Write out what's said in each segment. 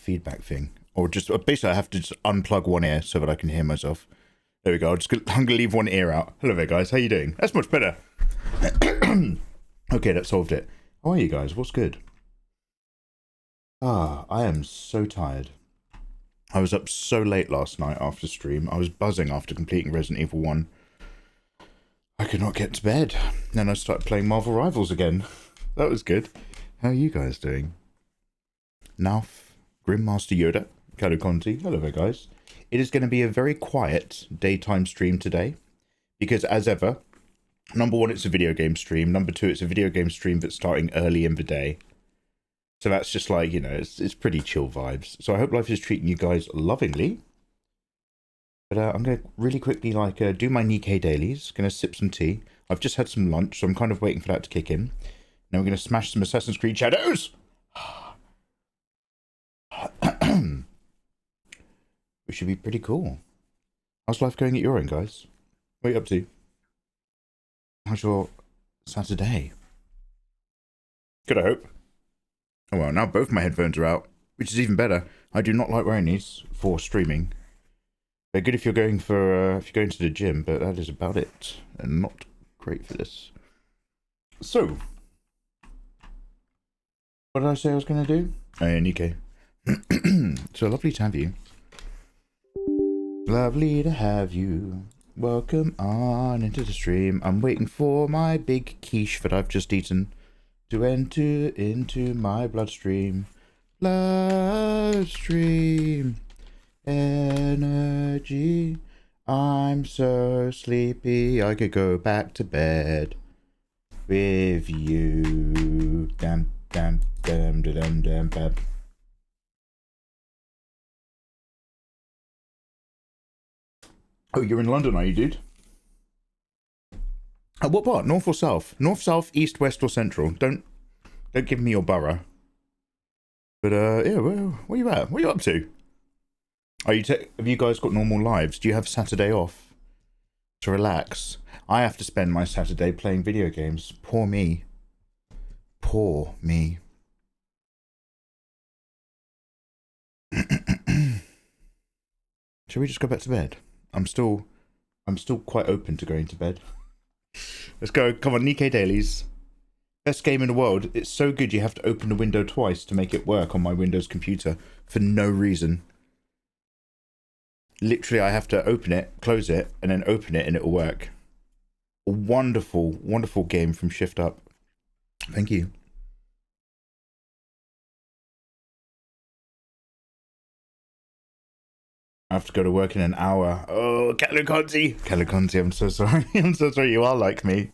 feedback thing. Or just, basically I have to just unplug one ear so that I can hear myself. There we go, I'm going to leave one ear out. Hello there, guys, how you doing? That's much better. Okay, that solved it. How are you guys? What's good? I am so tired. I was up so late last night after stream. I was buzzing after completing Resident Evil 1. I could not get to bed. Then I started playing Marvel Rivals again. That was good. How are you guys doing? Nauf, Grimmaster Yoda, Kalukonti. Hello there, guys. It is going to be a very quiet daytime stream today. Because as ever, number one, it's a video game stream. Number two, it's a video game stream that's starting early in the day. So that's just like, you know, it's pretty chill vibes. So I hope life is treating you guys lovingly. But I'm going to really quickly, like, do my Nikkei dailies. Going to sip some tea. I've just had some lunch, so I'm kind of waiting for that to kick in. Now we're going to smash some Assassin's Creed Shadows! Which should be pretty cool. How's life going at your end, guys? What are you up to? How's your Saturday? Good, I hope. Oh well, now both my headphones are out, which is even better. I do not like wearing these for streaming. They're good if you're going for if you're going to the gym, but that is about it, and not great for this. So, what did I say I was going to do? Oh yeah, Nikkei. So lovely to have you. Lovely to have you. Welcome on into the stream. I'm waiting for my big quiche that I've just eaten to enter into my bloodstream. Bloodstream. Energy. I'm so sleepy I could go back to bed with you. Dam dam dam dam dam dam. Oh, you're in London, are you, dude? What part? North or south? North, south, east, west, or central? Don't give me your borough. But yeah, where are you at? What are you up to? Are you? Have you guys got normal lives? Do you have Saturday off to relax? I have to spend my Saturday playing video games. Poor me. Poor me. Shall we just go back to bed? I'm still quite open to going to bed. Let's go. Come on, Nikkei Dailies. Best game in the world. It's so good you have to open the window twice to make it work on my Windows computer for no reason. Literally, I have to open it, close it, and then open it, and it'll work. A wonderful, wonderful game from Shift Up. Thank you. I have to go to work in an hour. Oh, Kalukonti. Kalukonti, I'm so sorry. I'm so sorry you are like me.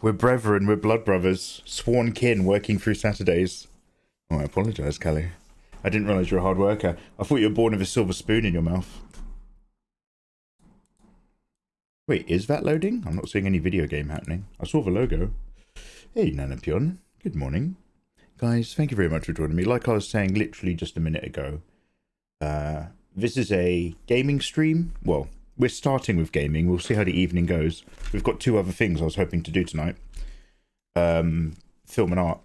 We're brethren, we're blood brothers. Sworn kin working through Saturdays. Oh, I apologise, Callie. I didn't realise you're a hard worker. I thought you were born with a silver spoon in your mouth. Wait, is that loading? I'm not seeing any video game happening. I saw the logo. Hey, Nanapion. Good morning. Guys, thank you very much for joining me. Like I was saying literally just a minute ago, this is a gaming stream. Well, we're starting with gaming. We'll see how the evening goes. We've got two other things I was hoping to do tonight. Film and art.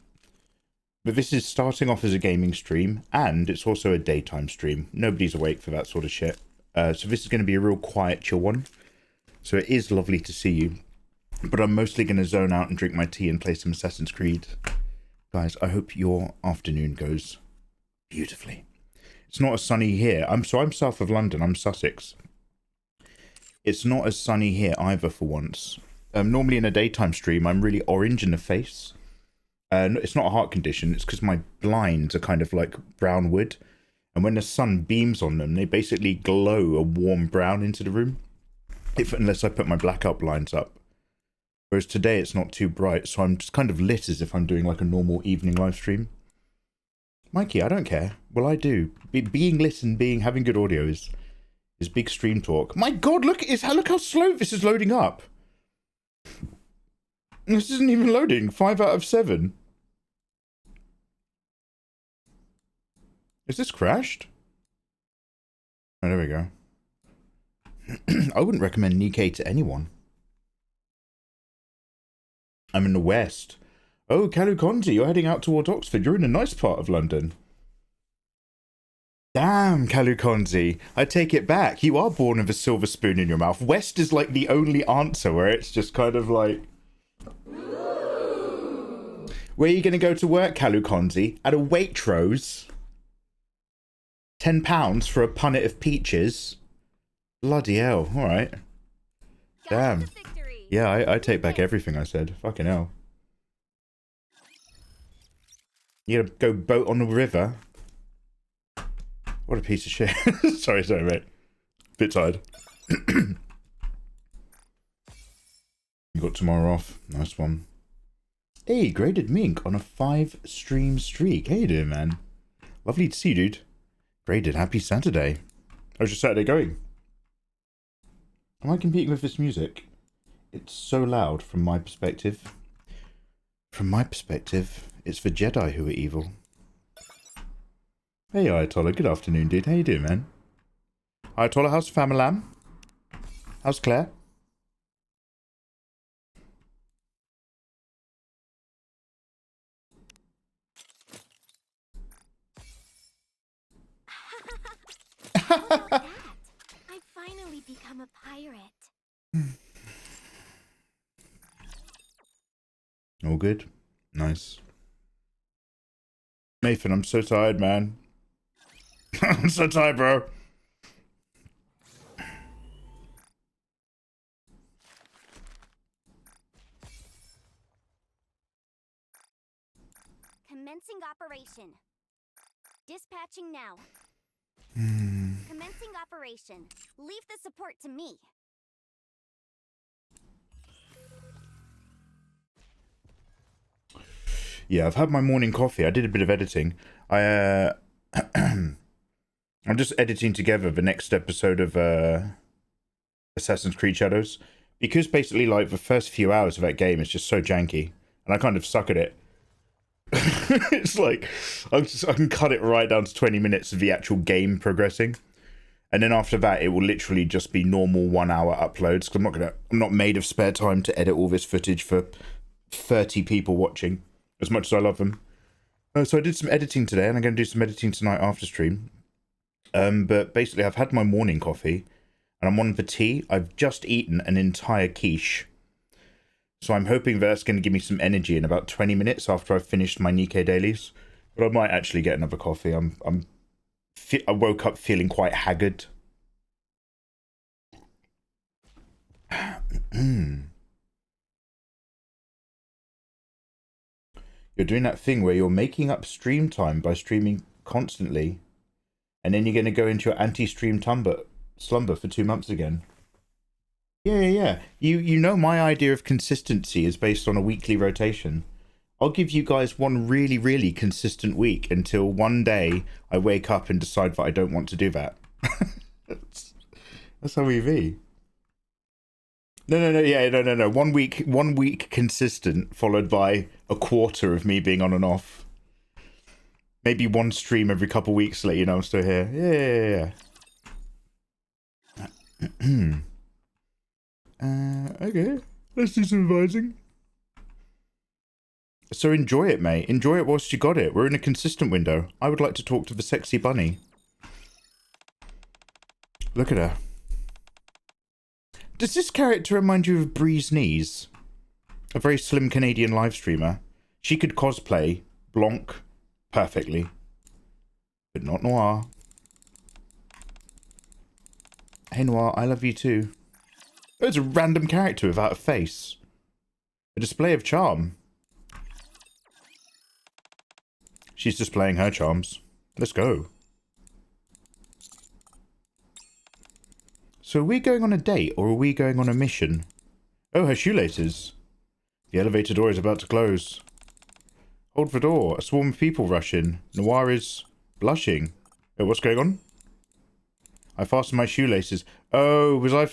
But this is starting off as a gaming stream, and it's also a daytime stream. Nobody's awake for that sort of shit. So this is going to be a real quiet, chill one. So it is lovely to see you. But I'm mostly going to zone out and drink my tea and play some Assassin's Creed. Guys, I hope your afternoon goes beautifully. It's not as sunny here. I'm south of London. I'm Sussex. It's not as sunny here either for once. Normally in a daytime stream, I'm really orange in the face. It's not a heart condition. It's because my blinds are kind of like brown wood. And when the sun beams on them, they basically glow a warm brown into the room. Unless I put my blackout blinds up. Whereas today it's not too bright, so I'm just kind of lit as if I'm doing like a normal evening live stream. Mikey, I don't care. Well, I do. Being lit and having good audio is big stream talk. My God, look how slow this is loading up. This isn't even loading. 5 out of 7. Is this crashed? Oh, there we go. I wouldn't recommend Nikkei to anyone. I'm in the west. Oh, Kalukonti, you're heading out towards Oxford. You're in a nice part of London. Damn, Kalukonzi. I take it back. You are born with a silver spoon in your mouth. West is like the only answer where it's just kind of like... Where are you going to go to work, Kalukonzi? At a Waitrose? £10 for a punnet of peaches? Bloody hell. Alright. Damn. Yeah, I take back everything I said. Fucking hell. You gotta go boat on the river? What a piece of shit. sorry, mate. Bit tired. You got tomorrow off. Nice one. Hey, graded mink on a 5-stream streak. How you doing, man? Lovely to see you, dude. Graded, happy Saturday. How's your Saturday going? Am I competing with this music? It's so loud from my perspective. From my perspective, it's the Jedi who are evil. Hey, Ayatollah. Good afternoon, dude. How you doing, man? Ayatollah, how's Famalam? How's Claire? I've finally become a pirate. All good? Nice. Nathan, I'm so tired, man. I'm so tired, bro. Commencing operation. Dispatching now. Commencing operation. Leave the support to me. Yeah, I've had my morning coffee. I did a bit of editing. I'm just editing together the next episode of Assassin's Creed Shadows. Because basically, like, the first few hours of that game is just so janky. And I kind of suck at it. It's like, I can cut it right down to 20 minutes of the actual game progressing. And then after that, it will literally just be normal 1 hour uploads. Because I'm not made of spare time to edit all this footage for 30 people watching. As much as I love them. So I did some editing today, and I'm going to do some editing tonight after stream. But basically, I've had my morning coffee, and I'm on the tea. I've just eaten an entire quiche. So I'm hoping that's going to give me some energy in about 20 minutes after I've finished my Nikkei dailies. But I might actually get another coffee. I woke up feeling quite haggard. You're doing that thing where you're making up stream time by streaming constantly. And then you're going to go into your anti-stream slumber for 2 months again. Yeah. You know my idea of consistency is based on a weekly rotation. I'll give you guys one really, really consistent week until one day I wake up and decide that I don't want to do that. That's how we be. No. 1 week consistent, followed by a quarter of me being on and off. Maybe one stream every couple weeks to let you know I'm still here. Yeah. Okay. Let's do some advising. So enjoy it, mate. Enjoy it whilst you got it. We're in a consistent window. I would like to talk to the sexy bunny. Look at her. Does this character remind you of Bree's Knees? A very slim Canadian live streamer. She could cosplay Blanc perfectly. But not Noir. Hey Noir, I love you too. Oh, it's a random character without a face. A display of charm. She's displaying her charms. Let's go. So are we going on a date or are we going on a mission? Oh, her shoelaces. The elevator door is about to close. Hold the door. A swarm of people rush in. Noir is blushing. Oh, what's going on? I fastened my shoelaces. Oh, was I...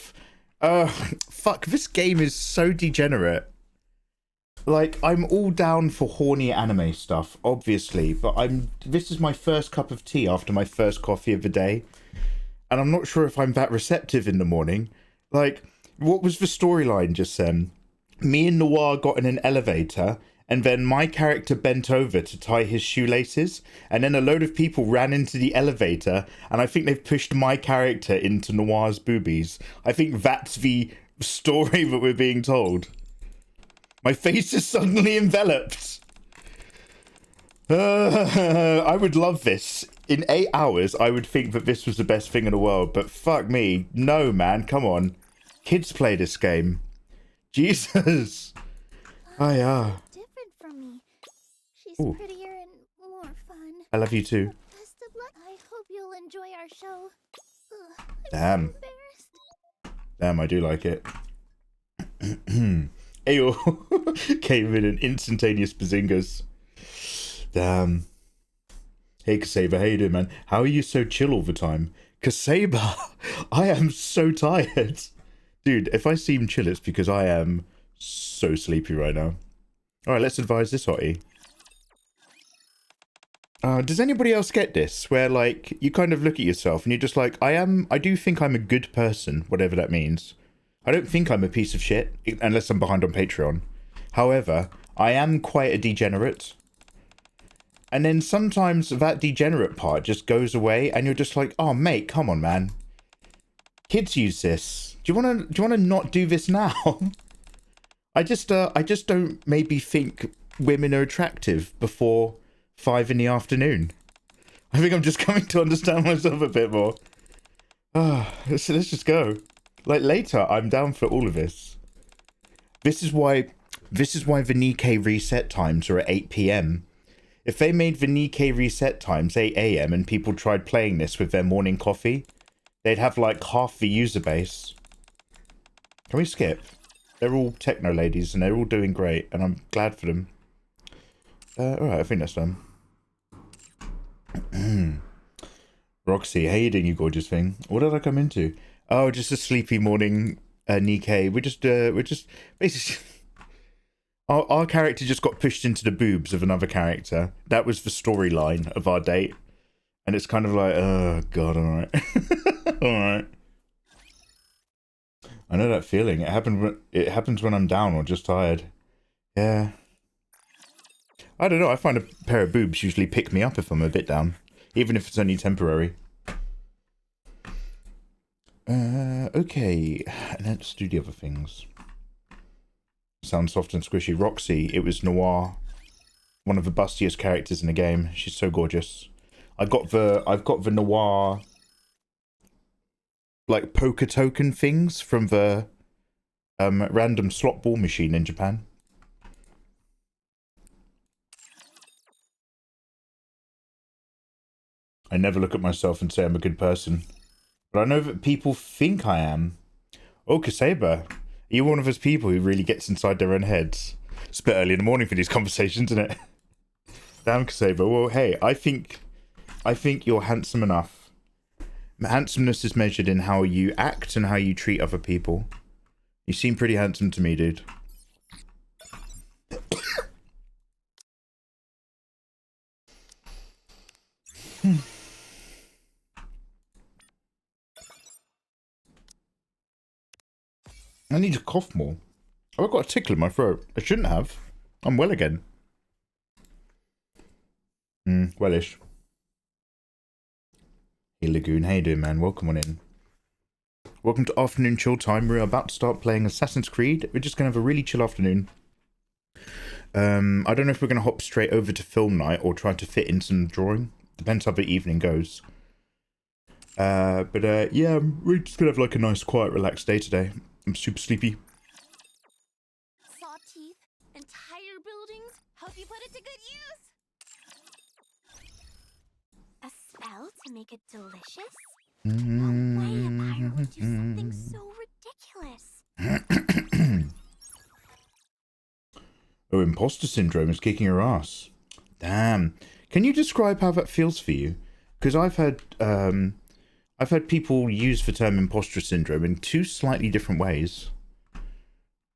fuck, this game is so degenerate. Like, I'm all down for horny anime stuff, obviously, but this is my first cup of tea after my first coffee of the day, and I'm not sure if I'm that receptive in the morning. Like, what was the storyline just then? Me and Noir got in an elevator, and then my character bent over to tie his shoelaces, and then a load of people ran into the elevator, and I think they've pushed my character into Noir's boobies. I think that's the story that we're being told. My face is suddenly enveloped. I would love this. In 8 hours, I would think that this was the best thing in the world, but fuck me. No, man, come on. Kids play this game. Jesus. Oh, yeah. Different from me. She's Ooh. prettier and more fun. I love you too. Best of luck. I hope you'll enjoy our show. Ugh, I'm Damn. so embarrassed. Damn, I do like it. Ayo. Came in an instantaneous bazingas. Damn. Hey, Kaseba, how you doing, man? How are you so chill all the time? Kaseba, I am so tired. Dude, if I seem chill, it's because I am so sleepy right now. Alright, let's advise this hottie. Does anybody else get this? Where, like, you kind of look at yourself and you're just like, I do think I'm a good person, whatever that means. I don't think I'm a piece of shit, unless I'm behind on Patreon. However, I am quite a degenerate. And then sometimes that degenerate part just goes away and you're just like, oh, mate, come on, man. Kids use this. Do you want to not do this now? I just don't maybe think women are attractive before 5 in the afternoon. I think I'm just coming to understand myself a bit more. Let's just go. Like later, I'm down for all of this. This is why the Nikkei reset times are at 8 PM. If they made the Nikkei reset times 8 AM and people tried playing this with their morning coffee, they'd have like half the user base. Can we skip? They're all techno ladies and they're all doing great and I'm glad for them. Alright, I think that's done. Roxy, how you doing, you gorgeous thing? What did I come into? Oh, just a sleepy morning, Nikkei. We're just basically... Our character just got pushed into the boobs of another character. That was the storyline of our date. And it's kind of like, oh, God, alright. Alright. I know that feeling. It happens when I'm down or just tired. Yeah. I don't know. I find a pair of boobs usually pick me up if I'm a bit down. Even if it's only temporary. Okay. Let's do the other things. Sounds soft and squishy. Roxy, it was Noir. One of the bustiest characters in the game. She's so gorgeous. I've got the Noir like poker token things from the random slot ball machine in Japan. I never look at myself and say I'm a good person. But I know that people think I am. Oh, Kaseba. Are you one of those people who really gets inside their own heads? It's a bit early in the morning for these conversations, isn't it? Damn, Kaseba. Well, hey, I think you're handsome enough. Handsomeness is measured in how you act and how you treat other people. You seem pretty handsome to me, dude. I need to cough more. Oh, I've got a tickle in my throat. I shouldn't have. I'm well again. Wellish. Hey Lagoon, how you doing, man? Welcome on in. Welcome to afternoon chill time. We're about to start playing Assassin's Creed. We're just gonna have a really chill afternoon. I don't know if we're gonna hop straight over to film night or try to fit in some drawing. Depends how the evening goes. Yeah, we're just gonna have like a nice, quiet, relaxed day today. I'm super sleepy. Saw teeth, entire buildings. Hope you put it to good use. A spell to make it delicious? No way a pirate would do something so ridiculous. Oh, imposter syndrome is kicking her ass. Damn. Can you describe how that feels for you? Because I've heard people use the term imposter syndrome in 2 slightly different ways.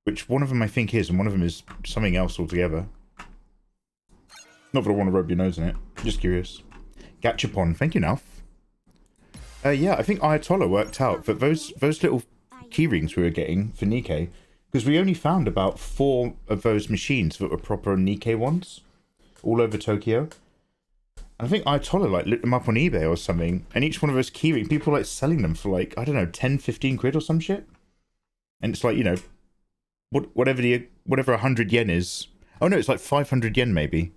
Which one of them I think is, and one of them is something else altogether. Not that I want to rub your nose in it. Just curious. Gachapon, thank you, Nalf. Yeah, I think Ayatollah worked out that those little keyrings we were getting for Nikkei, Because we only found about 4 of those machines that were proper Nikkei ones, all over Tokyo. And I think Ayatollah like looked them up on eBay or something, and each one of those keyrings, people were like selling them for like, I don't know, 10, 15 quid or some shit. And it's like, you know, whatever 100 yen is. Oh no, it's like 500 yen maybe.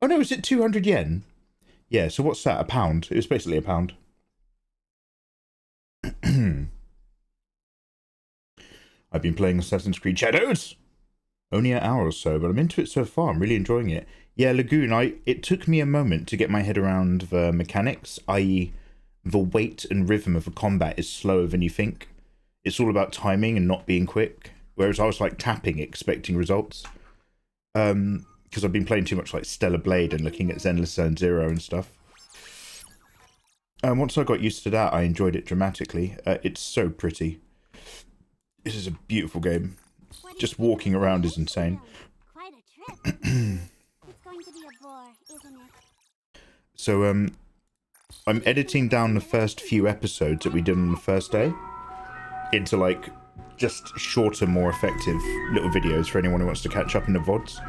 Oh no, is it 200 yen? Yeah, so what's that? A pound? It was basically a pound. I've been playing Assassin's Creed Shadows. Only an hour or so, but I'm into it so far. I'm really enjoying it. Yeah, Lagoon, it took me a moment to get my head around the mechanics, i.e. the weight and rhythm of the combat is slower than you think. It's all about timing and not being quick. Whereas I was like tapping, expecting results. Because I've been playing too much like Stellar Blade and looking at Zenless Zone Zero and stuff. Once I got used to that, I enjoyed it dramatically. It's so pretty. This is a beautiful game. Just walking around is insane. Quite a trip. It's going to be a bore, isn't it? So, I'm editing down the first few episodes that we did on the first day into, like, just shorter, more effective little videos for anyone who wants to catch up in the VODs.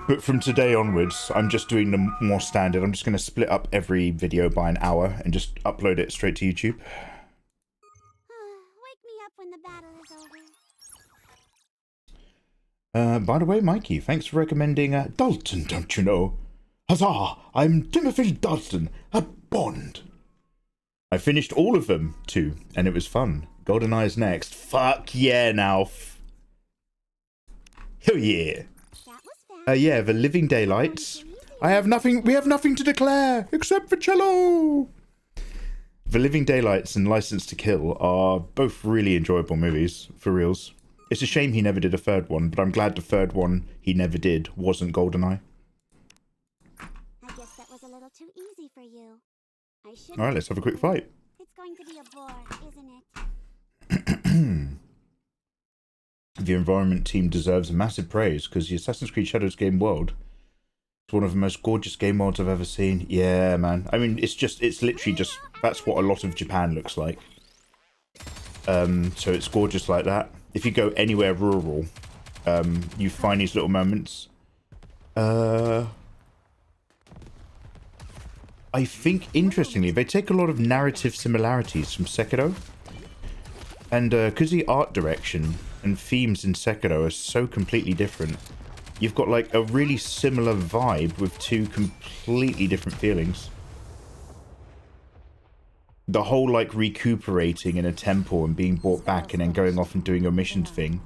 But from today onwards, I'm just doing them more standard. I'm just going to split up every video by an hour and just upload it straight to YouTube. Wake me up when the battle is over. By the way, Mikey, thanks for recommending Dalton, don't you know? Huzzah! I'm Timothy Dalton, a Bond. I finished all of them, too, and it was fun. GoldenEye's next. Fuck yeah, now. Hell yeah. Yeah, the Living Daylights. We have nothing to declare, except for cello! The Living Daylights and License to Kill are both really enjoyable movies, for reals. It's a shame he never did a third one, but I'm glad the third one he never did wasn't GoldenEye. I guess that was a little too easy for you. Alright, let's have a quick fight. It's going to be a bore, isn't it? The environment team deserves massive praise because the Assassin's Creed Shadows game world is one of the most gorgeous game worlds I've ever seen. Yeah, man. I mean, it's literally just, that's what a lot of Japan looks like. So it's gorgeous like that. If you go anywhere rural, you find these little moments. I think, interestingly, they take a lot of narrative similarities from Sekiro. And because the art direction and themes in Sekiro are so completely different, you've got like a really similar vibe with 2 completely different feelings. The whole like recuperating in a temple and being brought back and then going off and doing your missions thing.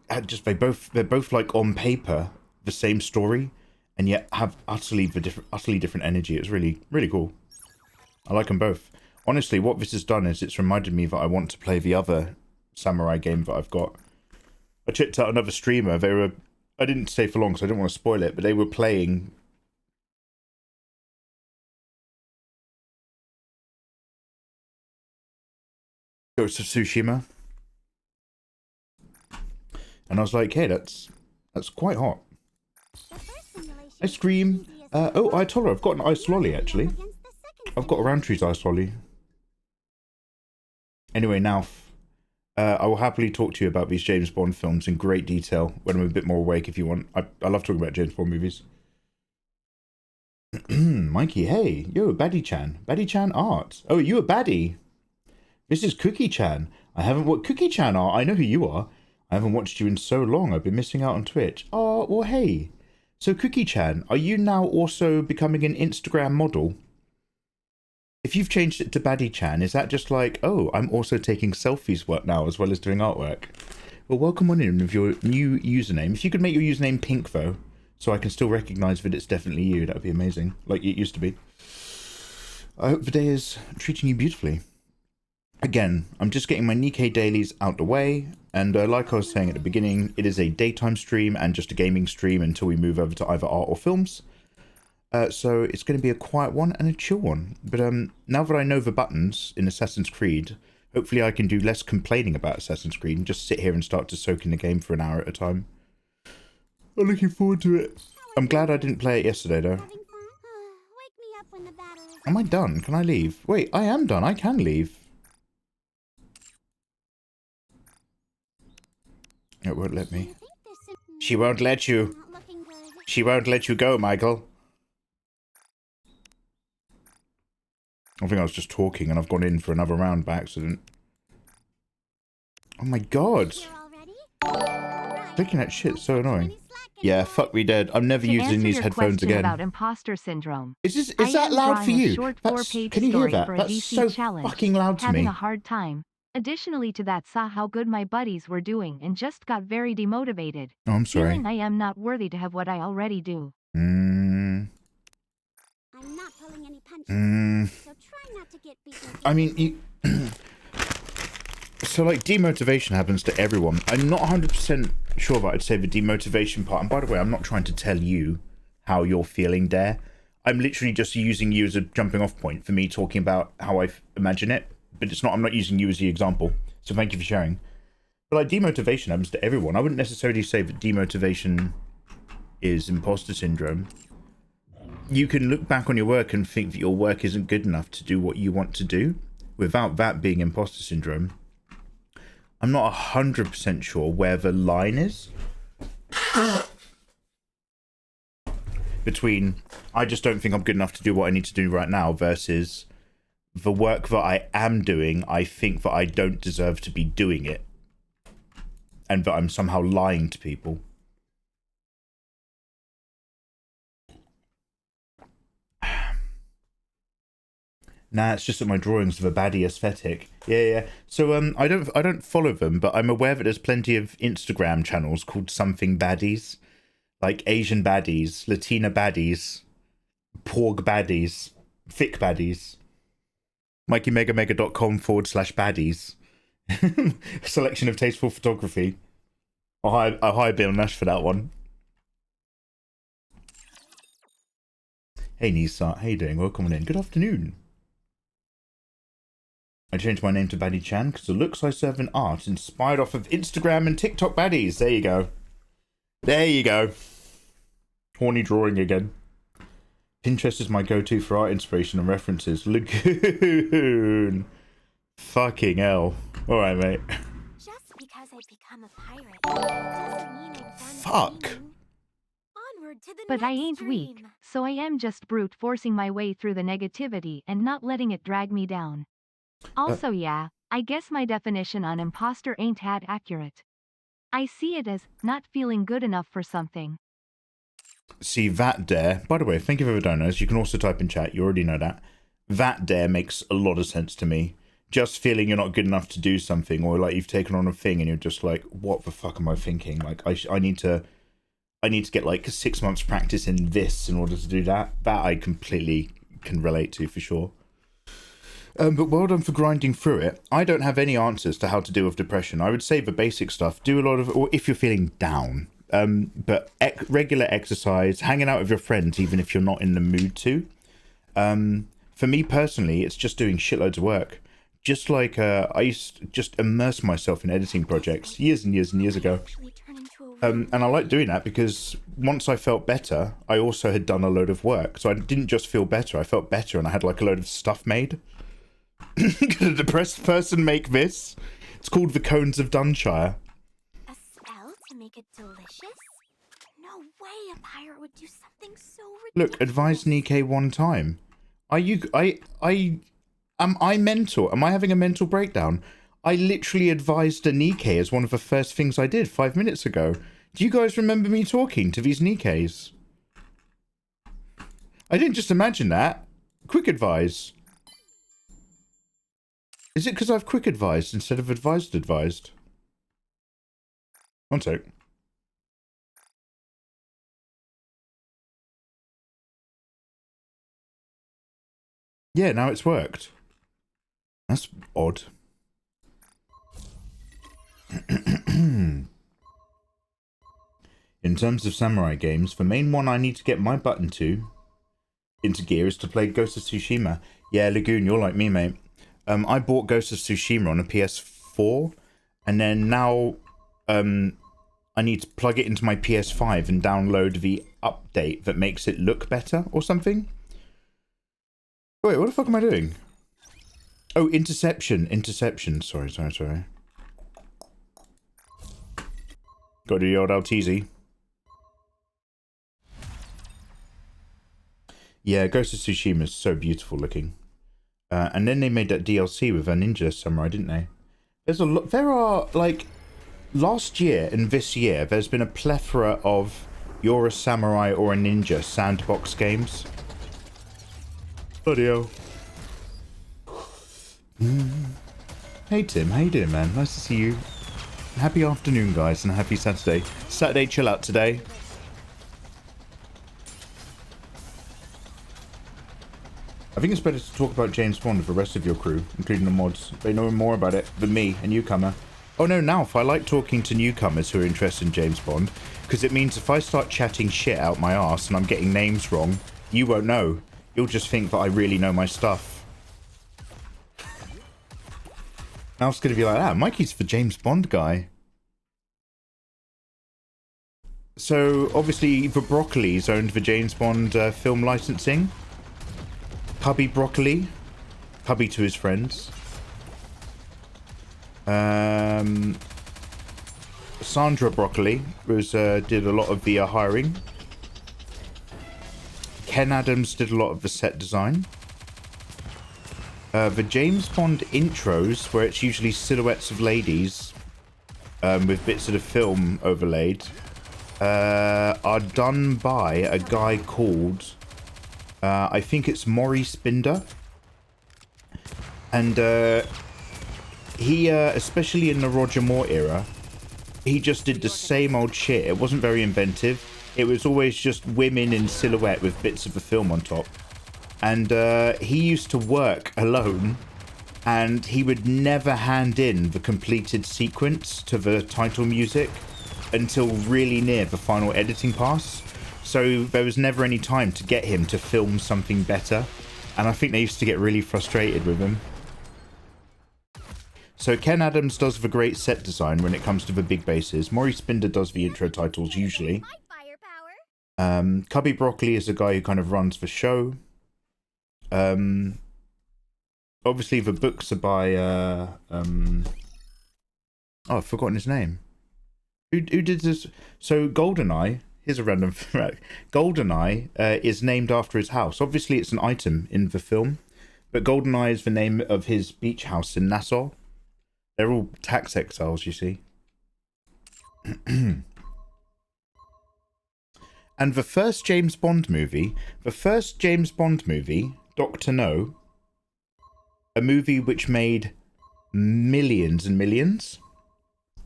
They're both like on paper the same story, and yet have utterly different energy. It's really, really cool. I like them both. Honestly, what this has done is it's reminded me that I want to play the other samurai game that I've got. I checked out another streamer. I didn't stay for long because I didn't want to spoil it, but they were playing Ghost of Tsushima. And I was like, hey, that's quite hot. Ice cream. Oh, Ayatollah, I've got an ice lolly, actually. I've got a Roundtree's ice lolly. Anyway, now, I will happily talk to you about these James Bond films in great detail when I'm a bit more awake if you want. I love talking about James Bond movies. Mikey, hey. Yo, Baddie-chan. Baddie-chan art. Oh, you a baddie? This is Cookie-chan. I haven't watched Cookie-chan art. I know who you are. I haven't watched you in so long. I've been missing out on Twitch. Oh, well, hey. So, Cookie-chan, are you now also becoming an Instagram model? If you've changed it to Baddie-chan, is that just like, oh, I'm also taking selfies work now as well as doing artwork? Well, welcome on in with your new username. If you could make your username pink, though, so I can still recognise that it's definitely you, that would be amazing, like it used to be. I hope the day is treating you beautifully. Again, I'm just getting my Nikkei dailies out the way, and like I was saying at the beginning, it is a daytime stream and just a gaming stream until we move over to either art or films. So it's going to be a quiet one and a chill one. But now that I know the buttons in Assassin's Creed, hopefully I can do less complaining about Assassin's Creed and just sit here and start to soak in the game for an hour at a time. I'm looking forward to it. I'm glad I didn't play it yesterday, though. Am I done? Can I leave? Wait, I am done. I can leave. won't let me. She won't let you. She won't let you go, Michael. I think I was just talking and I've gone in for another round by accident. Oh my god. Clicking that shit's so annoying. Yeah, fuck me dead. I'm never using these headphones again. About imposter syndrome. Is that loud for you? Can you hear that? That's so fucking loud to me. Having a hard time. Additionally to that, saw how good my buddies were doing and just got very demotivated. Oh, I'm sorry. Feeling I am not worthy to have what I already do. I'm not pulling any punches, so try not to get beaten. I mean, so like demotivation happens to everyone. I'm not 100% sure that I'd say the demotivation part. And by the way, I'm not trying to tell you how you're feeling there. I'm literally just using you as a jumping off point for me talking about how I imagine it. But it's not, I'm not using you as the example. So thank you for sharing. But like demotivation happens to everyone. I wouldn't necessarily say that demotivation is imposter syndrome. You can look back on your work and think that your work isn't good enough to do what you want to do without that being imposter syndrome. I'm not 100% sure where the line is between I just don't think I'm good enough to do what I need to do right now versus the work that I am doing, I think that I don't deserve to be doing it and that I'm somehow lying to people. Nah, it's just that my drawings of a baddie aesthetic. Yeah. So I don't follow them, but I'm aware that there's plenty of Instagram channels called something baddies, like Asian baddies, Latina baddies, porg baddies, thick baddies. MikeyMegaMega.com/baddies. Selection of tasteful photography. I'll hire Bill Nash for that one. Hey Nisa, how you doing? Welcome in. Good afternoon. I changed my name to Baddie Chan because the looks I serve in art inspired off of Instagram and TikTok baddies. There you go. There you go. Horny drawing again. Pinterest is my go-to for art inspiration and references. Lagoon. Fucking hell. Alright, mate. Just because I've become a pirate doesn't mean I've done Fuck. anything. Onward to the But I next ain't dream. weak, so I am just brute forcing my way through the negativity and not letting it drag me down. Also yeah, I guess my definition on imposter ain't had accurate. I see it as not feeling good enough for something. See, that dare, by the way, thank you for the donors. You can also type in chat, you already know that. That dare makes a lot of sense to me. Just feeling you're not good enough to do something, or like you've taken on a thing and you're just like, what the fuck am I thinking? Like, I need to get like 6 months practice in this in order to do that. That I completely can relate to for sure. But well done for grinding through it. I don't have any answers to how to deal with depression. I would say the basic stuff. Do a lot of, or if you're feeling down. But regular exercise, hanging out with your friends, even if you're not in the mood to. For me personally, it's just doing shitloads of work. Just like I used to just immerse myself in editing projects years and years and years ago. And I like doing that because once I felt better, I also had done a load of work. So I didn't just feel better, I felt better and I had like a load of stuff made. Could a depressed person make this? It's called the Cones of Dunshire. A spell to make it delicious? No way a pirate would do something so ridiculous. Look, advise Nikkei one time. Am I mental? Am I having a mental breakdown? I literally advised a Nikkei as one of the first things I did 5 minutes ago. Do you guys remember me talking to these Nikkeis? I didn't just imagine that. Quick advise. Is it because I've quick advised instead of advised? One sec. Yeah, now it's worked. That's odd. In terms of samurai games, the main one I need to get my button into gear is to play Ghost of Tsushima. Yeah, Lagoon, you're like me, mate. I bought Ghost of Tsushima on a PS4, and then now I need to plug it into my PS5 and download the update that makes it look better or something. Wait, what the fuck am I doing? Oh, interception. Sorry. Got to do the old LTZ. Yeah, Ghost of Tsushima is so beautiful looking. And then they made that DLC with a ninja samurai, didn't they? There's a lot. There are, like, last year and this year, there's been a plethora of you're a samurai or a ninja sandbox games. Bloody hell. Hey Tim, how you doing, man? Nice to see you. Happy afternoon, guys, and happy Saturday. Saturday chill out today. I think it's better to talk about James Bond with the rest of your crew, including the mods. They know more about it than me, a newcomer. Oh no, Nalf, I like talking to newcomers who are interested in James Bond, because it means if I start chatting shit out my arse and I'm getting names wrong, you won't know. You'll just think that I really know my stuff. Nalf's gonna be like, ah, Mikey's the James Bond guy. So, obviously, the Broccoli's owned the James Bond film licensing. Cubby Broccoli. Cubby to his friends. Sandra Broccoli did a lot of the hiring. Ken Adams did a lot of the set design. The James Bond intros, where it's usually silhouettes of ladies with bits of the film overlaid, are done by a guy called, I think it's Maurice Binder. And he, especially in the Roger Moore era, he just did the same old shit. It wasn't very inventive. It was always just women in silhouette with bits of the film on top. And he used to work alone, and he would never hand in the completed sequence to the title music until really near the final editing pass. So there was never any time to get him to film something better. And I think they used to get really frustrated with him. So Ken Adams does the great set design when it comes to the big bases. Maurice Binder does the intro titles usually. Cubby Broccoli is the guy who kind of runs the show. Obviously the books are by oh, I've forgotten his name. Who did this? So GoldenEye, here's a random fact. GoldenEye is named after his house. Obviously it's an item in the film, but GoldenEye is the name of his beach house in Nassau. They're all tax exiles, you see. And the first James Bond movie, Dr. No, a movie which made millions and millions,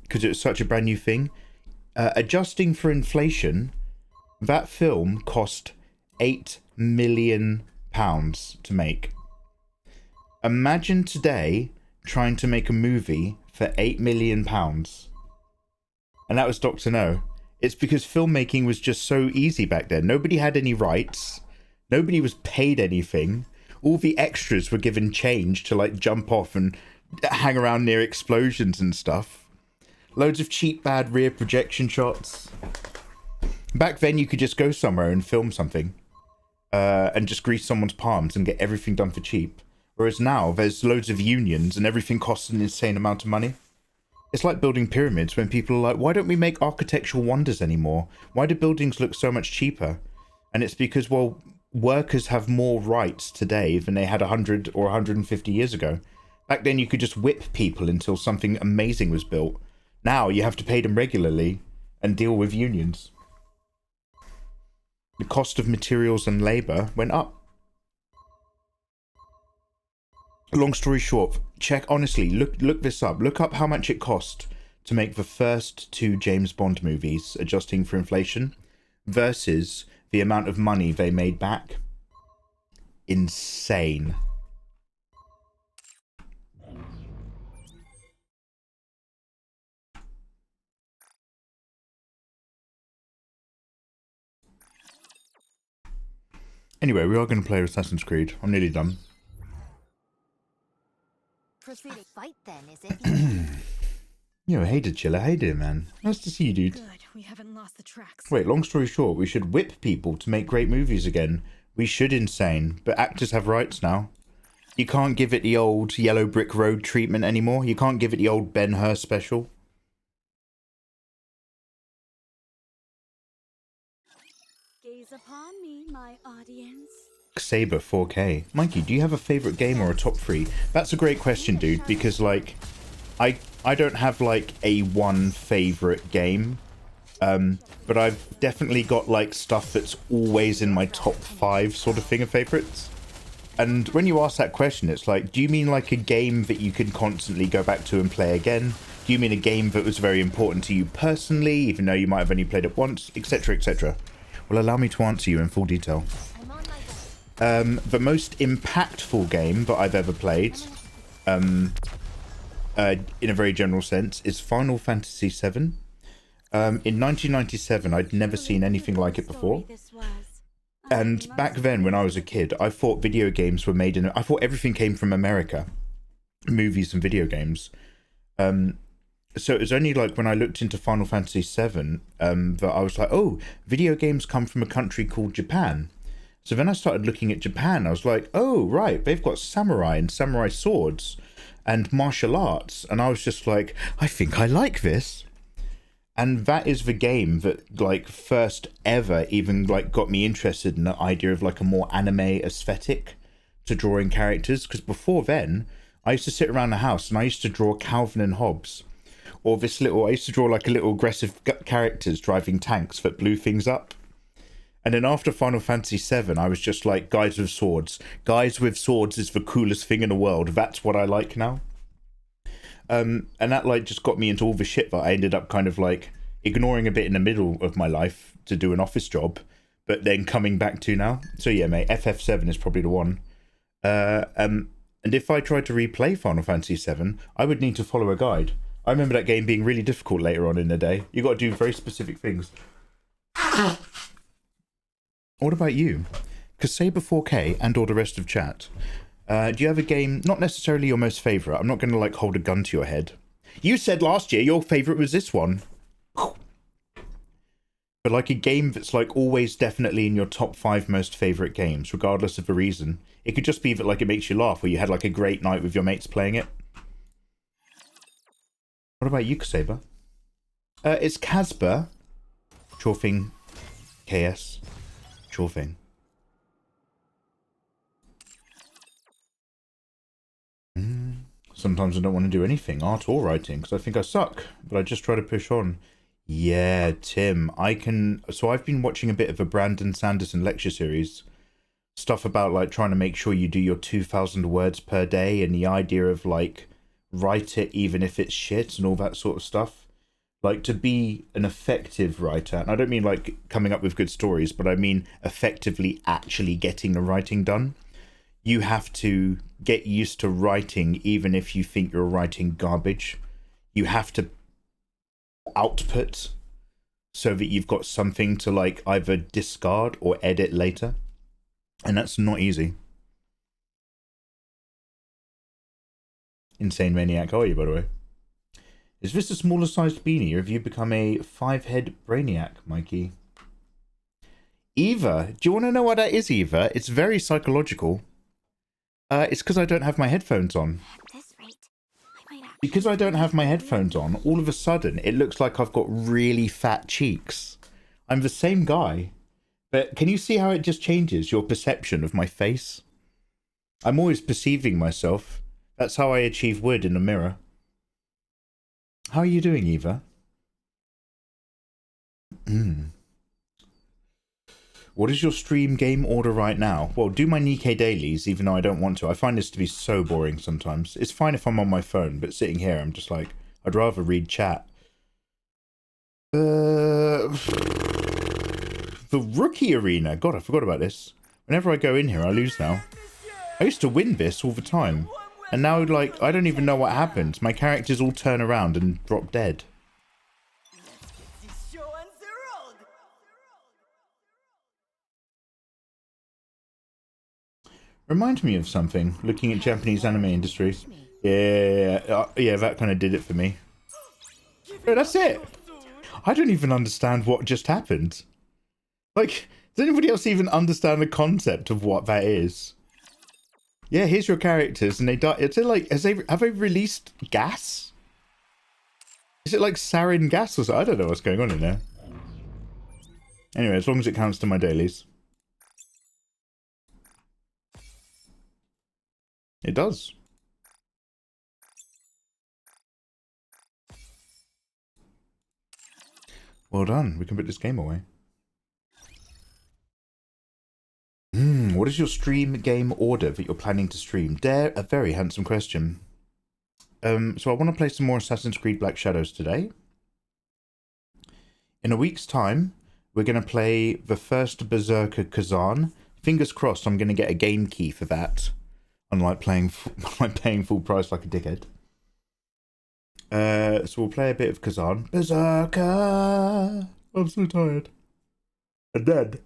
because it was such a brand new thing, adjusting for inflation, that film cost £8 million to make. Imagine today trying to make a movie for £8 million. And that was Dr. No. It's because filmmaking was just so easy back then. Nobody had any rights. Nobody was paid anything. All the extras were given change to like jump off and hang around near explosions and stuff. Loads of cheap, bad rear projection shots. Back then you could just go somewhere and film something. And just grease someone's palms and get everything done for cheap. Whereas now there's loads of unions and everything costs an insane amount of money. It's like building pyramids when people are like, why don't we make architectural wonders anymore? Why do buildings look so much cheaper? And it's because, well, workers have more rights today than they had 100 or 150 years ago. Back then you could just whip people until something amazing was built. Now you have to pay them regularly and deal with unions. The cost of materials and labour went up. Long story short, honestly, look this up. Look up how much it cost to make the first 2 James Bond movies, adjusting for inflation, versus the amount of money they made back. Insane. Anyway, we are going to play Assassin's Creed. I'm nearly done. Proceed to fight then, is it? Yo, hey to Chiller, hey dear man. Nice to see you, dude. Good, we haven't lost the tracks. Wait, long story short, we should whip people to make great movies again. We should, insane, but actors have rights now. You can't give it the old Yellow Brick Road treatment anymore. You can't give it the old Ben-Hur special. Saber 4K. Mikey, do you have a favorite game or a top 3? That's a great question, dude, because like I don't have like a one favorite game. But I've definitely got like stuff that's always in my top 5 sort of thing of favorites. And when you ask that question, it's like, do you mean like a game that you can constantly go back to and play again? Do you mean a game that was very important to you personally, even though you might have only played it once, etc, etc? Well, allow me to answer you in full detail. The most impactful game that I've ever played, in a very general sense, is Final Fantasy VII. In 1997, I'd never seen anything like it before. And back then, when I was a kid, I thought video games were made in... I thought everything came from America. Movies and video games. So it was only like when I looked into Final Fantasy VII that I was like, oh, video games come from a country called Japan. So then I started looking at Japan. I was like, oh, right, they've got samurai and samurai swords and martial arts. And I was just like, I think I like this. And that is the game that, like, first ever even, like, got me interested in the idea of, like, a more anime aesthetic to drawing characters. Because before then, I used to sit around the house and I used to draw Calvin and Hobbes. Or this little, I used to draw, like, a little aggressive characters driving tanks that blew things up. And then after Final Fantasy VII, I was just like, guys with swords. Guys with swords is the coolest thing in the world. That's what I like now. And that like just got me into all the shit that I ended up kind of like ignoring a bit in the middle of my life to do an office job, but then coming back to now. So yeah, mate, FF7 is probably the one. And if I tried to replay Final Fantasy VII, I would need to follow a guide. I remember that game being really difficult later on in the day. You got to do very specific things. What about you? Saber 4K and all the rest of chat. Do you have a game, not necessarily your most favourite, I'm not going to like hold a gun to your head. You said last year your favourite was this one. But like a game that's like always definitely in your top 5 most favourite games, regardless of the reason. It could just be that like it makes you laugh or you had like a great night with your mates playing it. What about you, Saber? It's Casper. Sure thing. KS. Sure thing. Sometimes I don't want to do anything, art or writing, because I think I suck, but I just try to push on. Yeah, Tim, so I've been watching a bit of a Brandon Sanderson lecture series. Stuff about, like, trying to make sure you do your 2,000 words per day, and the idea of, like, write it even if it's shit, and all that sort of stuff. Like, to be an effective writer, and I don't mean, like, coming up with good stories, but I mean effectively actually getting the writing done. You have to get used to writing even if you think you're writing garbage. You have to output so that you've got something to like either discard or edit later. And that's not easy. Insane Maniac, how are you, by the way? Is this a smaller sized beanie or have you become a 5-head brainiac, Mikey? Eva, do you want to know what that is, Eva? It's very psychological. It's because I don't have my headphones on. At this rate, I might actually... Because I don't have my headphones on, all of a sudden it looks like I've got really fat cheeks. I'm the same guy, but can you see how it just changes your perception of my face? I'm always perceiving myself. That's how I achieve wood in the mirror. How are you doing, Eva? What is your stream game order right now? Well, do my Nikkei dailies, even though I don't want to. I find this to be so boring sometimes. It's fine if I'm on my phone, but sitting here, I'm just like, I'd rather read chat. The rookie arena. God, I forgot about this. Whenever I go in here, I lose now. I used to win this all the time. And now, like, I don't even know what happens. My characters all turn around and drop dead. Reminds me of something, looking at Japanese anime industry. Yeah, that kind of did it for me. Oh, that's it. I don't even understand what just happened. Like, does anybody else even understand the concept of what that is? Yeah, here's your characters, and they die. Is it like, have they released gas? Is it like sarin gas or something? I don't know what's going on in there. Anyway, as long as it counts to my dailies. It does. Well done. We can put this game away. What is your stream game order that you're planning to stream? Dare a very handsome question. So I want to play some more Assassin's Creed Black Shadows today. In a week's time, we're going to play the first Berserker Kazan. Fingers crossed I'm going to get a game key for that. Unlike paying full price like a dickhead. So we'll play a bit of Kazan. Berserker! I'm so tired. And then...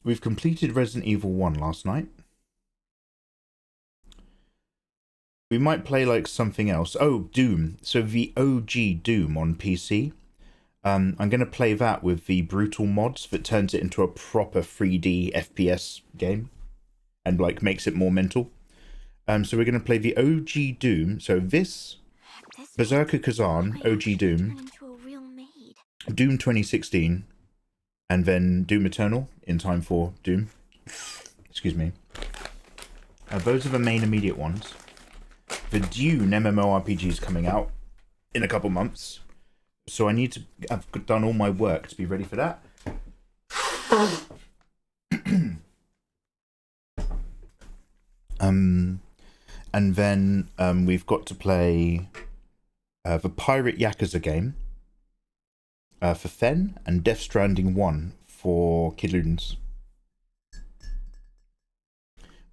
we've completed Resident Evil 1 last night. We might play like something else. Oh, Doom. So the OG Doom on PC. I'm going to play that with the brutal mods that turns it into a proper 3D FPS game. And like makes it more mental. So we're going to play the OG Doom. So this Berserker Kazan, OG Doom. Doom 2016. And then Doom Eternal in time for Doom. Excuse me. Those are the main immediate ones. The Dune MMORPG is coming out in a couple months. So I need to have done all my work to be ready for that. And then we've got to play the Pirate Yakuza game. For Fen, and Death Stranding 1 for Kid Ludens.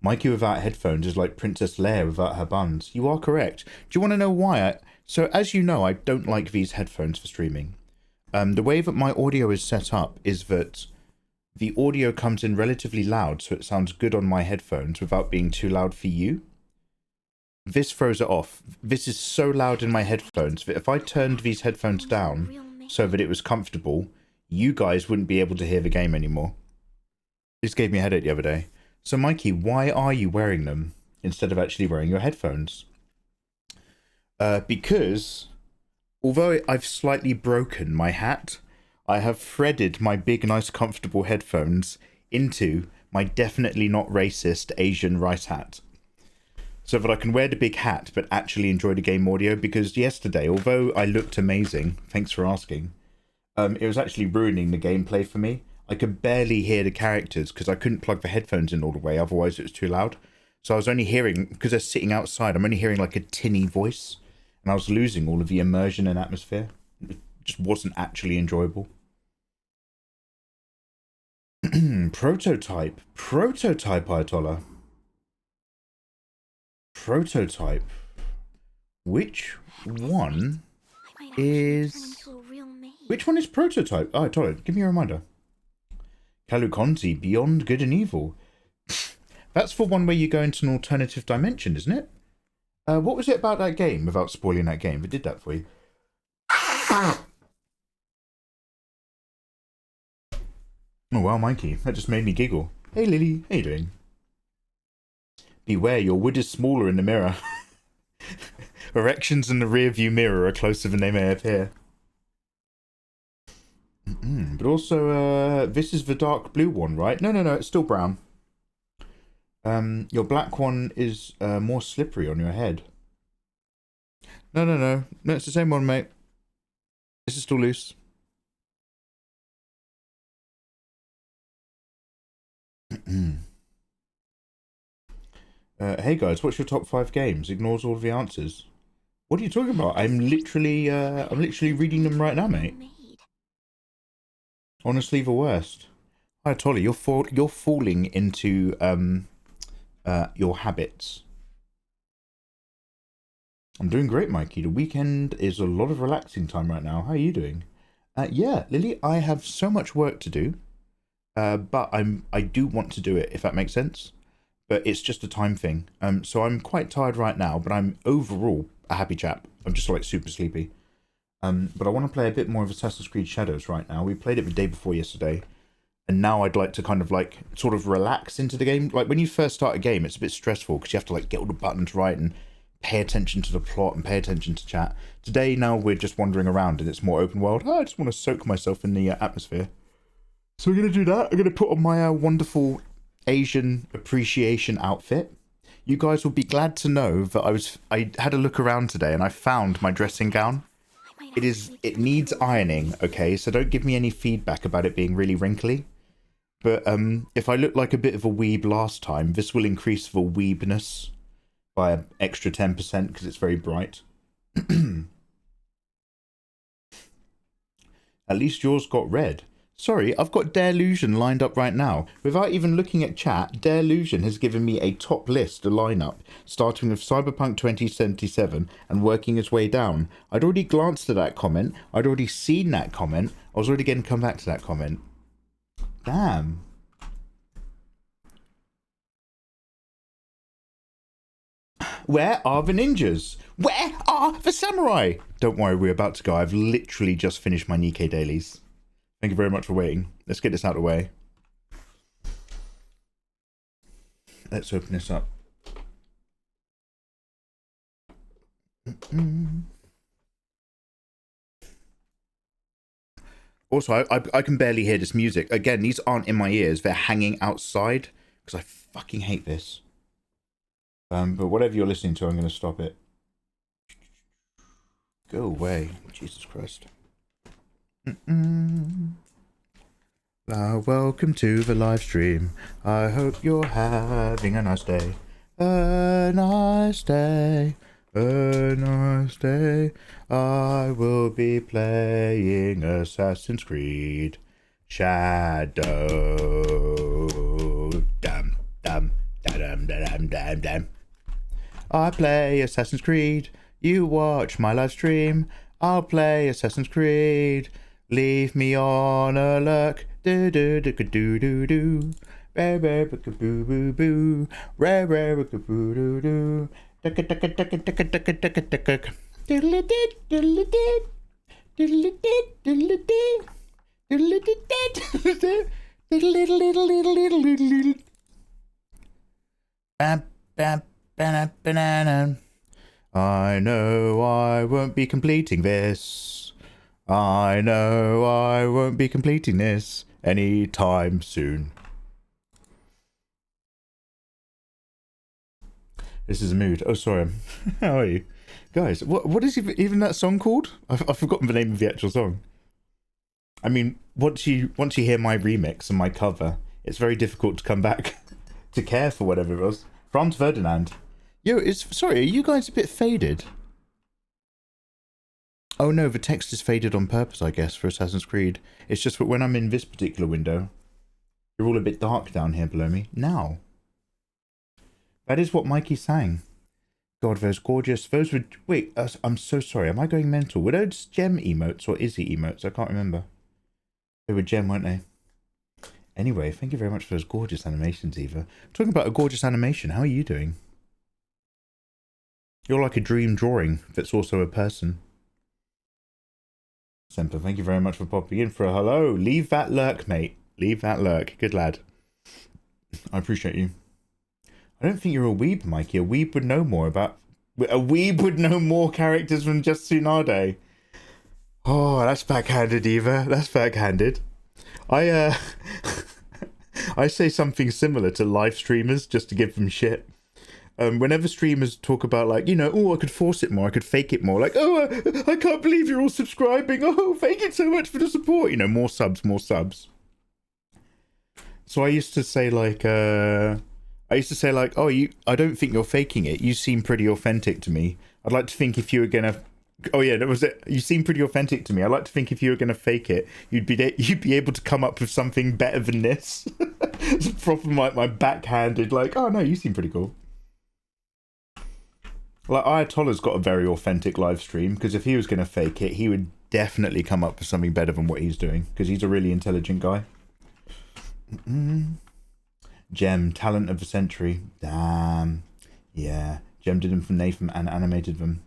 Mikey without headphones is like Princess Leia without her buns. You are correct. Do you want to know why? So as you know, I don't like these headphones for streaming. The way that my audio is set up is that the audio comes in relatively loud, so it sounds good on my headphones without being too loud for you. This throws it off. This is so loud in my headphones that if I turned these headphones down so that it was comfortable, you guys wouldn't be able to hear the game anymore. This gave me a headache the other day. So Mikey, why are you wearing them instead of actually wearing your headphones? Because although I've slightly broken my hat, I have threaded my big, nice, comfortable headphones into my definitely not racist Asian rice hat. So that I can wear the big hat, but actually enjoy the game audio, because yesterday, although I looked amazing, thanks for asking, it was actually ruining the gameplay for me. I could barely hear the characters, because I couldn't plug the headphones in all the way, otherwise it was too loud. So I was only hearing, because they're sitting outside, I'm only hearing like a tinny voice, and I was losing all of the immersion and atmosphere. It just wasn't actually enjoyable. Prototype, Ayatollah. Prototype. Which one is... Which one is Prototype? Oh, Ayatollah, give me a reminder. Kalukonti, Beyond Good and Evil. That's for one where you go into an alternative dimension, isn't it? What was it about that game, without spoiling that game, that did that for you? Oh, wow, Mikey. That just made me giggle. Hey, Lily. How you doing? Beware, your wood is smaller in the mirror. Erections in the rear view mirror are closer than they may appear. But also, this is the dark blue one, right? No, it's still brown. Your black one is more slippery on your head. No, it's the same one, mate. This is still loose. Hey guys, what's your top 5 games? Ignores all of the answers. What are you talking about? I'm literally reading them right now, mate. Honestly, the worst. Hi, Tolly, you're falling into your habits. I'm doing great, Mikey. The weekend is a lot of relaxing time right now. How are you doing? Yeah, Lily, I have so much work to do, but I do want to do it, if that makes sense. But it's just a time thing. So I'm quite tired right now, but I'm overall a happy chap. I'm just like super sleepy. But I want to play a bit more of Assassin's Creed Shadows right now. We played it the day before yesterday. And now I'd like to kind of like sort of relax into the game. Like when you first start a game, it's a bit stressful because you have to like get all the buttons right and pay attention to the plot and pay attention to chat. Today, now we're just wandering around and it's more open world. I just want to soak myself in the atmosphere. So we're going to do that. I'm going to put on my wonderful Asian appreciation outfit. You guys will be glad to know that I had a look around today and I found my dressing gown. It needs ironing, okay? So don't give me any feedback about it being really wrinkly. But if I looked like a bit of a weeb last time, this will increase the weebness by an extra 10% because it's very bright. At least yours got red. Sorry, I've got Delusion lined up right now. Without even looking at chat, Delusion has given me a top list, a lineup, starting with Cyberpunk 2077 and working its way down. I'd already glanced at that comment. I'd already seen that comment. I was already going to come back to that comment. Damn. Where are the ninjas? Where are the samurai? Don't worry, we're about to go. I've literally just finished my Nikkei dailies. Thank you very much for waiting. Let's get this out of the way. Let's open this up. Also, I can barely hear this music. Again, these aren't in my ears. They're hanging outside because I fucking hate this. But whatever you're listening to, I'm going to stop it. Go away. Jesus Christ. Welcome to the live stream. I hope you're having a nice day. A nice day. A nice day. I will be playing Assassin's Creed Shadow. Dum dum dum dum dum dum. I play Assassin's Creed. You watch my live stream. I'll play Assassin's Creed. Leave me on a lurk. Do do do do do do. Boo boo boo boo boo. Boo boo boo boo boo. I know I won't be completing this. I know I won't be completing this anytime soon. This is a mood. Oh, sorry. How are you? Guys, what is even that song called? I've forgotten the name of the actual song. I mean, once you hear my remix and my cover, it's very difficult to come back to care for whatever it was. Franz Ferdinand. Yo, sorry, are you guys a bit faded? Oh no, the text is faded on purpose, I guess, for Assassin's Creed. It's just that when I'm in this particular window, you're all a bit dark down here below me. Now. That is what Mikey sang. God, those gorgeous... Those were... Wait, I'm so sorry. Am I going mental? Were those gem emotes or Izzy emotes? I can't remember. They were gem, weren't they? Anyway, thank you very much for those gorgeous animations, Eva. Talking about a gorgeous animation, how are you doing? You're like a dream drawing that's also a person. Semper, thank you very much for popping in for a hello. Leave that lurk, mate. Leave that lurk. Good lad. I appreciate you. I don't think you're a weeb, Mikey. A weeb would know more about... A weeb would know more characters from just Tsunade. Oh, that's backhanded, Eva. That's backhanded. I say something similar to live streamers just to give them shit. Whenever streamers talk about, like, you know, oh, I could force it more, I could fake it more. Like, oh, I can't believe you're all subscribing. Oh, thank you so much for the support. You know, more subs, more subs. So I used to say, like, oh, I don't think you're faking it. You seem pretty authentic to me. I'd like to think if you were gonna... Oh yeah, that was it. You seem pretty authentic to me. I'd like to think if you were gonna fake it, you'd be able to come up with something better than this. It's proper my backhanded, like, oh no, you seem pretty cool. Like, Ayatollah's got a very authentic live stream, because if he was gonna fake it, he would definitely come up with something better than what he's doing, because he's a really intelligent guy. Gem, talent of the century. Damn. Yeah. Gem did them for Nathan and animated them.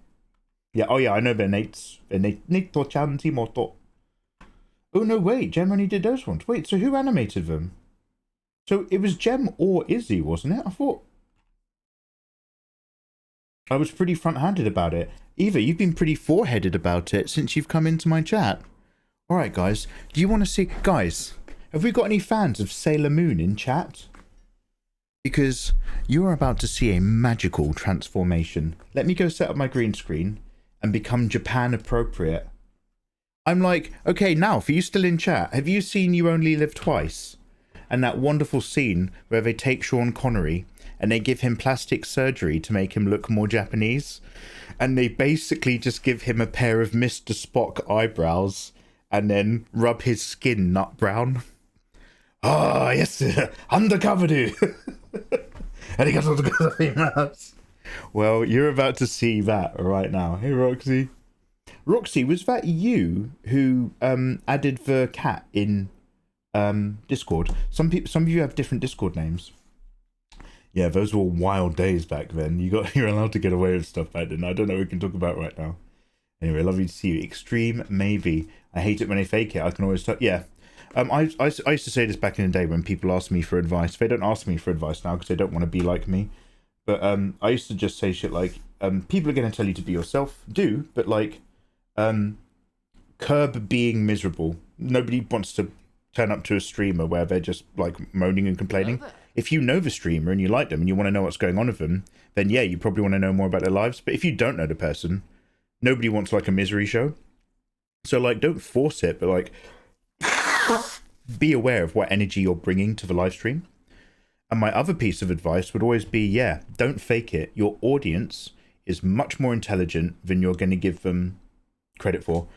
Yeah, oh yeah, I know they're Nate's. Nito-chan Timoto. Oh no, wait, Gem only did those ones. Wait, so who animated them? So it was Gem or Izzy, wasn't it? I thought... I was pretty front-handed about it. Eva, you've been pretty foreheaded about it since you've come into my chat. Alright, guys. Do you want to see... Guys, Have we got any fans of Sailor Moon in chat? Because you're about to see a magical transformation. Let me go set up my green screen and become Japan appropriate. I'm like, okay, now, for you still in chat, have you seen You Only Live Twice? And that wonderful scene where they take Sean Connery and they give him plastic surgery to make him look more Japanese. And they basically just give him a pair of Mr. Spock eyebrows and then rub his skin nut brown. Ah, yes, undercover do. Arigatou gozaimasu. Well, you're about to see that right now. Hey, Roxy. Roxy, was that you who added the cat in Discord? Some of you have different Discord names. Yeah, those were wild days back then. You're allowed to get away with stuff back then. I don't know what we can talk about right now. Anyway, lovely to see you. Extreme, maybe. I hate it when they fake it. I can always yeah. I used to say this back in the day when people asked me for advice. They don't ask me for advice now because they don't want to be like me. But I used to just say shit like, people are going to tell you to be yourself. Do, but like, curb being miserable. Nobody wants to turn up to a streamer where they're just like moaning and complaining. If you know the streamer and you like them and you want to know what's going on with them, then yeah, you probably want to know more about their lives. But if you don't know the person, nobody wants like a misery show. So like, don't force it, but like, be aware of what energy you're bringing to the live stream. And my other piece of advice would always be, yeah, don't fake it. Your audience is much more intelligent than you're going to give them credit for.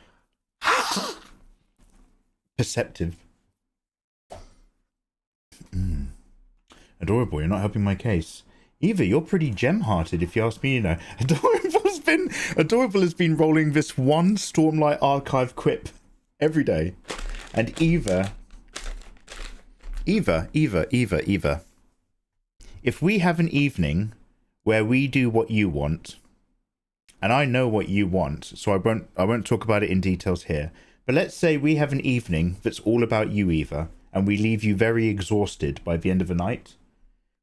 Perceptive. Adorable, you're not helping my case. Eva, you're pretty gem-hearted if you ask me, you know. Adorable has been rolling this one Stormlight Archive quip every day. And Eva. If we have an evening where we do what you want, and I know what you want, so I won't talk about it in details here, but let's say we have an evening that's all about you, Eva, and we leave you very exhausted by the end of the night.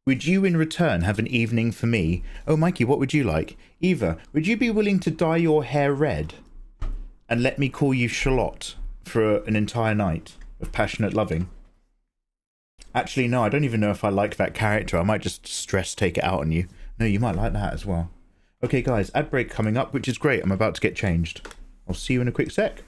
Would you in return have an evening for me? Oh, Mikey, what would you like? Eva, would you be willing to dye your hair red and let me call you Charlotte for an entire night of passionate loving? Actually, no, I don't even know if I like that character. I might just take it out on you. No, you might like that as well. Okay, guys, ad break coming up, which is great. I'm about to get changed. I'll see you in a quick sec.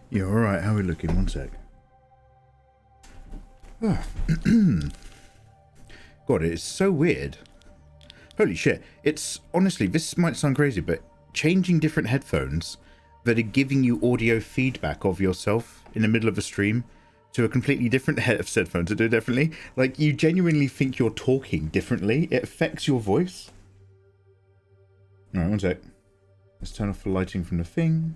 Yeah, alright, how are we looking? One sec. Oh. God, it's so weird. Holy shit. It's, honestly, this might sound crazy, but changing different headphones that are giving you audio feedback of yourself in the middle of a stream to a completely different head of headphones to do it differently. Like, you genuinely think you're talking differently. It affects your voice. Alright, one sec. Let's turn off the lighting from the thing.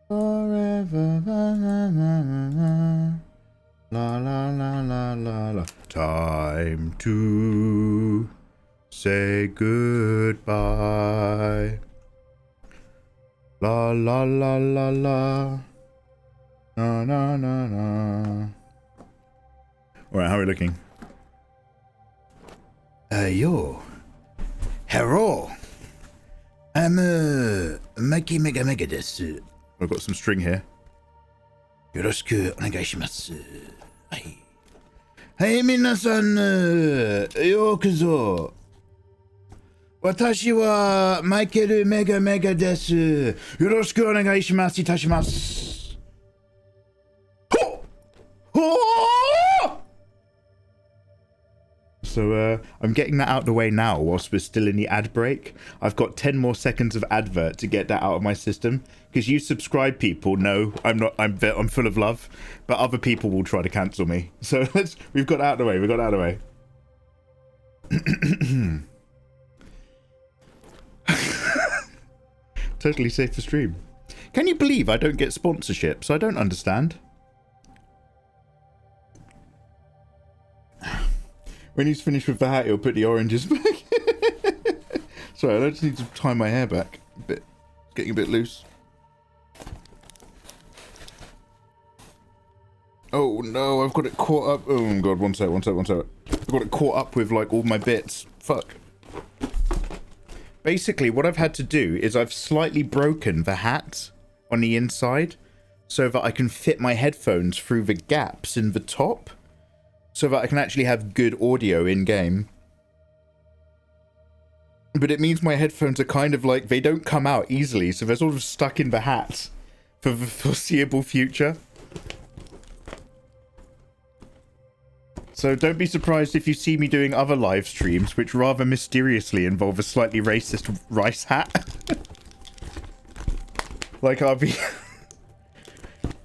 Forever, la la la la la la. Time to say goodbye. La la la la la. Na na na na. Alright, how are we looking? Yo. Hello. I'm Mikey Mega Mega desu. I've got some string here. Yoroshiku onegaishimasu. Hai. Hey, minasan, yokuzo. Watashi wa Michael Mega Mega desu. Yoroshiku onegaishimasu itashimasu. Ho! Ho! So I'm getting that out of the way now whilst we're still in the ad break. I've got 10 more seconds of advert to get that out of my system. Because you subscribe people know I'm full of love, but other people will try to cancel me. So we've got that out of the way. We've got that out of the way. Totally safe to stream. Can you believe I don't get sponsorships? I don't understand. When he's finished with the hat, he'll put the oranges back. Sorry, I just need to tie my hair back. Getting a bit loose. Oh no, I've got it caught up. Oh god, one sec. I've got it caught up with like all my bits. Fuck. Basically, what I've had to do is I've slightly broken the hat on the inside so that I can fit my headphones through the gaps in the top. So that I can actually have good audio in-game. But it means my headphones are kind of like, they don't come out easily, so they're sort of stuck in the hat for the foreseeable future. So don't be surprised if you see me doing other live streams, which rather mysteriously involve a slightly racist rice hat. Like I'll be...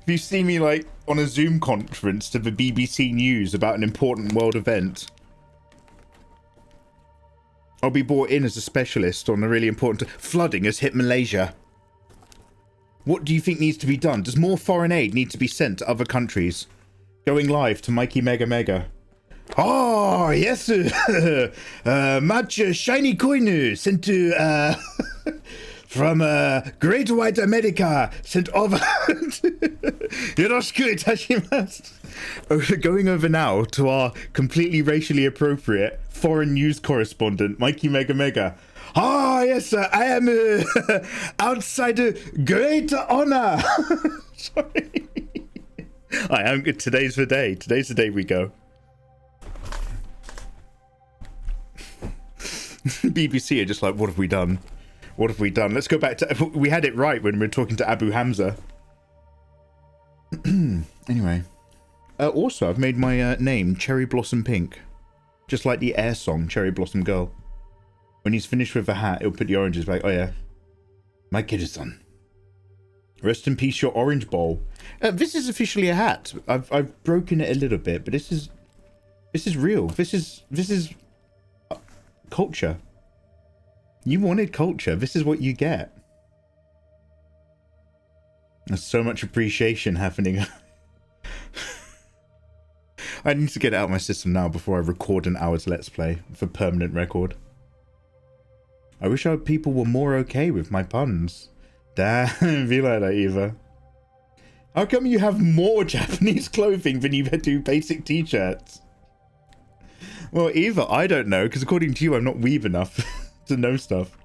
If you see me, like, on a Zoom conference to the BBC News about an important world event, I'll be brought in as a specialist on a really important... Flooding has hit Malaysia. What do you think needs to be done? Does more foreign aid need to be sent to other countries? Going live to Mikey Mega Mega. Oh, yes. Much shiny coin sent to... From Great White America, sent over. Yoroshiku itashimasu. Going over now to our completely racially appropriate foreign news correspondent, Mikey Mega Mega. Ah, yes, I am outside great honor. Sorry. I am good. Today's the day. Today's the day we go. BBC are just like, what have we done? What have we done? Let's go back to... We had it right when we were talking to Abu Hamza. Anyway. Also, I've made my name Cherry Blossom Pink. Just like the Air song, Cherry Blossom Girl. When he's finished with the hat, he'll put the oranges back. Oh, yeah. My kid-son. Rest in peace, your orange bowl. This is officially a hat. I've broken it a little bit, but this is real. This is culture. You wanted culture. This is what you get. There's so much appreciation happening. I need to get it out of my system now before I record an hour's Let's Play for permanent record. I wish people were more okay with my puns. Damn, be like that, Eva. How come you have more Japanese clothing than you do basic t-shirts? Well, Eva, I don't know, because according to you, I'm not weeb enough. To know stuff.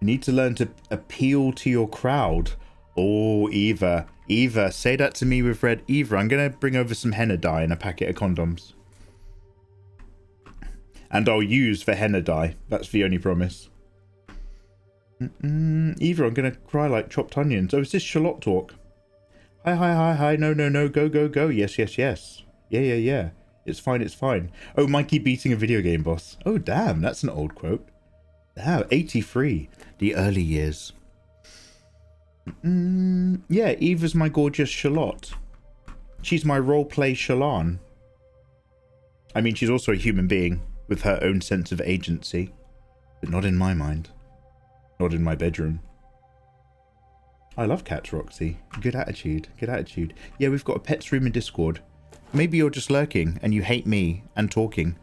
You need to learn to appeal to your crowd. Oh, Eva. Eva, say that to me with red. Eva, I'm going to bring over some henna dye and a packet of condoms. And I'll use the henna dye. That's the only promise. Eva, I'm going to cry like chopped onions. Oh, is this Charlotte talk? Hi. No. Go. Yes. Yeah. It's fine. Oh, Mikey beating a video game boss. Oh, damn. That's an old quote. Wow, 83. The early years. Yeah, Eva's my gorgeous Charlotte. She's my roleplay Shallan. I mean, she's also a human being with her own sense of agency. But not in my mind. Not in my bedroom. I love cats, Roxy. Good attitude. Yeah, we've got a pets room in Discord. Maybe you're just lurking and you hate me and talking,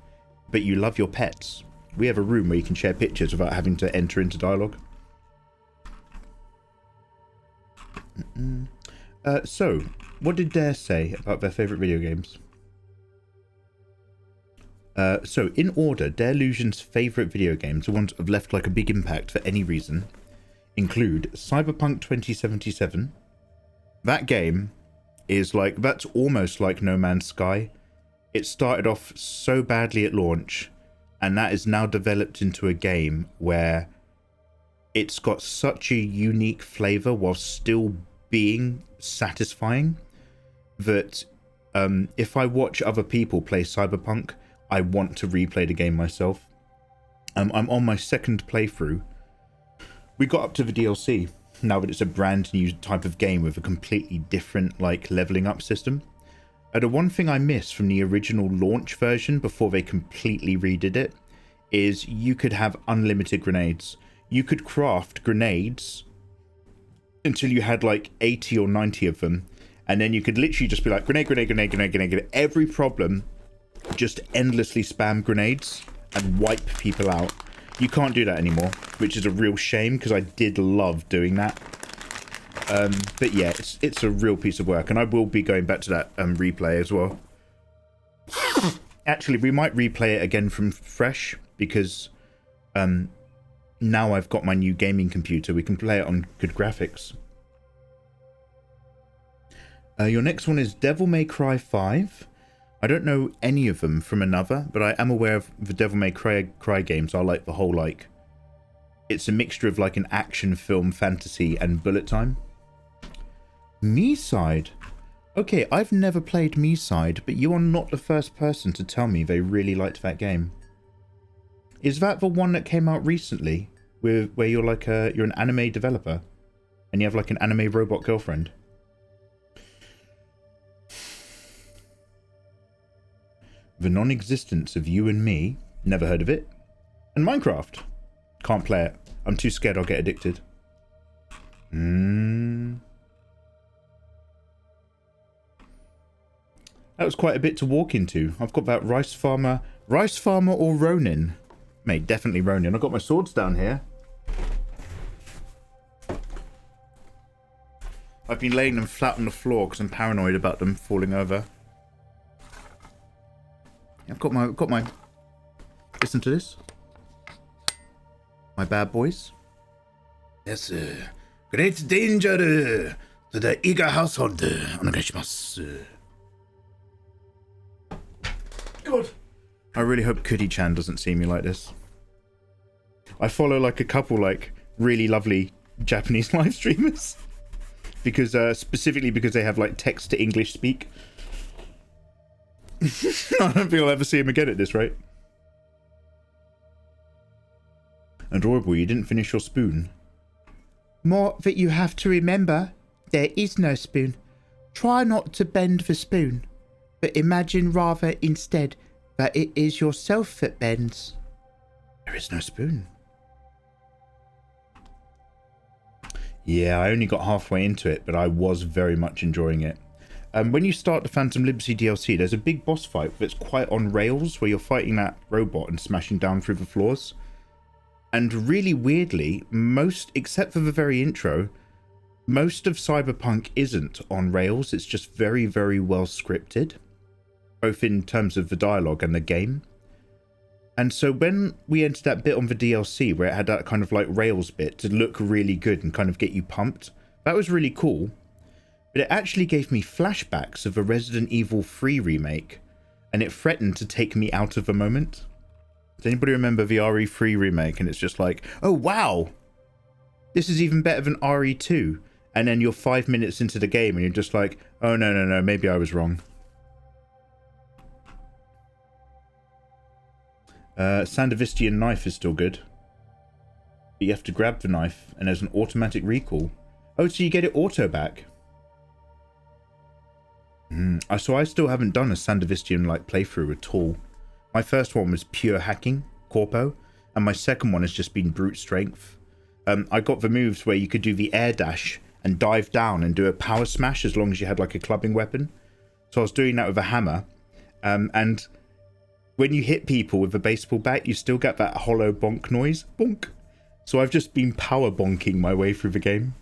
but you love your pets. We have a room where you can share pictures without having to enter into dialogue. So, what did Dare say about their favourite video games? So, in order, Darelusion's favourite video games, the ones that have left like a big impact for any reason, include Cyberpunk 2077. That game is like, that's almost like No Man's Sky. It started off so badly at launch, and that is now developed into a game where it's got such a unique flavour while still being satisfying that if I watch other people play Cyberpunk, I want to replay the game myself. I'm on my second playthrough. We got up to the DLC, now that it's a brand new type of game with a completely different like leveling up system. The one thing I miss from the original launch version before they completely redid it is you could have unlimited grenades. You could craft grenades until you had like 80 or 90 of them, and then you could literally just be like grenade. Every problem, just endlessly spam grenades and wipe people out. You can't do that anymore, which is a real shame because I did love doing that. But yeah, it's a real piece of work, and I will be going back to that replay as well. Actually, we might replay it again from fresh because now I've got my new gaming computer. We can play it on good graphics. Your next one is Devil May Cry 5. I don't know any of them from another, but I am aware of the Devil May Cry games. I like the whole, like, it's a mixture of like an action film, fantasy, and bullet time. Me-Side. Okay, I've never played Me-Side, but you are not the first person to tell me they really liked that game. Is that the one that came out recently, where you're like you're an anime developer, and you have like an anime robot girlfriend? The Non-Existence of You and Me, never heard of it. And Minecraft, can't play it. I'm too scared I'll get addicted. That was quite a bit to walk into. I've got that rice farmer or Ronin. Mate, definitely Ronin. I've got my swords down here. I've been laying them flat on the floor because I'm paranoid about them falling over. I've got my, listen to this. My bad boys. Yes, great danger to the Iga household. God. I really hope Kudi-chan doesn't see me like this. I follow like a couple like really lovely Japanese live streamers because specifically because they have like text to English speak. I don't think I'll ever see him again at this rate. Adorable, you didn't finish your spoon. More that you have to remember, there is no spoon. Try not to bend the spoon, but imagine rather instead that it is yourself that bends. There is no spoon. Yeah, I only got halfway into it, but I was very much enjoying it. When you start the Phantom Liberty DLC, there's a big boss fight that's quite on rails, where you're fighting that robot and smashing down through the floors. And really weirdly, except for the very intro, most of Cyberpunk isn't on rails. It's just very, very well scripted, both in terms of the dialogue and the game. And so when we entered that bit on the DLC, where it had that kind of like rails bit to look really good and kind of get you pumped, that was really cool. But it actually gave me flashbacks of a Resident Evil 3 remake, and it threatened to take me out of the moment. Does anybody remember the RE3 remake? And it's just like, oh wow, this is even better than RE2. And then you're 5 minutes into the game and you're just like, oh no, maybe I was wrong. Sandovistian knife is still good. But you have to grab the knife and there's an automatic recall. Oh, so you get it auto back. So I still haven't done a Sandovistian like playthrough at all. My first one was pure hacking, corpo, and my second one has just been brute strength. I got the moves where you could do the air dash and dive down and do a power smash as long as you had like a clubbing weapon. So I was doing that with a hammer. And when you hit people with a baseball bat, you still get that hollow bonk noise. Bonk. So I've just been power bonking my way through the game.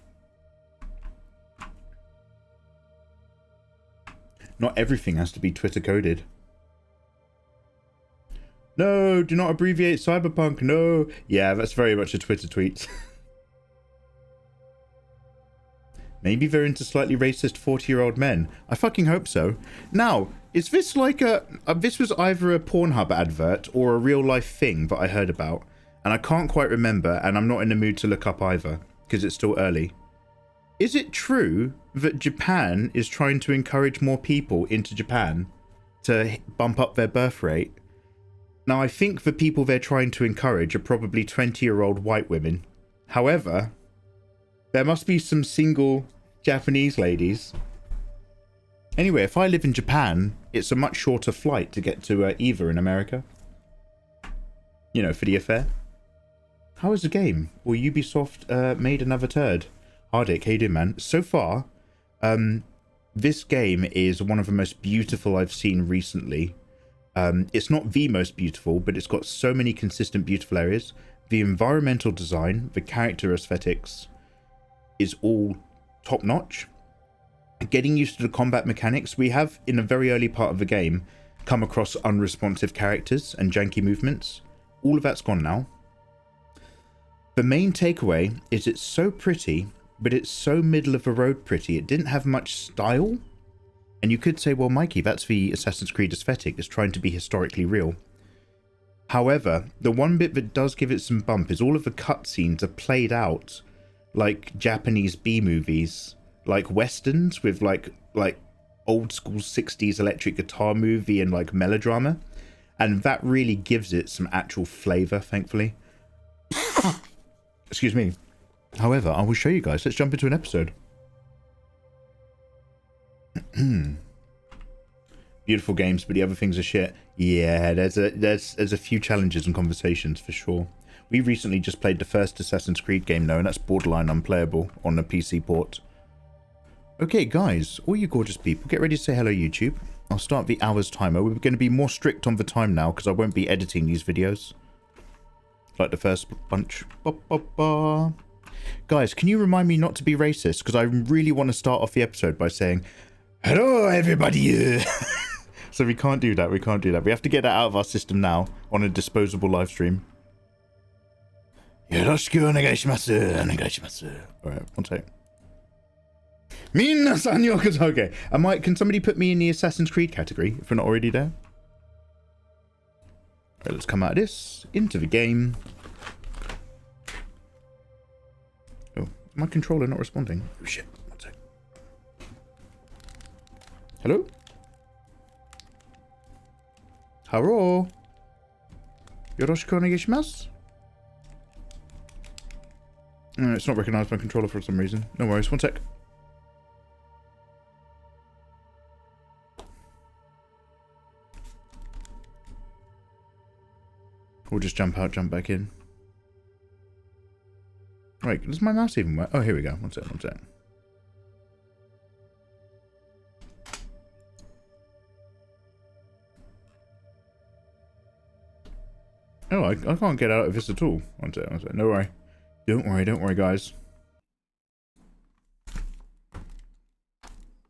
Not everything has to be Twitter coded. No, do not abbreviate cyberpunk. No. Yeah, that's very much a Twitter tweet. Maybe they're into slightly racist 40-year-old men. I fucking hope so. Now, is this like this was either a Pornhub advert or a real life thing that I heard about, and I can't quite remember, and I'm not in the mood to look up either because it's still early. Is it true that Japan is trying to encourage more people into Japan to bump up their birth rate? Now, I think the people they're trying to encourage are probably 20-year-old white women. However, there must be some single Japanese ladies. Anyway, if I live in Japan, it's a much shorter flight to get to either in America. You know, for the affair. How is the game? Well, Ubisoft made another turd. Hardick, how you doing, man? So far, this game is one of the most beautiful I've seen recently. It's not the most beautiful, but it's got so many consistent beautiful areas. The environmental design, the character aesthetics is all top-notch. Getting used to the combat mechanics, we have, in a very early part of the game, come across unresponsive characters and janky movements. All of that's gone now. The main takeaway is it's so pretty, but it's so middle of the road pretty. It didn't have much style. And you could say, well, Mikey, that's the Assassin's Creed aesthetic. It's trying to be historically real. However, the one bit that does give it some bump is all of the cutscenes are played out like Japanese B-movies, like westerns with like old school 60s electric guitar movie and like melodrama. And that really gives it some actual flavor, thankfully. Excuse me. However, I will show you guys. Let's jump into an episode. Beautiful games, but the other things are shit. Yeah, there's a few challenges and conversations for sure. We recently just played the first Assassin's Creed game though, and that's borderline unplayable on the PC port. Okay, guys, all you gorgeous people, get ready to say hello, YouTube. I'll start the hours timer. We're going to be more strict on the time now because I won't be editing these videos like the first bunch. Ba, ba, ba. Guys, can you remind me not to be racist? Because I really want to start off the episode by saying, hello, everybody. So we can't do that. We can't do that. We have to get that out of our system now on a disposable live stream. Yoroshiku onegaishimasu. Onegaishimasu. Alright, one sec. Minasan yokoso. Okay. Can somebody put me in the Assassin's Creed category if we're not already there? Right, let's come out of this. Into the game. Oh, my controller not responding. Oh shit. One sec. Hello? Hello? Yoroshiku onegaishimasu? No, it's not recognised my controller for some reason. No worries, one sec. We'll just jump out, jump back in. Right, does my mouse even work? Oh, here we go. One sec, one sec. Oh, I can't get out of this at all. One sec, one sec. No worry. Don't worry, guys.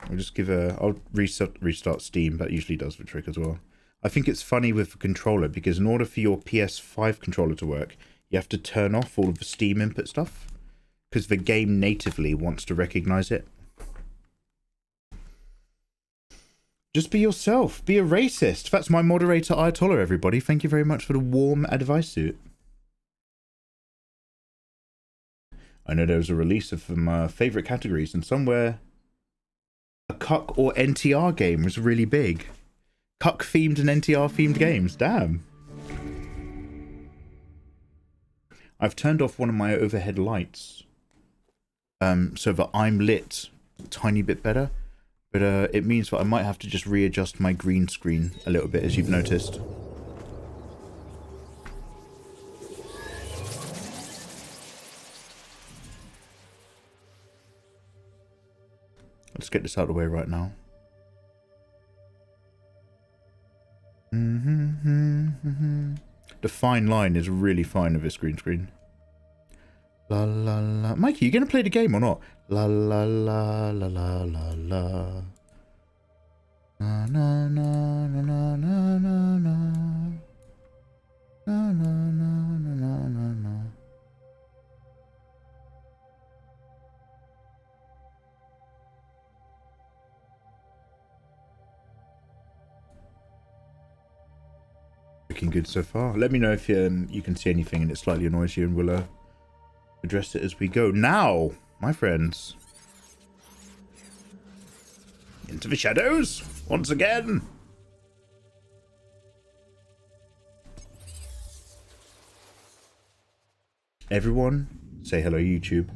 I'll just I'll restart Steam. That usually does the trick as well. I think it's funny with the controller because in order for your PS5 controller to work, you have to turn off all of the Steam input stuff because the game natively wants to recognize it. Just be yourself. Be a racist. That's my moderator, Ayatollah, everybody. Thank you very much for the warm advice suit. I know there was a release of my favourite categories, and somewhere a cuck or NTR game was really big. Cuck-themed and NTR-themed games. Damn. I've turned off one of my overhead lights so that I'm lit a tiny bit better. But it means that I might have to just readjust my green screen a little bit, as you've noticed. Let's get this out of the way right now. The fine line is really fine of this green screen. La la la. Mikey, you gonna play the game or not? La la la la la la la. Na na na na na na na na. Na na na na na na na. Looking good so far. Let me know if you can see anything and it slightly annoys you, and we'll address it as we go. Now, my friends, into the shadows once again. Everyone, say hello, YouTube.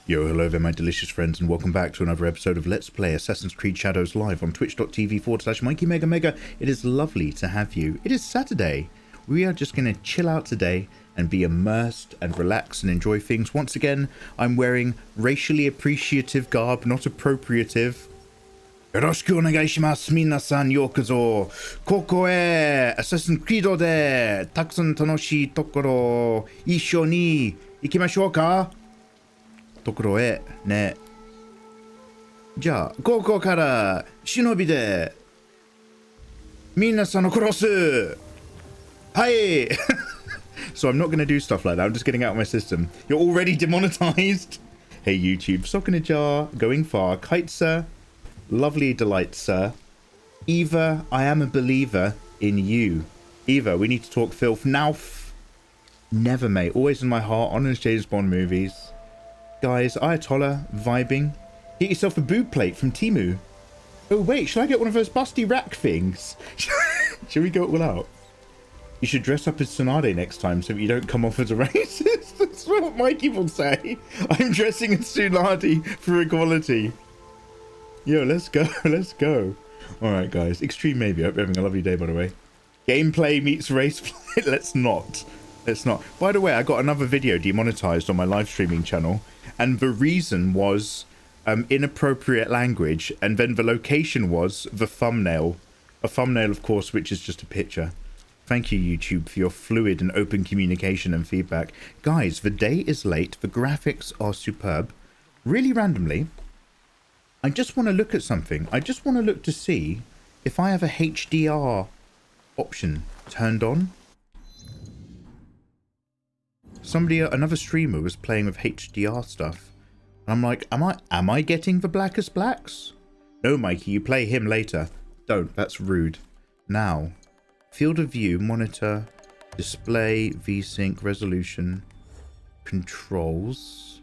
Yo, hello there, my delicious friends, and welcome back to another episode of Let's Play Assassin's Creed Shadows live on twitch.tv/MikeyMegaMega. It is lovely to have you. It is Saturday. We are just going to chill out today and be immersed and relax and enjoy things. Once again, I'm wearing racially appreciative garb, not appropriative. Yoroshiku onegaishimasu, minasan yokuzo. Koko e Assassin's Creed de takusan tanoshii tokoro issho ni ikimashou ka? Tokoro e ne. Ja, koko kara shinobi de minasan o korosu. Hi! So I'm not going to do stuff like that. I'm just getting out of my system. You're already demonetized. Hey, YouTube. Sock in a jar. Going far. Kite, sir. Lovely delight, sir. Eva, I am a believer in you. Eva, we need to talk filth now. Never, mate. Always in my heart. Honest James Bond movies. Guys, Ayatollah, vibing. Get yourself a boob plate from Temu. Oh, wait. Shall I get one of those busty rack things? Shall we go all out? You should dress up as Tsunade next time so that you don't come off as a racist. That's what Mikey will say. I'm dressing as Tsunade for equality. Yo, let's go. Let's go. Alright, guys. Extreme maybe. I hope you're having a lovely day, by the way. Gameplay meets race play. Let's not. Let's not. By the way, I got another video demonetized on my live streaming channel. And the reason was inappropriate language. And then the location was the thumbnail. A thumbnail, of course, which is just a picture. Thank you, YouTube, for your fluid and open communication and feedback. Guys, the day is late. The graphics are superb. Really randomly, I just want to look at something. I just want to look to see if I have a HDR option turned on. Somebody, another streamer, was playing with HDR stuff. And I'm like, am I getting the blackest blacks? No, Mikey, you play him later. Don't, that's rude. Now, field of view, monitor, display, VSync, resolution, controls.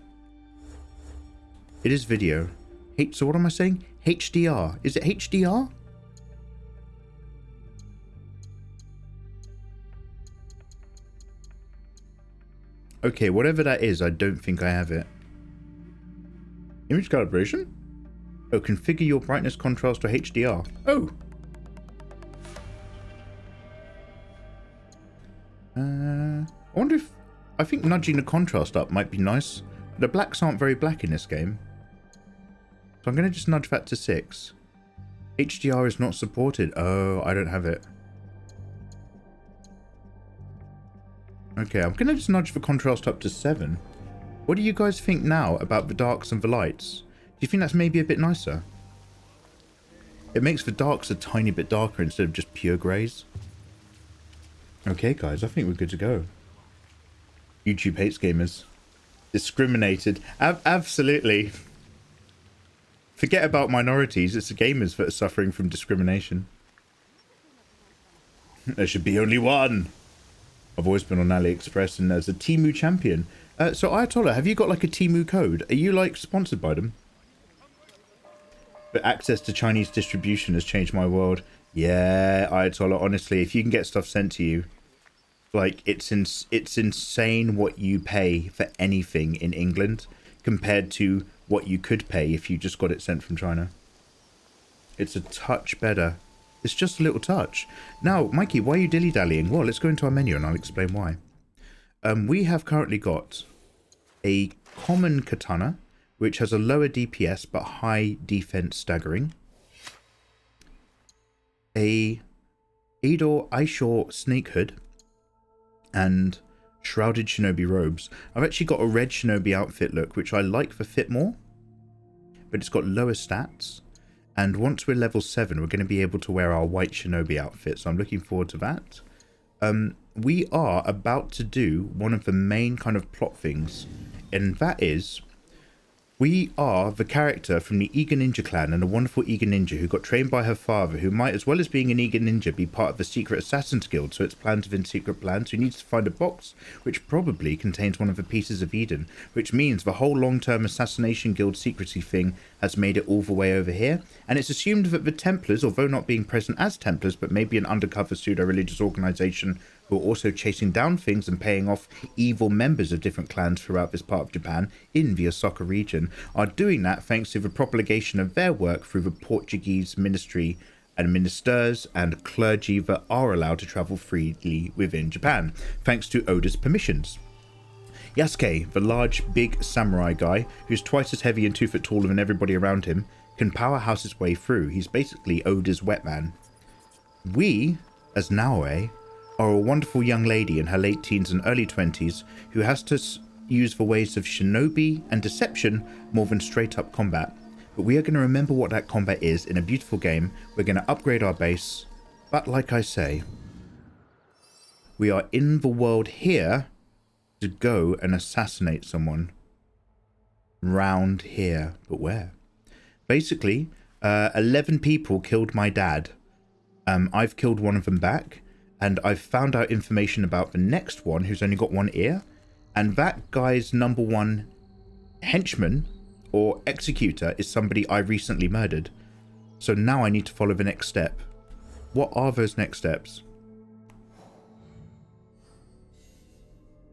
It is video. So what am I saying? HDR. Is it HDR? Okay, whatever that is, I don't think I have it. Image calibration? Oh, configure your brightness contrast to HDR. Oh! I wonder if... I think nudging the contrast up might be nice. The blacks aren't very black in this game. So I'm going to just nudge that to 6. HDR is not supported. Oh, I don't have it. Okay, I'm going to just nudge the contrast up to 7. What do you guys think now about the darks and the lights? Do you think that's maybe a bit nicer? It makes the darks a tiny bit darker instead of just pure greys. Okay, guys, I think we're good to go. YouTube hates gamers. Discriminated. Absolutely. Forget about minorities. It's the gamers that are suffering from discrimination. There should be only one. I've always been on AliExpress and there's a Temu champion. So Ayatollah, have you got like a Temu code? Are you like sponsored by them? But access to Chinese distribution has changed my world. Yeah, Ayatollah, honestly, if you can get stuff sent to you, like it's insane what you pay for anything in England compared to what you could pay if you just got it sent from China. It's a touch better. It's just a little touch. Now, Mikey, why are you dilly-dallying? Well, let's go into our menu and I'll explain why. We have currently got a common katana, which has a lower DPS but high defense staggering. A Edo Aisho snake hood and shrouded shinobi robes. I've actually got a red shinobi outfit look, which I like for fit more, but it's got lower stats. And once we're level 7, we're going to be able to wear our white shinobi outfit. So I'm looking forward to that. We are about to do one of the main kind of plot things. And that is, we are the character from the Eager Ninja clan and a wonderful Eager Ninja who got trained by her father, who might, as well as being an Eager Ninja, be part of the secret Assassin's Guild. So it's plans within secret plans. So he needs to find a box which probably contains one of the pieces of Eden, which means the whole long-term Assassination Guild secrecy thing has made it all the way over here. And it's assumed that the Templars, although not being present as Templars, but maybe an undercover pseudo-religious organization who are also chasing down things and paying off evil members of different clans throughout this part of Japan in the Osaka region, are doing that thanks to the propagation of their work through the Portuguese ministry and ministers and clergy that are allowed to travel freely within Japan, thanks to Oda's permissions. Yasuke, the large, big samurai guy, who's twice as heavy and 2 foot taller than everybody around him, can powerhouse his way through. He's basically Oda's wetman. We, as Naoe, are a wonderful young lady in her late teens and early 20s who has to use the ways of shinobi and deception more than straight up combat. But we are going to remember what that combat is in a beautiful game. We're going to upgrade our base. But like I say, we are in the world here to go and assassinate someone. Round here. But where? Basically, 11 people killed my dad. I've killed one of them back. And I've found out information about the next one who's only got one ear. And that guy's number 1 henchman or executor is somebody I recently murdered. So now I need to follow the next step. What are those next steps?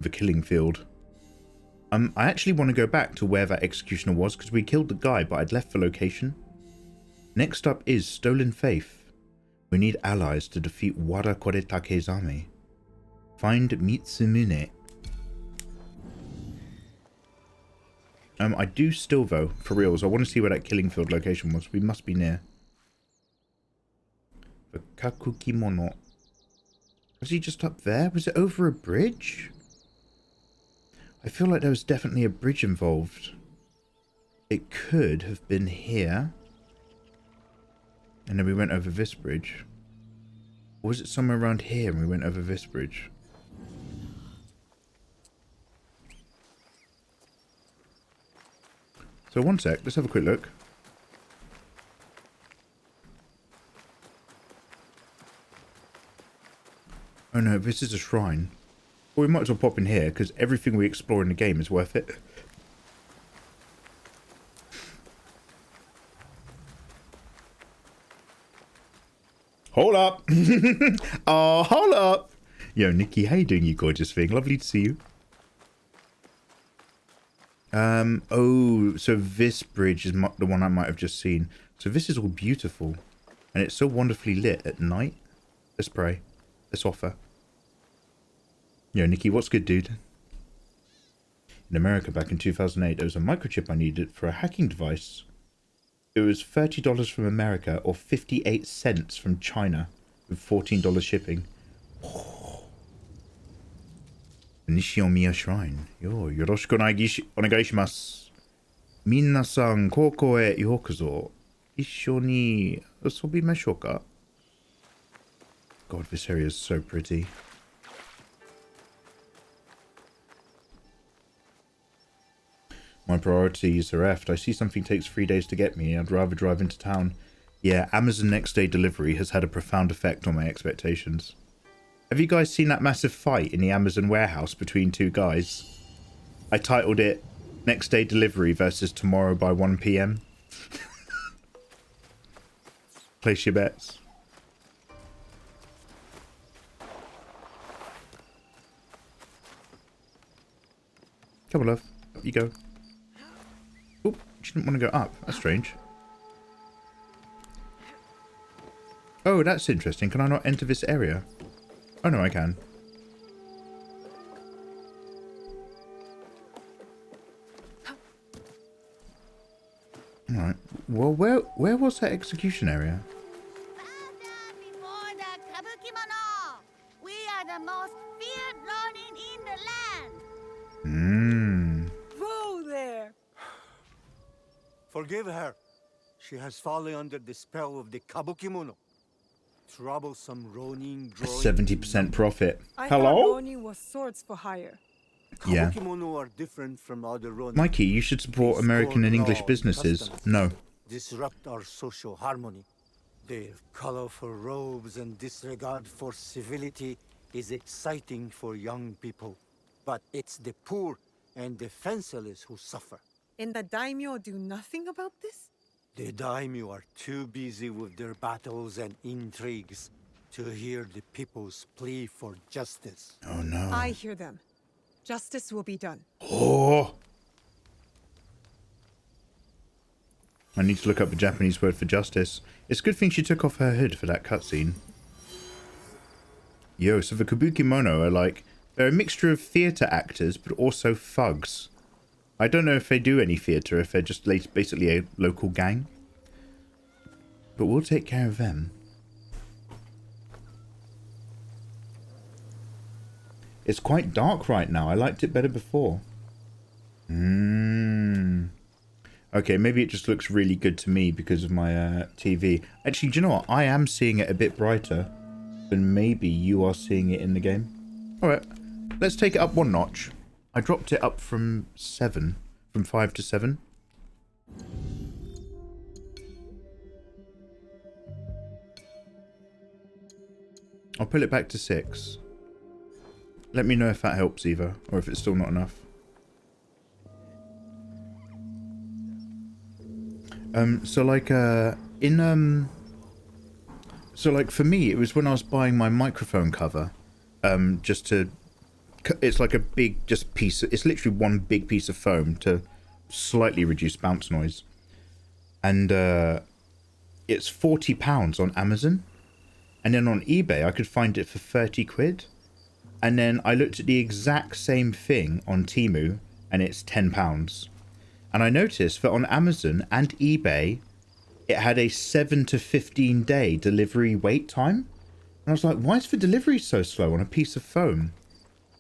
The killing field. I actually want to go back to where that executioner was because we killed the guy, but I'd left the location. Next up is Stolen Faith. We need allies to defeat Wara Koretake's army. Find Mitsumune. I do still, though, for reals, I want to see where that killing field location was. We must be near. The Kakukimono. Was he just up there? Was it over a bridge? I feel like there was definitely a bridge involved. It could have been here. And then we went over this bridge. Or was it somewhere around here and we went over this bridge? So one sec, let's have a quick look. Oh no, this is a shrine. Well, we might as well pop in here because everything we explore in the game is worth it. Hold up. Oh, hold up. Yo, Nikki, how you doing, you gorgeous thing? Lovely to see you. Oh, so this bridge is the one I might have just seen. So this is all beautiful. And it's so wonderfully lit at night. Let's pray. Let's offer. Yo, Nikki, what's good, dude? In America back in 2008, there was a microchip I needed for a hacking device. It was $30 from America or 58 cents from China with $14 shipping. Nishiomiya Shrine. Yo, yoroshiku onegaishimasu. Minna-san, koko e yokozo. Issho ni asobimashou ka? God, this area is so pretty. My priorities are effed. I see something takes 3 days to get me. I'd rather drive into town. Yeah, Amazon next day delivery has had a profound effect on my expectations. Have you guys seen that massive fight in the Amazon warehouse between two guys? I titled it Next Day Delivery versus Tomorrow by 1 PM. Place your bets. Come on, love. Up you go. Oop, she didn't want to go up. That's strange. Oh, that's interesting. Can I not enter this area? Oh, no, I can. Alright. Well, where was that execution area? Before the Kabukimono, we are the most feared ronin in the land. Whoa there! Forgive her. She has fallen under the spell of the Kabukimono. Troublesome ronin growing. 70% profit. I Hello? thought Ronin was swords for hire. Yeah. Kabukimono are different from other ronin. Mikey, you should support They American scorn and English law, businesses. customs, No. Disrupt our social harmony. Their colorful robes and disregard for civility is exciting for young people. But it's the poor and defenseless who suffer. And the daimyo do nothing about this? The daimyo are too busy with their battles and intrigues to hear the people's plea for justice. Oh, no. I hear them. Justice will be done. Oh! I need to look up the Japanese word for justice. It's a good thing she took off her hood for that cutscene. Yo, so the Kabukimono are like... They're a mixture of theatre actors, but also thugs. I don't know if they do any theatre, if they're just basically a local gang. But we'll take care of them. It's quite dark right now. I liked it better before. Okay, maybe it just looks really good to me because of my TV. Actually, do you know what? I am seeing it a bit brighter than maybe you are seeing it in the game. Alright, let's take it up one notch. I dropped it up from 5 to 7. I'll pull it back to 6. Let me know if that helps, Eva, or if it's still not enough. So like for me, it was when I was buying my microphone cover, just to, it's like a big just piece, it's literally one big piece of foam to slightly reduce bounce noise. And it's £40 on Amazon. And then on eBay, I could find it for 30 quid. And then I looked at the exact same thing on Temu, and it's £10. And I noticed that on Amazon and eBay, it had a 7 to 15 day delivery wait time. And I was like, why is the delivery so slow on a piece of foam?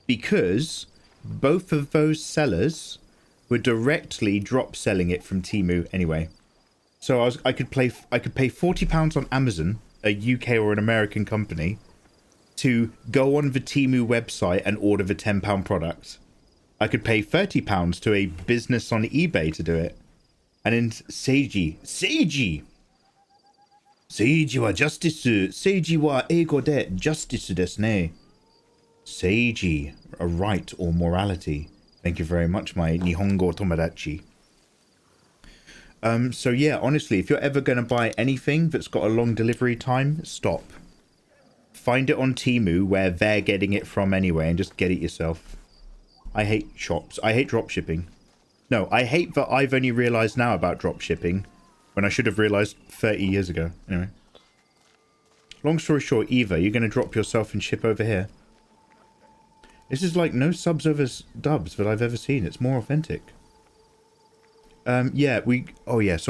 Because both of those sellers were directly drop selling it from Temu anyway. So I could pay £40 on Amazon, a UK or an American company, to go on the Temu website and order the £10 product. I could pay £30 to a business on eBay to do it. And then Seiji wa justice. Seiji wa eigo de justice desu ne. Seiji, a right or morality. Thank you very much, my Nihongo tomodachi. So yeah, honestly, if you're ever going to buy anything that's got a long delivery time, stop. Find it on Temu where they're getting it from anyway and just get it yourself. I hate shops. I hate drop shipping. No, I hate that I've only realised now about drop shipping when I should have realised 30 years ago. Anyway. Long story short, Eva, you're going to drop yourself and ship over here. This is like no subs over dubs that I've ever seen. It's more authentic. So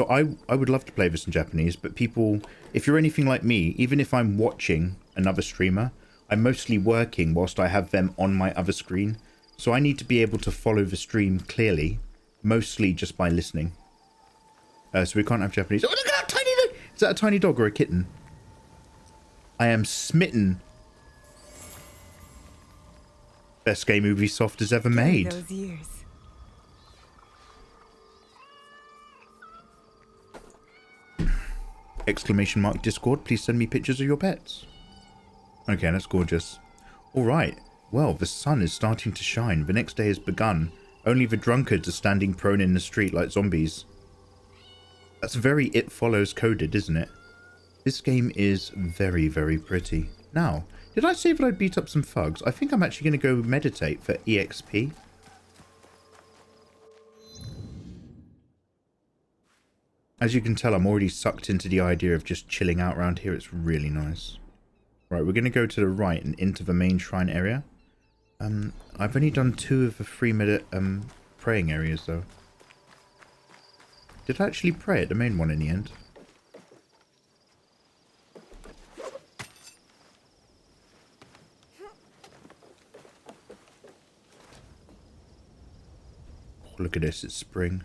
I would love to play this in Japanese, but people, if you're anything like me, even if I'm watching another streamer, I'm mostly working whilst I have them on my other screen. So I need to be able to follow the stream clearly, mostly just by listening. So we can't have Japanese. Oh, look at that tiny dog! Is that a tiny dog or a kitten? I am smitten. Best game Ubisoft has ever made. Those years. Exclamation mark Discord, please send me pictures of your pets. Okay, that's gorgeous. Alright, well, the sun is starting to shine. The next day has begun. Only the drunkards are standing prone in the street like zombies. That's very It Follows coded, isn't it? This game is very, very pretty. Now, did I say that I'd beat up some thugs? I think I'm actually going to go meditate for EXP. As you can tell, I'm already sucked into the idea of just chilling out around here. It's really nice. Right, we're going to go to the right and into the main shrine area. I've only done 2 of the 3-minute praying areas, though. Did I actually pray at the main one in the end? Oh, look at this, it's spring.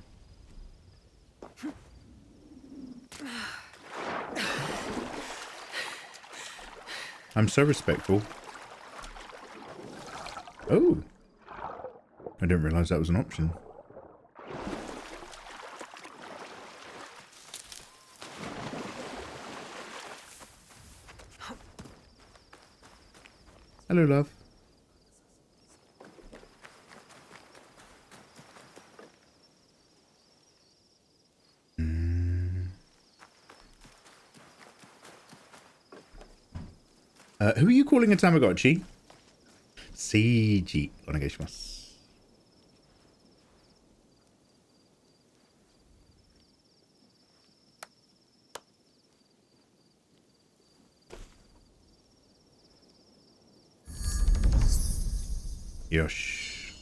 I'm so respectful. Oh! I didn't realise that was an option. Hello, love. Who are you calling a Tamagotchi? CG. Onegaishimasu. Yosh.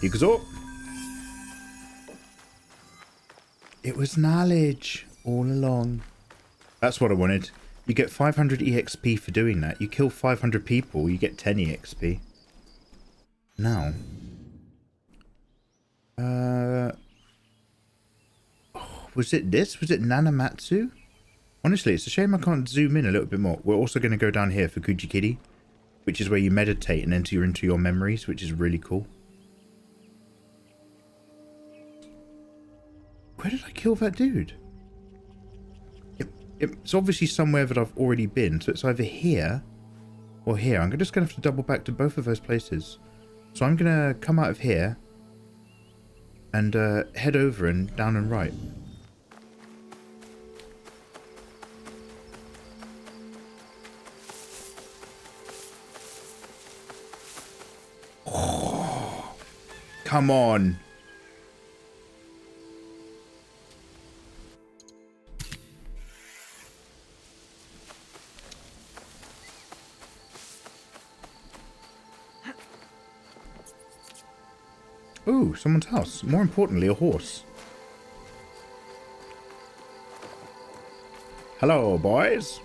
Ikuzo. It was knowledge all along. That's what I wanted. You get 500 EXP for doing that. You kill 500 people, you get 10 EXP. Now. Was it this? Was it Nanamatsu? Honestly, it's a shame I can't zoom in a little bit more. We're also going to go down here for Kujikiri, which is where you meditate and enter into your memories, which is really cool. Where did I kill that dude? It's obviously somewhere that I've already been, so it's either here or here. I'm just going to have to double back to both of those places. So I'm going to come out of here and head over and down and right. Oh, come on. Ooh, someone's house. More importantly, a horse. Hello, boys.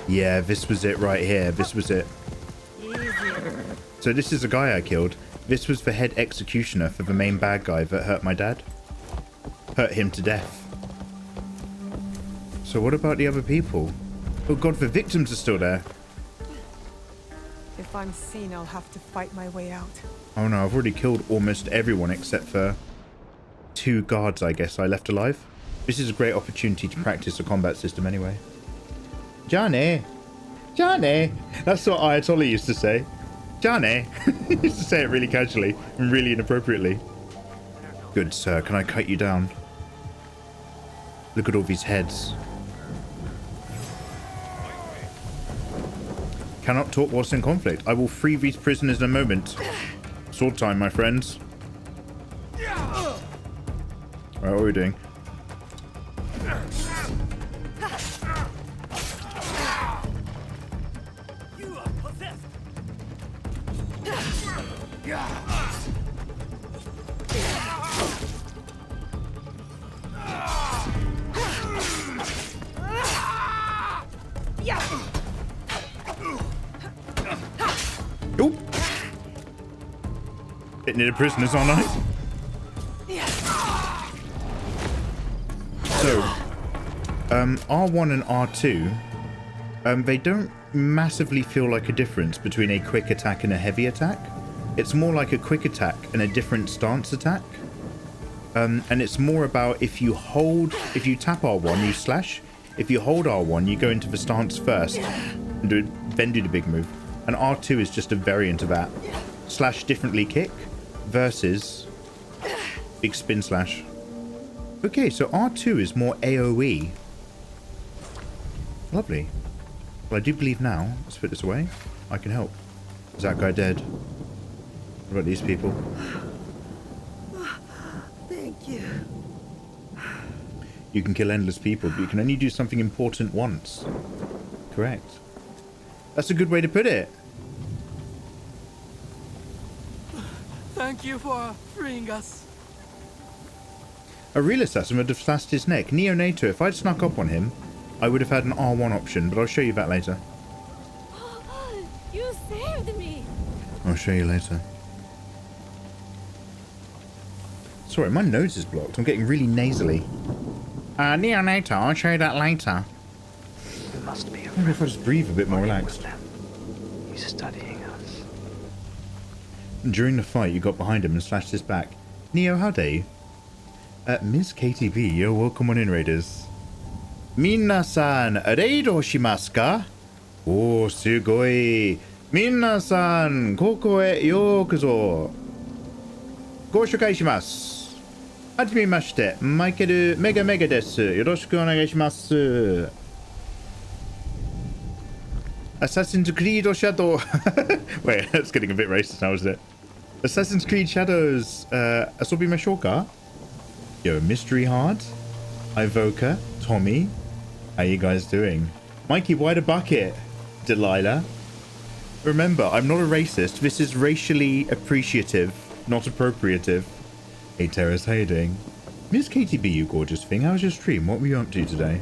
Yeah, this was it right here. This was it. So this is a guy I killed. This was the head executioner for the main bad guy that hurt my dad. Hurt him to death. So what about the other people? Oh god, the victims are still there. If I'm seen, I'll have to fight my way out. Oh no, I've already killed almost everyone except for 2 guards, I guess, I left alive. This is a great opportunity to practice a combat system anyway. Johnny! Johnny! That's what Ayatollah used to say. Johnny! He used to say it really casually and really inappropriately. Good sir, can I cut you down? Look at all these heads. Cannot talk whilst in conflict. I will free these prisoners in a moment. Sword time, my friends. Alright, what are we doing? You are possessed. Oop! Hitting the prisoners, aren't I? So, R1 and R2, they don't massively feel like a difference between a quick attack and a heavy attack. It's more like a quick attack and a different stance attack. And it's more about if you tap R1, you slash. If you hold R1, you go into the stance first, and then do the big move. And R2 is just a variant of that. Slash differently kick versus big spin slash. Okay, so R2 is more AoE. Lovely. Well, I do believe now, let's put this away, I can help. Is that guy dead? What about these people? Thank you. You can kill endless people, but you can only do something important once. Correct. That's a good way to put it. Thank you for freeing us. A real assassin would have slashed his neck. Neonato, if I'd snuck up on him, I would have had an R1 option, but I'll show you that later. You saved me. I'll show you later. Sorry, my nose is blocked. I'm getting really nasally. Neonato, I'll show you that later. You must be. Maybe if I just breathe a bit more relaxed. He's studying us. During the fight, you got behind him and slashed his back. Neo, how dare you? Miss KTB, you're welcome on in, Raiders. Minna-san, raid o shimasu ka? Oh, sugoi. Minna-san, koko e yokuzo. Go shoukai shimasu. Hajimemashite, Michael Mega Mega desu. Yoroshiku onegai shimasu. Assassin's Creed or Shadow. Wait, that's getting a bit racist now, isn't it? Assassin's Creed Shadows. Asobi mashou ka? Yo, Mystery Heart, Ivoca, Tommy. How you guys doing? Mikey, why the bucket? Delilah. Remember, I'm not a racist. This is racially appreciative, not appropriative. Hey, Terrace, how you doing? Miss KTB, you gorgeous thing. How was your stream? What were you up to today?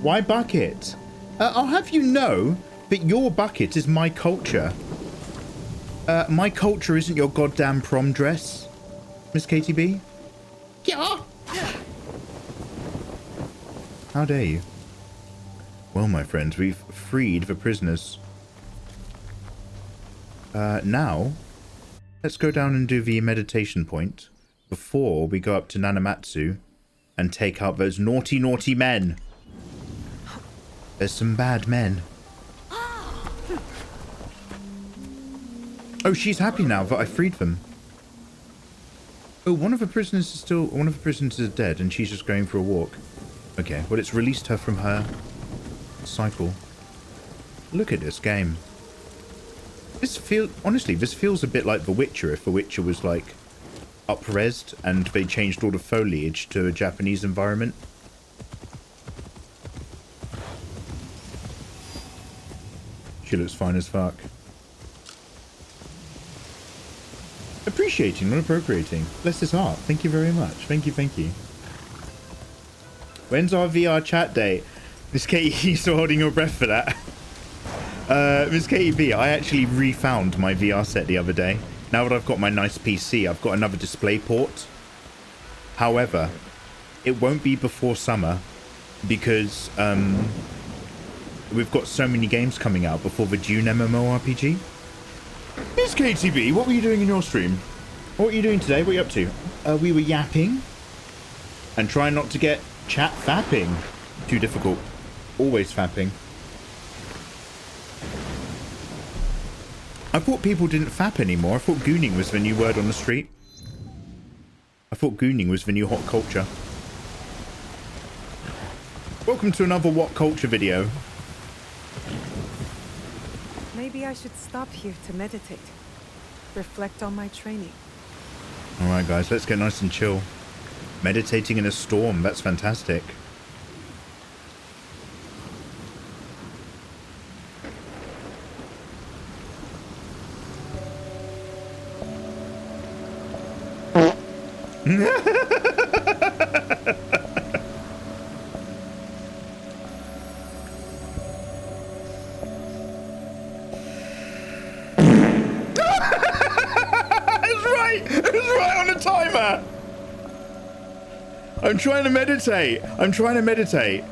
Why bucket? I'll have you know that your bucket is my culture. My culture isn't your goddamn prom dress, Miss KTB. Yeah. How dare you? Well, my friends, we've freed the prisoners. Now, let's go down and do the meditation point before we go up to Nanamatsu and take out those naughty, naughty men. There's some bad men. Oh, she's happy now that I freed them. Oh, one of the prisoners is dead and she's just going for a walk. Okay, well, it's released her from her cycle. Look at this game. Honestly, this feels a bit like The Witcher, if The Witcher was like up-resed and they changed all the foliage to a Japanese environment. She looks fine as fuck. Appreciating, not appropriating. Bless his heart. Thank you very much. Thank you, thank you. When's our VR chat day? Miss Katie, you still holding your breath for that? Miss Katie B, I actually refound my VR set the other day. Now that I've got my nice PC, I've got another display port. However, it won't be before summer because we've got so many games coming out before the June MMORPG. Miss KTB, what were you doing in your stream? What were you doing today? What are you up to? We were yapping and trying not to get chat fapping. Too difficult. Always fapping. I thought people didn't fap anymore. I thought gooning was the new word on the street. I thought gooning was the new hot culture. Welcome to another What Culture video. Maybe I should stop here to meditate. Reflect on my training. Alright guys, let's get nice and chill. Meditating in a storm, that's fantastic. I'm trying to meditate. I'm trying to meditate.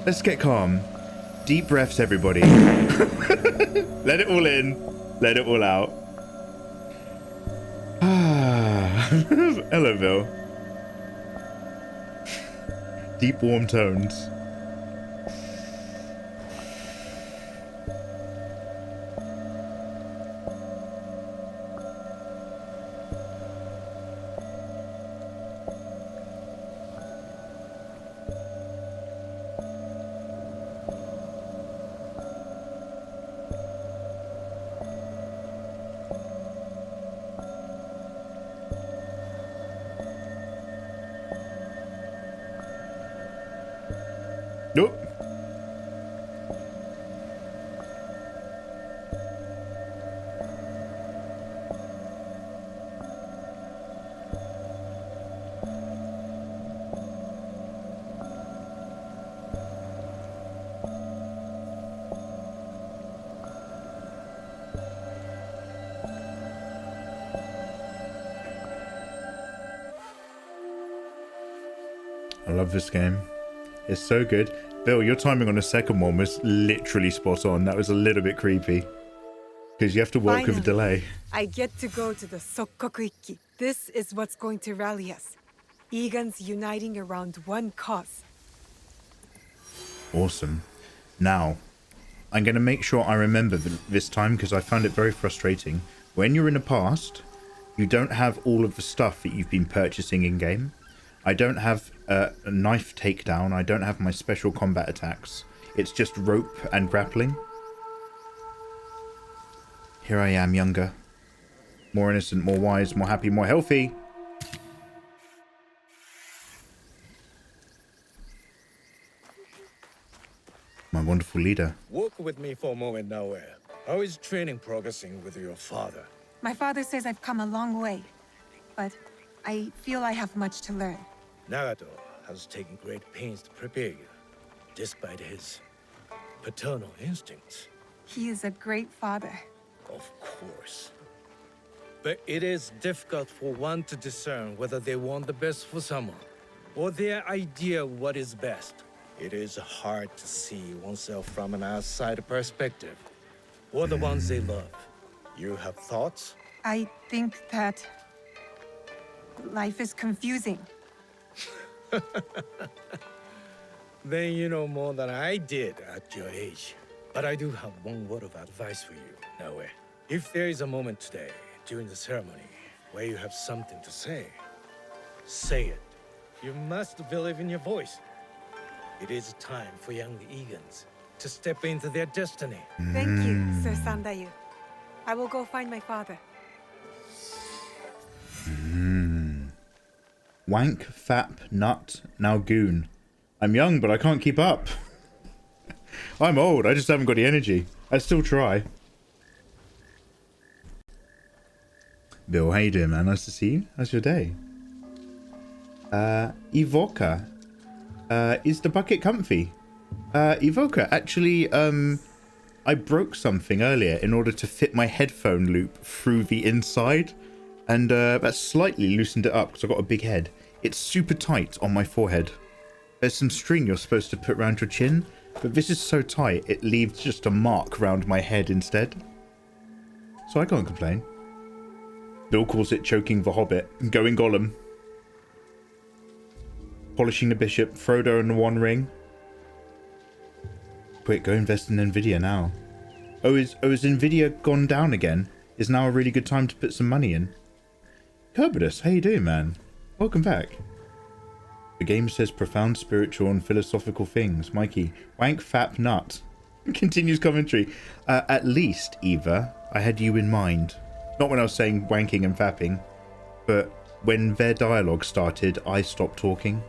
Let's get calm. Deep breaths, everybody. Let it all in. Let it all out. Hello, Bill. Deep, warm tones. Nope. I love this game. It's so good. Bill, your timing on the second one was literally spot on. That was a little bit creepy. Because you have to work with a delay. I get to go to the Sokkoku-iki. This is what's going to rally us. Egans uniting around one cause. Awesome. Now, I'm going to make sure I remember this time because I found it very frustrating. When you're in the past, you don't have all of the stuff that you've been purchasing in-game. I don't have a knife takedown. I don't have my special combat attacks. It's just rope and grappling. Here I am, younger. More innocent, more wise, more happy, more healthy. My wonderful leader. Walk with me for a moment, Naoe. How is training progressing with your father? My father says I've come a long way, but I feel I have much to learn. Nagato has taken great pains to prepare you, despite his paternal instincts. He is a great father. Of course. But it is difficult for one to discern whether they want the best for someone, or their idea of what is best. It is hard to see oneself from an outside perspective, or the ones they love. You have thoughts? I think that life is confusing. Then you know more than I did at your age. But I do have one word of advice for you, Naoe. If there is a moment today, during the ceremony, where you have something to say, say it. You must believe in your voice. It is time for young Egans to step into their destiny. Thank you, Sir Sandayu. I will go find my father. Wank, fap, nut, now goon. I'm young, but I can't keep up. I'm old, I just haven't got the energy. I still try. Bill, how you doing, man? Nice to see you. How's your day? Evoca. Is the bucket comfy? Evoca, actually, I broke something earlier in order to fit my headphone loop through the inside. And that slightly loosened it up because I've got a big head. It's super tight on my forehead. There's some string you're supposed to put around your chin, but this is so tight it leaves just a mark around my head instead. So I can't complain. Bill calls it choking the hobbit, going Gollum. Polishing the bishop, Frodo and the One Ring. Quick, go invest in Nvidia now. Oh, is Nvidia gone down again? Is now a really good time to put some money in? Kerberos, how you doing, man? Welcome back. The game says profound spiritual and philosophical things. Mikey, wank, fap, nut. Continues commentary. At least, Eva, I had you in mind. Not when I was saying wanking and fapping, but when their dialogue started, I stopped talking.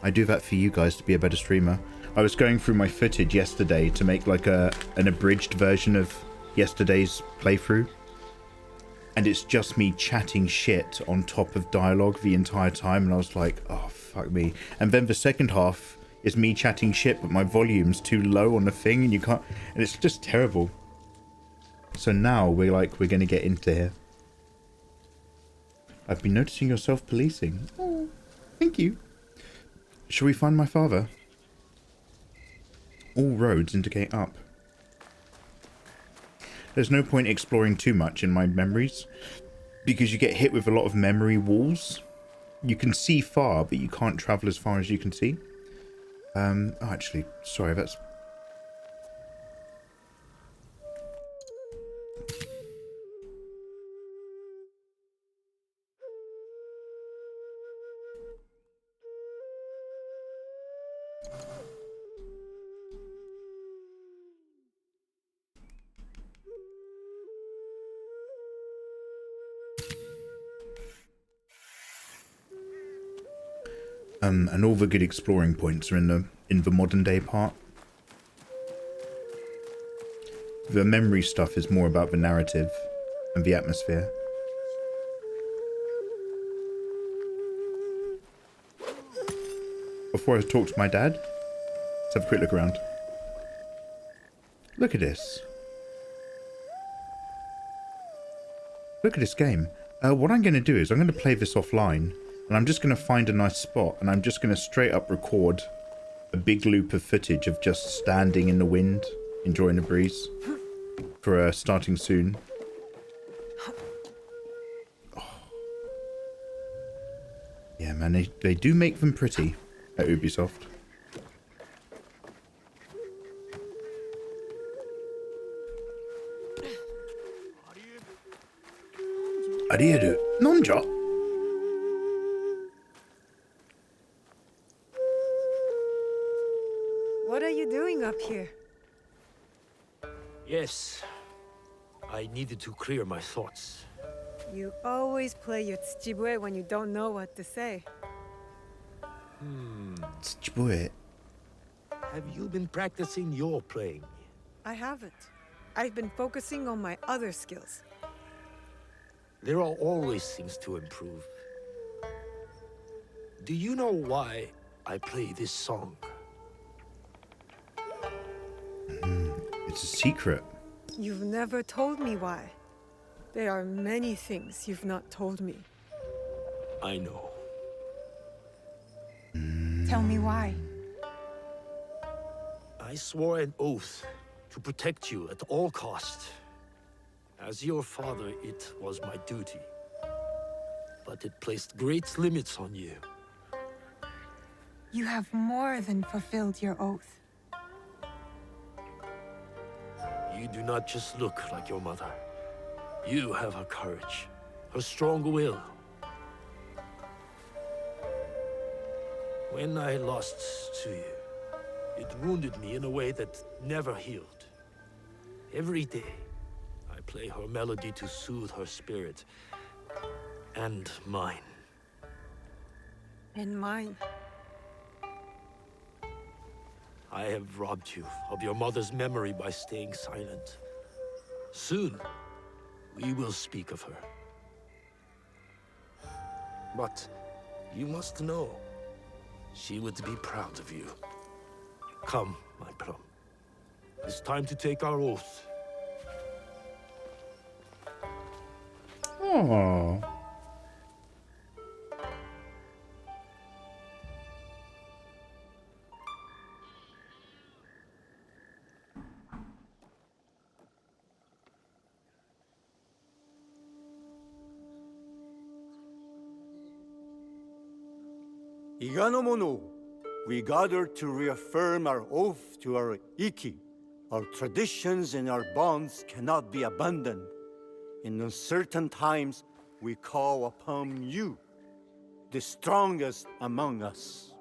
I do that for you guys to be a better streamer. I was going through my footage yesterday to make like an abridged version of yesterday's playthrough. And it's just me chatting shit on top of dialogue the entire time. And I was like, oh, fuck me. And then the second half is me chatting shit, but my volume's too low on the thing and you can't, and it's just terrible. So now we're going to get into here. I've been noticing your self-policing. Oh, thank you. Shall we find my father? All roads indicate up. There's no point exploring too much in my memories. because you get hit with a lot of memory walls. You can see far, but you can't travel as far as you can see. Oh, actually, sorry, that's... and all the good exploring points are in the modern day part. The memory stuff is more about the narrative and the atmosphere. Before I talk to my dad, let's have a quick look around. Look at this. Look at this game. What I'm going to do is I'm going to play this offline. And I'm just going to find a nice spot, and I'm just going to straight up record a big loop of footage of just standing in the wind, enjoying the breeze, for starting soon. Oh. Yeah, man, they do make them pretty at Ubisoft. Arieru, nonja? What are you doing up here? Yes. I needed to clear my thoughts. You always play your tsuchibue when you don't know what to say. Tsuchibue. Have you been practicing your playing? I haven't. I've been focusing on my other skills. There are always things to improve. Do you know why I play this song? It's a secret. You've never told me why. There are many things you've not told me. I know. Tell me why. I swore an oath to protect you at all costs. As your father, it was my duty. But it placed great limits on you. You have more than fulfilled your oath. You do not just look like your mother. You have her courage, her strong will. When I lost to you, it wounded me in a way that never healed. Every day, I play her melody to soothe her spirit. And mine. And mine. I have robbed you of your mother's memory by staying silent. Soon, we will speak of her. But you must know, she would be proud of you. Come, my plum. It's time to take our oath. Aww. Iganomono, we gather to reaffirm our oath to our Iki. Our traditions and our bonds cannot be abandoned. In uncertain times, we call upon you, the strongest among us.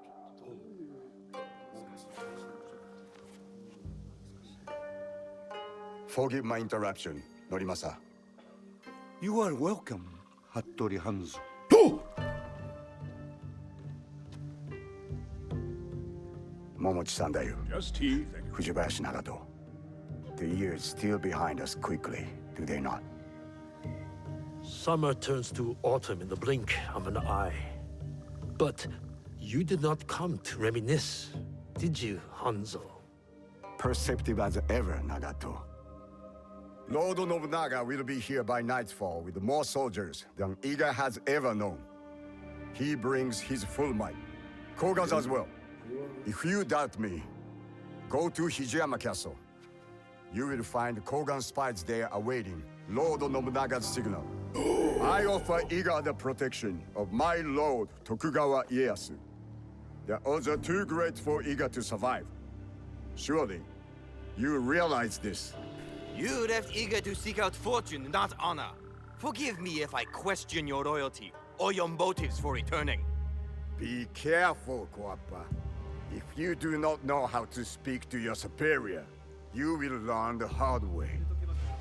Forgive my interruption, Norimasa. You are welcome, Hattori Hanzo. Momochi-san dayo. Just tea. Fujibayashi Naoe. The years steal behind us quickly, do they not? Summer turns to autumn in the blink of an eye. But you did not come to reminisce, did you, Hanzo? Perceptive as ever, Nagato. Lord Nobunaga will be here by nightfall with more soldiers than Iga has ever known. He brings his full might. Koga's as well. If you doubt me, go to Hijiyama Castle. You will find Kogan spies there awaiting Lord Nobunaga's signal. I offer Iga the protection of my lord Tokugawa Ieyasu. The odds are too great for Iga to survive. Surely, you realize this. You left Iga to seek out fortune, not honor. Forgive me if I question your loyalty or your motives for returning. Be careful, Guapa. If you do not know how to speak to your superior, you will learn the hard way.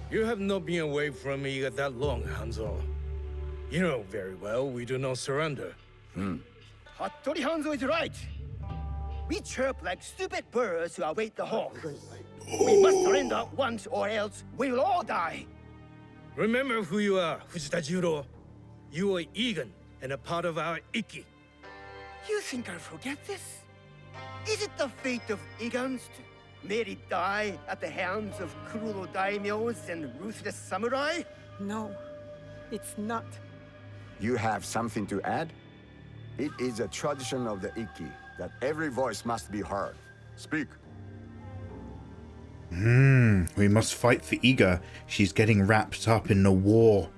You have not been away from Iga that long, Hanzo. You know very well we do not surrender. Hattori Hanzo is right. We chirp like stupid birds who await the hawk. We must surrender once or else we will all die. Remember who you are, Fujitajiro. You are Egan and a part of our Ikki. You think I'll forget this? Is it the fate of Igans to merely die at the hands of cruel daimyos and ruthless samurai? No, it's not. You have something to add? It is a tradition of the Ikki that every voice must be heard. Speak. We must fight for Iga. She's getting wrapped up in the war.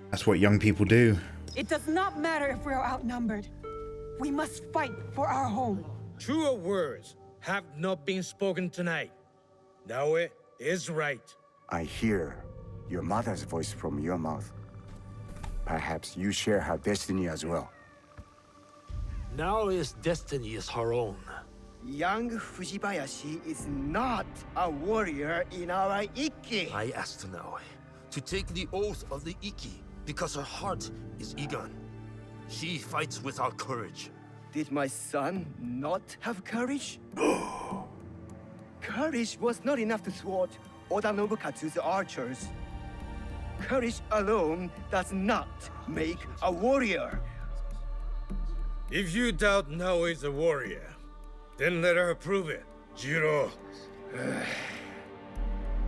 That's what young people do. It does not matter if we're outnumbered. We must fight for our home. Truer words have not been spoken tonight. Naoe is right. I hear your mother's voice from your mouth. Perhaps you share her destiny as well. Naoe's destiny is her own. Young Fujibayashi is not a warrior in our Ikki. I asked Naoe to take the oath of the Ikki because her heart is Igan. She fights without courage. Did my son not have courage? Courage was not enough to thwart Oda Nobukatsu's archers. Courage alone does not make a warrior. If you doubt Naoe is a warrior, then let her prove it, Jiro.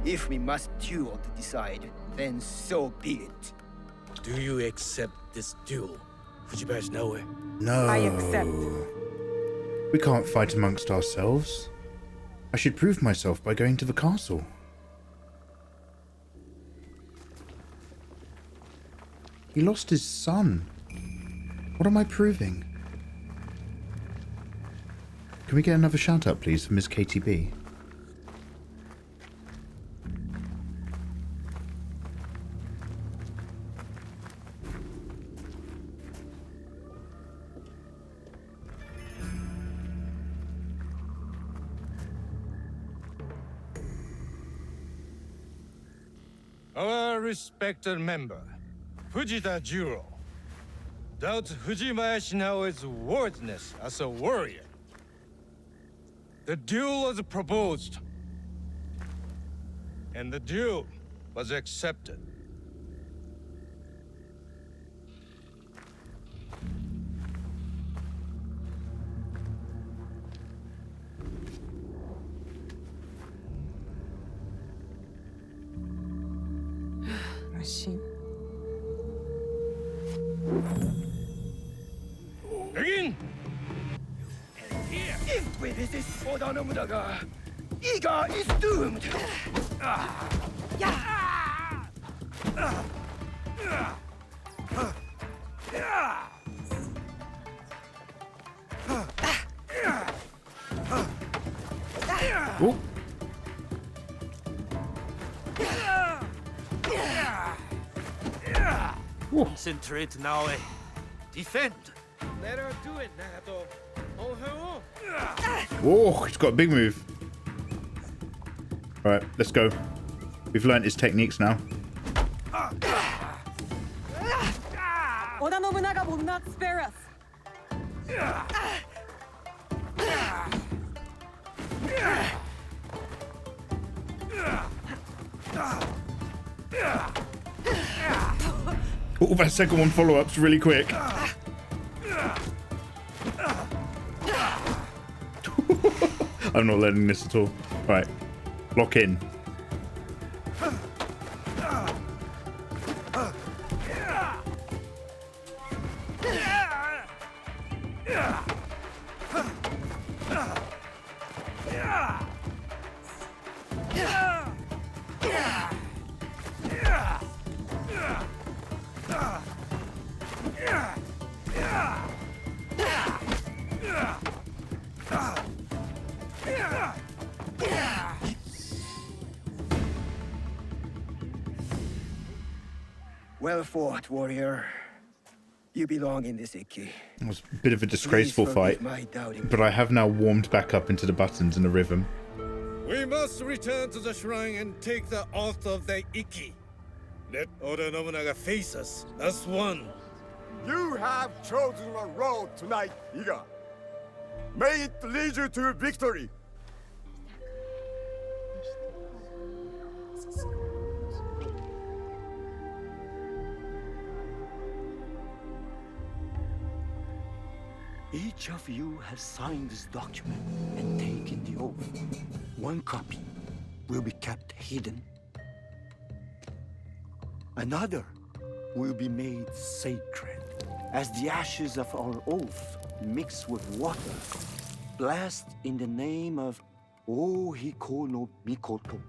If we must duel to decide, then so be it. Do you accept this duel, Fujibayashi Naoe? No. I accept. We can't fight amongst ourselves. I should prove myself by going to the castle. He lost his son. What am I proving? Can we get another shout out, please, for Miss KTB? Our respected member, Fujita Jiro, doubts Fujibayashi Naoe's worthiness as a warrior. The duel was proposed, and the duel was accepted. Machine. Begin! If we resist Oda Nobunaga, Iga is doomed! Oh. Concentrate, Naoe. Defend. Let her do it, Nagato. On her own. Oh, he's got a big move. Alright, let's go. We've learnt his techniques now. Oda Nobunaga will not spare us. Oh, that second one follow-up's really quick. I'm not learning this at all. Right, lock in. Well fought, warrior. You belong in this Ikki. It was a bit of a disgraceful fight, but I have now warmed back up into the buttons and the rhythm. We must return to the shrine and take the oath of the Ikki. Let Oda Nobunaga face us as one. You have chosen a road tonight, Iga. May it lead you to victory. Each of you has signed this document and taken the oath. One copy will be kept hidden. Another will be made sacred, as the ashes of our oath mixed with water, blessed in the name of Ohiko no Mikoto.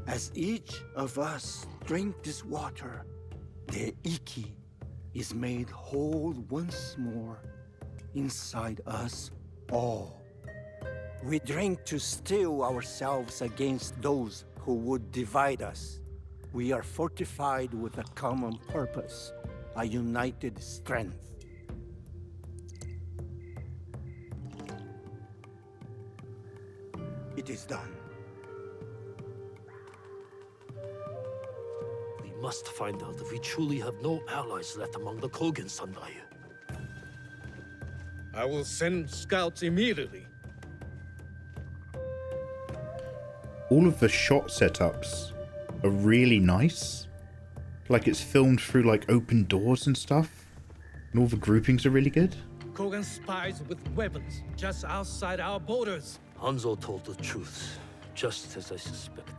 As each of us drink this water, the Ikki is made whole once more inside us all. We drink to steel ourselves against those who would divide us. We are fortified with a common purpose, a united strength. It is done. We must find out if we truly have no allies left among the Kogan Sandai. I will send scouts immediately. All of the shot setups are really nice. Like it's filmed through like open doors and stuff. And all the groupings are really good. Kogan spies with weapons just outside our borders. Hanzo told the truth, just as I suspected.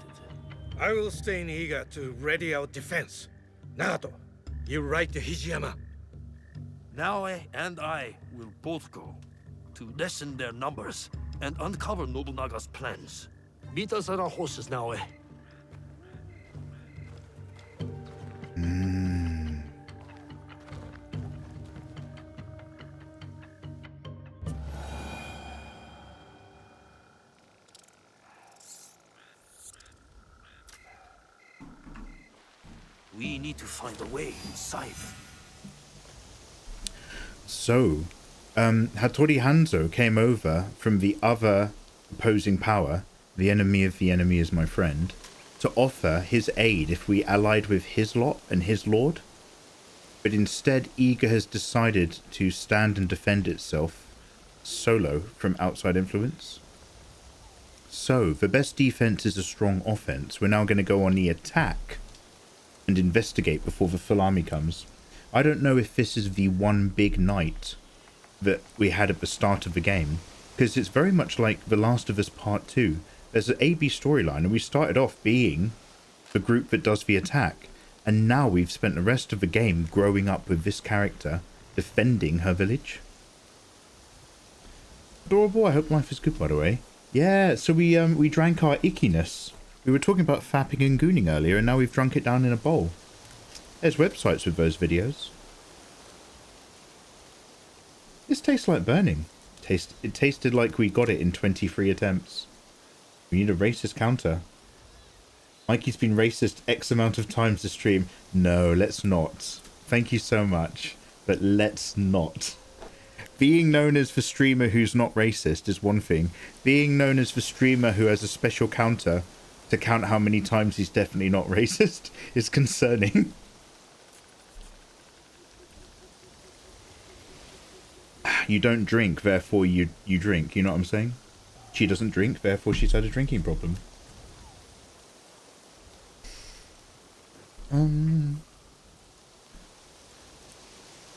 I will stay in Iga to ready our defense. Nagato, you ride to Hijiyama. Naoe and I will both go to lessen their numbers and uncover Nobunaga's plans. Meet us at our horses, Naoe. We need to find a way inside. So, Hattori Hanzo came over from the other opposing power, the enemy of the enemy is my friend, to offer his aid if we allied with his lot and his lord. But instead, Iga has decided to stand and defend itself solo from outside influence. So, the best defense is a strong offense. We're now going to go on the attack and investigate before the full army comes. I don't know if this is the one big night that we had at the start of the game, because it's very much like The Last of Us Part 2. There's an A-B storyline, and we started off being the group that does the attack, and now we've spent the rest of the game growing up with this character, defending her village. Adorable, I hope life is good, by the way. Yeah, so we drank our ickiness. We were talking about fapping and gooning earlier, and now we've drunk it down in a bowl. There's websites with those videos. This tastes like burning. It tasted like we got it in 23 attempts. We need a racist counter. Mikey's been racist X amount of times to stream. No, let's not. Thank you so much, but let's not. Being known as the streamer who's not racist is one thing. Being known as the streamer who has a special counter to count how many times he's definitely not racist is concerning. You don't drink, therefore you drink, you know what I'm saying? She doesn't drink, therefore she's had a drinking problem. You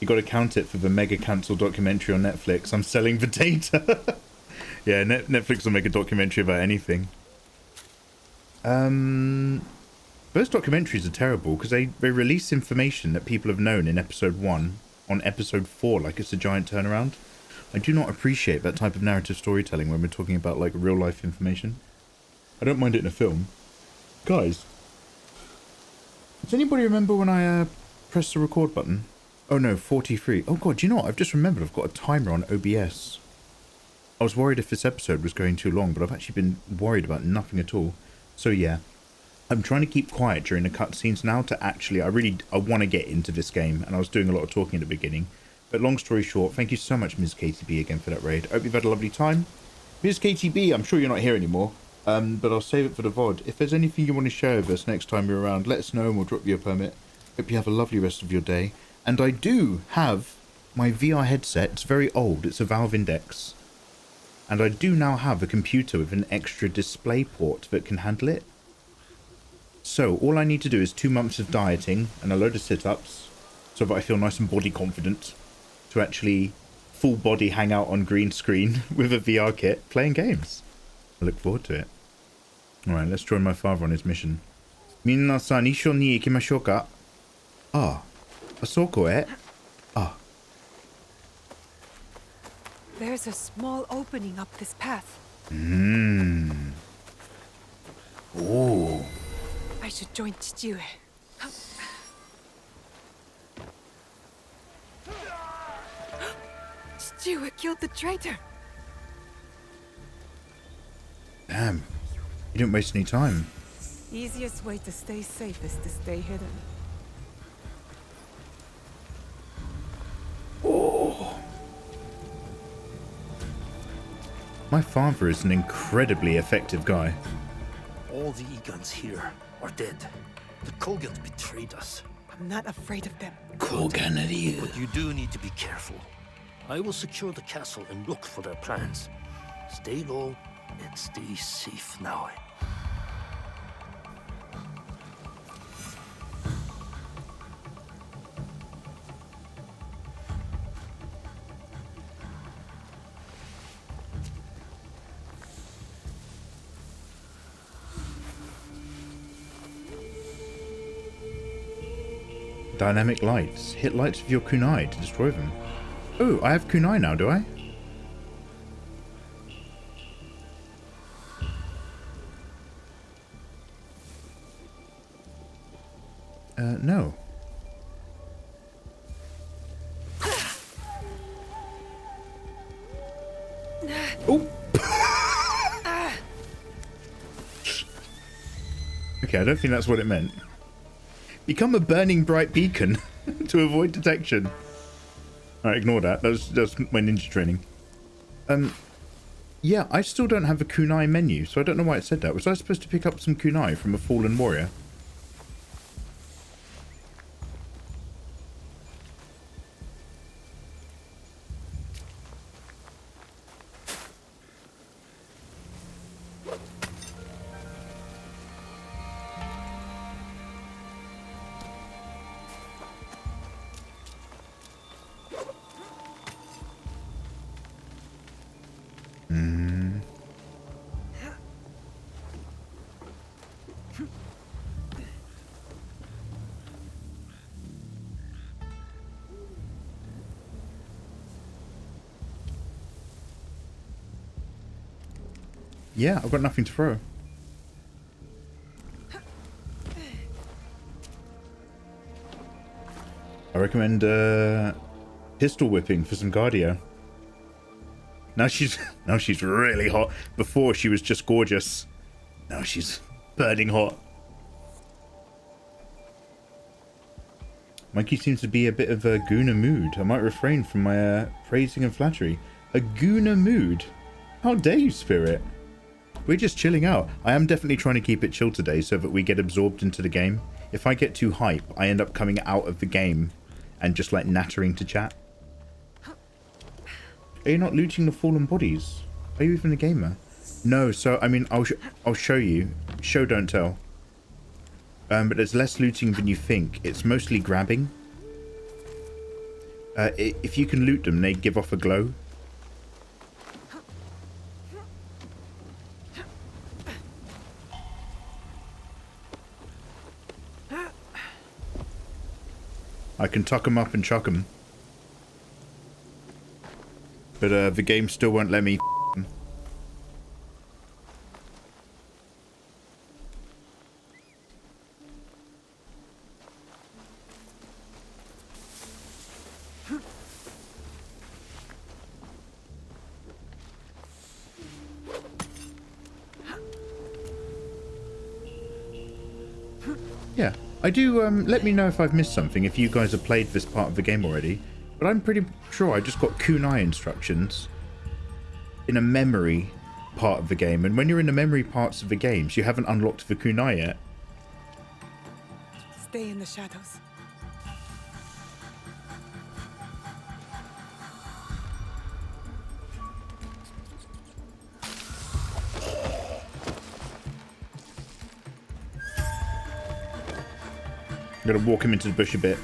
gotta count it for the mega cancel documentary on Netflix. I'm selling the data. Yeah, Netflix will make a documentary about anything. Those documentaries are terrible because they release information that people have known in episode 1 on episode 4 like it's a giant turnaround. I do not appreciate that type of narrative storytelling when we're talking about like real life information. I don't mind it in a film. Guys, does anybody remember when I pressed the record button? Oh no, 43. Oh god, do you know what? I've just remembered I've got a timer on OBS. I was worried if this episode was going too long, but I've actually been worried about nothing at all. So yeah, I'm trying to keep quiet during the cutscenes now to actually, I want to get into this game, and I was doing a lot of talking at the beginning. But long story short, thank you so much, Ms. KTB, again for that raid. I hope you've had a lovely time. Ms. KTB, I'm sure you're not here anymore, but I'll save it for the VOD. If there's anything you want to share with us next time you're around, let us know and we'll drop you a permit. Hope you have a lovely rest of your day. And I do have my VR headset. It's very old. It's a Valve Index. And I do now have a computer with an extra display port that can handle it. So all I need to do is 2 months of dieting and a load of sit-ups so that I feel nice and body confident to actually full body hang out on green screen with a VR kit playing games. I look forward to it. Alright, let's join my father on his mission. Minna-san, isho ni ikimashou ka? Ah, asoko e? Ah. There's a small opening up this path. Oh. I should join Chichiue. Chichiue killed the traitor. Damn. You didn't waste any time. Easiest way to stay safe is to stay hidden. Oh. My father is an incredibly effective guy. All the Egans here are dead. The Kogans betrayed us. I'm not afraid of them. Koganari. But you do need to be careful. I will secure the castle and look for their plans. Stay low and stay safe, Naoe. Dynamic lights. Hit lights with your kunai to destroy them. Oh, I have kunai now, do I? No. Oh! Okay, I don't think that's what it meant. Become a burning bright beacon to avoid detection. Alright, ignore that. That's my ninja training. Yeah, I still don't have a kunai menu, so I don't know why it said that. Was I supposed to pick up some kunai from a fallen warrior? Yeah, I've got nothing to throw. I recommend pistol whipping for some cardio. Now she's really hot. Before she was just gorgeous. Now she's burning hot. Mikey seems to be a bit of a Guna mood. I might refrain from my praising and flattery. A Guna mood? How dare you, Spirit? We're just chilling out. I am definitely trying to keep it chill today so that we get absorbed into the game. If I get too hype, I end up coming out of the game and just like nattering to chat. Are you not looting the fallen bodies? Are you even a gamer? No, so I mean, I'll show you. Show don't tell. But there's less looting than you think. It's mostly grabbing. If you can loot them, they give off a glow. I can tuck them up and chuck them. But the game still won't let me them. Yeah, I do, let me know if I've missed something, if you guys have played this part of the game already. But I'm pretty sure I just got kunai instructions in a memory part of the game. And when you're in the memory parts of the games, you haven't unlocked the kunai yet. Stay in the shadows. I'm gonna walk him into the bush a bit.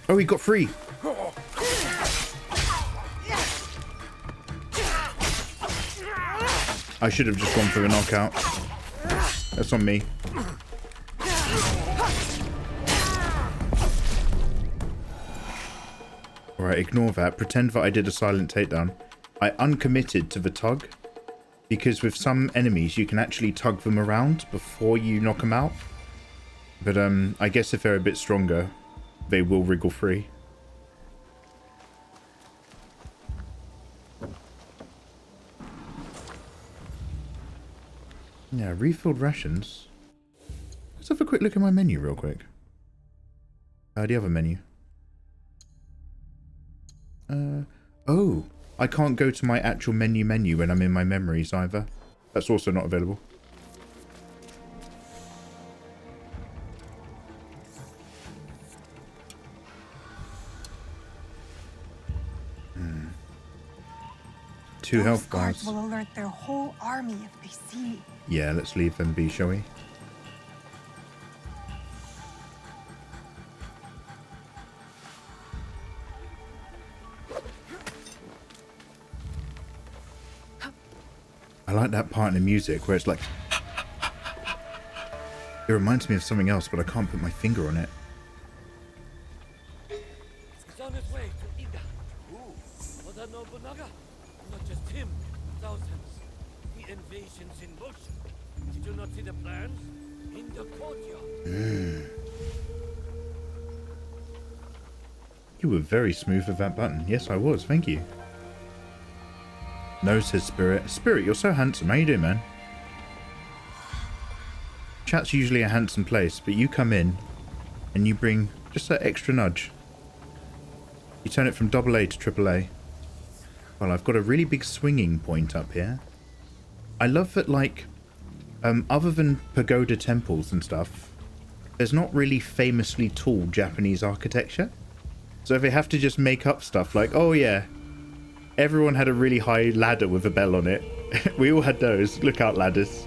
Oh, he got free. I should have just gone for a knockout. That's on me. Alright, ignore that. Pretend that I did a silent takedown. I uncommitted to the tug, because with some enemies you can actually tug them around before you knock them out. But I guess if they're a bit stronger, they will wriggle free. Yeah, refilled rations. Let's have a quick look at my menu real quick. The other menu. Oh, I can't go to my actual menu when I'm in my memories either. That's also not available. Two health bars. Will alert their whole army if they see me. Yeah, let's leave them be, shall we? I like that part in the music where it's like... It reminds me of something else, but I can't put my finger on it. It's on its way to Iga. Ooh, Oda Nobunaga. Not just him, thousands. The invasion's in motion. Did you not see the plans? In the courtyard. You were very smooth with that button. Yes, I was. Thank you. No, says Spirit. Spirit, you're so handsome. How you doing, man? Chat's usually a handsome place, but you come in and you bring just that extra nudge. You turn it from AA to AAA. Well, I've got a really big swinging point up here. I love that, like, other than pagoda temples and stuff, there's not really famously tall Japanese architecture. So if they have to just make up stuff like, oh yeah, everyone had a really high ladder with a bell on it. We all had those lookout ladders.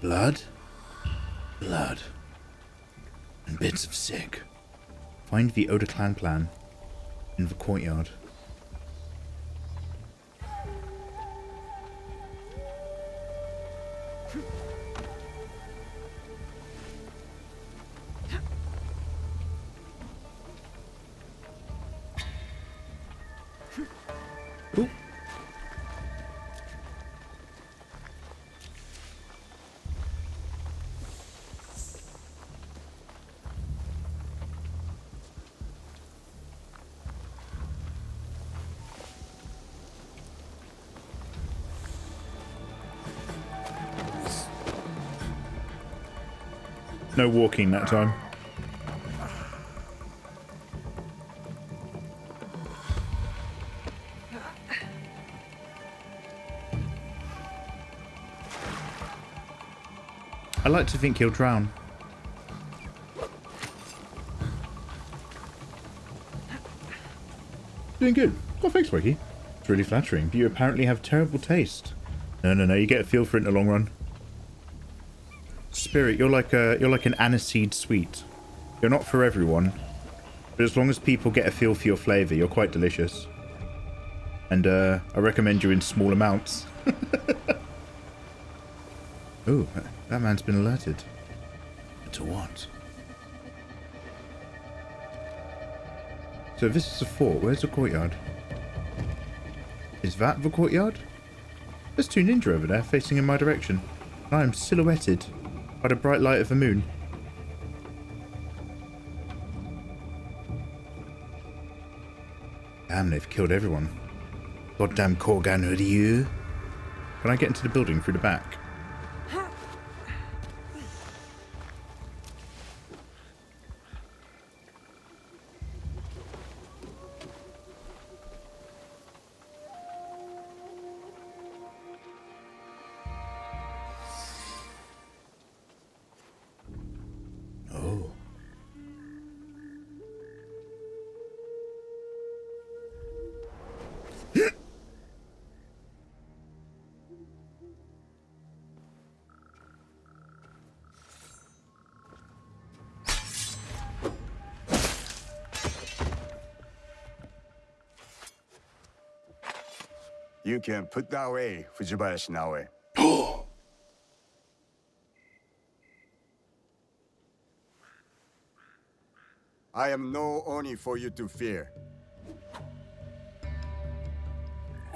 Blood? Blood. And bits of sick. Find the Oda clan plan in the courtyard. Ooh. No walking that time. I like to think he'll drown. Doing good. Oh, thanks, Wakey. It's really flattering, but you apparently have terrible taste. No, you get a feel for it in the long run. Spirit, you're like an aniseed sweet. You're not for everyone, but as long as people get a feel for your flavour, you're quite delicious. And I recommend you in small amounts. Ooh, that man's been alerted. To what? So this is a fort. Where's the courtyard? Is that the courtyard? There's two ninja over there facing in my direction. And I am silhouetted by the bright light of the moon. Damn, they've killed everyone. Goddamn Korgan Ryu. Can I get into the building through the back? Oh. You can put that away, Fujibayashi Naoe. I am no Oni for you to fear.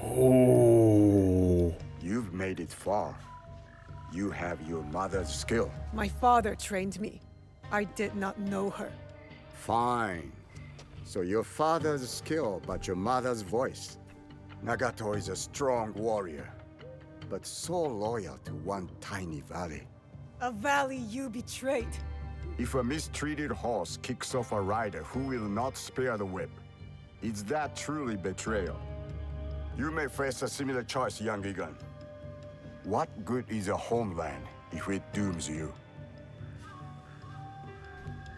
Oh. You've made it far. You have your mother's skill. My father trained me. I did not know her. Fine. So your father's skill, but your mother's voice. Nagato is a strong warrior, but so loyal to one tiny valley. A valley you betrayed. If a mistreated horse kicks off a rider who will not spare the whip, is that truly betrayal? You may face a similar choice, young Egan. What good is a homeland if it dooms you?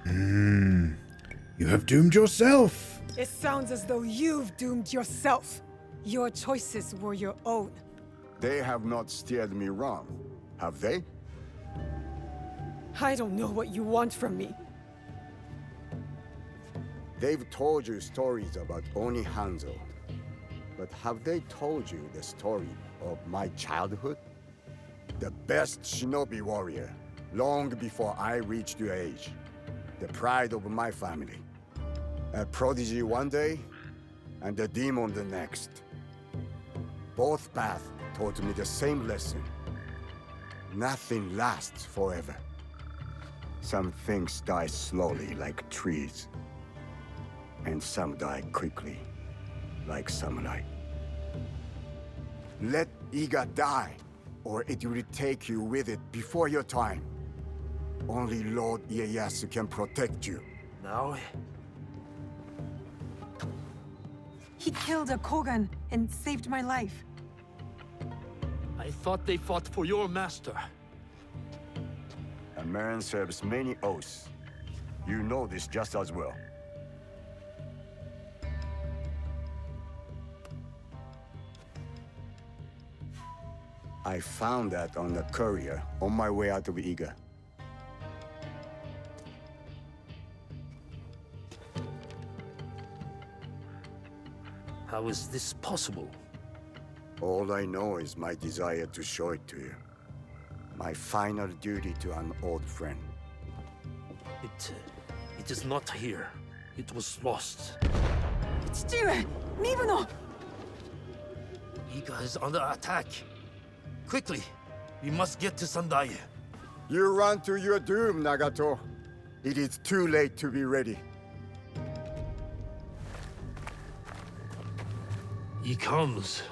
You have doomed yourself. It sounds as though you've doomed yourself. Your choices were your own. They have not steered me wrong, have they? I don't know what you want from me. They've told you stories about Oni Hanzo, but have they told you the story of my childhood? The best shinobi warrior, long before I reached your age. The pride of my family. A prodigy one day, and a demon the next. Both paths taught me the same lesson. Nothing lasts forever. Some things die slowly like trees. And some die quickly, like samurai. Let Iga die, or it will take you with it before your time. Only Lord Ieyasu can protect you. Now? He killed a Kogan and saved my life. I thought they fought for your master. A man serves many oaths. You know this just as well. I found that on the courier on my way out of Iga. How is this possible? All I know is my desire to show it to you. My final duty to an old friend. It is not here. It was lost. 父上、身分の。 Iga is under attack. Quickly, we must get to Sandai. You run to your doom, Nagato. It is too late to be ready. He comes.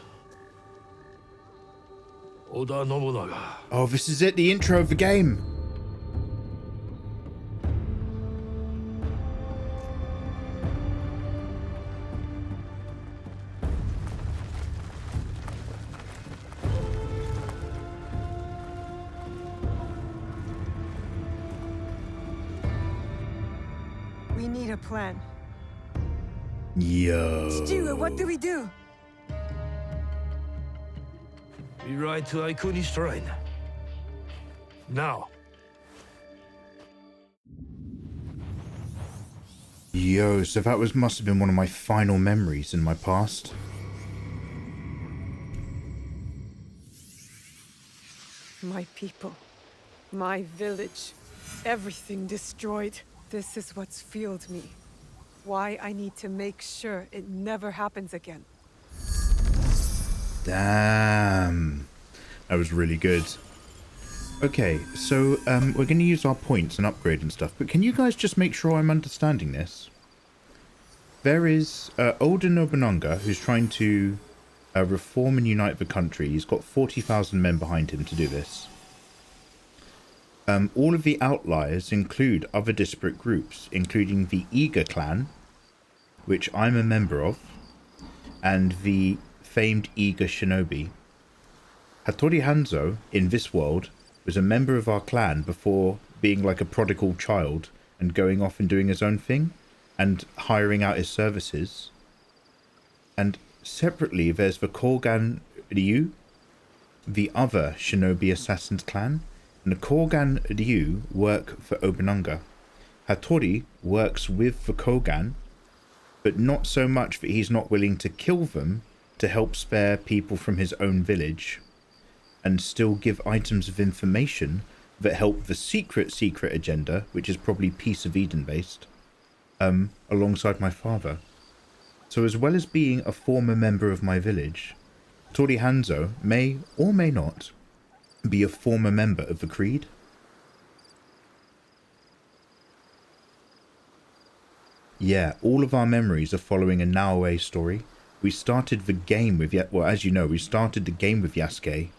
Oda Nobunaga. Oh, this is it, the intro of the game. We need a plan. Yo. Stewie, what do we do? We ride to Aikuni Shrine. Now. Yo, so that must have been one of my final memories in my past. My people, my village, everything destroyed. This is what's fueled me. Why I need to make sure it never happens again. Damn. That was really good. Okay, so we're going to use our points and upgrade and stuff, but can you guys just make sure I'm understanding this? There is Oda Nobunaga, who's trying to reform and unite the country. He's got 40,000 men behind him to do this. All of the outliers include other disparate groups, including the Iga clan, which I'm a member of, and the famed Iga shinobi. Hattori Hanzo, in this world, was a member of our clan before being like a prodigal child and going off and doing his own thing and hiring out his services. And separately, there's the Kogan Ryu, the other shinobi assassins clan, and the Kogan Ryu work for Obunanga. Hattori works with the Kogan, but not so much that he's not willing to kill them to help spare people from his own village, and still give items of information that help the secret agenda, which is probably Peace of Eden based, alongside my father. So as well as being a former member of my village, Tori Hanzo may or may not be a former member of the Creed. Yeah, all of our memories are following a Naoe story. We started the game with, well, as you know, we started the game with Yasuke.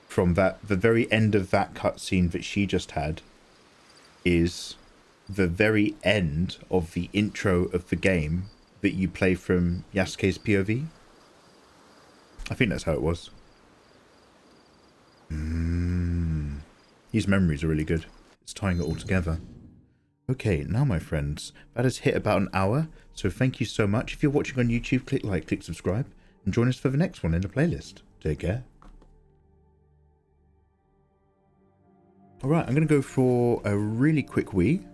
From the very end of that cutscene that she just had is the very end of the intro of the game that you play from Yasuke's POV. I think that's how it was. These memories are really good. It's tying it all together. Okay, now my friends, that has hit about an hour, so thank you so much. If you're watching on YouTube, click like, click subscribe, and join us for the next one in the playlist. Take care. Alright, I'm going to go for a really quick wee,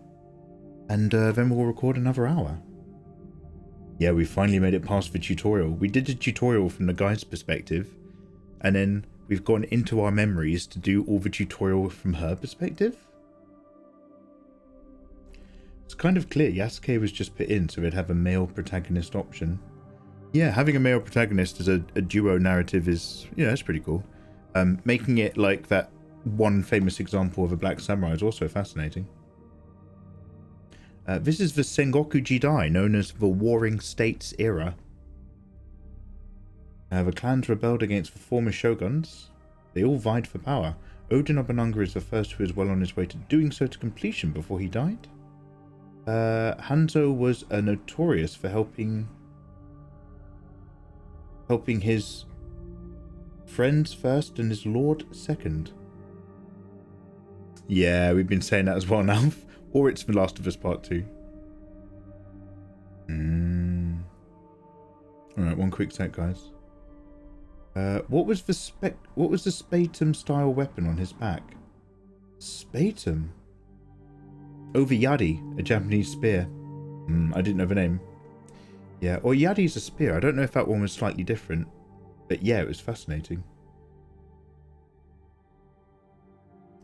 and then we'll record another hour. Yeah, we finally made it past the tutorial. We did a tutorial from the guy's perspective, and then we've gone into our memories to do all the tutorial from her perspective. It's kind of clear Yasuke was just put in so we'd have a male protagonist option. Yeah, having a male protagonist as a duo narrative is, yeah, that's pretty cool. Making it like that one famous example of a black samurai is also fascinating. This is the Sengoku Jidai, known as the Warring States era. The clans rebelled against the former shoguns. They all vied for power. Oda Nobunaga is the first who is well on his way to doing so to completion before he died. Hanzo was notorious for helping his friends first and his lord second. Yeah, we've been saying that as well now. Or it's The Last of Us Part 2. Alright, one quick sec, guys. What was the Spatum style weapon on his back? Spatum? Oh, the Yari, a Japanese spear. I didn't know the name. Yeah, or Yari's a spear. I don't know if that one was slightly different. But yeah, it was fascinating.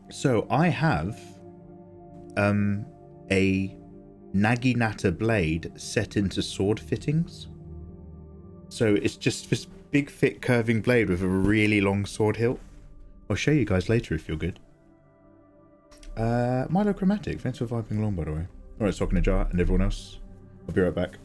So, I have a Naginata blade set into sword fittings. So it's just this big, thick, curving blade with a really long sword hilt. I'll show you guys later if you're good. Milochromatic, thanks for vibing along, by the way. Alright, Sock in a Jar and everyone else. I'll be right back.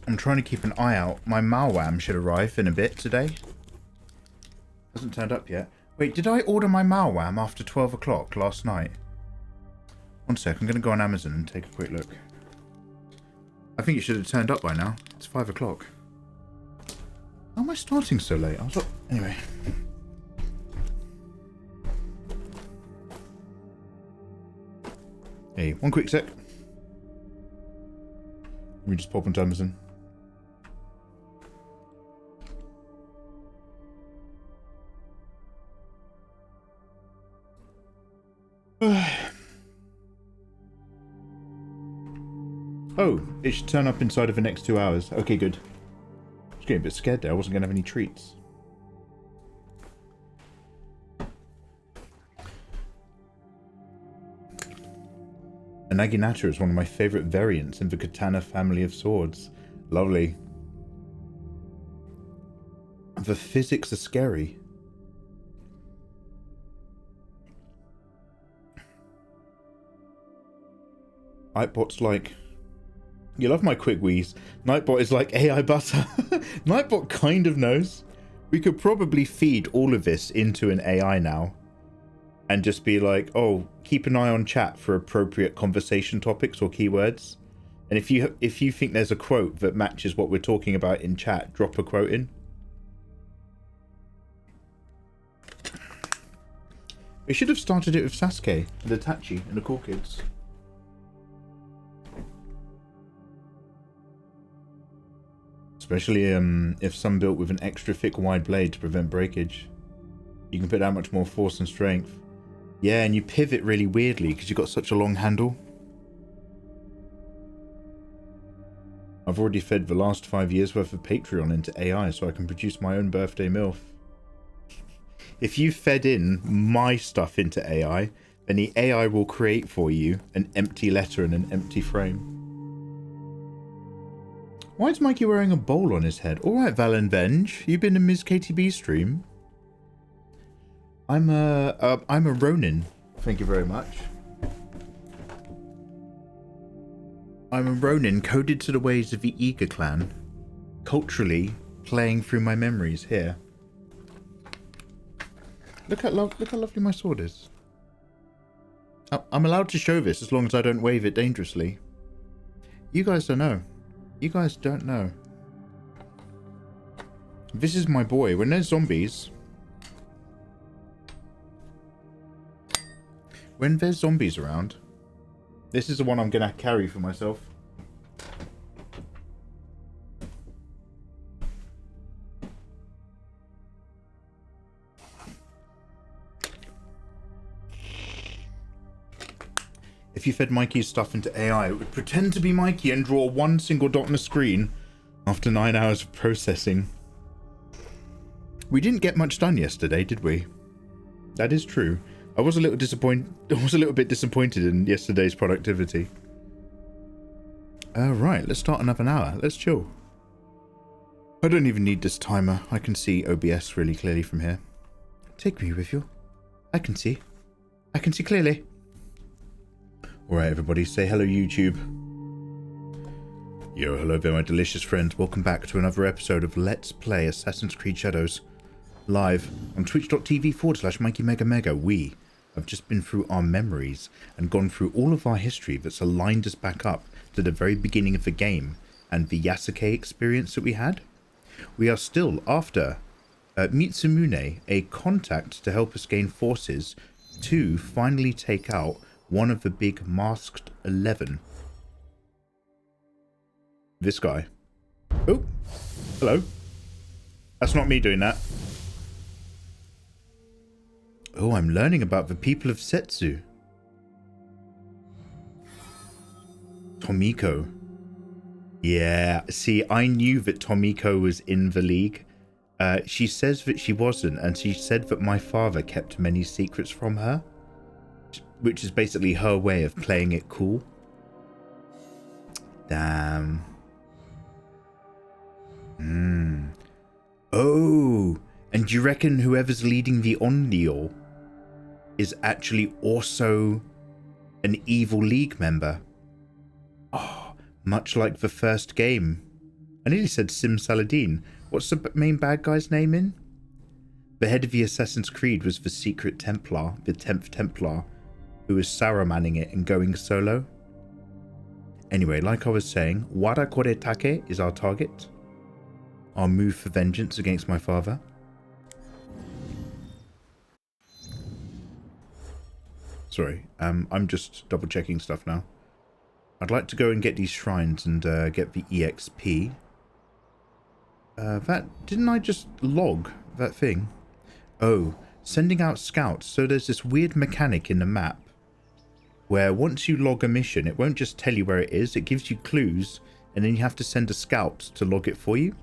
I'm trying to keep an eye out. My Malwam should arrive in a bit today. Hasn't turned up yet. Wait, did I order my Malwam after 12 o'clock last night? One sec, I'm going to go on Amazon and take a quick look. I think it should have turned up by now. It's 5 o'clock. How am I starting so late? I was up... Anyway. Hey, one quick sec. Let me just pop onto Amazon. Oh, it should turn up inside of the next 2 hours. Okay, good. I was getting a bit scared there. I wasn't going to have any treats. A Naginata is one of my favourite variants in the katana family of swords. Lovely. The physics are scary. Nightbot's like... You love my quick wheeze. Nightbot is like AI butter. Nightbot kind of knows. We could probably feed all of this into an AI now. And just be like, oh, keep an eye on chat for appropriate conversation topics or keywords. And if you think there's a quote that matches what we're talking about in chat, drop a quote in. We should have started it with Sasuke and Itachi and the cool kids. Especially if some built with an extra thick wide blade to prevent breakage. You can put that much more force and strength. Yeah, and you pivot really weirdly because you've got such a long handle. I've already fed the last 5 years worth of Patreon into AI so I can produce my own birthday MILF. If you fed in my stuff into AI, then the AI will create for you an empty letter and an empty frame. Why is Mikey wearing a bowl on his head? Alright, Valenvenge, you been to Ms. KTB stream? I'm a Ronin. Thank you very much. I'm a Ronin coded to the ways of the Iga clan. Culturally playing through my memories here. Look how lovely my sword is. I'm allowed to show this as long as I don't wave it dangerously. You guys don't know. You guys don't know. This is my boy. When there's zombies... When there's zombies around, this is the one I'm going to carry for myself. If you fed Mikey's stuff into AI, it would pretend to be Mikey and draw one single dot on the screen after 9 hours of processing. We didn't get much done yesterday, did we? That is true. I was a little bit disappointed in yesterday's productivity. Right, let's start another hour. Let's chill. I don't even need this timer. I can see OBS really clearly from here. Take me with you. I can see. I can see clearly. Alright everybody, say hello YouTube. Yo, hello there my delicious friends. Welcome back to another episode of Let's Play Assassin's Creed Shadows. Live on twitch.tv/MikeyMegaMega. We have just been through our memories and gone through all of our history that's aligned us back up to the very beginning of the game and the Yasuke experience that we had. We are still after Mitsumune, a contact to help us gain forces to finally take out one of the big masked 11. This guy. Oh, hello. That's not me doing that. Oh, I'm learning about the people of Setsu. Tomiko. Yeah, see, I knew that Tomiko was in the league. She says that she wasn't, and she said that my father kept many secrets from her, which is basically her way of playing it cool. Damn. Oh, and do you reckon whoever's leading the Onryo is actually also an evil league member? Oh, much like the first game I nearly said Sim Saladin. What's the main bad guy's name in? The head of the Assassin's Creed was the secret Templar, the 10th Templar, who was Sarumaning it and going solo. Anyway, like I was saying, Wara Koretake is our target. Our move for vengeance against my father. Sorry, I'm just double checking stuff now. I'd like to go and get these shrines and get the EXP. Didn't I just log that thing? Oh, sending out scouts. So there's this weird mechanic in the map where once you log a mission, it won't just tell you where it is. It gives you clues, and then you have to send a scout to log it for you.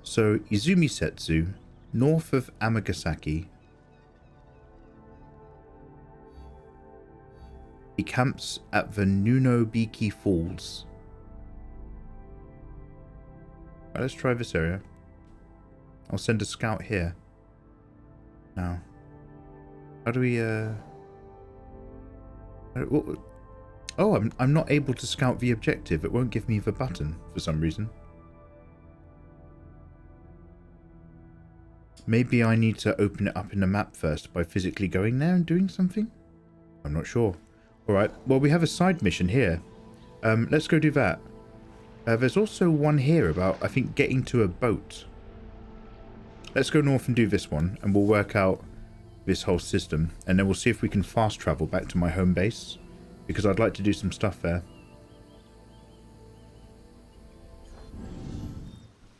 So, Izumisetsu, north of Amagasaki. He camps at the Nunobiki Falls. Right, let's try this area. I'll send a scout here. Now, how do we, oh, I'm not able to scout the objective. It won't give me the button for some reason. Maybe I need to open it up in the map first by physically going there and doing something? I'm not sure. Alright, well, we have a side mission here. Let's go do that. There's also one here about, I think, getting to a boat. Let's go north and do this one, and we'll work out this whole system, and then we'll see if we can fast travel back to my home base, because I'd like to do some stuff there.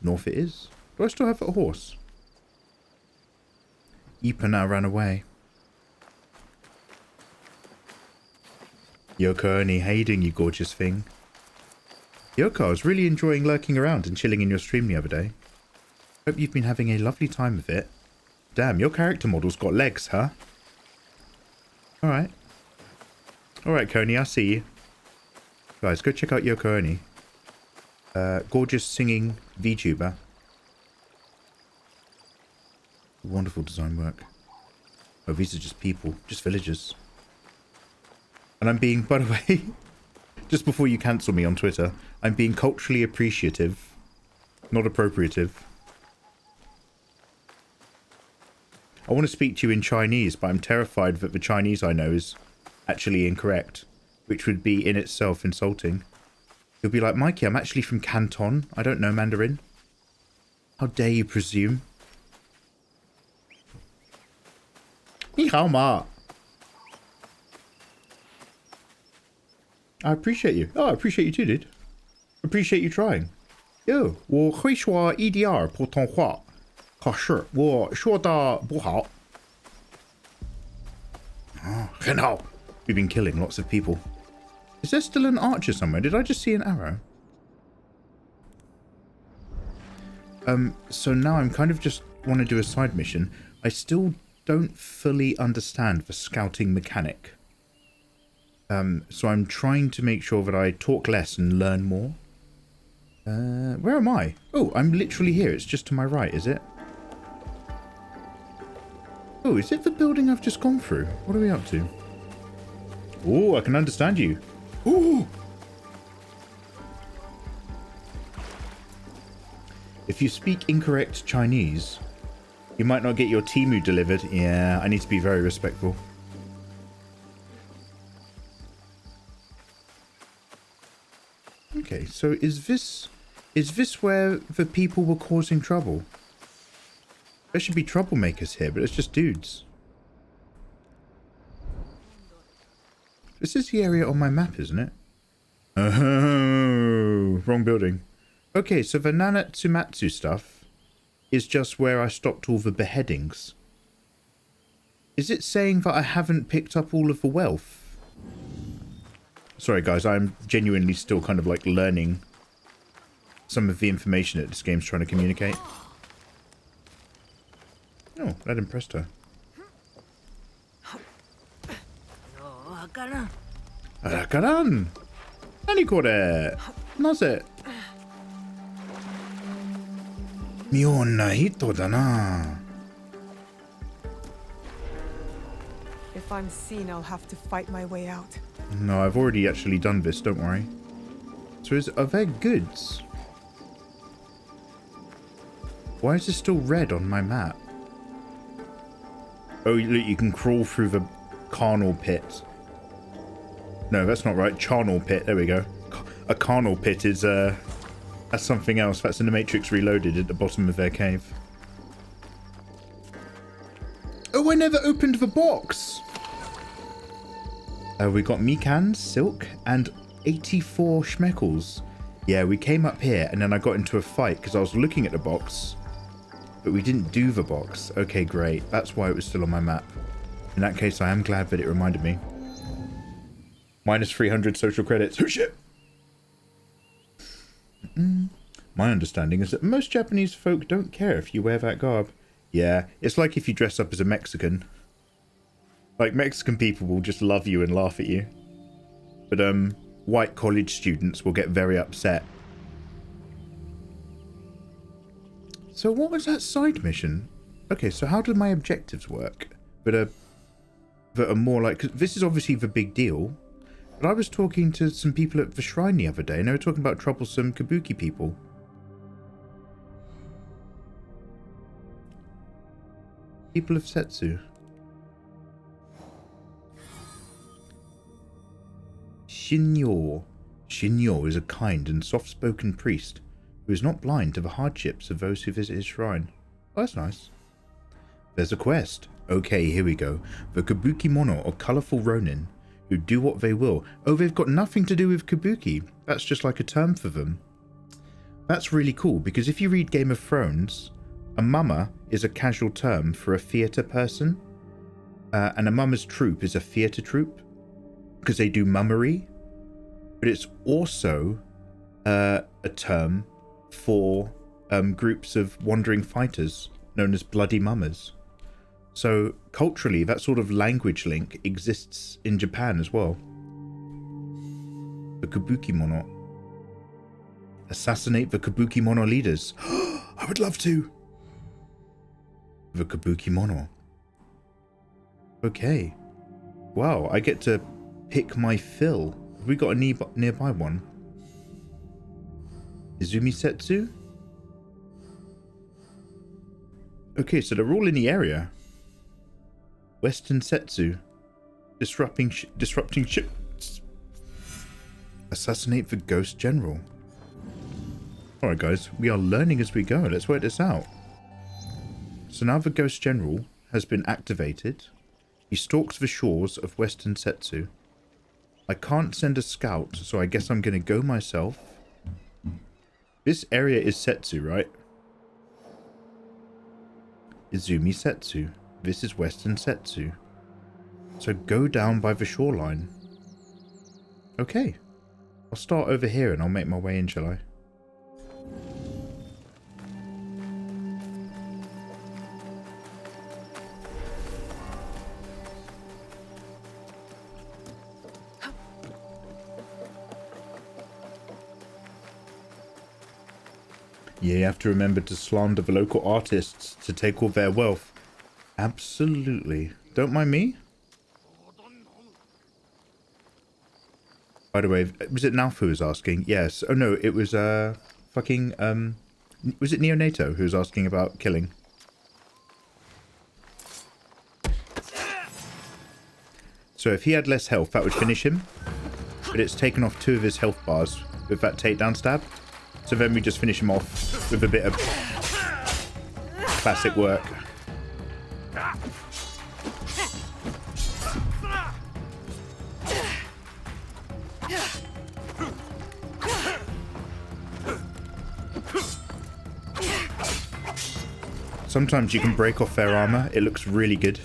North it is. Do I still have a horse? Ipa now ran away. Yoko Oni, how you doing, you gorgeous thing? Yoko, I was really enjoying lurking around and chilling in your stream the other day. Hope you've been having a lovely time with it. Damn, your character model's got legs, huh? Alright. Alright, Coney, I see you. Guys, go check out Yoko Oni. Gorgeous singing VTuber. Wonderful design work. Oh, these are just people. Just villagers. And I'm being, by the way, just before you cancel me on Twitter, I'm being culturally appreciative, not appropriative. I want to speak to you in Chinese, but I'm terrified that the Chinese I know is actually incorrect, which would be in itself insulting. You'll be like, Mikey, I'm actually from Canton. I don't know Mandarin. How dare you presume? Ni hao ma. I appreciate you. Oh, I appreciate you too, dude. Appreciate you trying. Yo, 我会说一点儿普通话，可是我说的不好。很好. We've been killing lots of people. Is there still an archer somewhere? Did I just see an arrow? So now I'm kind of just want to do a side mission. I still don't fully understand the scouting mechanic. So I'm trying to make sure that I talk less and learn more. Where am I? Oh, I'm literally here. It's just to my right, is it? Oh, is it the building I've just gone through? What are we up to? Oh, I can understand you. Ooh! If you speak incorrect Chinese, you might not get your Temu delivered. Yeah, I need to be very respectful. Okay, so is this where the people were causing trouble? There should be troublemakers here, but it's just dudes. This is the area on my map, isn't it? Oh, wrong building. Okay, so the Nanatsumatsu stuff is just where I stopped all the beheadings. Is it saying that I haven't picked up all of the wealth? Sorry guys, I'm genuinely still kind of like learning some of the information that this game's trying to communicate. Oh, that impressed her. Arakaran! Nani kore? Naze? Mionna hito da na. If I'm seen, I'll have to fight my way out. No, I've already actually done this, don't worry. So are there goods? Why is this still red on my map? Oh, look, you can crawl through the carnal pit. No, that's not right. Charnel pit. There we go. A carnal pit is, that's something else. That's in the Matrix Reloaded at the bottom of their cave. Oh, I never opened the box! We got Mikans, Silk, and 84 Schmeckles. Yeah, we came up here, and then I got into a fight because I was looking at the box, but we didn't do the box. Okay, great. That's why it was still on my map. In that case, I am glad that it reminded me. Minus 300 social credits. Oh, shit! My understanding is that most Japanese folk don't care if you wear that garb. Yeah, it's like if you dress up as a Mexican. Like, Mexican people will just love you and laugh at you. But, white college students will get very upset. So what was that side mission? Okay, so how do my objectives work? That are more like... 'cause this is obviously the big deal. But I was talking to some people at the shrine the other day, and they were talking about troublesome kabuki people. People of Setsu. Shinyo. Shinyo is a kind and soft-spoken priest who is not blind to the hardships of those who visit his shrine. Oh, that's nice. There's a quest. Okay, here we go. The Kabuki Mono, or colourful Ronin, who do what they will. Oh, they've got nothing to do with Kabuki. That's just like a term for them. That's really cool, because if you read Game of Thrones, a mama is a casual term for a theatre person, and a mama's troupe is a theatre troupe, because they do mummery. But it's also a term for groups of wandering fighters known as bloody mummers. So culturally, that sort of language link exists in Japan as well. The Kabuki Mono. Assassinate the Kabuki Mono leaders. I would love to. The Kabuki Mono. Okay. Wow, I get to pick my fill. Have we got a nearby one? Izumi Setsu? Okay, so they're all in the area. Western Setsu. Disrupting ships. Assassinate the Ghost General. Alright guys, we are learning as we go. Let's work this out. So now the Ghost General has been activated. He stalks the shores of Western Setsu. I can't send a scout, so I guess I'm going to go myself. This area is Setsu, right? Izumi Setsu. This is Western Setsu. So go down by the shoreline. Okay. I'll start over here and I'll make my way in, shall I? Yeah, you have to remember to slander the local artists to take all their wealth. Absolutely. Don't mind me. By the way, was it Naofu who was asking? Yes. Oh no, it was was it Neonato who was asking about killing? So if he had less health, that would finish him. But it's taken off 2 of his health bars with that takedown stab. So then we just finish him off with a bit of classic work. Sometimes you can break off their armor. It looks really good.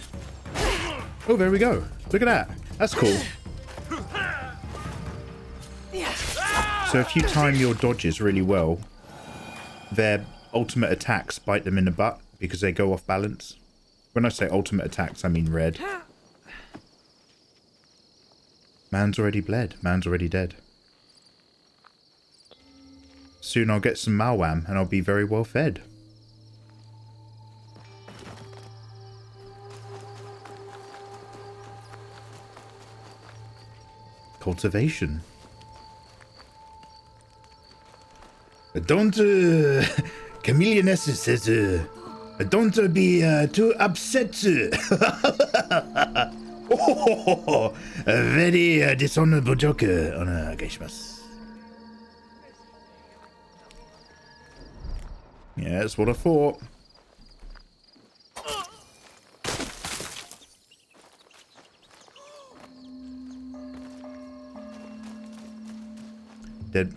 Oh, there we go. Look at that. That's cool. So if you time your dodges really well, their ultimate attacks bite them in the butt because they go off balance. When I say ultimate attacks, I mean red. Man's already bled. Man's already dead. Soon I'll get some Malwam and I'll be very well fed. Cultivation. Don't Chameleoness says, don't be too upset. Oh, a very dishonorable joke. Yeah, that's what I thought.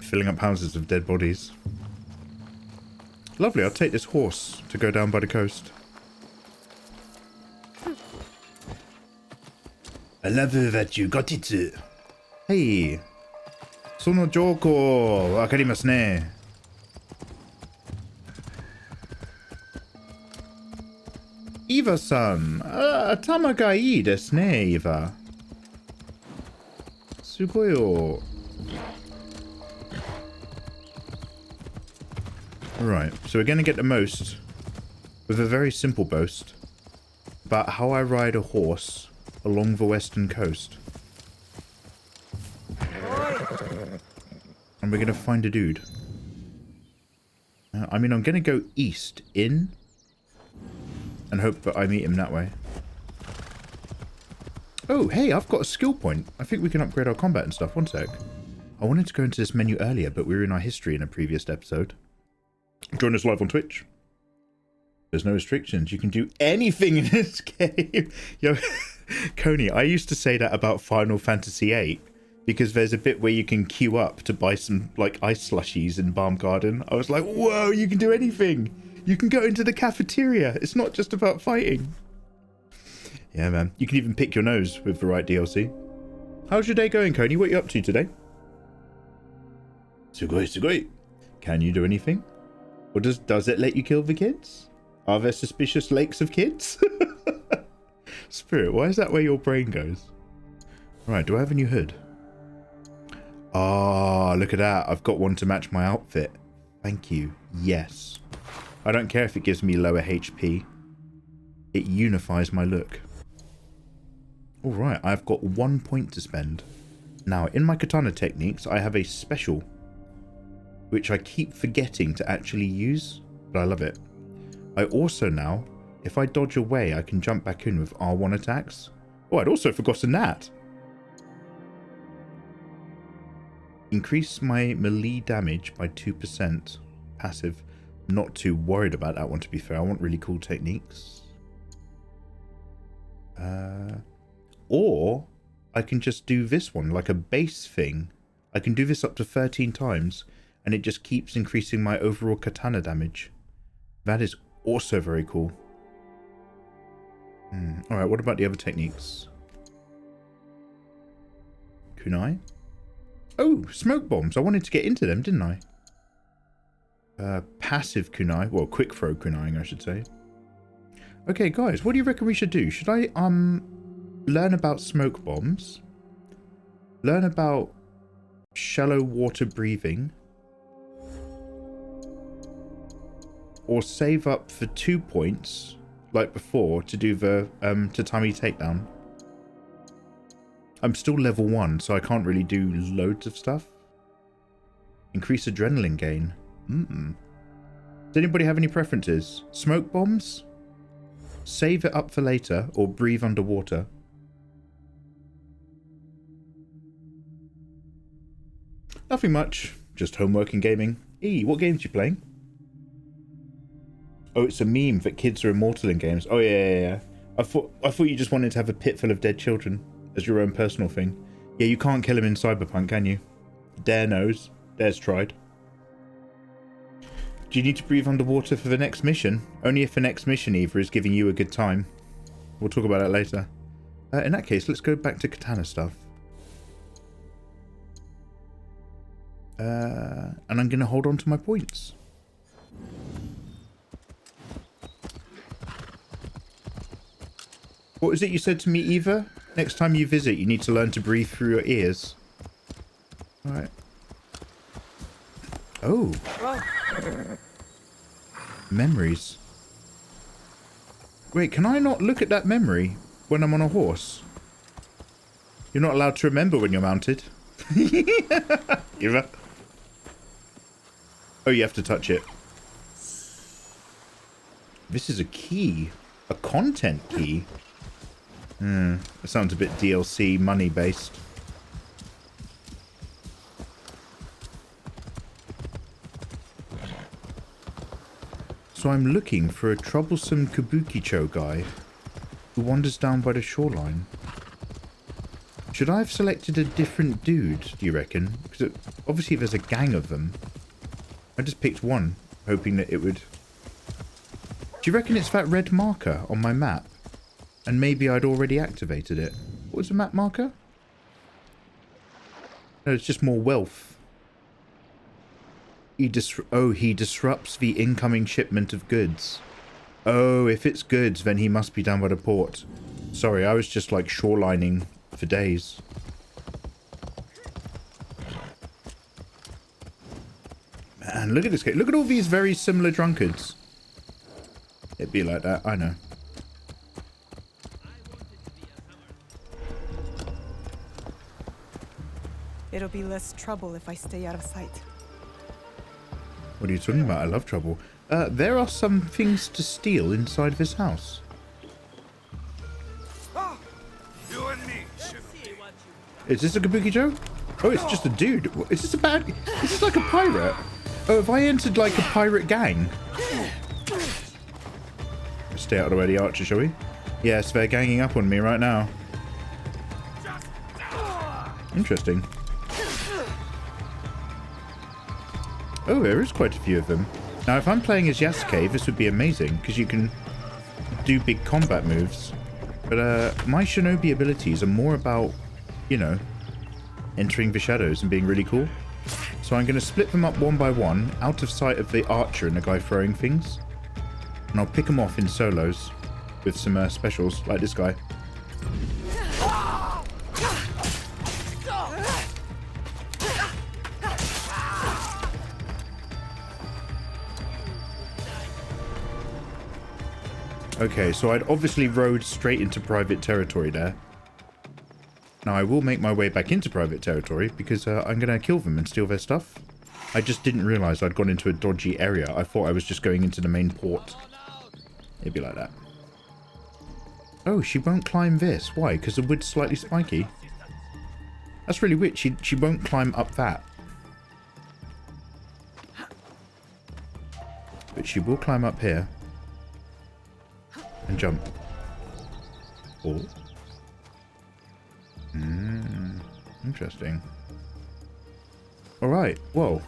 Filling up houses of dead bodies. Lovely, I'll take this horse to go down by the coast. I love that you got it. Hey. Sono joko wakarimasu ne. Eva-san. Atama ga ii desu ne, Eva. Sugoi yo. Right, so we're going to get the most with a very simple boast about how I ride a horse along the western coast. And we're going to find a dude. I mean, I'm going to go east in and hope that I meet him that way. Oh, hey, I've got a skill point. I think we can upgrade our combat and stuff. One sec. I wanted to go into this menu earlier, but we were in our history in a previous episode. Join us live on Twitch. There's no restrictions. You can do anything in this game. Yo, Coney, I used to say that about Final Fantasy VIII because there's a bit where you can queue up to buy some like ice slushies in Balm Garden. I was like, whoa, you can do anything. You can go into the cafeteria. It's not just about fighting. Yeah, man. You can even pick your nose with the right DLC. How's your day going, Coney? What are you up to today? Sugoi, sugoi. Can you do anything? Or does it let you kill the kids? Are there suspicious lakes of kids? Spirit, why is that where your brain goes? Right, do I have a new hood? Ah, look at that. I've got one to match my outfit. Thank you. Yes. I don't care if it gives me lower HP. It unifies my look. Alright, I've got 1 point to spend. Now, in my katana techniques, I have a special which I keep forgetting to actually use, but I love it. I also now, if I dodge away, I can jump back in with R1 attacks. Oh, I'd also forgotten that. Increase my melee damage by 2%. Passive. Not too worried about that one, to be fair. I want really cool techniques. Or I can just do this one, like a base thing. I can do this up to 13 times. And it just keeps increasing my overall katana damage. That is also very cool. Alright, what about the other techniques? Kunai? Oh, smoke bombs. I wanted to get into them, didn't I? Passive kunai. Well, quick throw kunai, I should say. Okay, guys, what do you reckon we should do? Should I, learn about smoke bombs? Learn about shallow water breathing? Or save up for 2 points, like before, to do the tatami takedown. I'm still level 1, so I can't really do loads of stuff. Increase adrenaline gain. Does anybody have any preferences? Smoke bombs? Save it up for later, or breathe underwater? Nothing much. Just homework and gaming. What games are you playing? Oh, it's a meme that kids are immortal in games. Oh, yeah. I thought you just wanted to have a pit full of dead children as your own personal thing. Yeah, you can't kill them in Cyberpunk, can you? Dare knows. Dare's tried. Do you need to breathe underwater for the next mission? Only if the next mission, Eva, is giving you a good time. We'll talk about that later. In that case, let's go back to katana stuff. And I'm going to hold on to my points. What is it you said to me, Eva? Next time you visit, you need to learn to breathe through your ears. Alright. Oh. Memories. Wait, can I not look at that memory when I'm on a horse? You're not allowed to remember when you're mounted. Eva. Oh, you have to touch it. This is a key. A content key. It sounds a bit DLC money based. So I'm looking for a troublesome Kabukicho guy who wanders down by the shoreline. Should I have selected a different dude, do you reckon? Because obviously there's a gang of them. I just picked one, hoping that it would... Do you reckon it's that red marker on my map? And maybe I'd already activated it. What was the map marker? No, it's just more wealth. He disrupts the incoming shipment of goods. Oh, if it's goods, then he must be down by the port. Sorry, I was just like shorelining for days. Man, look at this guy. Look at all these very similar drunkards. It'd be like that, I know. It'll be less trouble if I stay out of sight. What are you talking about? I love trouble. There are some things to steal inside this house. You and me, Is this a Kabukicho? Oh, it's just a dude. Is this a bad... Is this like a pirate? Oh, have I entered like a pirate gang? Let's stay out of the way of the archer, shall we? Yes, they're ganging up on me right now. Interesting. Oh, there is quite a few of them. Now, if I'm playing as Yasuke, this would be amazing, because you can do big combat moves. But my shinobi abilities are more about, you know, entering the shadows and being really cool. So I'm going to split them up one by one, out of sight of the archer and the guy throwing things. And I'll pick them off in solos with some specials, like this guy. Okay, so I'd obviously rode straight into private territory there. Now I will make my way back into private territory because I'm going to kill them and steal their stuff. I just didn't realise I'd gone into a dodgy area. I thought I was just going into the main port. It'd be like that. Oh, she won't climb this. Why? Because the wood's slightly spiky. That's really weird. She won't climb up that. But she will climb up here. And jump. Oh. Interesting. Alright, well.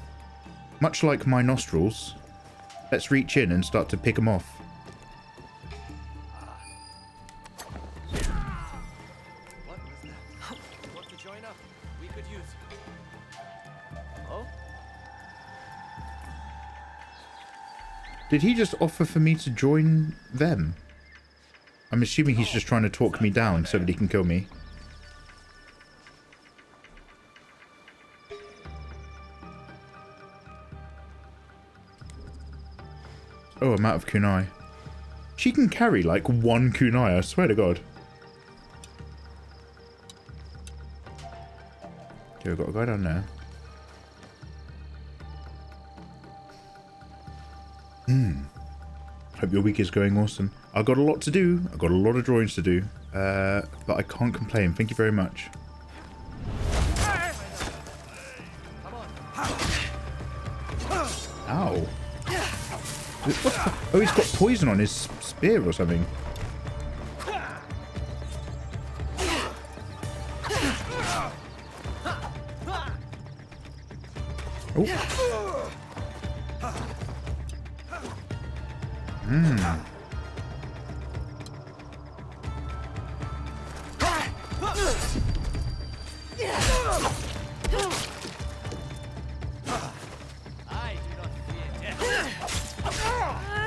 Much like my nostrils, let's reach in and start to pick them off. What was that? Want to join up? We could use you. Oh? Did he just offer for me to join them? I'm assuming he's just trying to talk me down so that he can kill me. Oh, I'm out of kunai. She can carry like one kunai, I swear to God. Okay, we've got a guy down there. Hope your week is going awesome. I've got a lot to do. I've got a lot of drawings to do. But I can't complain. Thank you very much. Ow. Oh, he's got poison on his spear or something. Oh.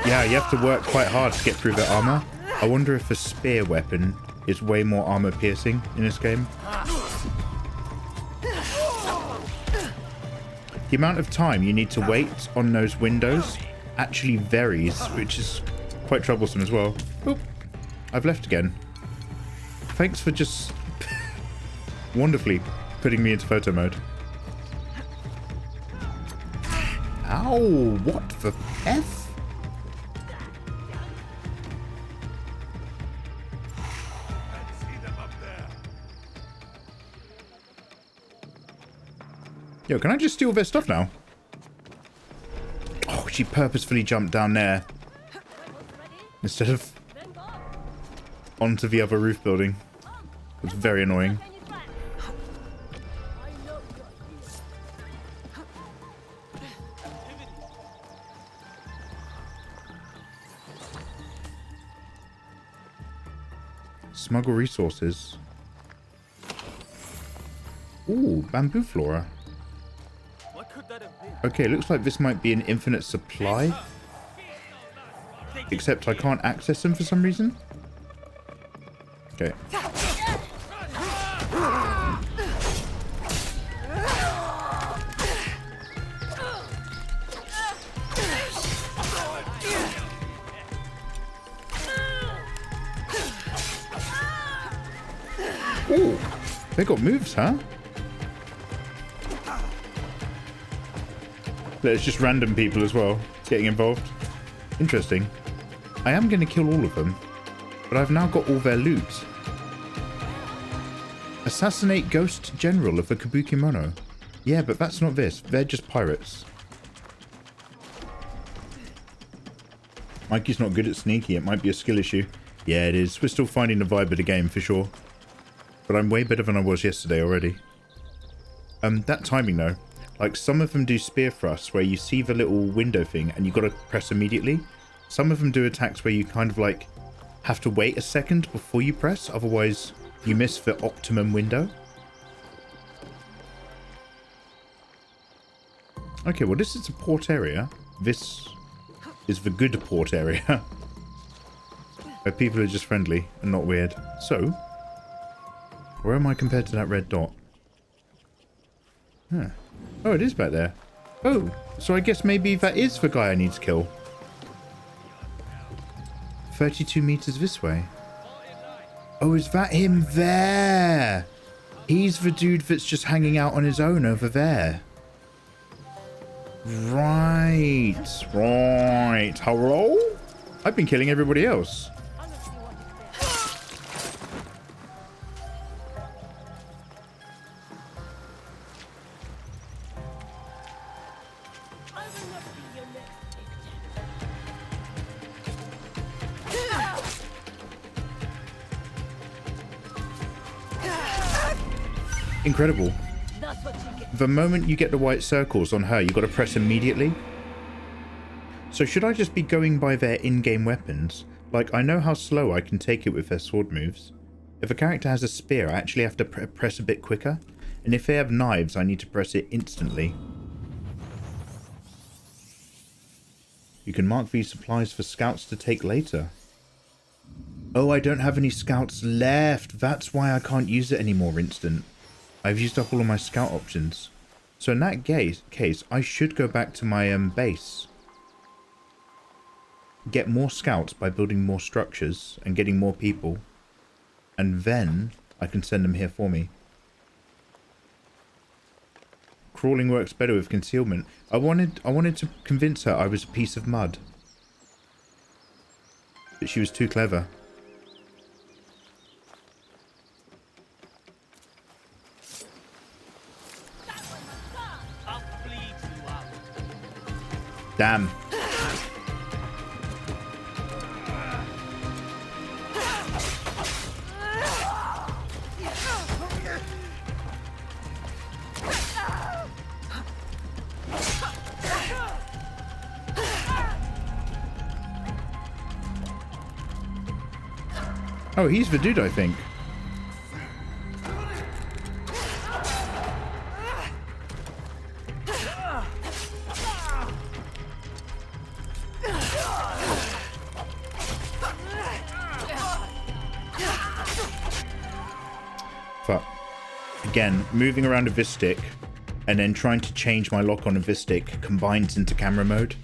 Yeah, you have to work quite hard to get through the armor. I wonder if a spear weapon is way more armor piercing in this game. The amount of time you need to wait on those windows actually varies, which is quite troublesome as well. Oop, I've left again. Thanks for just wonderfully putting me into photo mode. Ow, what the F? Yo, can I just steal their stuff now? Oh, she purposefully jumped down there instead of onto the other roof building. It was very annoying. Smuggle resources. Ooh, bamboo flora. Okay, looks like this might be an infinite supply. Except I can't access them for some reason. Okay. Ooh, they got moves, huh? There's just random people as well getting involved. Interesting. I am going to kill all of them, but I've now got all their loot. Assassinate Ghost General of the Kabukimono. Yeah, but that's not this. They're just pirates. Mikey's not good at sneaky. It might be a skill issue. Yeah, it is. We're still finding the vibe of the game for sure. But I'm way better than I was yesterday already. That timing though. Like, some of them do spear thrusts where you see the little window thing and you got to press immediately. Some of them do attacks where you kind of like have to wait a second before you press, otherwise you miss the optimum window. Okay, well this is a port area. This is the good port area. Where people are just friendly and not weird. So, where am I compared to that red dot? Huh. Oh, it is back there. Oh, so I guess maybe that is the guy I need to kill. 32 meters this way. Oh, is that him there? He's the dude that's just hanging out on his own over there. Right. Right. Hello? I've been killing everybody else. Incredible. The moment you get the white circles on her, you got to press immediately. So should I just be going by their in-game weapons? Like, I know how slow I can take it with their sword moves. If a character has a spear, I actually have to press a bit quicker. And if they have knives, I need to press it instantly. You can mark these supplies for scouts to take later. Oh, I don't have any scouts left. That's why I can't use it anymore instant. I've used up all of my scout options. So in that case, I should go back to my base. Get more scouts by building more structures and getting more people. And then I can send them here for me. Crawling works better with concealment. I wanted to convince her I was a piece of mud. But she was too clever. Damn. Oh, he's the dude, I think. Fuck. Again, moving around with this stick and then trying to change my lock on of this stick combines into camera mode.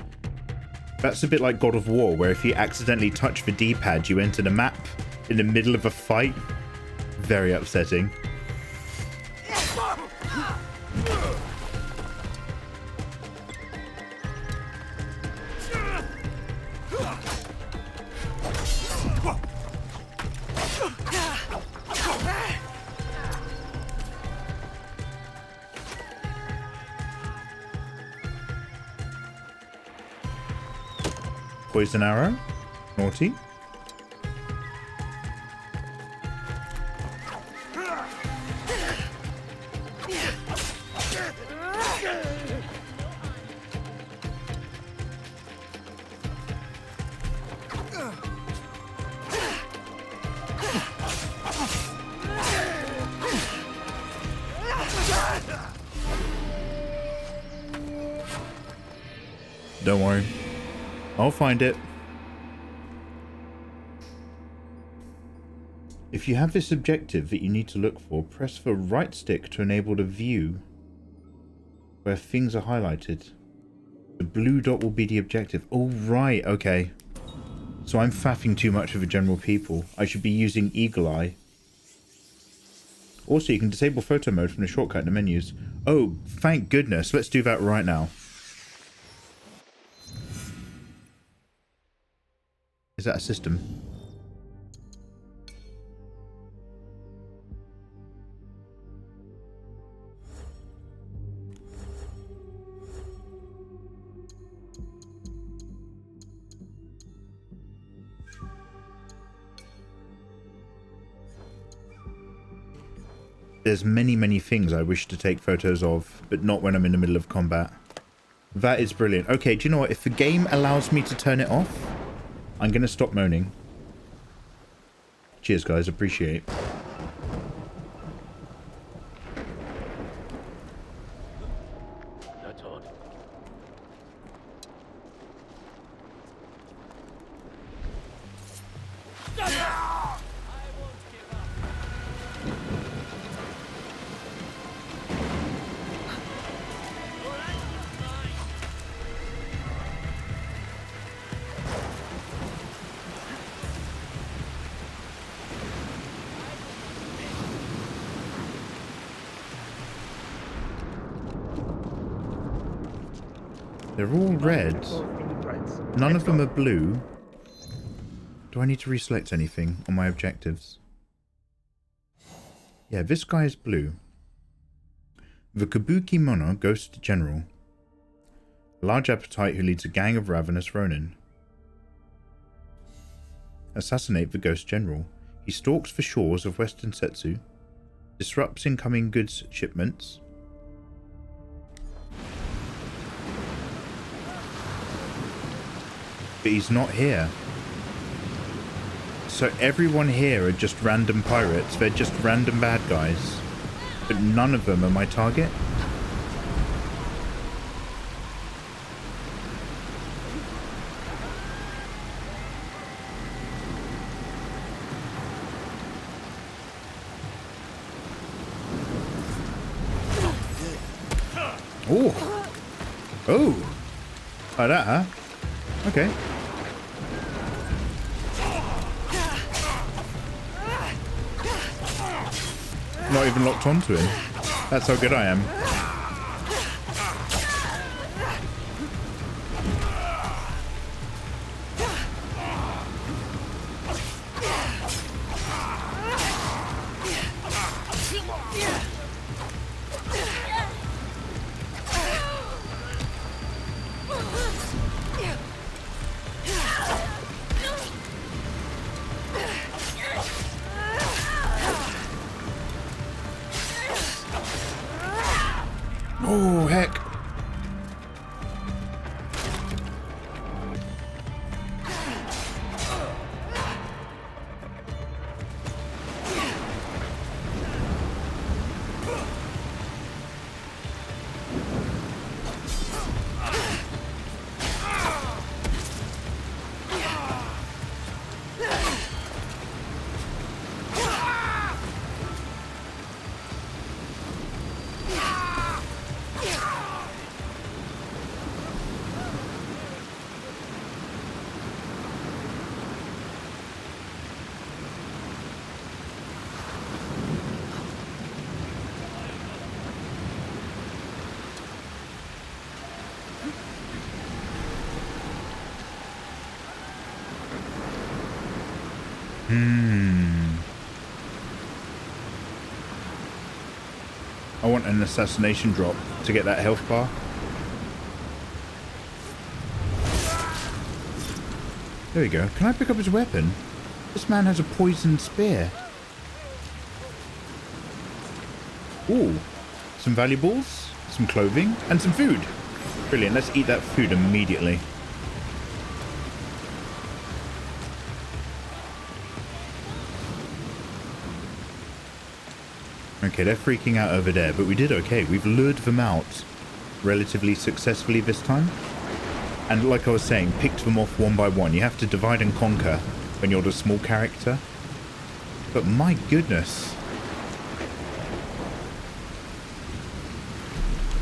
That's a bit like God of War, where if you accidentally touch the D-pad, you enter the map in the middle of a fight. Very upsetting. Poison arrow. Naughty. Don't worry. I'll find it. If you have this objective that you need to look for, press the right stick to enable the view where things are highlighted. The blue dot will be the objective. Oh, right. Okay. So I'm faffing too much for the general people. I should be using Eagle Eye. Also, you can disable photo mode from the shortcut in the menus. Oh, thank goodness. Let's do that right now. Is that a system? There's many things I wish to take photos of, but not when I'm in the middle of combat. That is brilliant. Okay, do you know what? If the game allows me to turn it off, I'm going to stop moaning. Cheers, guys. Appreciate it. That's odd. They're all red. None of them are blue. Do I need to reselect anything on my objectives? Yeah, this guy is blue. The Kabuki Mono, Ghost General. A large appetite who leads a gang of ravenous ronin. Assassinate the Ghost General. He stalks the shores of Western Setsu. Disrupts incoming goods shipments. But he's not here. So everyone here are just random pirates. They're just random bad guys. But none of them are my target. Oh. Oh. Like that, huh? Okay. Not even locked onto him. That's how good I am. Oh, heck. I want an assassination drop to get that health bar. There we go. Can I pick up his weapon? This man has a poisoned spear. Ooh. Some valuables, some clothing, and some food. Brilliant. Let's eat that food immediately. Okay, they're freaking out over there, but we did okay. We've lured them out relatively successfully this time. And like I was saying, picked them off one by one. You have to divide and conquer when you're the small character. But my goodness.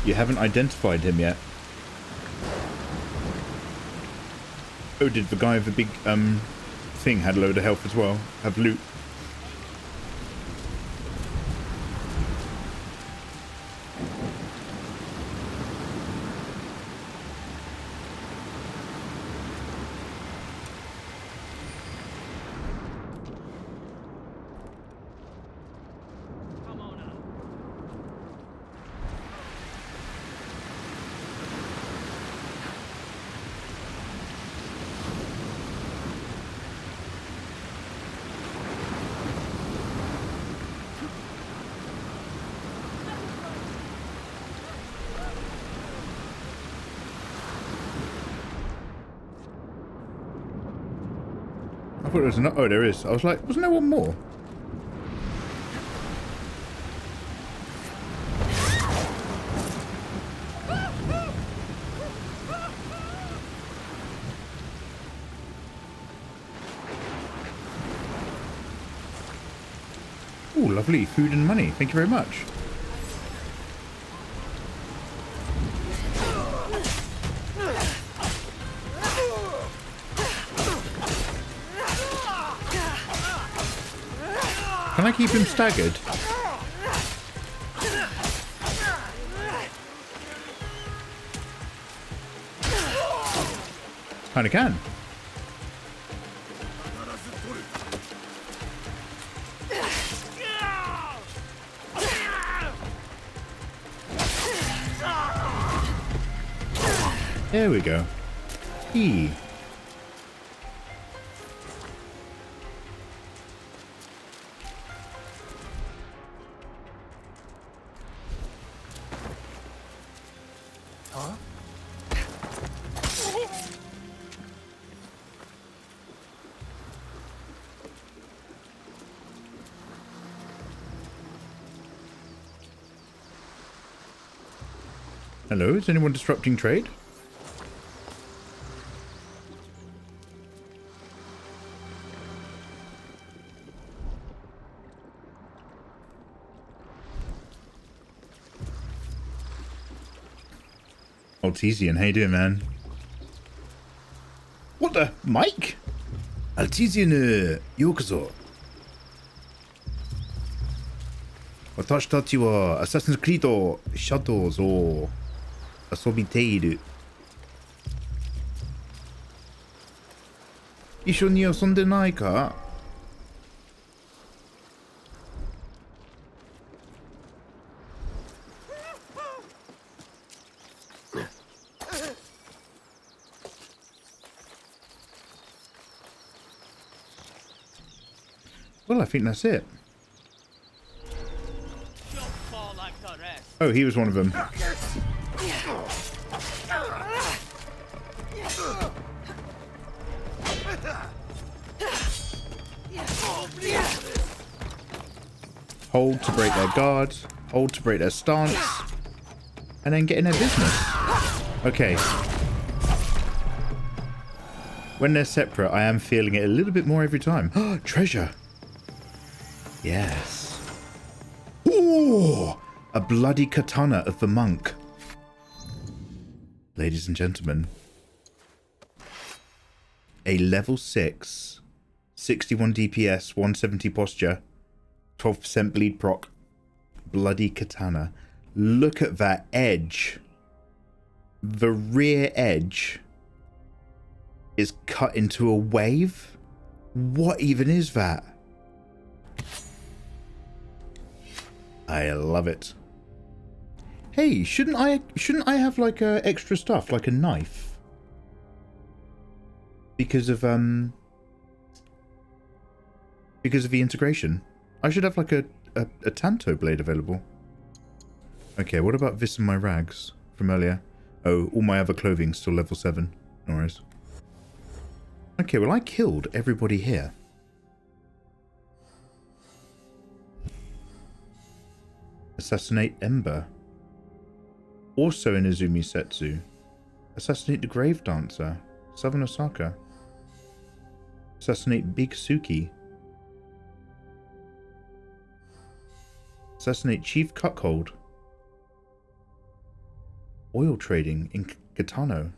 You haven't identified him yet. Oh, did the guy with the big thing had a load of health as well? Have loot? I thought there was oh, there is. I was like, wasn't there one more? Oh, lovely. Food and money. Thank you very much. Can I keep him staggered? Kinda can. There we go. E. Hello, is anyone disrupting trade? Altesian, how you doing, man? What the? Mike? Altesian, yokozo. 私たちはアサシンクリードシャドウズを遊びている。一緒に遊んでないか? Well, I think that's it. Oh, he was one of them. Hold to break their guard, hold to break their stance, and then get in their business. Okay. When they're separate, I am feeling it a little bit more every time. Treasure! Yes. Ooh! A bloody katana of the monk. Ladies and gentlemen. A level 6, 61 DPS, 170 posture, 12% bleed proc, bloody katana. Look at that edge. The rear edge is cut into a wave. What even is that? I love it. Hey, shouldn't I have like extra stuff, like a knife? because of the integration. I should have like a Tanto blade available. Okay, what about this and my rags from earlier? Oh, all my other clothing's still level 7. No worries. Okay, well I killed everybody here. Assassinate Ember. Also in Izumi Setsu. Assassinate the Grave Dancer. Southern Osaka. Assassinate Big Suki. Assassinate Chief Cuckold. Oil trading in Kitano.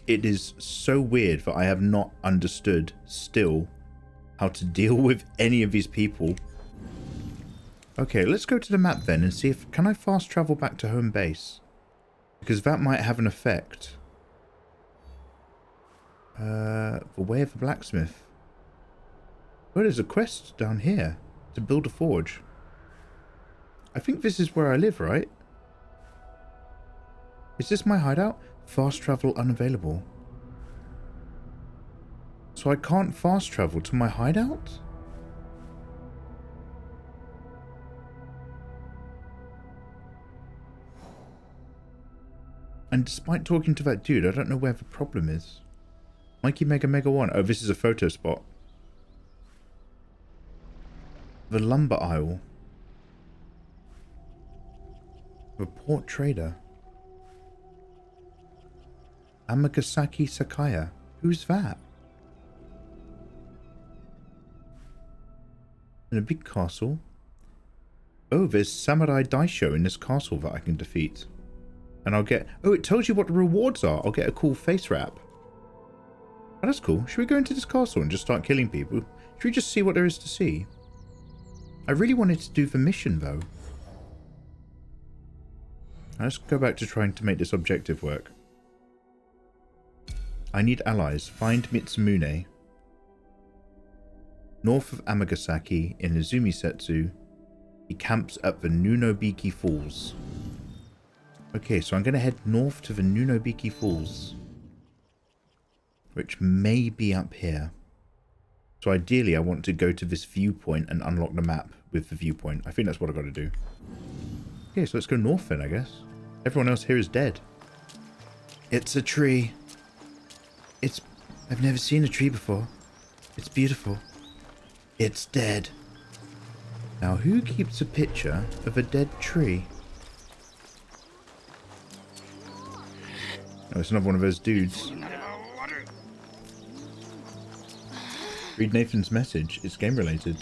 It is so weird that I have not understood still how to deal with any of these people. Okay, let's go to the map then and see if... Can I fast travel back to home base? Because that might have an effect. The Way of the Blacksmith. Oh, there's a quest down here to build a forge. I think this is where I live, right? Is this my hideout? Fast travel unavailable. So I can't fast travel to my hideout? And despite talking to that dude, I don't know where the problem is. Mikey Mega Mega 1. Oh, this is a photo spot. The lumber aisle. Report trader. Amagasaki Sakaya. Who's that? In a big castle. Oh, there's Samurai Daisho in this castle that I can defeat. And I'll get... Oh, it tells you what the rewards are. I'll get a cool face wrap. Oh, that's cool. Should we go into this castle and just start killing people? Should we just see what there is to see? I really wanted to do the mission, though. Let's go back to trying to make this objective work. I need allies. Find Mitsumune. North of Amagasaki in Izumi Setsu. He camps at the Nunobiki Falls. Okay, so I'm going to head north to the Nunobiki Falls. Which may be up here. So ideally I want to go to this viewpoint and unlock the map with the viewpoint. I think that's what I've got to do. Okay, so let's go north then, I guess. Everyone else here is dead. It's a tree. I've never seen a tree before. It's beautiful. It's dead. Now, who keeps a picture of a dead tree? Oh, it's another one of those dudes. Read Nathan's message. It's game related.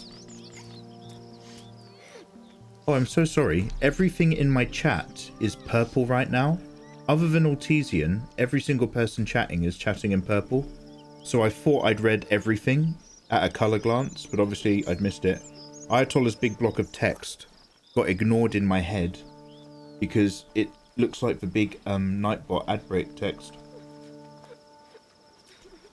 Oh, I'm so sorry. Everything in my chat is purple right now. Other than Altesian, every single person chatting is chatting in purple. So I thought I'd read everything at a colour glance, but obviously I'd missed it. Ayatollah's big block of text got ignored in my head because it looks like the big Nightbot ad break text.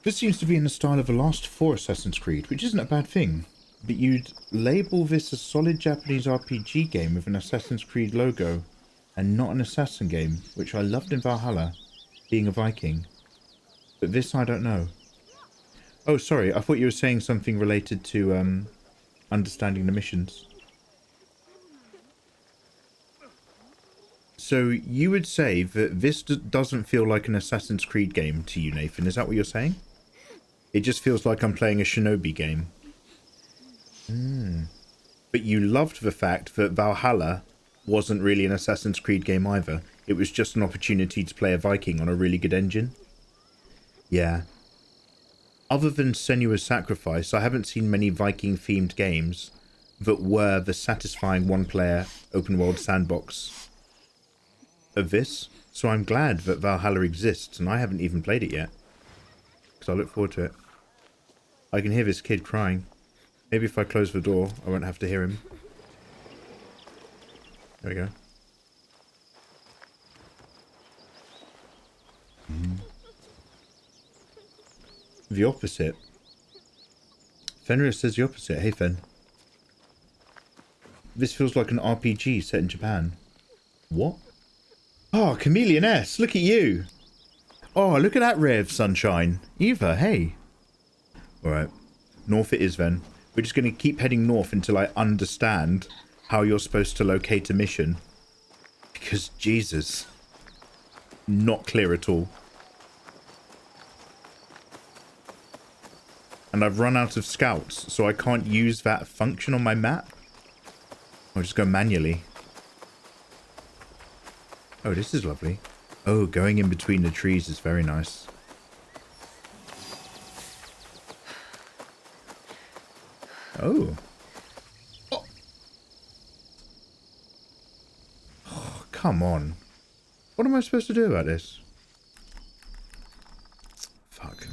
This seems to be in the style of the last 4 Assassin's Creed, which isn't a bad thing. But you'd label this a solid Japanese RPG game with an Assassin's Creed logo, and not an assassin game, which I loved in Valhalla, being a Viking. But this I don't know. Oh, sorry, I thought you were saying something related to understanding the missions. So you would say that this doesn't feel like an Assassin's Creed game to you, Nathan, is that what you're saying? It just feels like I'm playing a shinobi game. But you loved the fact that Valhalla wasn't really an Assassin's Creed game either. It was just an opportunity to play a Viking on a really good engine. Yeah. Other than Senua's Sacrifice, I haven't seen many Viking-themed games that were the satisfying one-player open-world sandbox of this. So I'm glad that Valhalla exists, and I haven't even played it yet. Because I look forward to it. I can hear this kid crying. Maybe if I close the door, I won't have to hear him. There we go. The opposite. Fenrir says the opposite. Hey, Fen. This feels like an RPG set in Japan. What? Oh, Chameleon S, look at you. Oh, look at that rev, sunshine. Eva, hey. Alright. North it is then. We're just going to keep heading north until I understand how you're supposed to locate a mission. Because, Jesus. Not clear at all. And I've run out of scouts, so I can't use that function on my map. I'll just go manually. Oh, this is lovely. Oh, going in between the trees is very nice. Oh. Oh, oh, come on. What am I supposed to do about this? Fuck.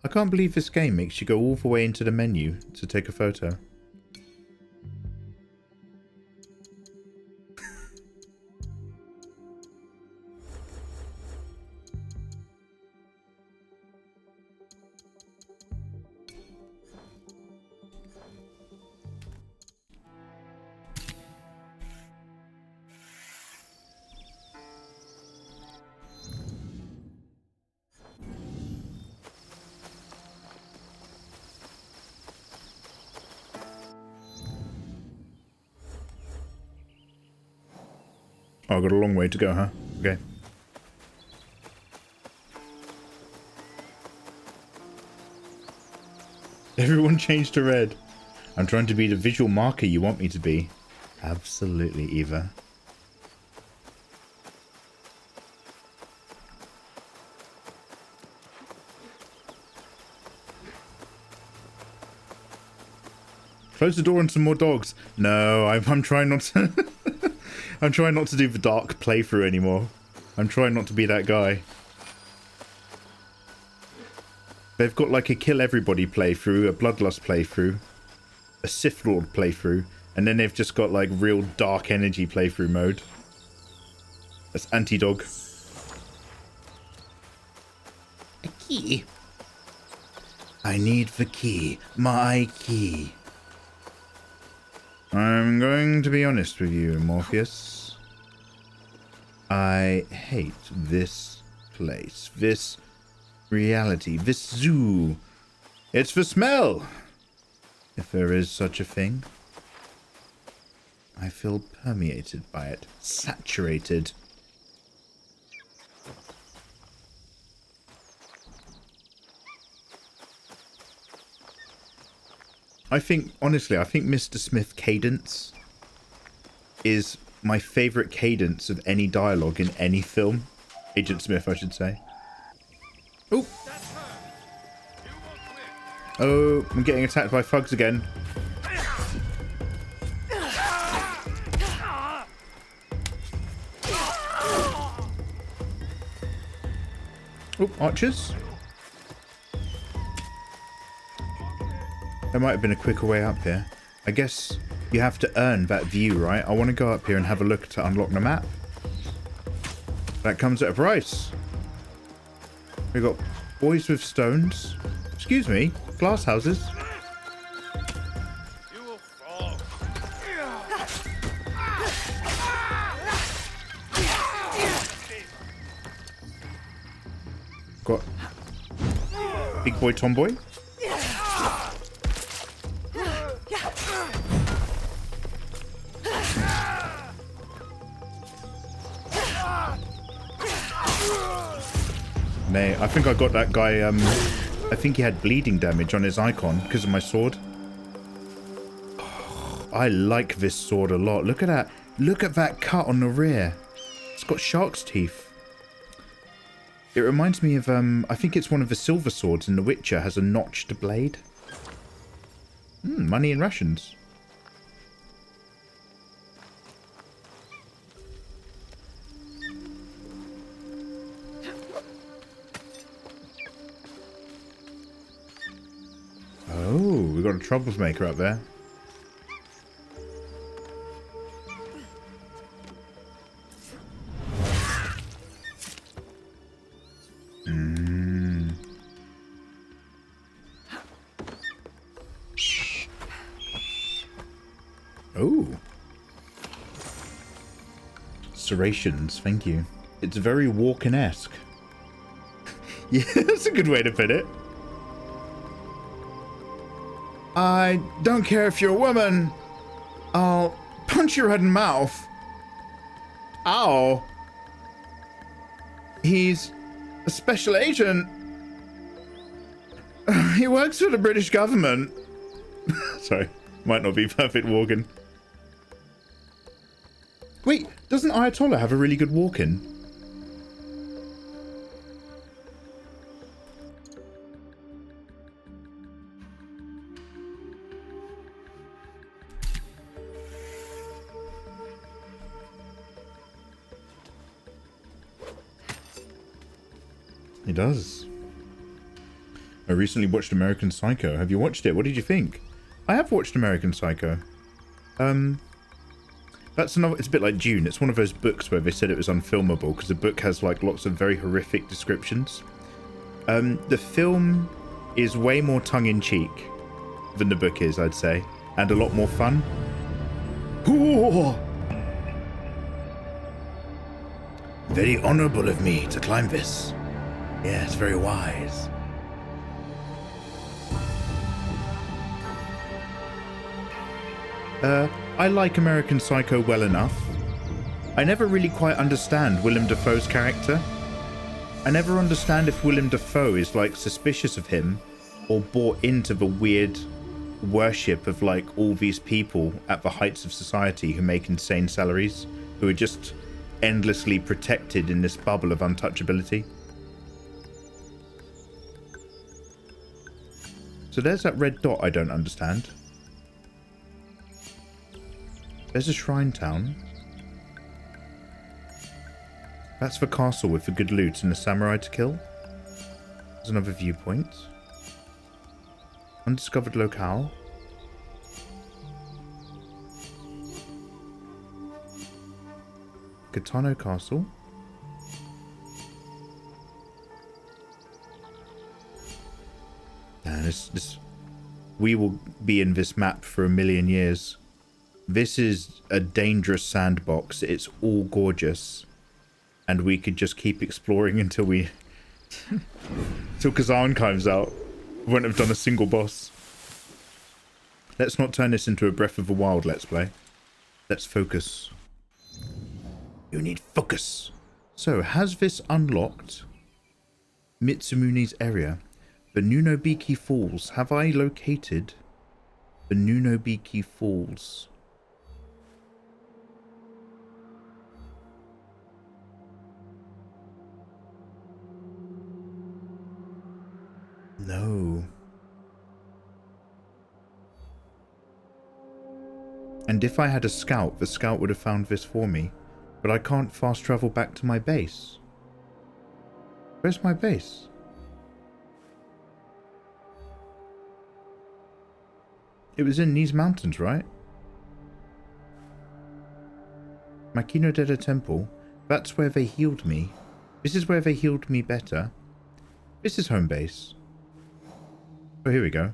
I can't believe this game makes you go all the way into the menu to take a photo. Oh, I've got a long way to go, huh? Okay. Everyone changed to red. I'm trying to be the visual marker you want me to be. Absolutely, Eva. Close the door and some more dogs. No, I'm trying not to... I'm trying not to do the dark playthrough anymore. I'm trying not to be that guy. They've got like a kill everybody playthrough, a bloodlust playthrough, a Sith Lord playthrough, and then they've just got like real dark energy playthrough mode. That's anti-dog. A key. I need the key. My key. I'm going to be honest with you, Morpheus. I hate this place, this reality, this zoo. It's the smell, if there is such a thing. I feel permeated by it, saturated. I think, honestly, I think Mr. Smith cadence is my favourite cadence of any dialogue in any film. Agent Smith, I should say. Oh! Oh, I'm getting attacked by thugs again. Oh, archers. There might have been a quicker way up here. I guess you have to earn that view, right? I want to go up here and have a look to unlock the map. That comes at a price. We've got boys with stones. Excuse me, glass houses. You will fall. Got big boy tomboy. Nay, I think I got that guy, I think he had bleeding damage on his icon because of my sword. Oh, I like this sword a lot. Look at that. Look at that cut on the rear. It's got shark's teeth. It reminds me of, I think it's one of the silver swords in The Witcher has a notched blade. Money and rations. Oh, we got a troublemaker up there. Oh. serrations, thank you. It's very Walken-esque. Yeah, that's a good way to put it. I don't care if you're a woman. I'll punch your head and mouth. Ow. He's a special agent. He works for the British government. Sorry, might not be perfect walk-in. Wait, doesn't Ayatollah have a really good walk-in? He does. I recently watched American Psycho. Have you watched it? What did you think? I have watched American Psycho. That's another. It's a bit like Dune. It's one of those books where they said it was unfilmable because the book has like lots of very horrific descriptions. The film is way more tongue-in-cheek than the book is, I'd say, and a lot more fun. Ooh. Very honorable of me to climb this. Yes, very wise. I like American Psycho well enough. I never really quite understand Willem Dafoe's character. I never understand if Willem Dafoe is like suspicious of him or bought into the weird worship of like all these people at the heights of society who make insane salaries, who are just endlessly protected in this bubble of untouchability. So there's that red dot I don't understand. There's a shrine town. That's the castle with the good loot and the samurai to kill. There's another viewpoint. Undiscovered locale. Katano Castle. We will be in this map for a million years. This is a dangerous sandbox. It's all gorgeous. And we could just keep exploring until we... till Kazan comes out. We won't have done a single boss. Let's not turn this into a Breath of the Wild Let's Play. Let's focus. You need focus. So, has this unlocked Mitsumuni's area? The Nunobiki Falls. Have I located the Nunobiki Falls? No. And if I had a scout, the scout would have found this for me. But I can't fast travel back to my base. Where's my base? It was in these mountains, right? Makinodera Temple. That's where they healed me. This is where they healed me better. This is home base. Oh, here we go.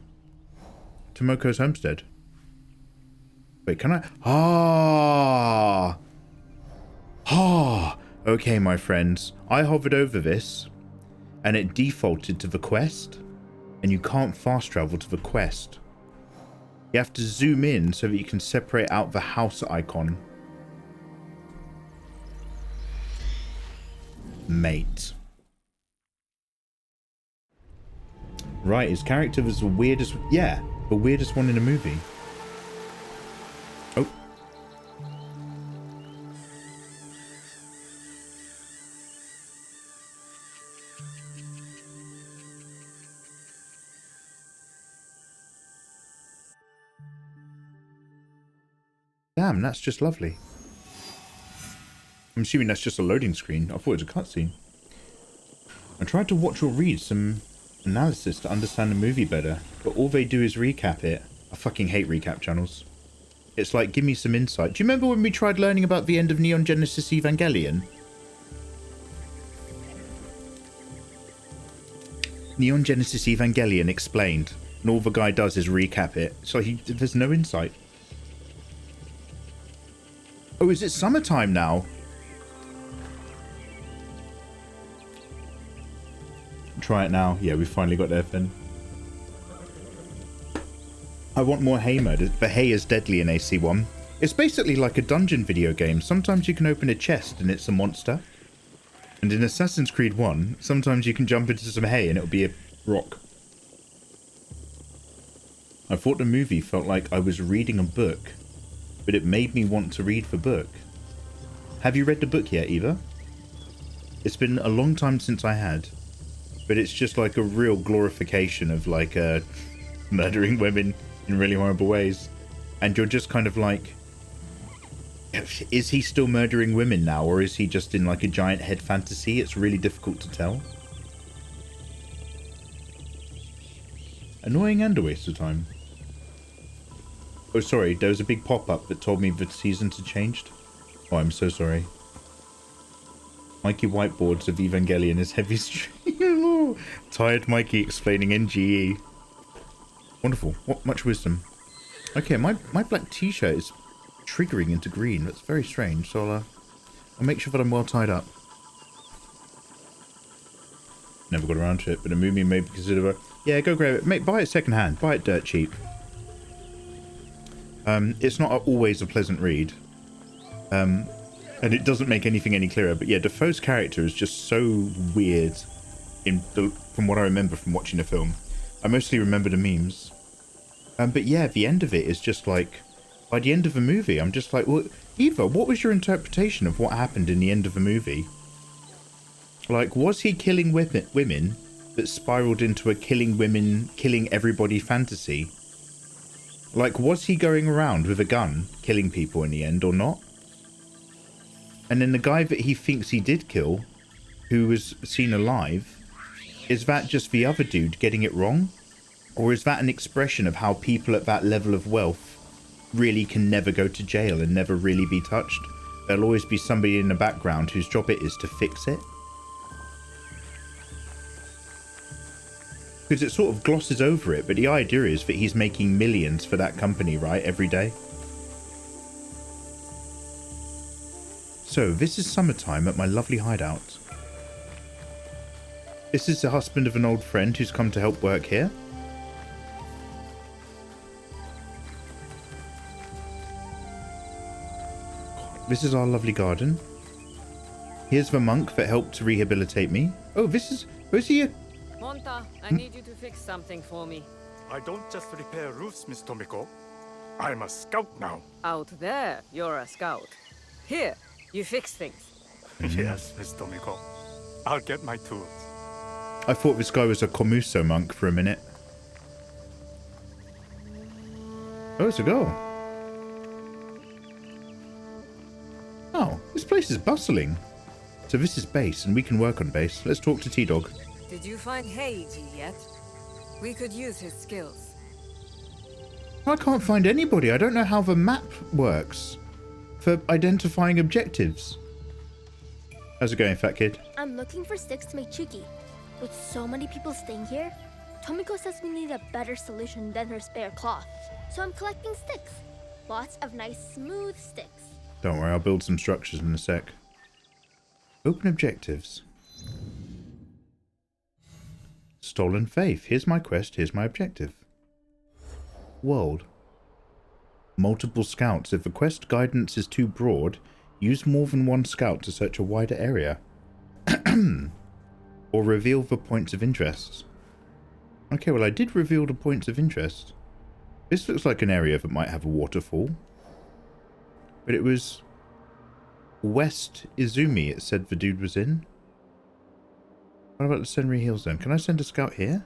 Tomoko's homestead. Wait, can I? Ah! Ah! Okay, my friends. I hovered over this, and it defaulted to the quest, and you can't fast travel to the quest. You have to zoom in so that you can separate out the house icon. Mate. Right, his character was the weirdest... Yeah, the weirdest one in a movie. Oh. Damn, that's just lovely. I'm assuming that's just a loading screen. I thought it was a cutscene. I tried to watch or read some analysis to understand the movie better, but all they do is recap it. I fucking hate recap channels. It's like, give me some insight. Do you remember when we tried learning about the end of Neon Genesis Evangelion? Neon Genesis Evangelion explained, and all the guy does is recap it. So there's no insight. Oh, is it summertime now? Try it now. Yeah, we finally got there, Finn. I want more hay mode, but hay is deadly in AC1. It's basically like a dungeon video game. Sometimes you can open a chest and it's a monster. And in Assassin's Creed 1, sometimes you can jump into some hay and it'll be a rock. I thought the movie felt like I was reading a book, but it made me want to read the book. Have you read the book yet, Eva? It's been a long time since I had, but it's just like a real glorification of like murdering women in really horrible ways. And you're just kind of like, is he still murdering women now, or is he just in like a giant head fantasy? It's really difficult to tell. Annoying and a waste of time. Oh, sorry, there was a big pop-up that told me the seasons had changed. Oh, I'm so sorry. Mikey whiteboards of Evangelion is heavy stream. Tired Mikey explaining NGE. Wonderful. What much wisdom. Okay, my black t-shirt is triggering into green. That's very strange. So I'll make sure that I'm well tied up. Never got around to it, but a movie may be considered. Yeah, go grab it. Mate, buy it secondhand. Buy it dirt cheap. It's not always a pleasant read. And it doesn't make anything any clearer. But yeah, Defoe's character is just so weird from what I remember from watching the film. I mostly remember the memes. But yeah, the end of it is just like, by the end of the movie, I'm just like, well, Eva, what was your interpretation of what happened in the end of the movie? Like, was he killing women that spiraled into a killing women, killing everybody fantasy? Like, was he going around with a gun, killing people in the end, or not? And then the guy that he thinks he did kill, who was seen alive, is that just the other dude getting it wrong? Or is that an expression of how people at that level of wealth really can never go to jail and never really be touched? There'll always be somebody in the background whose job it is to fix it. Because it sort of glosses over it, but the idea is that he's making millions for that company, right, every day. So, this is summertime at my lovely hideout. This is the husband of an old friend who's come to help work here. This is our lovely garden. Here's the monk that helped to rehabilitate me. Oh, who's he? Monta, I need you to fix something for me. I don't just repair roofs, Miss Tomiko. I'm a scout now. Out there, you're a scout. Here, you fix things. Yes, Miss Tomiko. I'll get my tools. I thought this guy was a Komuso monk for a minute. Oh, it's a girl. Oh, this place is bustling. So this is base, and we can work on base. Let's talk to T-Dog. Did you find Heiji yet? We could use his skills. I can't find anybody. I don't know how the map works for identifying objectives. How's it going, fat kid? I'm looking for sticks to make chuki. With so many people staying here, Tomiko says we need a better solution than her spare cloth. So I'm collecting sticks. Lots of nice, smooth sticks. Don't worry, I'll build some structures in a sec. Open objectives. Stolen faith. Here's my quest, here's my objective. World. Multiple scouts. If the quest guidance is too broad, use more than one scout to search a wider area. Or reveal the points of interest. Okay, well I did reveal the points of interest. This looks like an area that might have a waterfall. But it was West Izumi, it said the dude was in. What about the Senri Hills then? Can I send a scout here?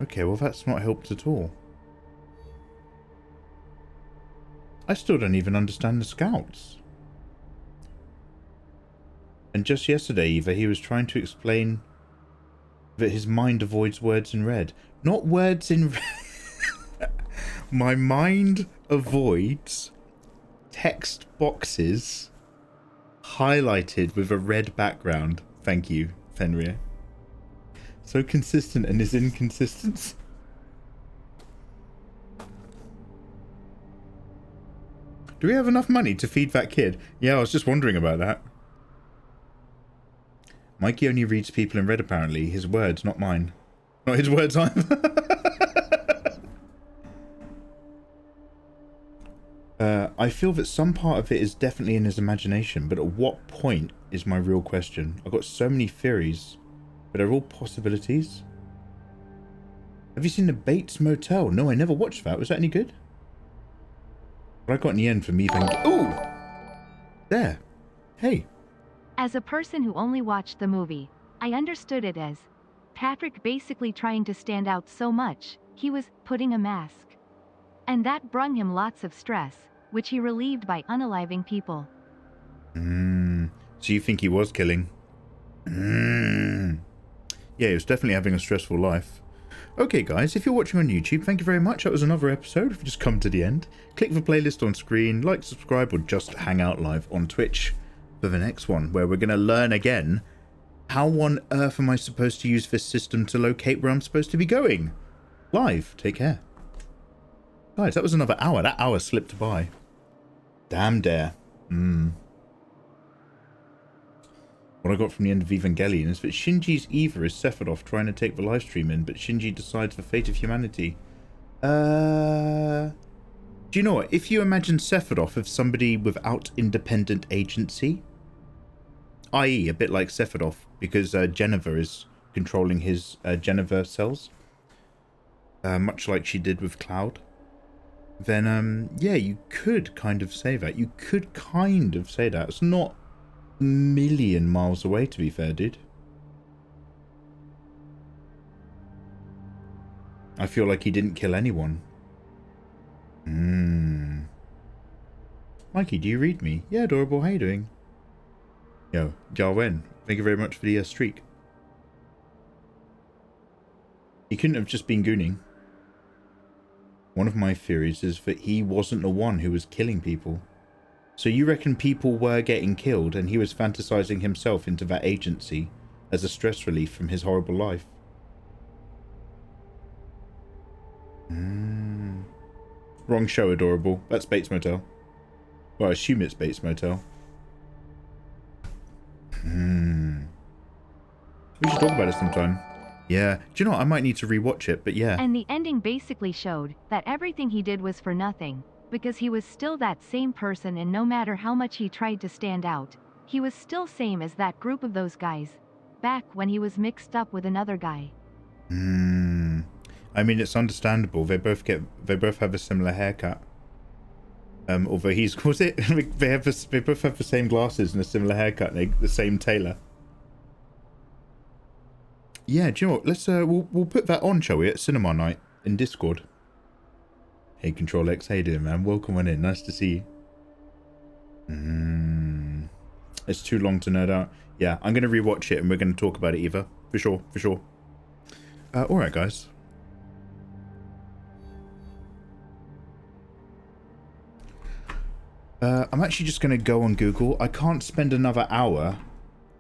Okay, well that's not helped at all. I still don't even understand the scouts. And just yesterday, Eva, he was trying to explain that his mind avoids words in red. Not words in red. My mind avoids text boxes highlighted with a red background. Thank you, Fenrir. So consistent in his inconsistency. Do we have enough money to feed that kid? Yeah, I was just wondering about that. Mikey only reads people in red, apparently. His words, not mine. Not his words either. I feel that some part of it is definitely in his imagination, but at what point is my real question. I've got so many theories, but they're all possibilities. Have you seen the Bates Motel? No, I never watched that. Was that any good? What I got in the end for me thinking, ooh! There. Hey. As a person who only watched the movie, I understood it as Patrick basically trying to stand out so much, he was putting a mask. And that brung him lots of stress, which he relieved by unaliving people. So you think he was killing? Yeah, he was definitely having a stressful life. Okay, guys, if you're watching on YouTube, thank you very much. That was another episode. If you just come to the end, click the playlist on screen, like, subscribe, or just hang out live on Twitch for the next one, where we're going to learn again how on earth am I supposed to use this system to locate where I'm supposed to be going. Live. Take care. Guys, that was another hour. That hour slipped by. Damn dare. What I got from the end of Evangelion is that Shinji's Eva is Sephiroth trying to take the livestream in, but Shinji decides the fate of humanity. Do you know what? If you imagine Sephiroth as somebody without independent agency, i.e. a bit like Sephiroth, because Jennifer is controlling his Jennifer cells, much like she did with Cloud, then, yeah, you could kind of say that. You could kind of say that. It's not a million miles away, to be fair, dude. I feel like he didn't kill anyone. Mikey, do you read me? Yeah, adorable. How you doing? Yo, Jarwen, thank you very much for the streak. He couldn't have just been gooning. One of my theories is that he wasn't the one who was killing people. So you reckon people were getting killed and he was fantasizing himself into that agency as a stress relief from his horrible life? Wrong show, adorable. That's Bates Motel. Well, I assume it's Bates Motel. We should talk about it sometime. Yeah. Do you know what? I might need to rewatch it, but yeah. And the ending basically showed that everything he did was for nothing, because he was still that same person, and no matter how much he tried to stand out, he was still same as that group of those guys, back when he was mixed up with another guy. I mean, it's understandable. They both have a similar haircut. Although they both have the same glasses and a similar haircut, the same tailor. Yeah, do you know what? Let's we'll put that on, shall we, at cinema night in Discord. Hey, Control X, how you doing, man? Welcome on in. Nice to see you. It's too long to nerd out. Yeah, I'm gonna rewatch it and we're gonna talk about it, Eva. For sure, for sure. All right, guys. I'm actually just gonna go on Google. I can't spend another hour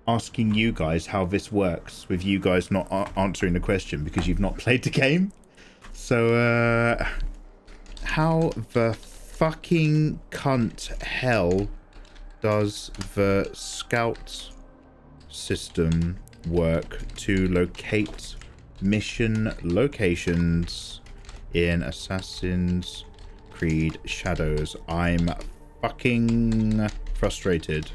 asking you guys how this works with you guys not answering the question because you've not played the game. So, how the fucking cunt hell does the scout system work to locate mission locations in Assassin's Creed Shadows? I'm fucking frustrated.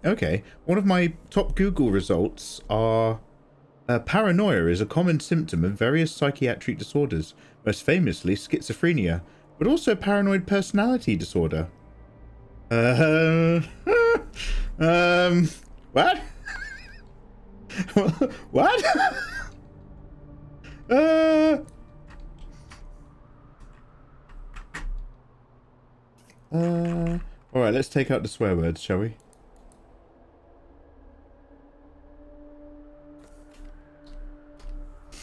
Okay. One of my top Google results are paranoia is a common symptom of various psychiatric disorders, most famously schizophrenia, but also paranoid personality disorder. What? What? Alright, let's take out the swear words, shall we?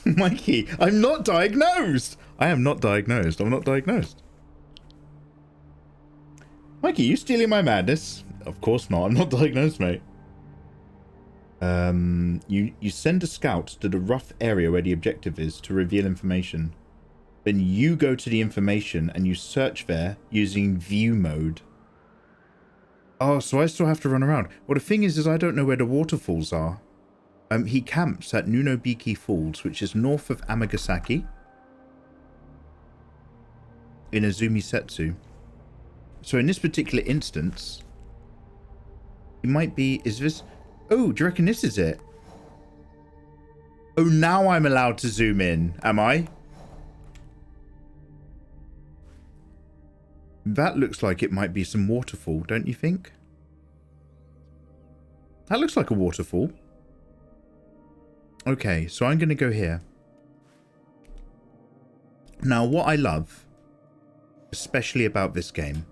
Mikey, I'm not diagnosed! I am not diagnosed. I'm not diagnosed. Mikey, you stealing my madness? Of course not. I'm not diagnosed, mate. You send a scout to the rough area where the objective is to reveal information. Then you go to the information and you search there using view mode. Oh, so I still have to run around. Well, the thing is I don't know where the waterfalls are. He camps at Nunobiki Falls, which is north of Amagasaki, in Azumisetsu. So in this particular instance, it might be, is this, oh, do you reckon this is it? Oh, now I'm allowed to zoom in, am I? That looks like it might be some waterfall, don't you think? That looks like a waterfall. Okay, so I'm going to go here. Now, what I love, especially about this game,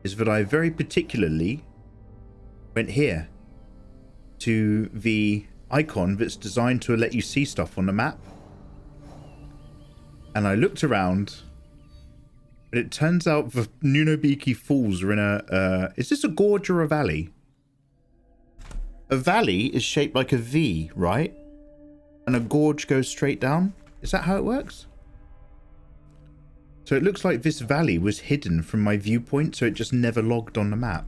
is that I very particularly went here to the icon that's designed to let you see stuff on the map. And I looked around, but it turns out the Nunobiki Falls are in a... is this a gorge or a valley? A valley is shaped like a V, right? And a gorge goes straight down? Is that how it works? So it looks like this valley was hidden from my viewpoint, so it just never logged on the map.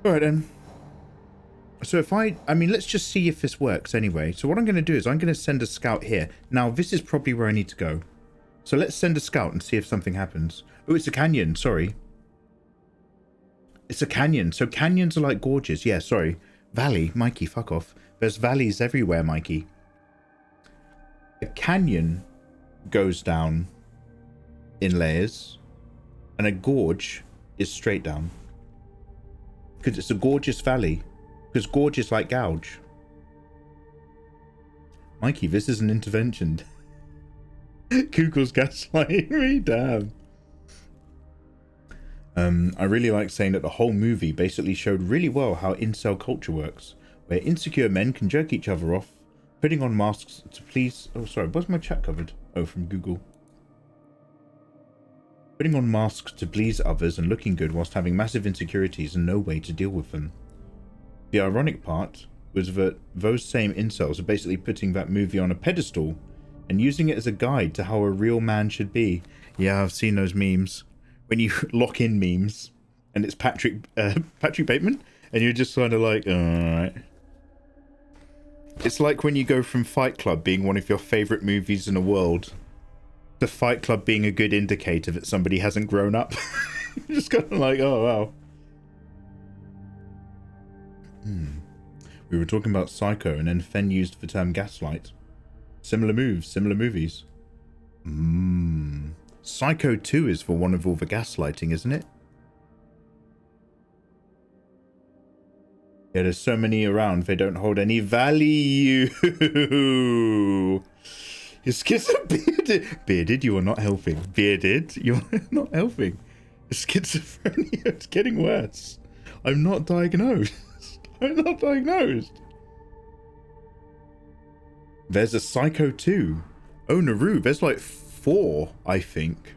Alright then. So if I mean, let's just see if this works anyway. So what I'm going to do is I'm going to send a scout here. Now, this is probably where I need to go. So let's send a scout and see if something happens. Oh, it's a canyon, sorry. It's a canyon. So canyons are like gorges. Yeah, sorry. Valley. Mikey, fuck off. There's valleys everywhere, Mikey. A canyon goes down in layers. And a gorge is straight down. Because it's a gorgeous valley. Because gorge is like gouge. Mikey, this is an intervention. Google's gaslighting me, damn. I really like saying that the whole movie basically showed really well how incel culture works, where insecure men can jerk each other off, putting on masks to please... Oh, sorry, what's my chat covered? Oh, from Google. Putting on masks to please others and looking good whilst having massive insecurities and no way to deal with them. The ironic part was that those same incels are basically putting that movie on a pedestal and using it as a guide to how a real man should be. Yeah, I've seen those memes. When you lock in memes and it's Patrick Bateman and you're just kind of like, alright. It's like when you go from Fight Club being one of your favorite movies in the world to Fight Club being a good indicator that somebody hasn't grown up. You're just kind of like, oh wow. We were talking about Psycho and then Fen used the term gaslight. Similar moves, similar movies. Psycho 2 is for one of all the gaslighting, isn't it? Yeah, there's so many around, they don't hold any value. Your skits are bearded. Bearded, you are not helping. Bearded, you are not helping. Schizophrenia, it's getting worse. I'm not diagnosed. I'm not diagnosed. There's a Psycho 2. Oh, Naru, there's like 4, I think.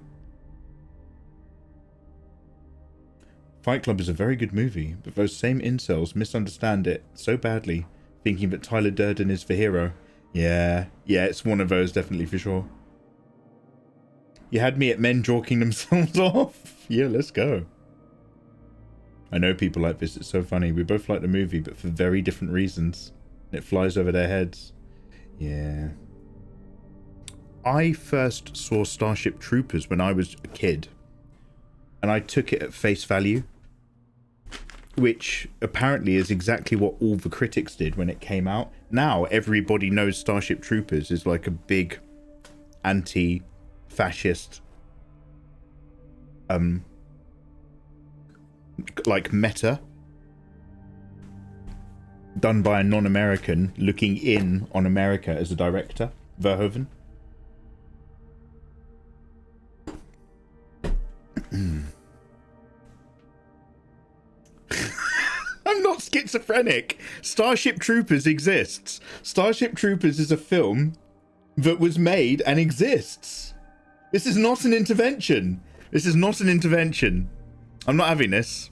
Fight Club is a very good movie, but those same incels misunderstand it so badly, thinking that Tyler Durden is the hero. Yeah, it's one of those, definitely, for sure. You had me at men jorking themselves off. Yeah, let's go. I know people like this, it's so funny. We both like the movie, but for very different reasons. It flies over their heads. Yeah. I first saw Starship Troopers when I was a kid. And I took it at face value. Which apparently is exactly what all the critics did when it came out. Now everybody knows Starship Troopers is like a big anti-fascist like meta done by a non-American looking in on America as a director, Verhoeven. I'm not schizophrenic. Starship Troopers exists. Starship Troopers is a film that was made and exists. This is not an intervention. This is not an intervention. I'm not having this.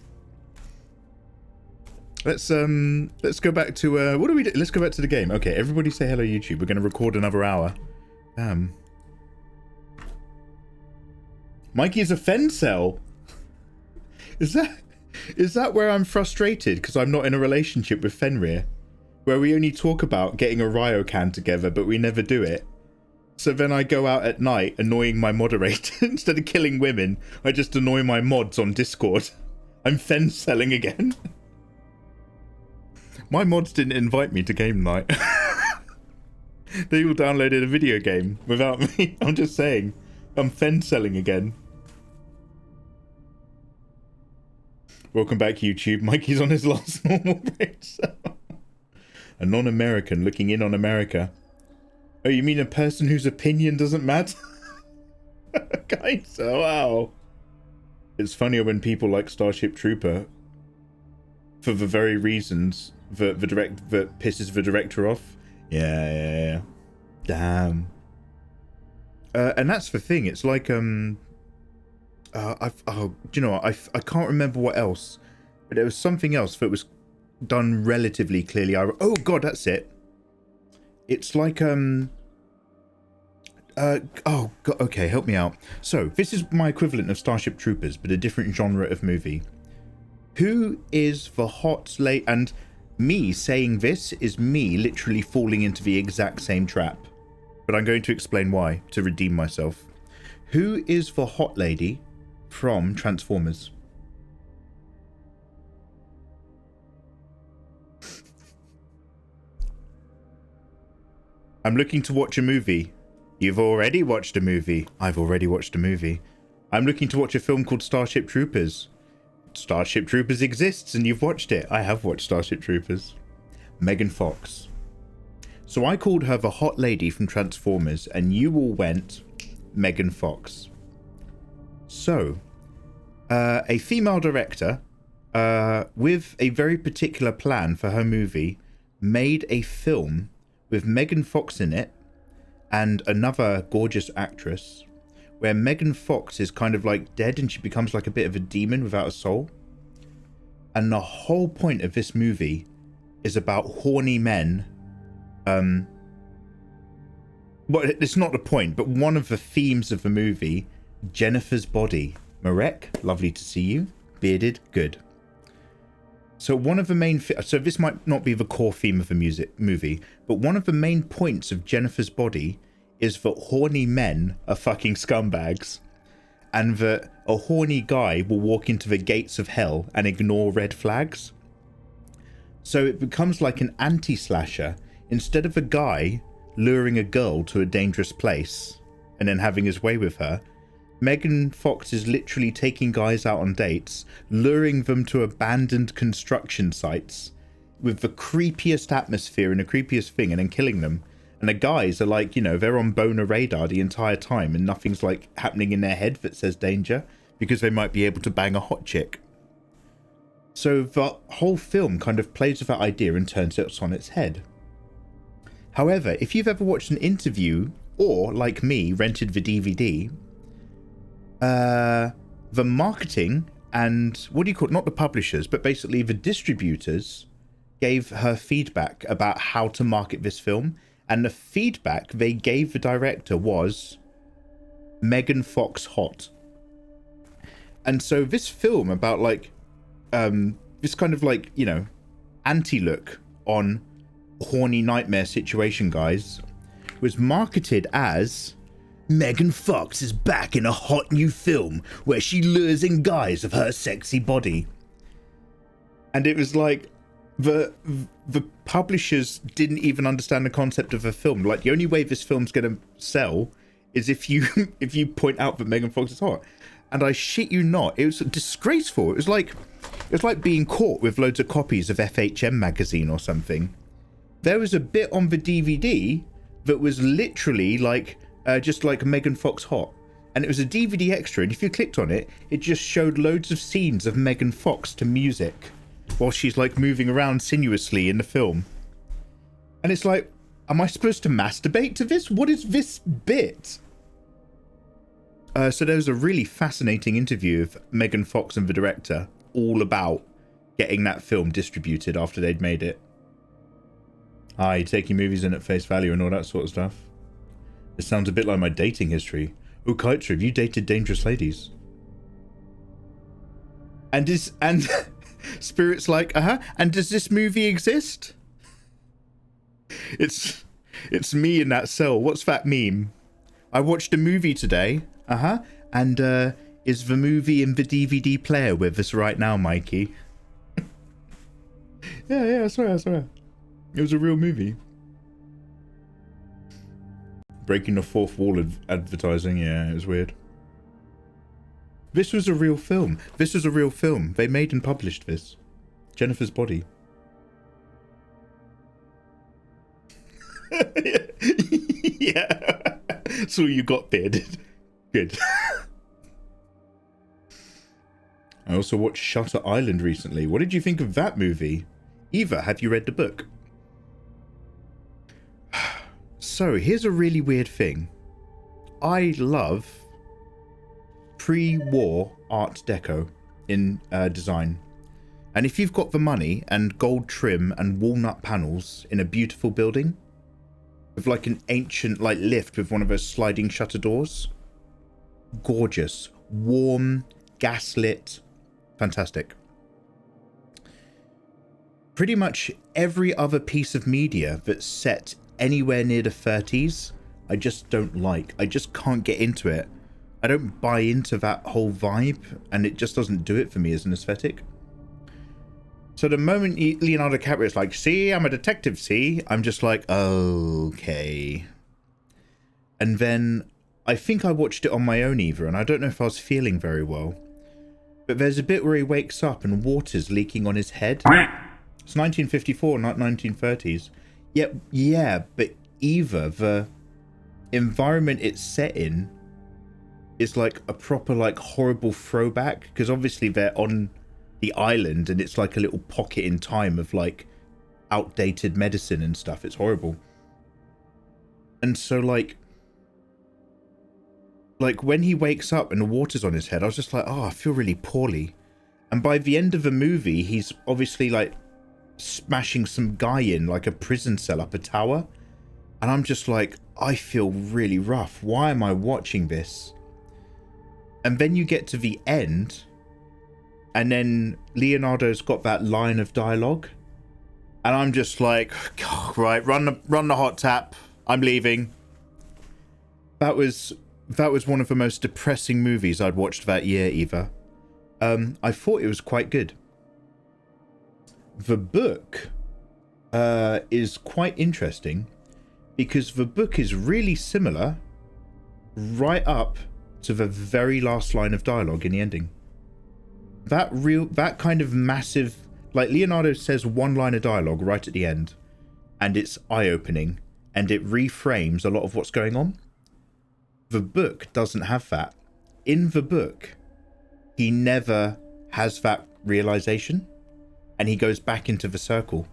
Let's go back to what do we do? Let's go back to the game. Okay, everybody say hello YouTube. We're going to record another hour. Damn. Mikey is a Fencel. Is that where I'm frustrated because I'm not in a relationship with Fenrir, where we only talk about getting a Ryokan together but we never do it? So then I go out at night annoying my moderator. Instead of killing women, I just annoy my mods on Discord. I'm Fencelling again. My mods didn't invite me to game night. They all downloaded a video game without me. I'm just saying. I'm Fencelling again. Welcome back, YouTube. Mikey's on his last normal race. A non-American looking in on America. Oh, you mean a person whose opinion doesn't matter? Guys, oh, wow. It's funnier when people like Starship Trooper for the very reasons that pisses the director off. Yeah. Damn. And that's the thing. It's like do you know what? I can't remember what else, but there was something else that was done relatively clearly. Oh god, that's it. It's like oh god, okay, help me out. So this is my equivalent of Starship Troopers, but a different genre of movie. Who is the hot late? And me saying this is me literally falling into the exact same trap, but I'm going to explain why to redeem myself. Who is the hot lady from Transformers? I'm looking to watch a movie. You've already watched a movie. I've already watched a movie. I'm looking to watch a film called Starship Troopers. Starship Troopers exists and you've watched it. I have watched Starship Troopers. Megan Fox. So I called her the hot lady from Transformers and you all went Megan Fox. So, a female director with a very particular plan for her movie made a film with Megan Fox in it and another gorgeous actress, where Megan Fox is kind of like dead and she becomes like a bit of a demon without a soul. And the whole point of this movie is about horny men. Well, it's not the point, but one of the themes of the movie, Jennifer's body. Marek, lovely to see you. Bearded, good. So one of the main, so this might not be the core theme of the movie, but one of the main points of Jennifer's body is that horny men are fucking scumbags, and that a horny guy will walk into the gates of hell and ignore red flags. So it becomes like an anti-slasher. Instead of a guy luring a girl to a dangerous place and then having his way with her, Megan Fox is literally taking guys out on dates, luring them to abandoned construction sites with the creepiest atmosphere and the creepiest thing, and then killing them. And the guys are like, you know, they're on boner radar the entire time and nothing's like happening in their head that says danger, because they might be able to bang a hot chick. So the whole film kind of plays with that idea and turns it on its head. However, if you've ever watched an interview, or like me, rented the DVD, the marketing and what do you call it? Not the publishers, but basically the distributors gave her feedback about how to market this film. And the feedback they gave the director was Megan Fox hot. And so this film about like, this kind of like, you know, anti-look on horny nightmare situation guys was marketed as Megan Fox is back in a hot new film where she lures in guys of her sexy body. And it was like the publishers didn't even understand the concept of a film. Like the only way this film's going to sell is if you point out that Megan Fox is hot. And I shit you not, it was disgraceful. It was like being caught with loads of copies of FHM magazine or something. There was a bit on the DVD that was literally like just like Megan Fox hot, and it was a DVD extra, and if you clicked on it, it just showed loads of scenes of Megan Fox to music while she's like moving around sinuously in the film. And it's like, am I supposed to masturbate to this? What is this bit? So there was a really fascinating interview of Megan Fox and the director, all about getting that film distributed after they'd made it. Taking movies in at face value and all that sort of stuff. It sounds a bit like my dating history. Oh, Kaitra, have you dated dangerous ladies? And Spirit's like, and does this movie exist? It's me in that cell. What's that meme? I watched a movie today. And is the movie in the DVD player with us right now, Mikey? yeah, I swear. It was a real movie. Breaking the fourth wall of advertising, yeah, it was weird. This was a real film. They made and published this. Jennifer's Body. Yeah. So you got bearded. Good. I also watched Shutter Island recently. What did you think of that movie? Eva, have you read the book? So, here's a really weird thing. I love pre-war Art Deco in design. And if you've got the money and gold trim and walnut panels in a beautiful building, with like an ancient like lift with one of those sliding shutter doors, gorgeous, warm, gaslit, fantastic. Pretty much every other piece of media that's set anywhere near the 30s, I just don't like. I just can't get into it. I don't buy into that whole vibe, and it just doesn't do it for me as an aesthetic. So the moment Leonardo DiCaprio is like, see, I'm a detective, see? I'm just like, okay. And then I think I watched it on my own, Eva, and I don't know if I was feeling very well. But there's a bit where he wakes up and water's leaking on his head. It's 1954, not 1930s. Yeah, but Eva, the environment it's set in is like a proper like horrible throwback, because obviously they're on the island and it's like a little pocket in time of like outdated medicine and stuff. It's horrible. And so like when he wakes up and the water's on his head, I was just like, oh, I feel really poorly. And by the end of the movie, he's obviously like smashing some guy in like a prison cell up a tower, and I'm just like, I feel really rough. Why am I watching this? And then you get to the end, and then Leonardo's got that line of dialogue, and I'm just like, right, run the hot tap. I'm leaving. That was one of the most depressing movies I'd watched that year, Eva. I thought it was quite good. The book is quite interesting because the book is really similar right up to the very last line of dialogue in the ending. That kind of massive, like Leonardo says one line of dialogue right at the end, and it's eye-opening and it reframes a lot of what's going on. The book doesn't have that. In the book, he never has that realization, and he goes back into the circle.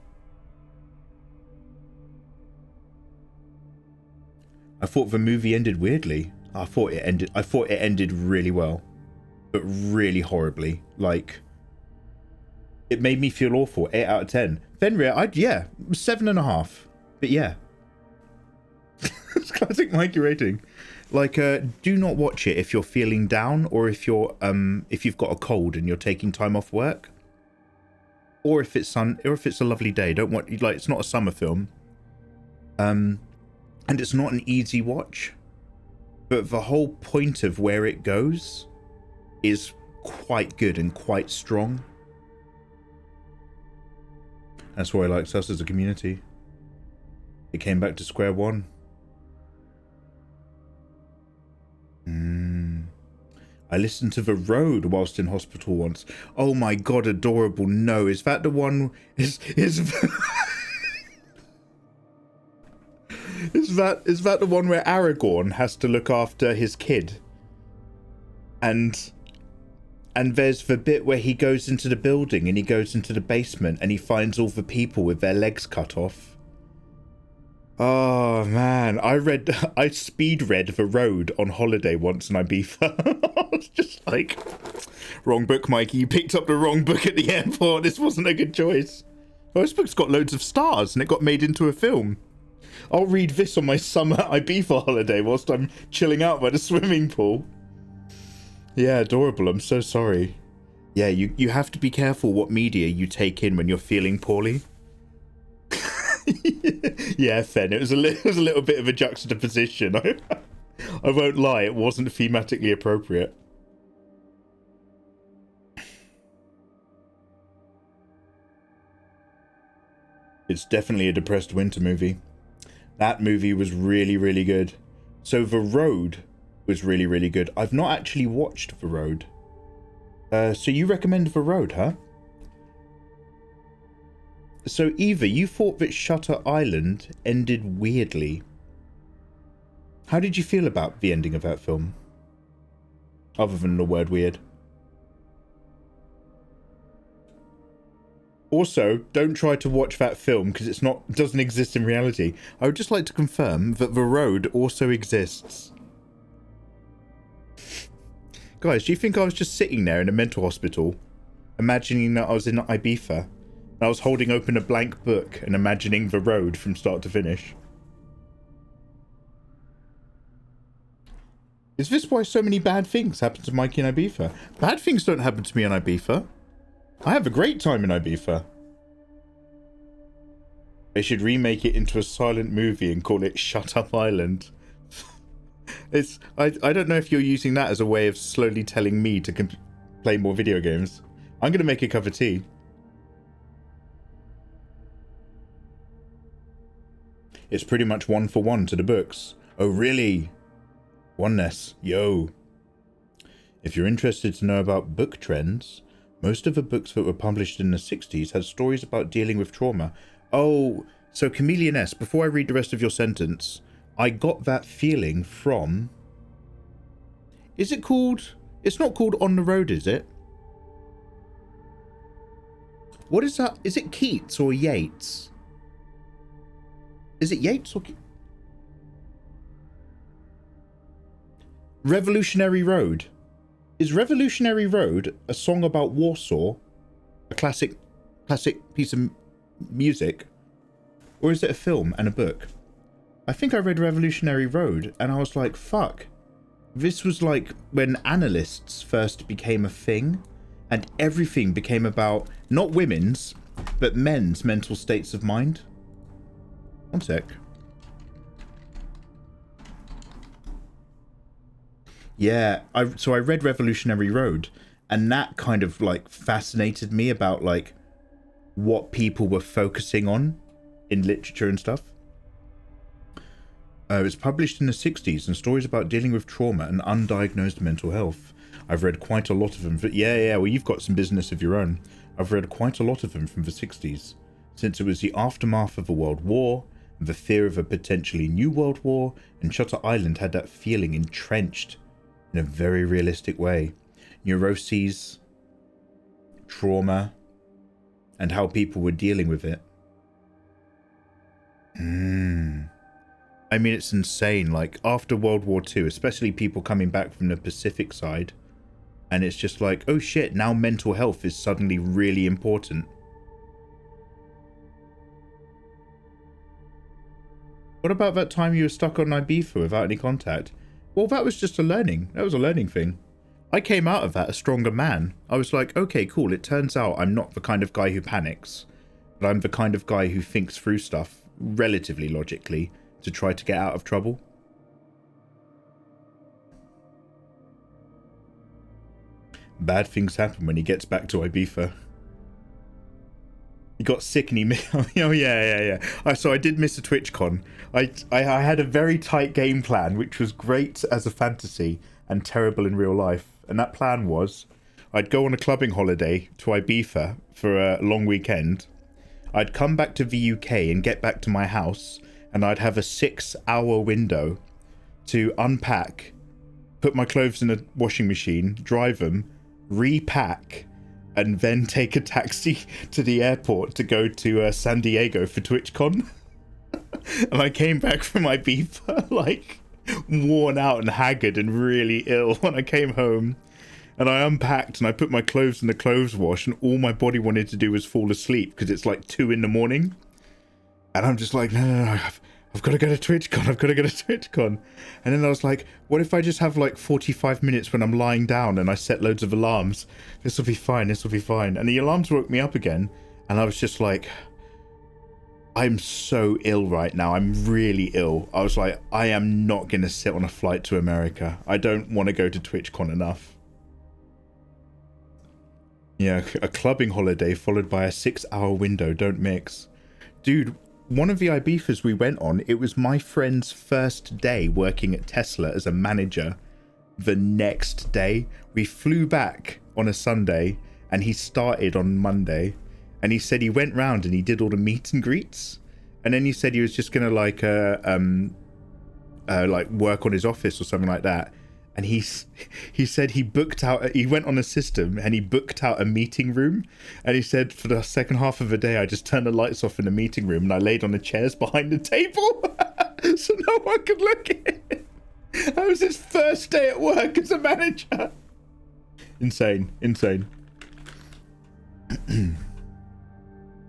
I thought the movie ended weirdly. I thought it ended really well, but really horribly. Like, it made me feel awful. 8 out of 10. Fenrir, 7.5. But yeah. It's classic Mikey rating. Like, do not watch it if you're feeling down, or if you've got a cold and you're taking time off work. Or if it's a lovely day. Don't want, like, it's not a summer film. And it's not an easy watch. But the whole point of where it goes is quite good and quite strong. That's why I liked us as a community. It came back to square one. I listened to The Road whilst in hospital once. Oh my god, adorable. No, is that the one? Is that the one where Aragorn has to look after his kid? And there's the bit where he goes into the building and he goes into the basement and he finds all the people with their legs cut off. Oh man, I speed read The Road on holiday once in Ibiza. I was just like, wrong book, Mikey. You picked up the wrong book at the airport. This wasn't a good choice. Oh, this book's got loads of stars and it got made into a film. I'll read this on my summer Ibiza holiday whilst I'm chilling out by the swimming pool. Yeah, adorable. I'm so sorry. Yeah, you have to be careful what media you take in when you're feeling poorly. Yeah, Fen, it was a little bit of a juxtaposition. I won't lie, it wasn't thematically appropriate. It's definitely a depressed winter movie. That movie was really, really good. So The Road was really, really good. I've not actually watched The Road. So you recommend The Road, huh? So Eva, you thought that Shutter Island ended weirdly. How did you feel about the ending of that film? Other than the word weird. Also, don't try to watch that film because it doesn't exist in reality. I would just like to confirm that The Road also exists. Guys, do you think I was just sitting there in a mental hospital, imagining that I was in Ibiza? I was holding open a blank book and imagining The Road from start to finish. Is this why so many bad things happen to Mikey in Ibiza? Bad things don't happen to me in Ibiza. I have a great time in Ibiza. They should remake it into a silent movie and call it Shut Up Island. I don't know if you're using that as a way of slowly telling me to play more video games. I'm going to make a cup of tea. It's pretty much 1-for-1 to the books. Oh, really? Oneness. Yo. If you're interested to know about book trends, most of the books that were published in the 60s had stories about dealing with trauma. Oh, so Chameleon S, before I read the rest of your sentence, I got that feeling from... Is it called... It's not called On the Road, is it? What is that? Is it Keats or Yeats? Is it Yeats or Revolutionary Road? Is Revolutionary Road a song about Warsaw? A classic piece of music? Or is it a film and a book? I think I read Revolutionary Road and I was like, fuck. This was like when analysts first became a thing and everything became about not women's, but men's mental states of mind. One sec. Yeah, so I read Revolutionary Road and that kind of like fascinated me about like what people were focusing on in literature and stuff. It was published in the 60s and stories about dealing with trauma and undiagnosed mental health. I've read quite a lot of them. Yeah, well, you've got some business of your own. I've read quite a lot of them from the 60s, since it was the aftermath of a world war, the fear of a potentially new world war, and Shutter Island had that feeling entrenched in a very realistic way. Neuroses, trauma, and how people were dealing with it. I mean, it's insane. Like, after World War II, especially people coming back from the Pacific side, and it's just like, oh shit, now mental health is suddenly really important. What about that time you were stuck on Ibiza without any contact? Well, that was just a learning. That was a learning thing. I came out of that a stronger man. I was like, okay, cool. It turns out I'm not the kind of guy who panics, but I'm the kind of guy who thinks through stuff relatively logically to try to get out of trouble. Bad things happen when he gets back to Ibiza. He got sick and he oh yeah. So I did miss a TwitchCon. I had a very tight game plan, which was great as a fantasy and terrible in real life. And that plan was, I'd go on a clubbing holiday to Ibiza for a long weekend. I'd come back to the UK and get back to my house, and I'd have a 6-hour window to unpack, put my clothes in a washing machine, drive them, repack, and then take a taxi to the airport to go to San Diego for TwitchCon. And I came back from Ibiza, like, worn out and haggard and really ill when I came home. And I unpacked and I put my clothes in the clothes wash, and all my body wanted to do was fall asleep because it's like 2 a.m. And I'm just like, no, I've got to go to TwitchCon. I've got to go to TwitchCon. And then I was like, what if I just have like 45 minutes when I'm lying down and I set loads of alarms? This will be fine. This will be fine. And the alarms woke me up again. And I was just like, I'm so ill right now. I'm really ill. I was like, I am not going to sit on a flight to America. I don't want to go to TwitchCon enough. Yeah, a clubbing holiday followed by a 6-hour window. Don't mix. Dude, one of the Ibifas we went on, it was my friend's first day working at Tesla as a manager. The next day, we flew back on a Sunday and he started on Monday. And he said he went round and he did all the meet and greets. And then he said he was just going to like work on his office or something like that. And he said he went on a system and he booked out a meeting room. And he said for the second half of the day, I just turned the lights off in the meeting room and I laid on the chairs behind the table so no one could look in. That was his first day at work as a manager. Insane.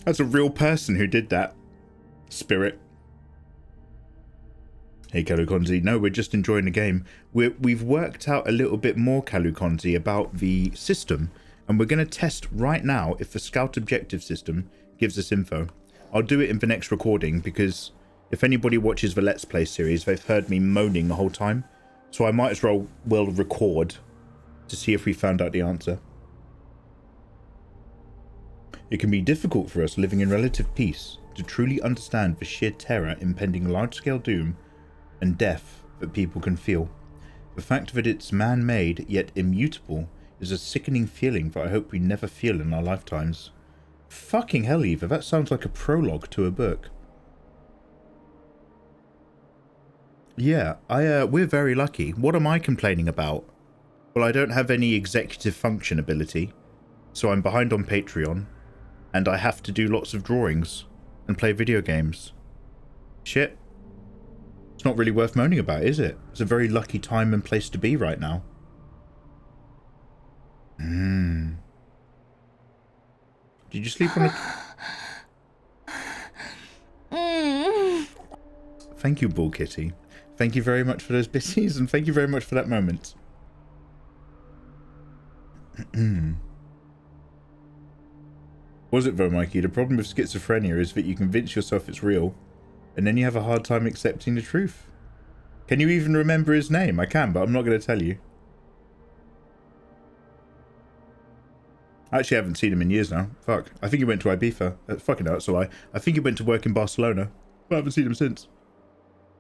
That's a real person who did that. Spirit. Hey, Kalukonzi. No, we're just enjoying the game. We've worked out a little bit more, Kalukonzi, about the system, and we're going to test right now if the Scout Objective system gives us info. I'll do it in the next recording, because if anybody watches the Let's Play series, they've heard me moaning the whole time, so I might as well record to see if we found out the answer. It can be difficult for us living in relative peace to truly understand the sheer terror impending large-scale doom and death that people can feel. The fact that it's man-made yet immutable is a sickening feeling that I hope we never feel in our lifetimes. Fucking hell, Eva, that sounds like a prologue to a book. Yeah, we're very lucky. What am I complaining about? Well, I don't have any executive function ability, so I'm behind on Patreon, and I have to do lots of drawings and play video games. Shit. It's not really worth moaning about, is it? It's a very lucky time and place to be right now. Did you sleep on a... Thank you, Bull Kitty. Thank you very much for those bitties, and thank you very much for that moment. Was it though, Mikey? The problem with schizophrenia is that you convince yourself it's real, and then you have a hard time accepting the truth. Can you even remember his name? I can, but I'm not going to tell you. I actually haven't seen him in years now. Fuck. I think he went to Ibiza. Fucking hell, that's a lie. I think he went to work in Barcelona, but I haven't seen him since.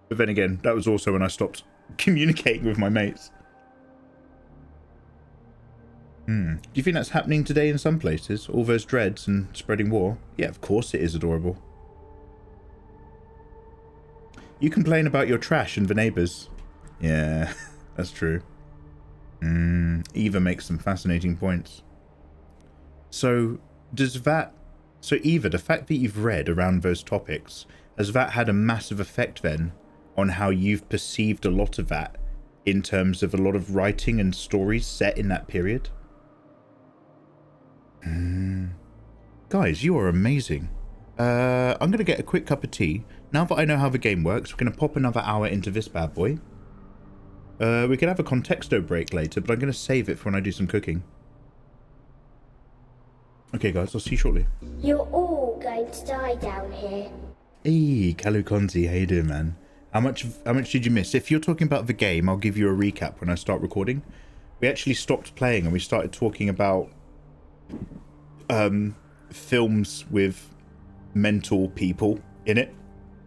But then again, that was also when I stopped communicating with my mates. Do you think that's happening today in some places? All those dreads and spreading war? Yeah, of course it is adorable. You complain about your trash and the neighbours. Yeah, that's true. Eva makes some fascinating points. So, So Eva, the fact that you've read around those topics, has that had a massive effect then on how you've perceived a lot of that in terms of a lot of writing and stories set in that period? Guys, you are amazing. I'm going to get a quick cup of tea. Now that I know how the game works, we're going to pop another hour into this bad boy. We could have a contexto break later, but I'm going to save it for when I do some cooking. Okay, guys, I'll see you shortly. You're all going to die down here. Hey, Kalukonzi, how you doing, man? How much did you miss? If you're talking about the game, I'll give you a recap when I start recording. We actually stopped playing and we started talking about films with mental people in it,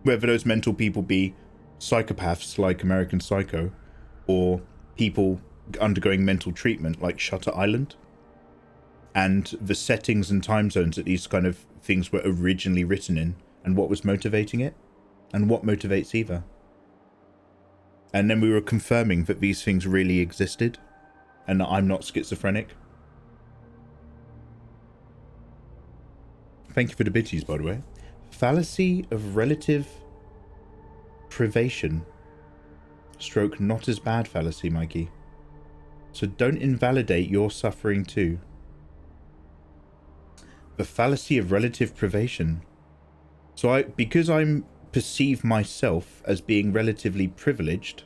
whether those mental people be psychopaths like American Psycho or people undergoing mental treatment like Shutter Island, and the settings and time zones that these kind of things were originally written in, and what was motivating it, and what motivates Eva. And then we were confirming that these things really existed and that I'm not schizophrenic. Thank you for the bitches, by the way. Fallacy of relative privation. Stroke not as bad fallacy, Mikey. So don't invalidate your suffering too. The fallacy of relative privation. So because I'm perceive myself as being relatively privileged,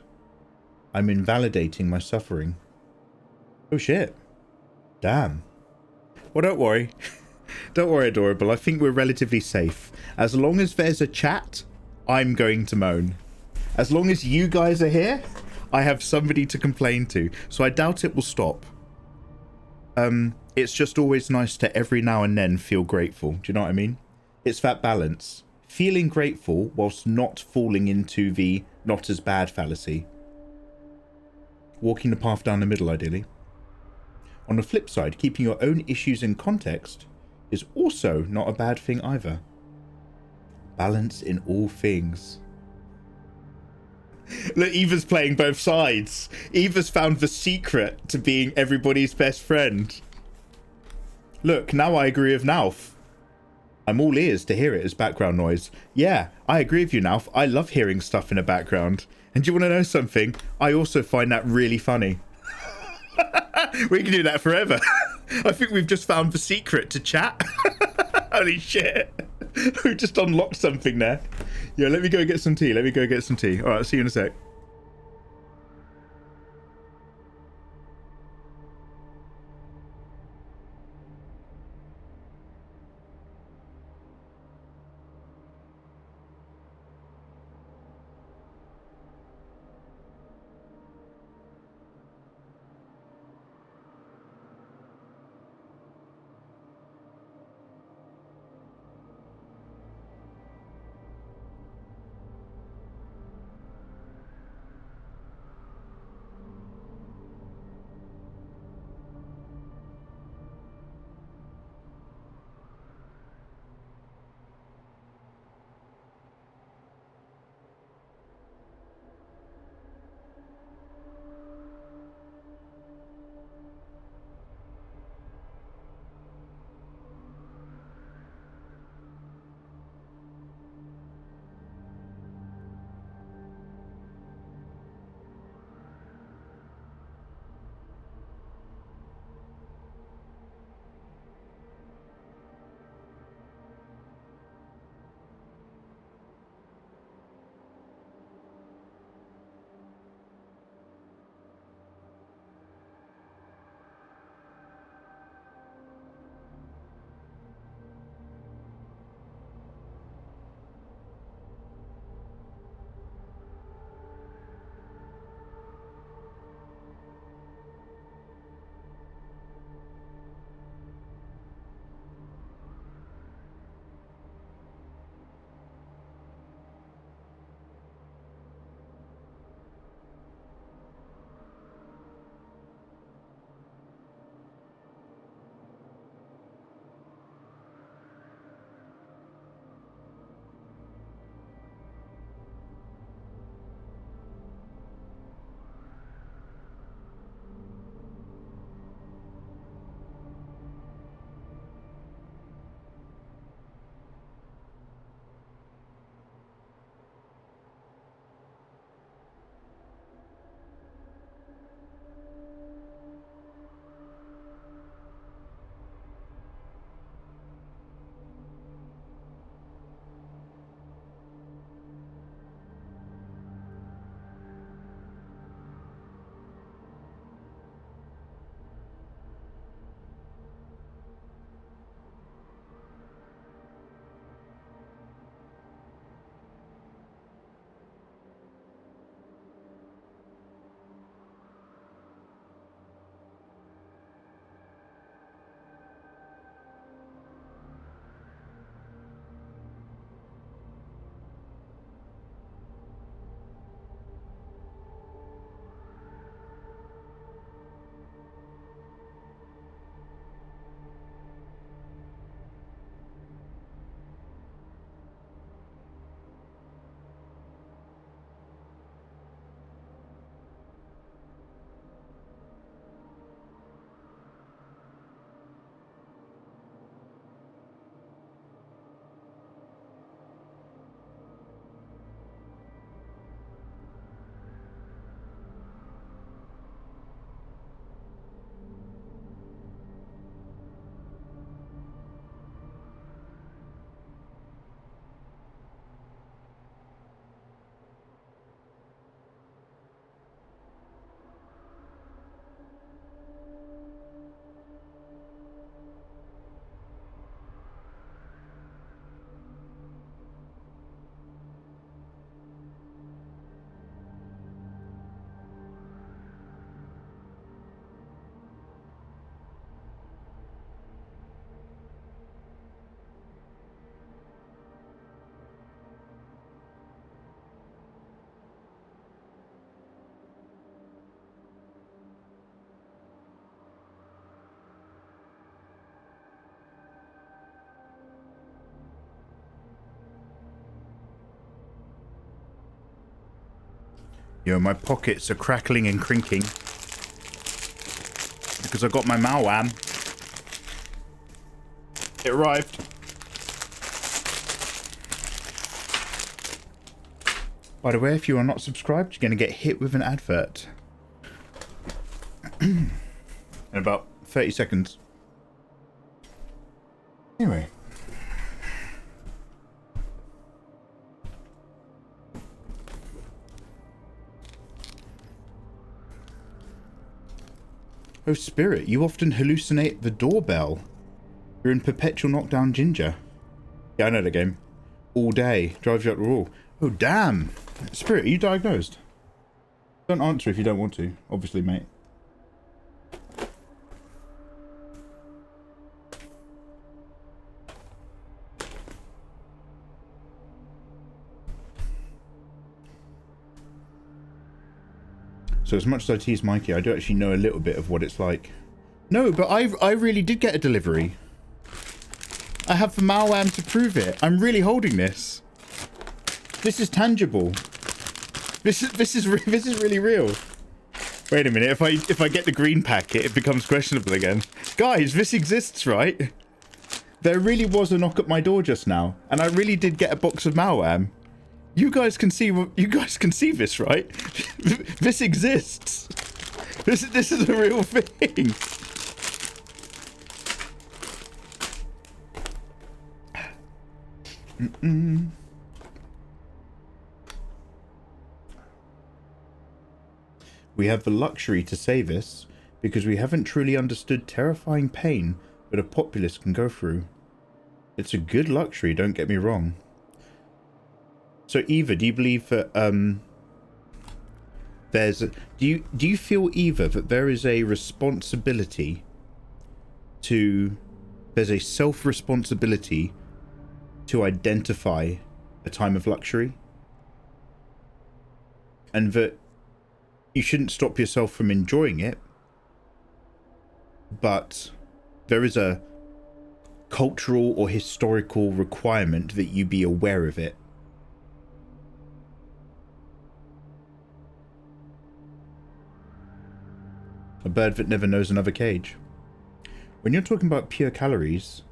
I'm invalidating my suffering. Oh shit. Damn. Well, don't worry. Don't worry, Adorable. I think we're relatively safe. As long as there's a chat, I'm going to moan. As long as you guys are here, I have somebody to complain to. So I doubt it will stop. It's just always nice to every now and then feel grateful. Do you know what I mean? It's that balance. Feeling grateful whilst not falling into the not as bad fallacy. Walking the path down the middle, ideally. On the flip side, keeping your own issues in context is also not a bad thing either. Balance in all things. Look, Eva's playing both sides. Eva's found the secret to being everybody's best friend. Look, now I agree with Nauf. I'm all ears to hear it as background noise. Yeah, I agree with you, Nauf. I love hearing stuff in the background. And do you want to know something? I also find that really funny. We can do that forever. I think we've just found the secret to chat. Holy shit. We just unlocked something there. Yeah, let me go get some tea. All right, I'll see you in a sec. Yo, my pockets are crackling and crinking. Because I got my Malwam. It arrived. By the way, if you are not subscribed, you're going to get hit with an advert. In about 30 seconds. Anyway. Oh, Spirit, you often hallucinate the doorbell. You're in perpetual knockdown ginger. Yeah, I know the game. All day. Drives you up the wall. Oh, damn. Spirit, are you diagnosed? Don't answer if you don't want to. Obviously, mate. So as much as I tease Mikey, I do actually know a little bit of what it's like. No, but I really did get a delivery. I have the Malwam to prove it. I'm really holding this. This is tangible. This is really real. Wait a minute. If I get the green packet, it becomes questionable again. Guys, this exists, right? There really was a knock at my door just now, and I really did get a box of Malwam. You guys can see this, right? This exists. This is a real thing. We have the luxury to say this because we haven't truly understood terrifying pain that a populace can go through. It's a good luxury, don't get me wrong. So Eva, do you believe that do you feel, Eva, that there is a responsibility there's a self-responsibility to identify a time of luxury? And that you shouldn't stop yourself from enjoying it, but there is a cultural or historical requirement that you be aware of it. A bird that never knows another cage. When you're talking about pure calories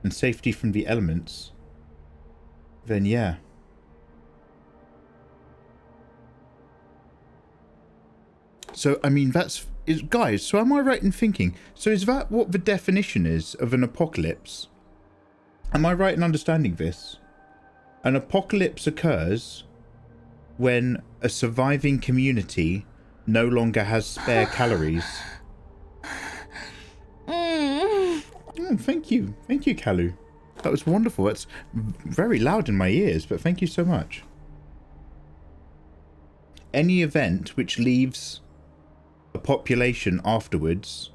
and safety from the elements, then yeah. So, I mean, guys, so am I right in thinking, so is that what the definition is of an apocalypse? Am I right in understanding this? An apocalypse occurs when a surviving community no longer has spare calories. Oh, thank you, Kalu. That was wonderful. That's very loud in my ears, but thank you so much. Any event which leaves a population afterwards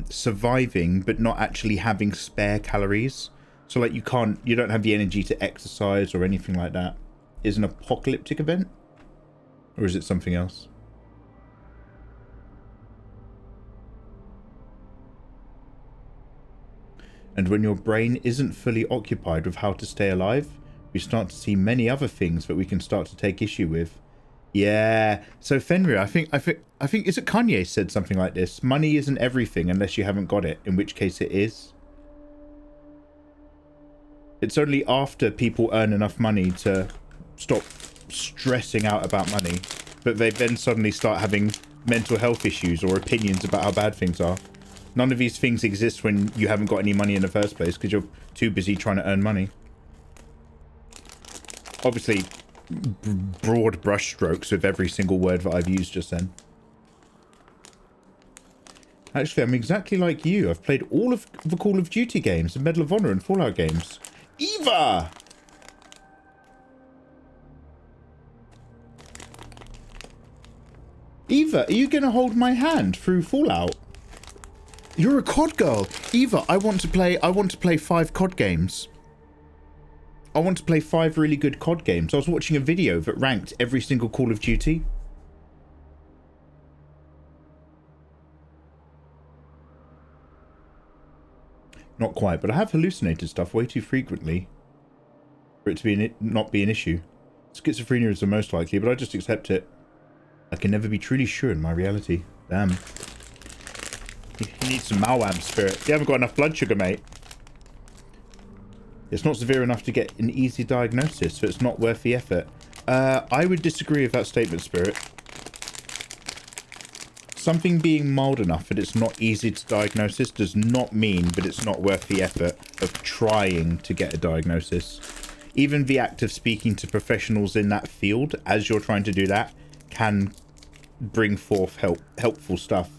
surviving but not actually having spare calories, so like you don't have the energy to exercise or anything like that, is an apocalyptic event? Or is it something else? And when your brain isn't fully occupied with how to stay alive, we start to see many other things that we can start to take issue with. Yeah. So Fenrir, I think is it Kanye said something like this? Money isn't everything unless you haven't got it, in which case it is. It's only after people earn enough money to stop stressing out about money that they then suddenly start having mental health issues or opinions about how bad things are. None of these things exist when you haven't got any money in the first place because you're too busy trying to earn money. Obviously, broad brushstrokes with every single word that I've used just then. Actually, I'm exactly like you. I've played all of the Call of Duty games, the Medal of Honor and Fallout games. Eva! Eva, are you going to hold my hand through Fallout? You're a COD girl. Eva, I want to play 5 COD games. I want to play 5 really good COD games. I was watching a video that ranked every single Call of Duty. Not quite, but I have hallucinated stuff way too frequently for it to be not be an issue. Schizophrenia is the most likely, but I just accept it. I can never be truly sure in my reality. Damn. You need some Malwam spirit. You haven't got enough blood sugar, mate. It's not severe enough to get an easy diagnosis, so it's not worth the effort. I would disagree with that statement, Spirit. Something being mild enough that it's not easy to diagnosis does not mean that it's not worth the effort of trying to get a diagnosis. Even the act of speaking to professionals in that field as you're trying to do that can bring forth helpful stuff.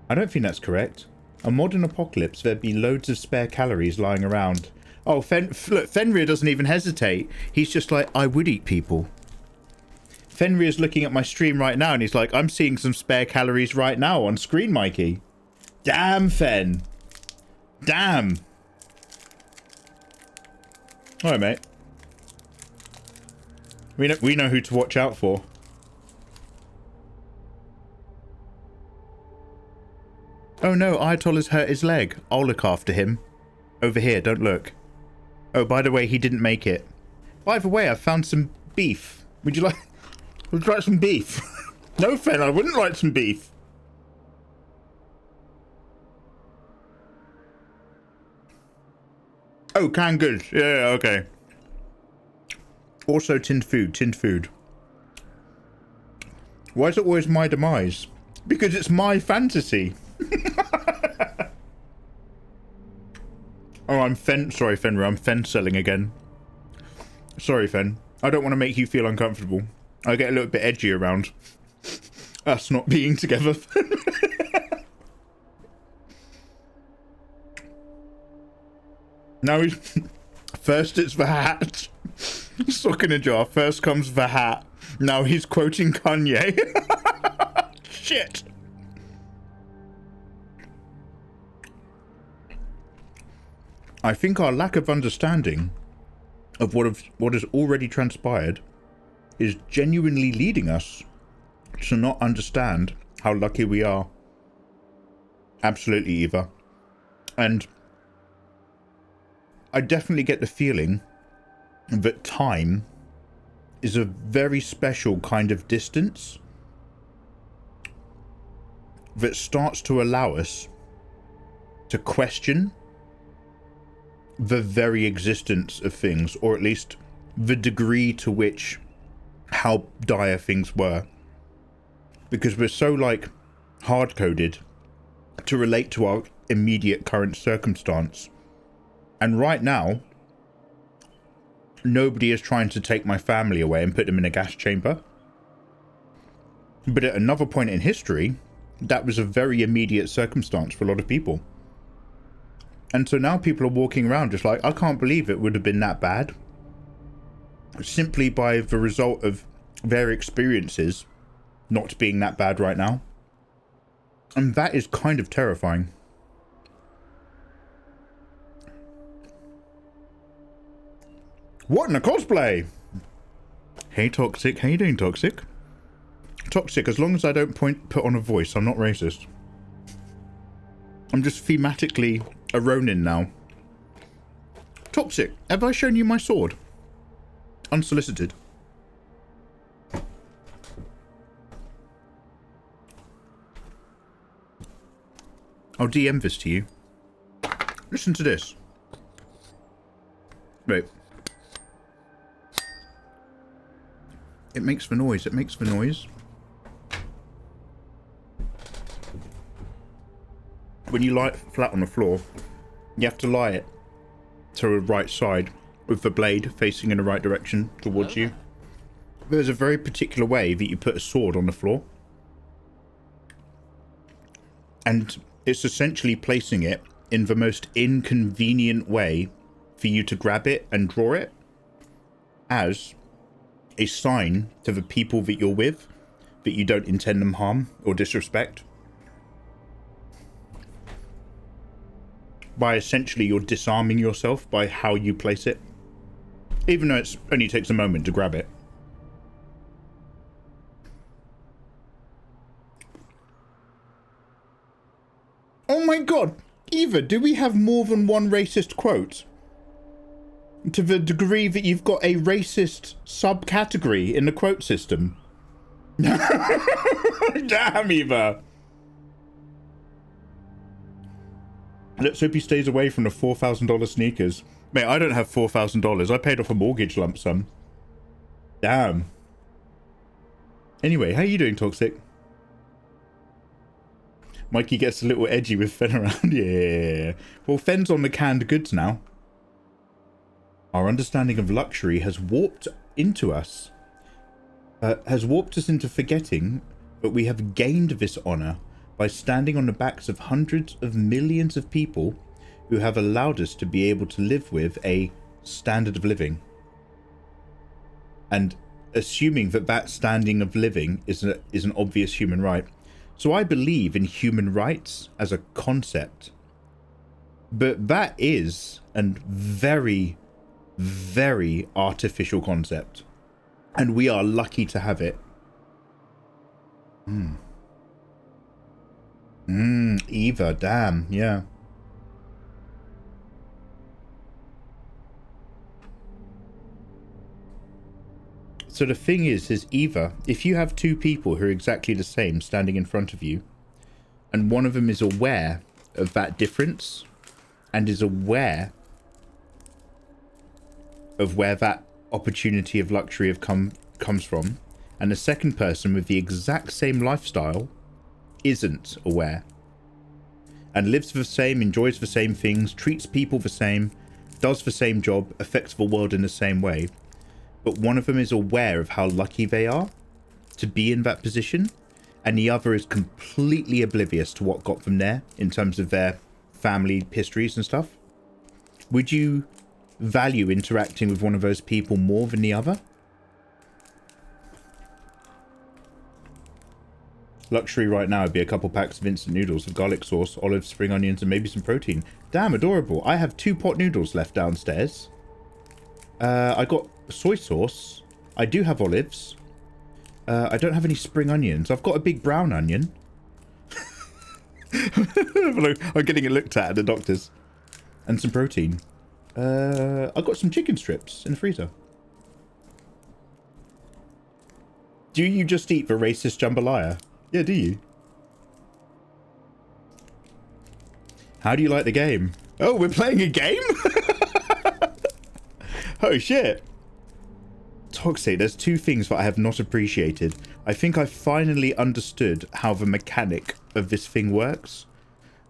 I don't think that's correct. A modern apocalypse, there'd be loads of spare calories lying around. Oh, look, Fenrir doesn't even hesitate. He's just like, I would eat people. Fenrir's looking at my stream right now and he's like, I'm seeing some spare calories right now on screen, Mikey. Damn, Fen. Damn. Alright, mate. We know who to watch out for. Oh no, Ayatollah's hurt his leg. I'll look after him. Over here, don't look. Oh, by the way, he didn't make it. By the way, I found some beef. Would you like some beef? No, Fen, I wouldn't like some beef. Oh, canned goods. Yeah, okay. Also tinned food. Why is it always my demise? Because it's my fantasy. Oh, sorry, Fenrir, I'm Fen-selling again. Sorry, Fen. I don't want to make you feel uncomfortable. I get a little bit edgy around us not being together. Now he's... First it's the hat. Sock in a jar. First comes the hat. Now he's quoting Kanye. Shit. I think our lack of understanding of what has already transpired is genuinely leading us to not understand how lucky we are. Absolutely, Eva. And I definitely get the feeling that time is a very special kind of distance that starts to allow us to question the very existence of things, or at least the degree to which how dire things were, because we're so like hard-coded to relate to our immediate current circumstance. And right now nobody is trying to take my family away and put them in a gas chamber, but at another point in history that was a very immediate circumstance for a lot of people. And so now people are walking around just like, I can't believe it would have been that bad, simply by the result of their experiences not being that bad right now. And that is kind of terrifying. What in a cosplay? Hey Toxic, how you doing, Toxic? Toxic, as long as I don't put on a voice, I'm not racist. I'm just thematically a Ronin now. Toxic, have I shown you my sword? Unsolicited. I'll DM this to you. Listen to this. Wait. It makes the noise. It makes the noise. When you lie it flat on the floor, you have to lie it to the right side with the blade facing in the right direction towards you. There's a very particular way that you put a sword on the floor. And it's essentially placing it in the most inconvenient way for you to grab it and draw it as a sign to the people that you're with that you don't intend them harm or disrespect. By essentially you're disarming yourself by how you place it, even though it only takes a moment to grab it. Oh my god, Eva, do we have more than one racist quote? To the degree that you've got a racist subcategory in the quote system. Damn, Eva. Let's hope he stays away from the $4,000 sneakers. Mate, I don't have $4,000. I paid off a mortgage lump sum. Damn. Anyway, how you doing, Toxic? Mikey gets a little edgy with Fen around. Yeah. Well, Fen's on the canned goods now. Our understanding of luxury has warped into us. Has warped us into forgetting that we have gained this honor by standing on the backs of hundreds of millions of people who have allowed us to be able to live with a standard of living. And assuming that that standing of living is an obvious human right. So I believe in human rights as a concept. But that is a very, very artificial concept. And we are lucky to have it. Eva, damn, yeah. So the thing is Eva, if you have two people who are exactly the same standing in front of you, and one of them is aware of that difference, and is aware of where that opportunity of luxury comes from, and the second person with the exact same lifestyle isn't aware, and lives the same, enjoys the same things, treats people the same, does the same job, affects the world in the same way, but one of them is aware of how lucky they are to be in that position, and the other is completely oblivious to what got them there in terms of their family histories and stuff. Would you value interacting with one of those people more than the other? Luxury right now would be a couple packs of instant noodles with garlic sauce, olives, spring onions, and maybe some protein. Damn, adorable. I have 2 pot noodles left downstairs. I got soy sauce. I do have olives. I don't have any spring onions. I've got a big brown onion. I'm getting it looked at the doctors. And some protein. I've got some chicken strips in the freezer. Do you just eat the racist jambalaya? Yeah, do you? How do you like the game? Oh, we're playing a game? Oh, shit. Toxic, there's 2 things that I have not appreciated. I think I finally understood how the mechanic of this thing works.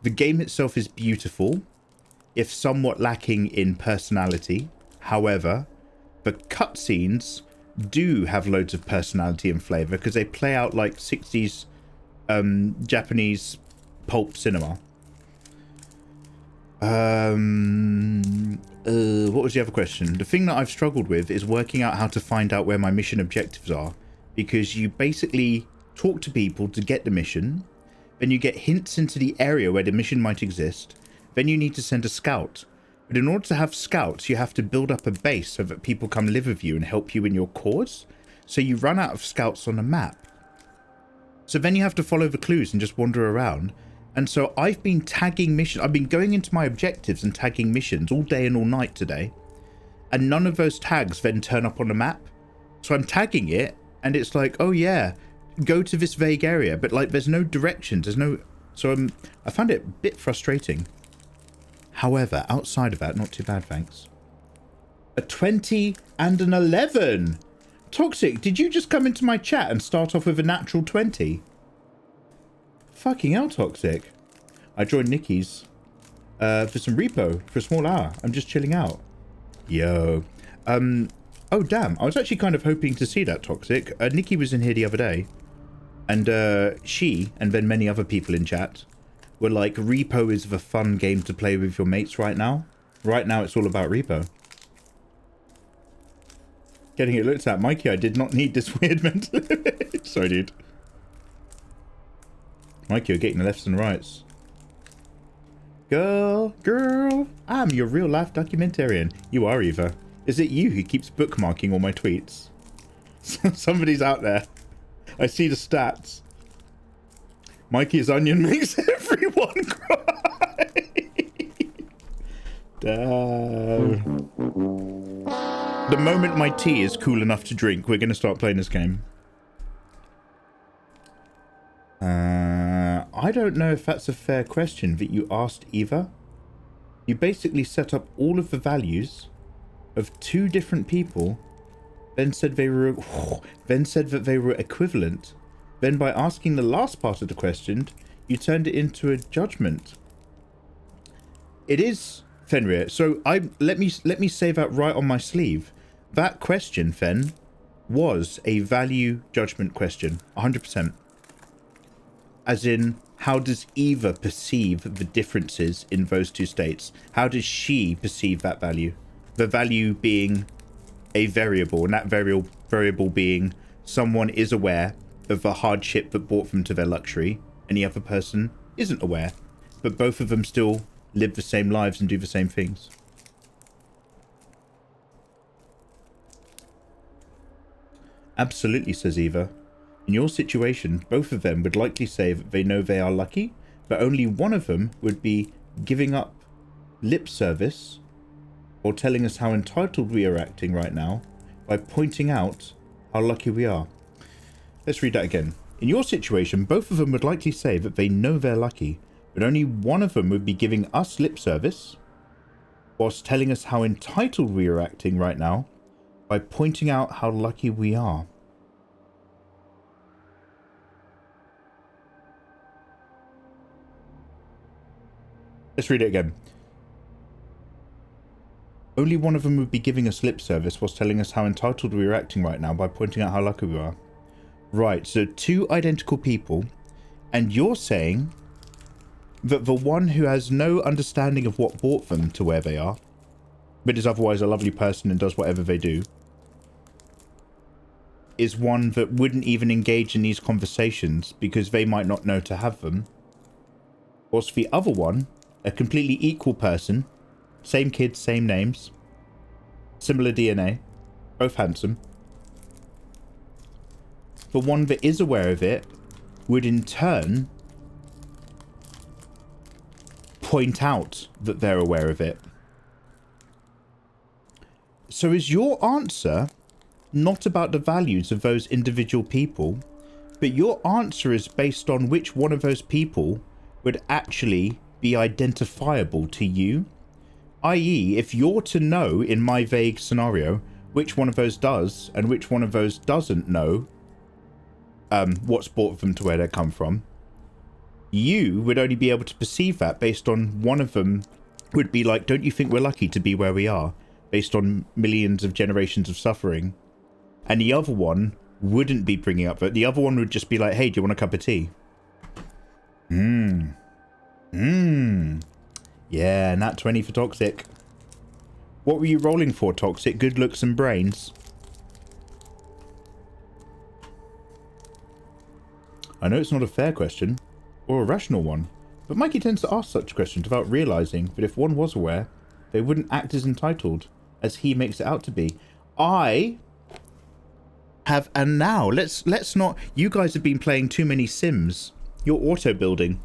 The game itself is beautiful, if somewhat lacking in personality. However, the cutscenes do have loads of personality and flavor because they play out like 60s Japanese pulp cinema. What was the other question? The thing that I've struggled with is working out how to find out where my mission objectives are, because you basically talk to people to get the mission, then you get hints into the area where the mission might exist, then you need to send a scout. But in order to have scouts, you have to build up a base so that people come live with you and help you in your cause. So you run out of scouts on the map. So then you have to follow the clues and just wander around. And so I've been tagging missions. I've been going into my objectives and tagging missions all day and all night today. And none of those tags then turn up on the map. So I'm tagging it and it's like, oh yeah, go to this vague area. But like there's no directions. There's no... So I found it a bit frustrating. However, outside of that, not too bad, thanks. A 20 and an 11. Toxic, did you just come into my chat and start off with a natural 20? Fucking hell, Toxic. I joined Nikki's for some repo for a small hour. I'm just chilling out. Yo. Oh, damn. I was actually kind of hoping to see that, Toxic. Nikki was in here the other day. And she, and then many other people in chat, were like, repo is the fun game to play with your mates right now. Right now, it's all about repo. Getting it looked at. Mikey, I did not need this weird mental image. Sorry, dude. Mikey, you're getting the lefts and rights. Girl, I'm your real life documentarian. You are, Eva. Is it you who keeps bookmarking all my tweets? Somebody's out there. I see the stats. Mikey's onion makes everyone cry. The moment my tea is cool enough to drink, we're going to start playing this game. I don't know if that's a fair question that you asked Eva. You basically set up all of the values of two different people, then said that they were equivalent. Then by asking the last part of the question, you turned it into a judgment. It is, Fenrir. So let me say that right on my sleeve. That question, Fen, was a value judgment question, 100%. As in, how does Eva perceive the differences in those two states? How does she perceive that value? The value being a variable, and that variable being someone is aware of the hardship that brought them to their luxury, and the other person isn't aware, but both of them still live the same lives and do the same things. Absolutely, says Eva. In your situation, both of them would likely say that they know they are lucky, but only one of them would be giving up lip service or telling us how entitled we are acting right now by pointing out how lucky we are. Let's read that again. In your situation, both of them would likely say that they know they're lucky, but only one of them would be giving us lip service whilst telling us how entitled we are acting right now by pointing out how lucky we are. Let's read it again. Only one of them would be giving us lip service whilst telling us how entitled we are acting right now by pointing out how lucky we are. Right, so two identical people, and you're saying that the one who has no understanding of what brought them to where they are, but is otherwise a lovely person and does whatever they do, is one that wouldn't even engage in these conversations because they might not know to have them. Whilst the other one, a completely equal person, same kids, same names, similar DNA, both handsome. The one that is aware of it would in turn point out that they're aware of it. So is your answer not about the values of those individual people, but your answer is based on which one of those people would actually be identifiable to you? I.e., if you're to know, in my vague scenario, which one of those does and which one of those doesn't know what's brought them to where they come from, you would only be able to perceive that based on one of them would be like, don't you think we're lucky to be where we are, based on millions of generations of suffering? And the other one wouldn't be bringing up that. The other one would just be like, hey, do you want a cup of tea? Yeah, nat 20 for Toxic. What were you rolling for, Toxic? Good looks and brains? I know it's not a fair question, or a rational one, but Mikey tends to ask such questions without realising that if one was aware, they wouldn't act as entitled as he makes it out to be. I have, and now, let's not, you guys have been playing too many Sims. You're auto building.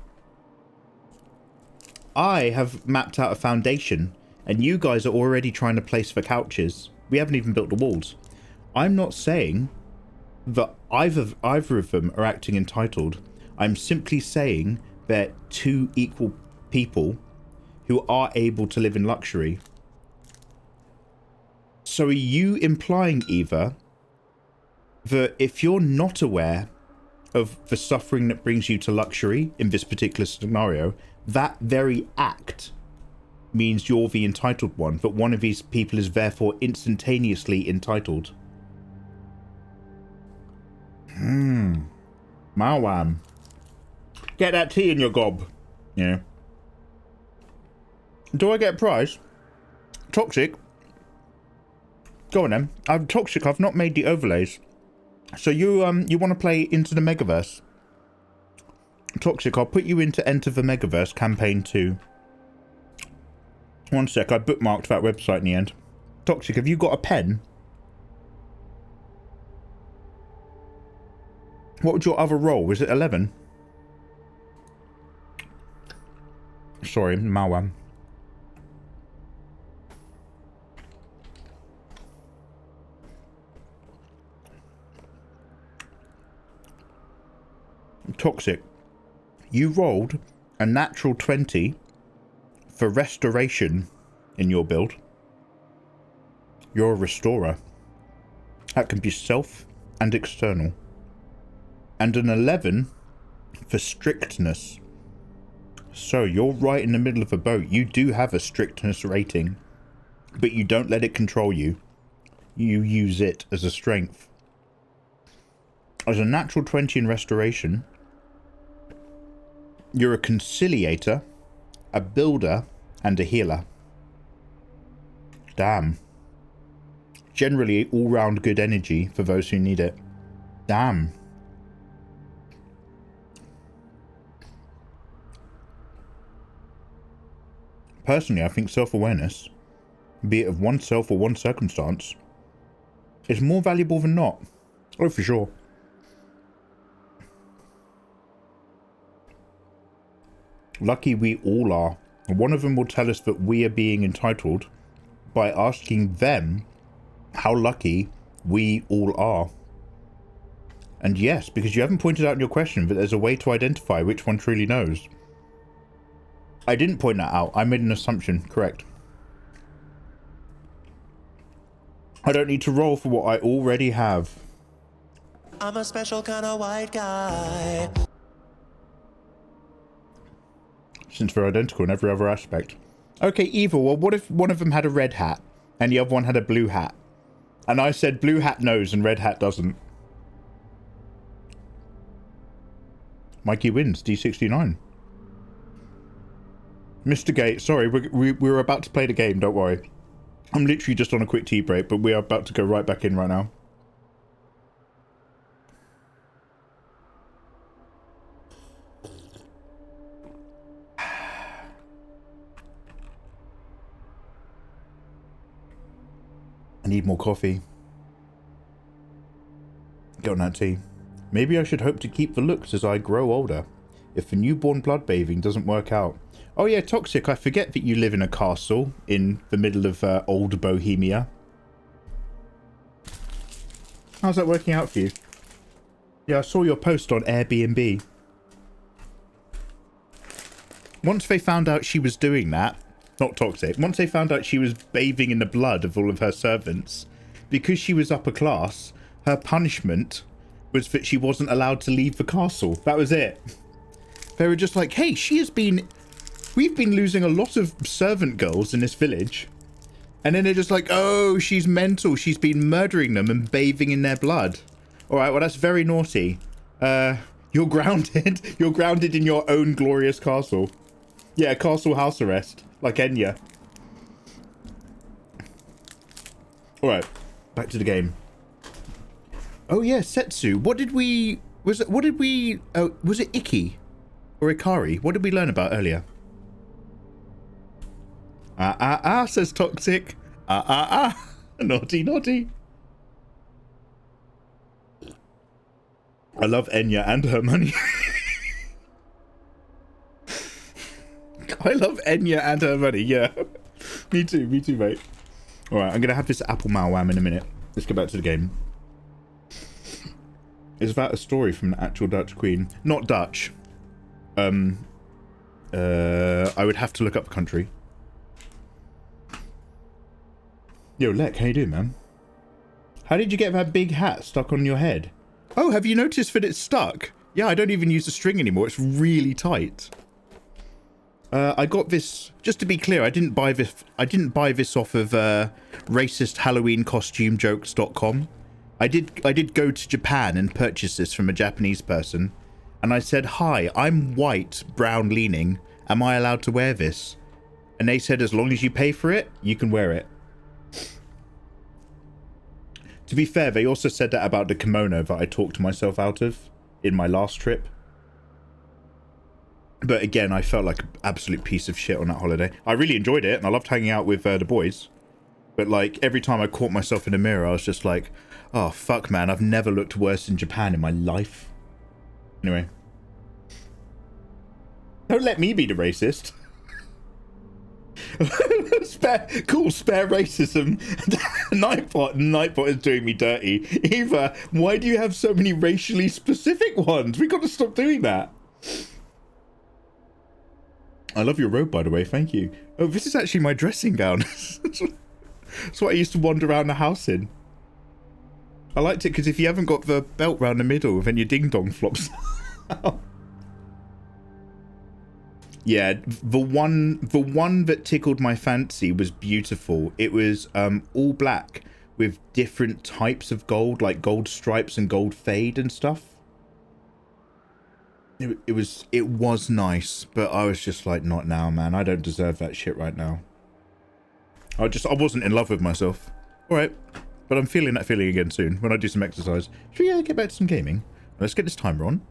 I have mapped out a foundation, and you guys are already trying to place the couches. We haven't even built the walls. I'm not saying that either of them are acting entitled. I'm simply saying they're two equal people who are able to live in luxury. So are you implying, Eva, that if you're not aware of the suffering that brings you to luxury in this particular scenario, that very act means you're the entitled one, but one of these people is therefore instantaneously entitled? Mawam. Get that tea in your gob. Yeah. Do I get a prize? Toxic? Go on then. I'm Toxic, I've not made the overlays. So you want to play Into the Megaverse? Toxic, I'll put you into Enter the Megaverse Campaign 2. One sec, I bookmarked that website in the end. Toxic, have you got a pen? What would your other roll? Was it 11? Sorry, Mawam. Toxic, you rolled a natural 20 for restoration in your build. You're a restorer. That can be self and external. And an 11 for strictness. So you're right in the middle of a boat. You do have a strictness rating, but you don't let it control you. You use it as a strength. As a natural 20 in restoration, you're a conciliator, a builder, and a healer. Damn. Generally all-round good energy for those who need it. Damn. Personally, I think self-awareness, be it of oneself or one circumstance, is more valuable than not. Oh, for sure. Lucky we all are. One of them will tell us that we are being entitled by asking them how lucky we all are. And yes, because you haven't pointed out in your question that there's a way to identify which one truly knows. I didn't point that out. I made an assumption. Correct. I don't need to roll for what I already have. I'm a special kind of white guy. Since they're identical in every other aspect. Okay, evil. Well, what if one of them had a red hat and the other one had a blue hat? And I said blue hat knows and red hat doesn't. Mikey wins, D69. Mr. Gate, sorry, we're about to play the game, don't worry. I'm literally just on a quick tea break, but we are about to go right back in right now. I need more coffee. Get on that tea. Maybe I should hope to keep the looks as I grow older. If the newborn blood bathing doesn't work out. Oh yeah, Toxic, I forget that you live in a castle in the middle of old Bohemia. How's that working out for you? Yeah, I saw your post on Airbnb. Once they found out she was doing that, not Toxic, once they found out she was bathing in the blood of all of her servants, because she was upper class, her punishment was that she wasn't allowed to leave the castle. That was it. They were just like, hey, we've been losing a lot of servant girls in this village. And then they're just like, oh, she's mental. She's been murdering them and bathing in their blood. All right, well, that's very naughty. You're grounded. You're grounded in your own glorious castle. Yeah, castle house arrest, like Enya. All right, back to the game. Oh yeah, Setsu. Was it Ikki or Ikari? What did we learn about earlier? Says Toxic. Naughty, naughty. I love Enya and her money. I love Enya and her money, yeah. Me too, mate. Alright, I'm gonna have this apple malwam in a minute. Let's get back to the game. It's about a story from the actual Dutch queen. Not Dutch. I would have to look up the country. Yo, Lek, how you doing, man? How did you get that big hat stuck on your head? Oh, have you noticed that it's stuck? Yeah, I don't even use the string anymore. It's really tight. I got this, just to be clear, I didn't buy this off of racist-halloween-costume-jokes.com. I did go to Japan and purchase this from a Japanese person, and I said, hi, I'm white, brown leaning. Am I allowed to wear this? And they said, as long as you pay for it, you can wear it. To be fair, they also said that about the kimono that I talked myself out of in my last trip. But again, I felt like an absolute piece of shit on that holiday. I really enjoyed it, and I loved hanging out with the boys. But like, every time I caught myself in the mirror, I was just like, oh, fuck, man, I've never looked worse in Japan in my life. Anyway. Don't let me be the racist. spare racism. Nightbot is doing me dirty. Eva, why do you have so many racially specific ones? We got to stop doing that. I love your robe, by the way. Thank you. Oh, this is actually my dressing gown. That's what I used to wander around the house in. I liked it because if you haven't got the belt round the middle, then your ding dong flops out. Yeah, the one that tickled my fancy was beautiful. It was all black with different types of gold, like gold stripes and gold fade and stuff. It was nice, but I was just like, not now, man. I don't deserve that shit right now. I wasn't in love with myself. All right, but I'm feeling that feeling again soon when I do some exercise. Should we get back to some gaming? Let's get this timer on.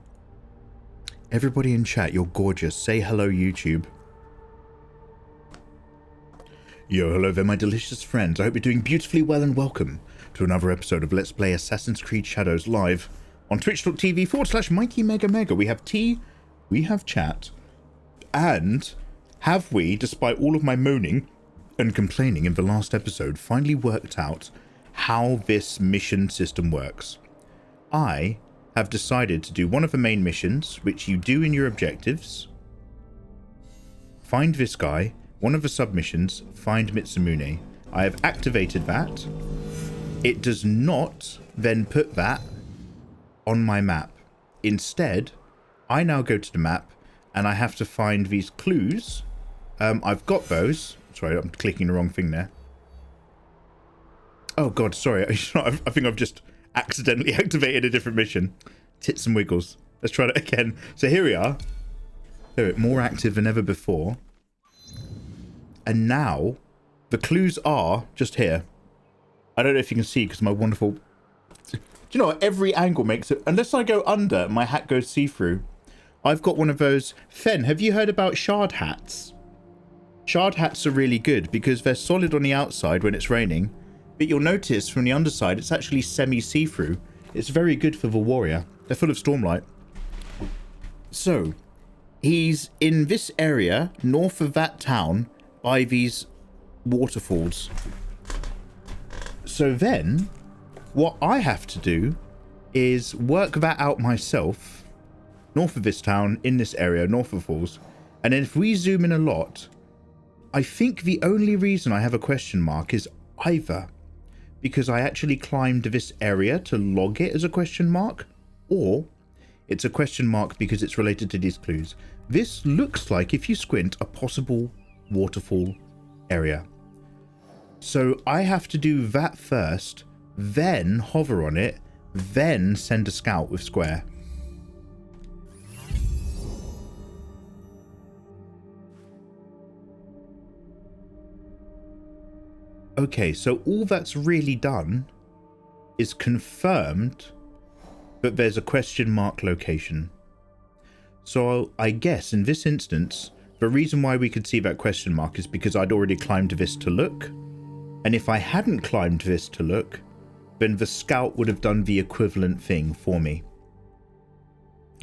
Everybody in chat, you're gorgeous. Say hello, YouTube. Yo, hello there, my delicious friends. I hope you're doing beautifully well and welcome to another episode of Let's Play Assassin's Creed Shadows live on twitch.tv/MikeyMegaMega. We have tea, we have chat, and have we, despite all of my moaning and complaining in the last episode, finally worked out how this mission system works. I have decided to do one of the main missions, which you do in your objectives. Find this guy. One of the submissions, find Mitsumune. I have activated that. It does not then put that on my map. Instead, I now go to the map and I have to find these clues. I've got those. Sorry, I'm clicking the wrong thing there. Oh god, sorry. I think I've just accidentally activated a different mission. Tits and wiggles. Let's try that again. So here we are. They're more active than ever before. And now the clues are just here. I don't know if you can see because my wonderful... Do you know what? Every angle makes it... Unless I go under, my hat goes see-through. I've got one of those... Fen, have you heard about shard hats? Shard hats are really good because they're solid on the outside when it's raining. But you'll notice from the underside, it's actually semi-see-through. It's very good for the warrior. They're full of stormlight. So, he's in this area, north of that town, by these waterfalls. So then, what I have to do is work that out myself, north of this town, in this area, north of falls. And then if we zoom in a lot, I think the only reason I have a question mark is either because I actually climbed this area to log it as a question mark, or it's a question mark because it's related to these clues. This looks like, if you squint, a possible waterfall area. So I have to do that first, then hover on it, then send a scout with square. Okay, so all that's really done is confirmed that there's a question mark location. So I guess in this instance, the reason why we could see that question mark is because I'd already climbed this to look. And if I hadn't climbed this to look, then the scout would have done the equivalent thing for me.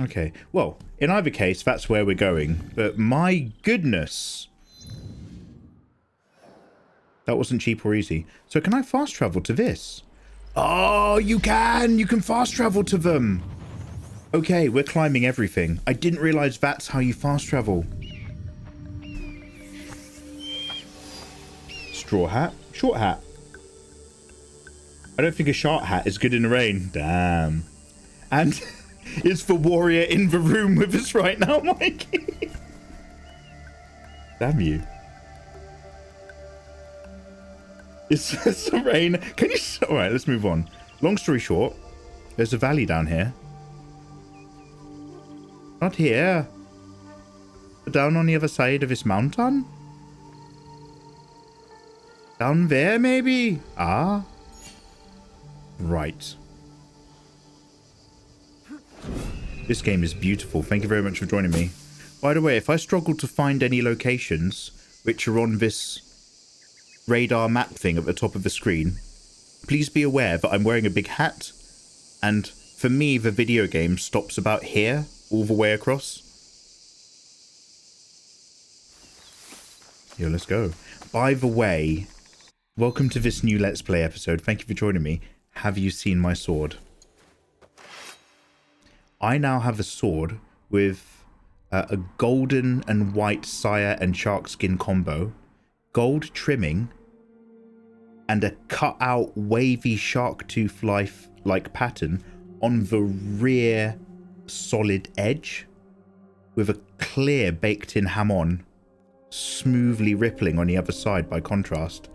Okay, well, in either case, that's where we're going. But my goodness, that wasn't cheap or easy. So can I fast travel to this? Oh, you can! You can fast travel to them! Okay, we're climbing everything. I didn't realize that's how you fast travel. Straw hat? Short hat. I don't think a short hat is good in the rain. Damn. And is the warrior in the room with us right now, Mikey? Damn you. It's the rain. Can you... Alright, let's move on. Long story short, there's a valley down here. Not here. But down on the other side of this mountain? Down there, maybe? Ah. Right. This game is beautiful. Thank you very much for joining me. By the way, if I struggle to find any locations which are on this radar map thing at the top of the screen, please be aware that I'm wearing a big hat, and for me the video game stops about here all the way across. Yo, let's go. by the way, welcome to this new Let's Play episode. Thank you for joining me. Have you seen my sword? I now have a sword with a golden and white sire and shark skin combo, gold trimming, and a cut out wavy shark tooth like pattern on the rear solid edge, with a clear baked in hamon smoothly rippling on the other side by contrast.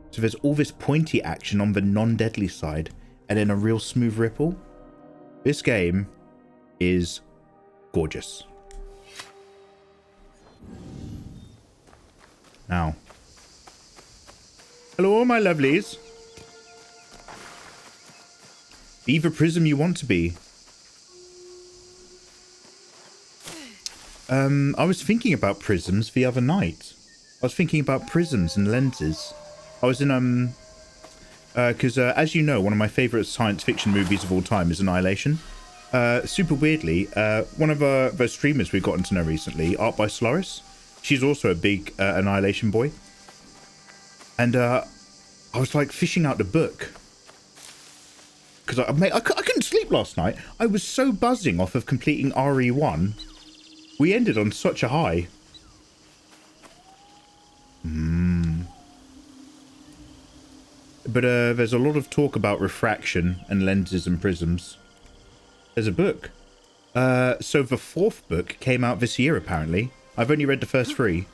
So there's all this pointy action on the non-deadly side and then a real smooth ripple. This game is gorgeous. Now, hello my lovelies. Be the prism you want to be. I was thinking about prisms the other night. I was thinking about prisms and lenses. I was in, because as you know, one of my favourite science fiction movies of all time is Annihilation. Super weirdly, one of the streamers we've gotten to know recently, Art by Solaris, she's also a big Annihilation boy. And I was like fishing out the book. Because I couldn't sleep last night. I was so buzzing off of completing RE1. We ended on such a high. But there's a lot of talk about refraction and lenses and prisms. There's a book. So the 4th book came out this year, apparently. I've only read the first 3.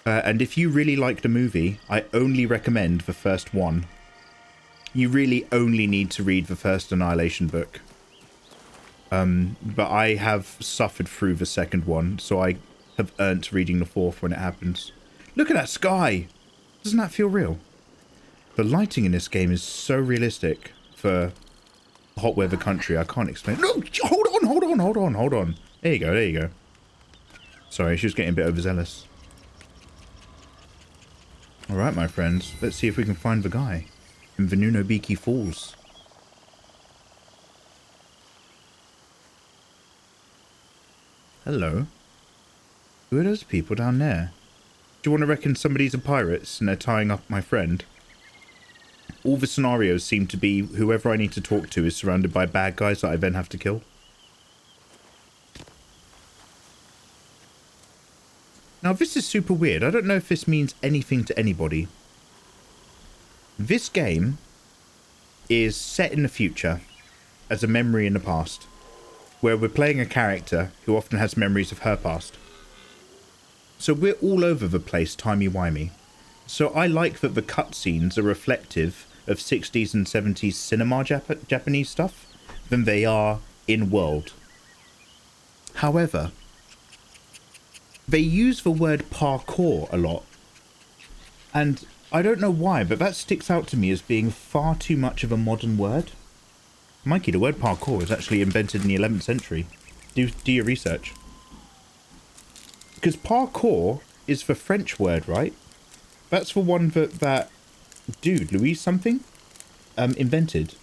And if you really like the movie, I only recommend the first 1. You really only need to read the first Annihilation book. But I have suffered through the second one, so I have earned reading the 4th when it happens. Look at that sky! Doesn't that feel real? The lighting in this game is so realistic for hot weather country, I can't explain. No! Hold on. There you go. Sorry, she was getting a bit overzealous. Alright, my friends, let's see if we can find the guy in Venunobiki Falls. Hello. Who are those people down there? Do you want to reckon somebody's a pirate and they're tying up my friend? All the scenarios seem to be whoever I need to talk to is surrounded by bad guys that I then have to kill. Now this is super weird. I don't know if this means anything to anybody. This game is set in the future as a memory in the past, where we're playing a character who often has memories of her past. So we're all over the place timey-wimey. So I like that the cutscenes are reflective of 60s and 70s cinema Japanese stuff than they are in world. However, they use the word parkour a lot. And I don't know why, but that sticks out to me as being far too much of a modern word. Mikey, the word parkour was actually invented in the 11th century. Do your research. Because parkour is the French word, right? That's the one that dude, Louis something, invented.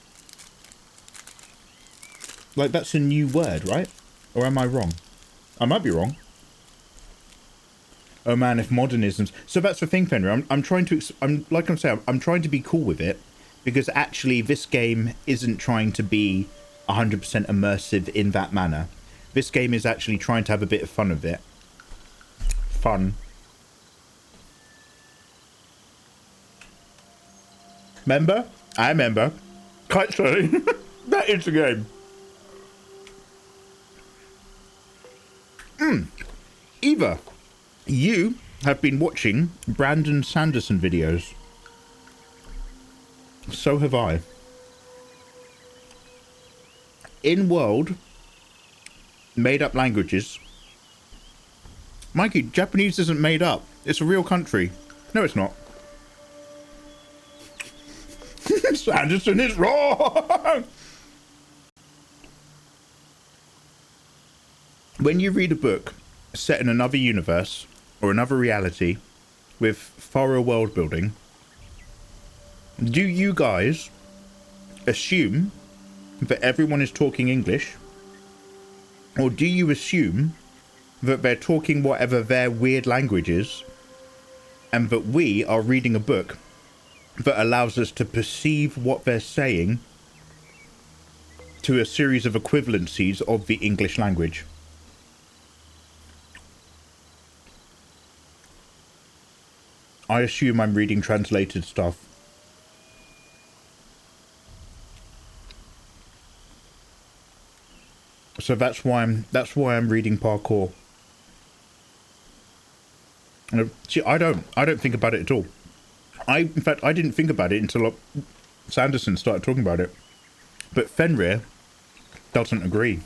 Like, that's a new word, right? Or am I wrong? I might be wrong. Oh man, if modernism's... So that's the thing, Fenrir. I'm trying to... I'm trying to be cool with it. Because actually, this game isn't trying to be 100% immersive in that manner. This game is actually trying to have a bit of fun with it. Fun. Remember? I remember. Quite sorry. That is the game. Eva, you have been watching Brandon Sanderson videos. So have I. In world, made up languages. Mikey, Japanese isn't made up. It's a real country. No, it's not. Sanderson is wrong! When you read a book set in another universe or another reality with thorough world building, do you guys assume that everyone is talking English? Or do you assume that they're talking whatever their weird language is and that we are reading a book that allows us to perceive what they're saying to a series of equivalencies of the English language. I assume I'm reading translated stuff. So that's why I'm reading parkour. See, I don't think about it at all. In fact, I didn't think about it until Sanderson started talking about it. But Fenrir doesn't agree.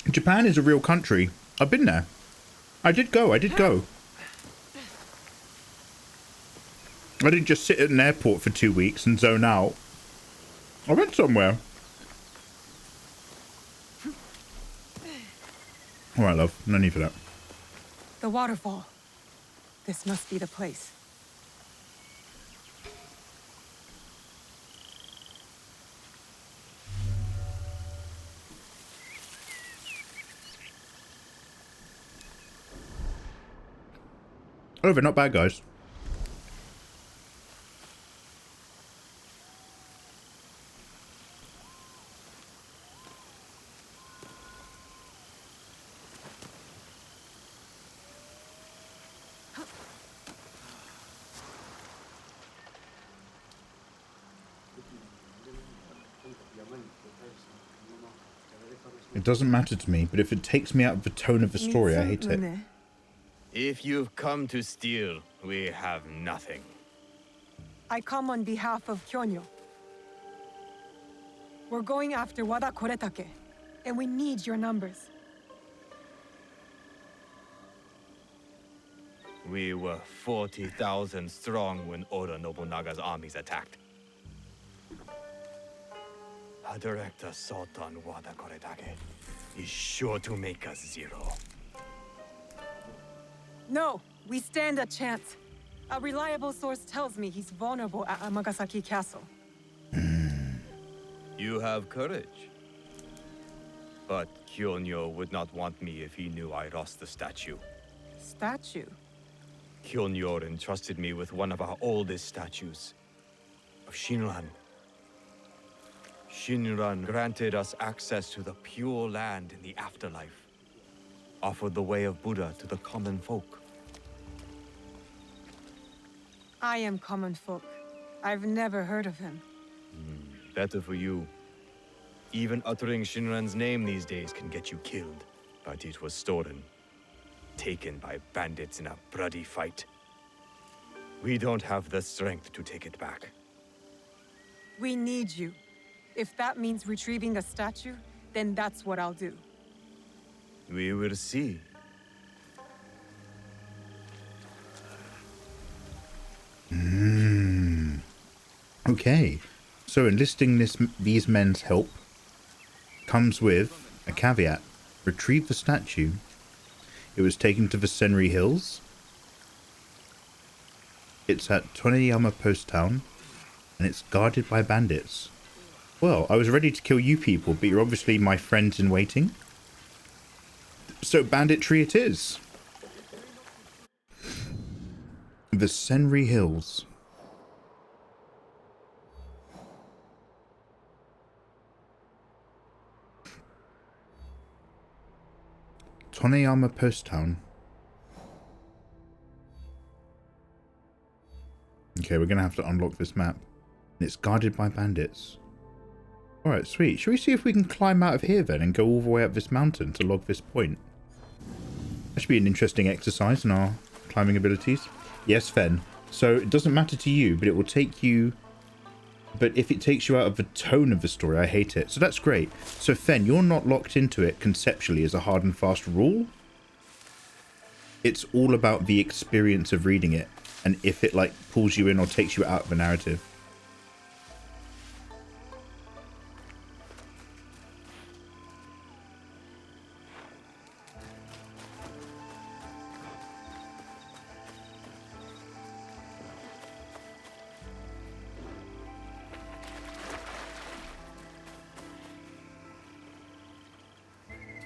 Japan is a real country. I've been there. I did go. I didn't just sit at an airport for 2 weeks and zone out. I went somewhere. Alright, love. No need for that. The waterfall. This must be the place. Oh, they're not bad guys. It doesn't matter to me, but if it takes me out of the tone of the story, I hate it. If you've come to steal, we have nothing. I come on behalf of Kyonyo. We're going after Wada Koretake, and we need your numbers. We were 40,000 strong when Oda Nobunaga's armies attacked. A direct assault on Wada Koretake is sure to make us zero. No, we stand a chance. A reliable source tells me he's vulnerable at Amagasaki Castle. You have courage. But Kyonyo would not want me if he knew I lost the statue. Statue? Kyonyo entrusted me with one of our oldest statues, of Shinran. Shinran granted us access to the pure land in the afterlife, offered the way of Buddha to the common folk. I am common folk. I've never heard of him. Better for you. Even uttering Shinran's name these days can get you killed. But it was stolen. Taken by bandits in a bloody fight. We don't have the strength to take it back. We need you. If that means retrieving the statue, then that's what I'll do. We will see. Okay, so enlisting these men's help comes with a caveat. Retrieve the statue. It was taken to the Senri Hills. It's at Toneyama Post Town, and it's guarded by bandits. Well, I was ready to kill you people, but you're obviously my friends in waiting. So banditry it is. The Senri Hills. Toneyama Post Town. Okay, we're going to have to unlock this map. And it's guarded by bandits. Alright, sweet. Shall we see if we can climb out of here then and go all the way up this mountain to log this point? That should be an interesting exercise in our climbing abilities. Yes, Fen. So it doesn't matter to you, but it will take you... But if it takes you out of the tone of the story, I hate it. So that's great. So Fen, you're not locked into it conceptually as a hard and fast rule. It's all about the experience of reading it. And if it like pulls you in or takes you out of the narrative.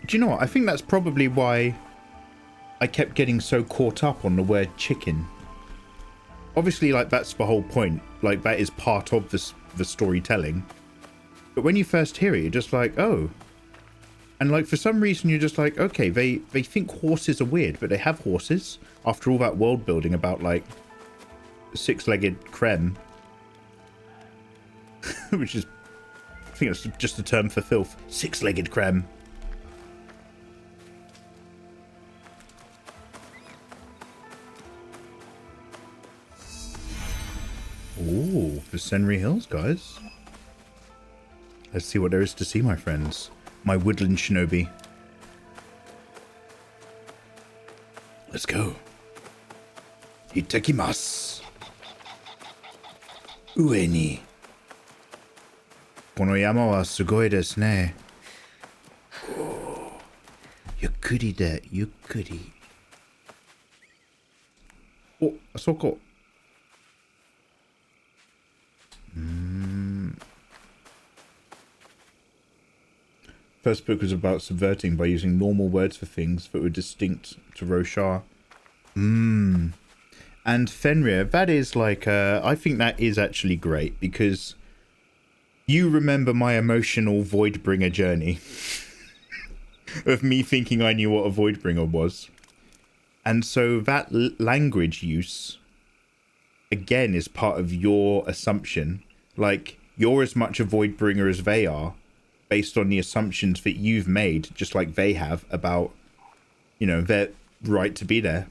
Do you know what? I think that's probably why I kept getting so caught up on the word chicken. Obviously, like, that's the whole point. Like, that is part of the storytelling. But when you first hear it, you're just like, oh. And, like, for some reason, you're just like, okay, they think horses are weird, but they have horses. After all that world building about, like, six-legged creme. Which is, I think it's just a term for filth. Six-legged creme. Ooh, the Senri Hills, guys. Let's see what there is to see, my friends. My woodland shinobi. Let's go. Itakimasu. Ue ni. Kono yama wa sugoi desu ne. Oh. Yukkuri de, yukkuri. Oh, asoko. First book was about subverting by using normal words for things that were distinct to Roshar. And Fenrir, that is like, I think that is actually great because you remember my emotional Voidbringer journey of me thinking I knew what a Voidbringer was. And so that language use, again, is part of your assumption. Like, you're as much a Voidbringer as they are, based on the assumptions that you've made, just like they have, about, you know, their right to be there.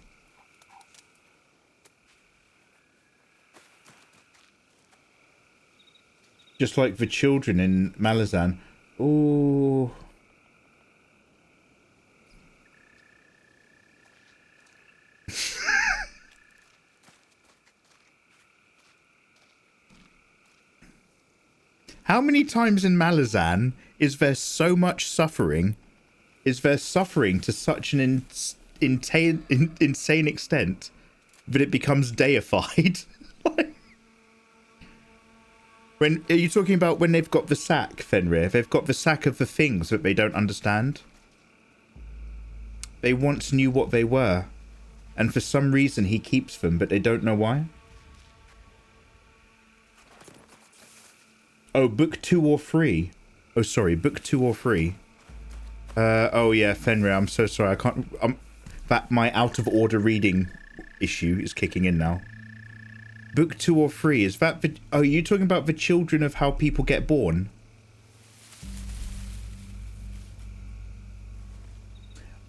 Just like the children in Malazan. Oh. How many times in Malazan is there so much suffering? Is there suffering to such an insane extent that it becomes deified? When are you talking about when they've got the sack, Fenrir? They've got the sack of the things that they don't understand. They once knew what they were, and for some reason he keeps them, but they don't know why. Oh, book 2 or 3. Oh, sorry, book 2 or 3. Oh yeah, Fenrir, I'm so sorry. I can't. That my out of order reading issue is kicking in now. Book 2 or 3, is that the... Oh, are you talking about the children of how people get born?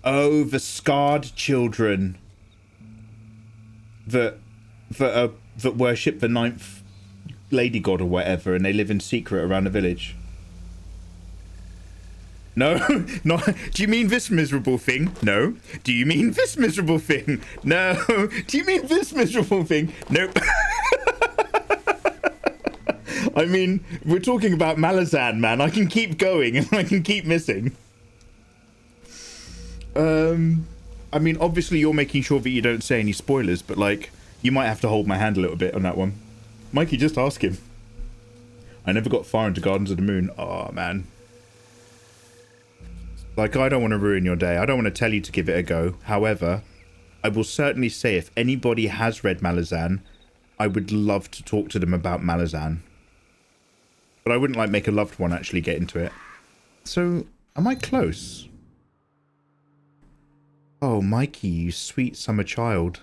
Oh, the scarred children that worship the 9th lady god or whatever, and they live in secret around the village. No, no. Do you mean this miserable thing? No. Do you mean this miserable thing? No. Do you mean this miserable thing? Nope. I mean, we're talking about Malazan, man. I can keep going and I can keep missing. I mean, obviously you're making sure that you don't say any spoilers, but like, you might have to hold my hand a little bit on that one. Mikey, just ask him. I never got far into Gardens of the Moon. Oh, man. Like, I don't want to ruin your day. I don't want to tell you to give it a go. However, I will certainly say if anybody has read Malazan, I would love to talk to them about Malazan. But I wouldn't like make a loved one actually get into it. So, am I close? Oh, Mikey, you sweet summer child.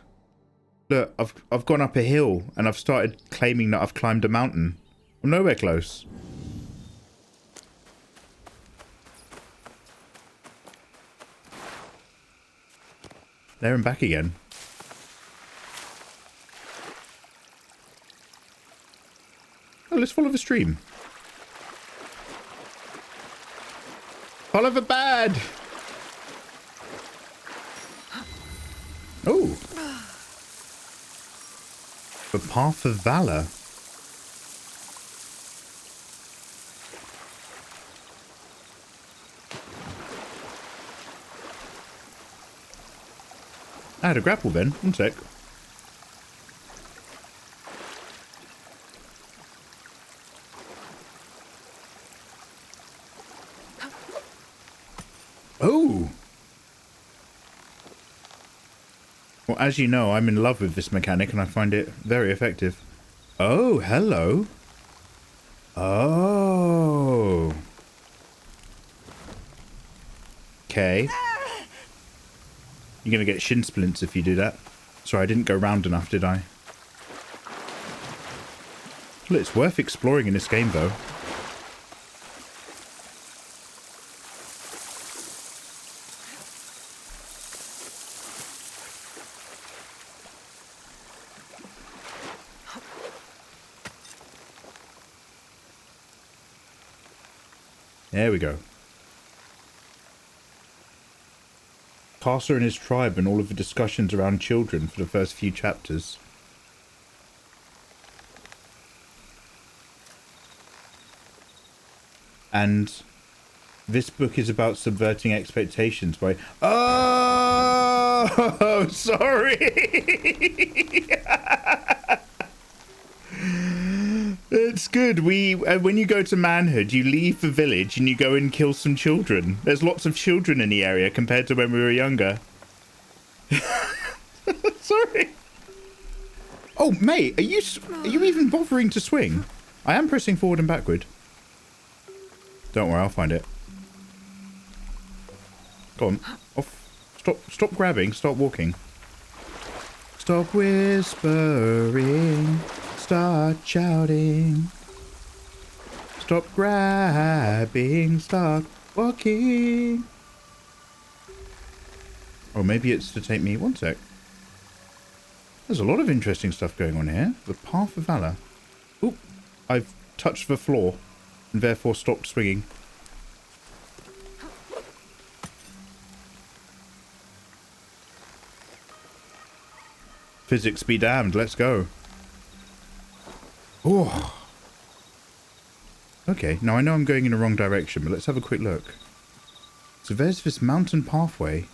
Look, I've gone up a hill and I've started claiming that I've climbed a mountain. I'm nowhere close. There and back again. Oh, let's follow the stream. Follow the bad. Oh. The Path of Valor. I had a grapple then. One sec. Oh! Well, as you know, I'm in love with this mechanic and I find it very effective. Oh, hello. Oh. Okay. You're going to get shin splints if you do that. Sorry, I didn't go round enough, did I? Well, it's worth exploring in this game, though. There we go. Carcer and his tribe and all of the discussions around children for the first few chapters. And this book is about subverting expectations by... Oh, sorry. It's good. When you go to manhood, you leave the village and you go and kill some children. There's lots of children in the area compared to when we were younger. Sorry. Oh, mate, are you even bothering to swing? I am pressing forward and backward. Don't worry, I'll find it. Go on. Off. Stop grabbing. Start walking. Stop whispering. Start shouting. Stop grabbing. Start walking. Or maybe it's to take me... One sec. There's a lot of interesting stuff going on here. The Path of Valor. Oop. I've touched the floor and therefore stopped swinging. Physics be damned. Let's go. Oh. Okay, now I know I'm going in the wrong direction, but let's have a quick look. So there's this mountain pathway.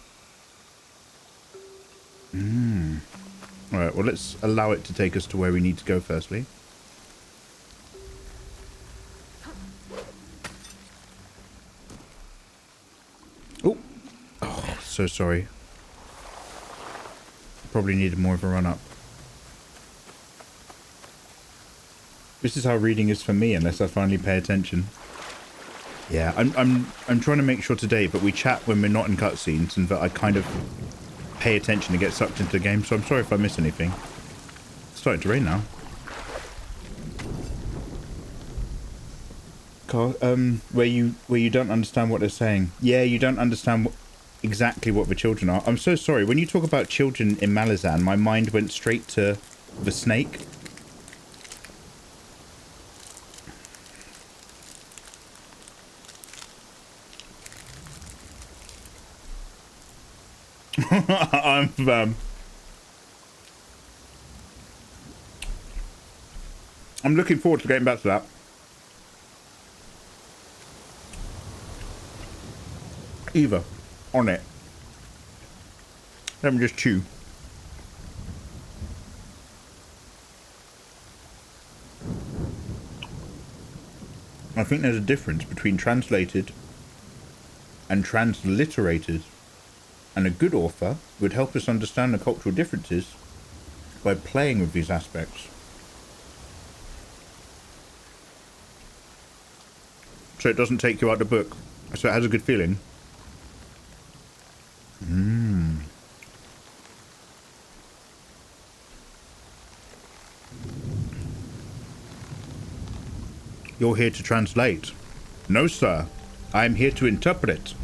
Alright, well let's allow it to take us to where we need to go firstly. Oh! Oh, so sorry. Probably needed more of a run up. This is how reading is for me unless I finally pay attention. Yeah, I'm trying to make sure today that we chat when we're not in cutscenes and that I kind of pay attention and get sucked into the game, so I'm sorry if I miss anything. It's starting to rain now. Where you don't understand what they're saying. Yeah, you don't understand exactly what the children are. I'm so sorry. When you talk about children in Malazan, my mind went straight to the snake. I'm looking forward to getting back to that. Eva, on it. Let me just chew. I think there's a difference between translated and transliterated. And a good author would help us understand the cultural differences by playing with these aspects. So it doesn't take you out the book. So it has a good feeling. You're here to translate. No, sir. I am here to interpret.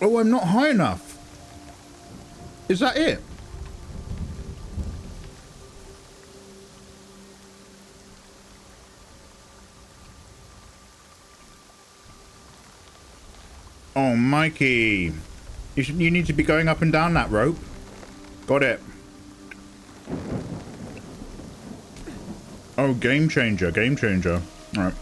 Oh, I'm not high enough. Is that it? Oh, Mikey. You need to be going up and down that rope. Got it. Oh, game changer, game changer. All right.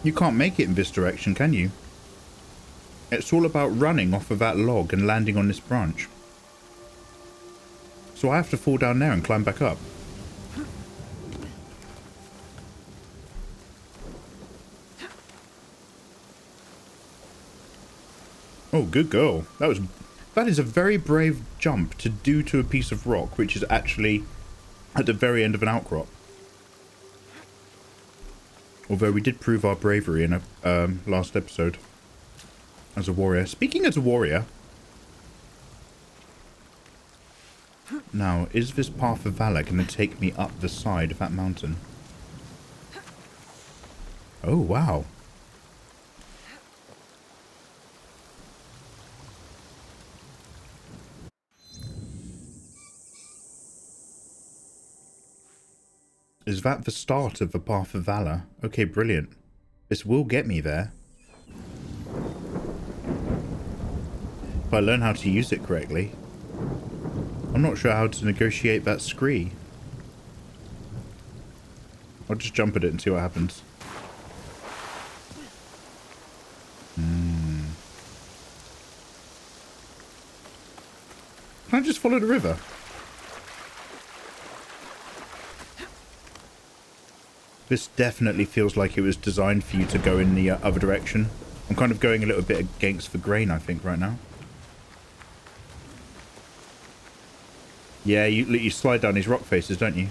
You can't make it in this direction, can you? It's all about running off of that log and landing on this branch. So I have to fall down there and climb back up. Oh, good girl. That is a very brave jump to do to a piece of rock, which is actually at the very end of an outcrop. Although we did prove our bravery in a last episode as a warrior. Speaking as a warrior, now, is this path of valor going to take me up the side of that mountain? Oh, wow. Is that the start of the path of valor? Okay, brilliant. This will get me there. If I learn how to use it correctly. I'm not sure how to negotiate that scree. I'll just jump at it and see what happens. Can I just follow the river? This definitely feels like it was designed for you to go in the other direction. I'm kind of going a little bit against the grain, I think, right now. Yeah, you slide down these rock faces, don't you?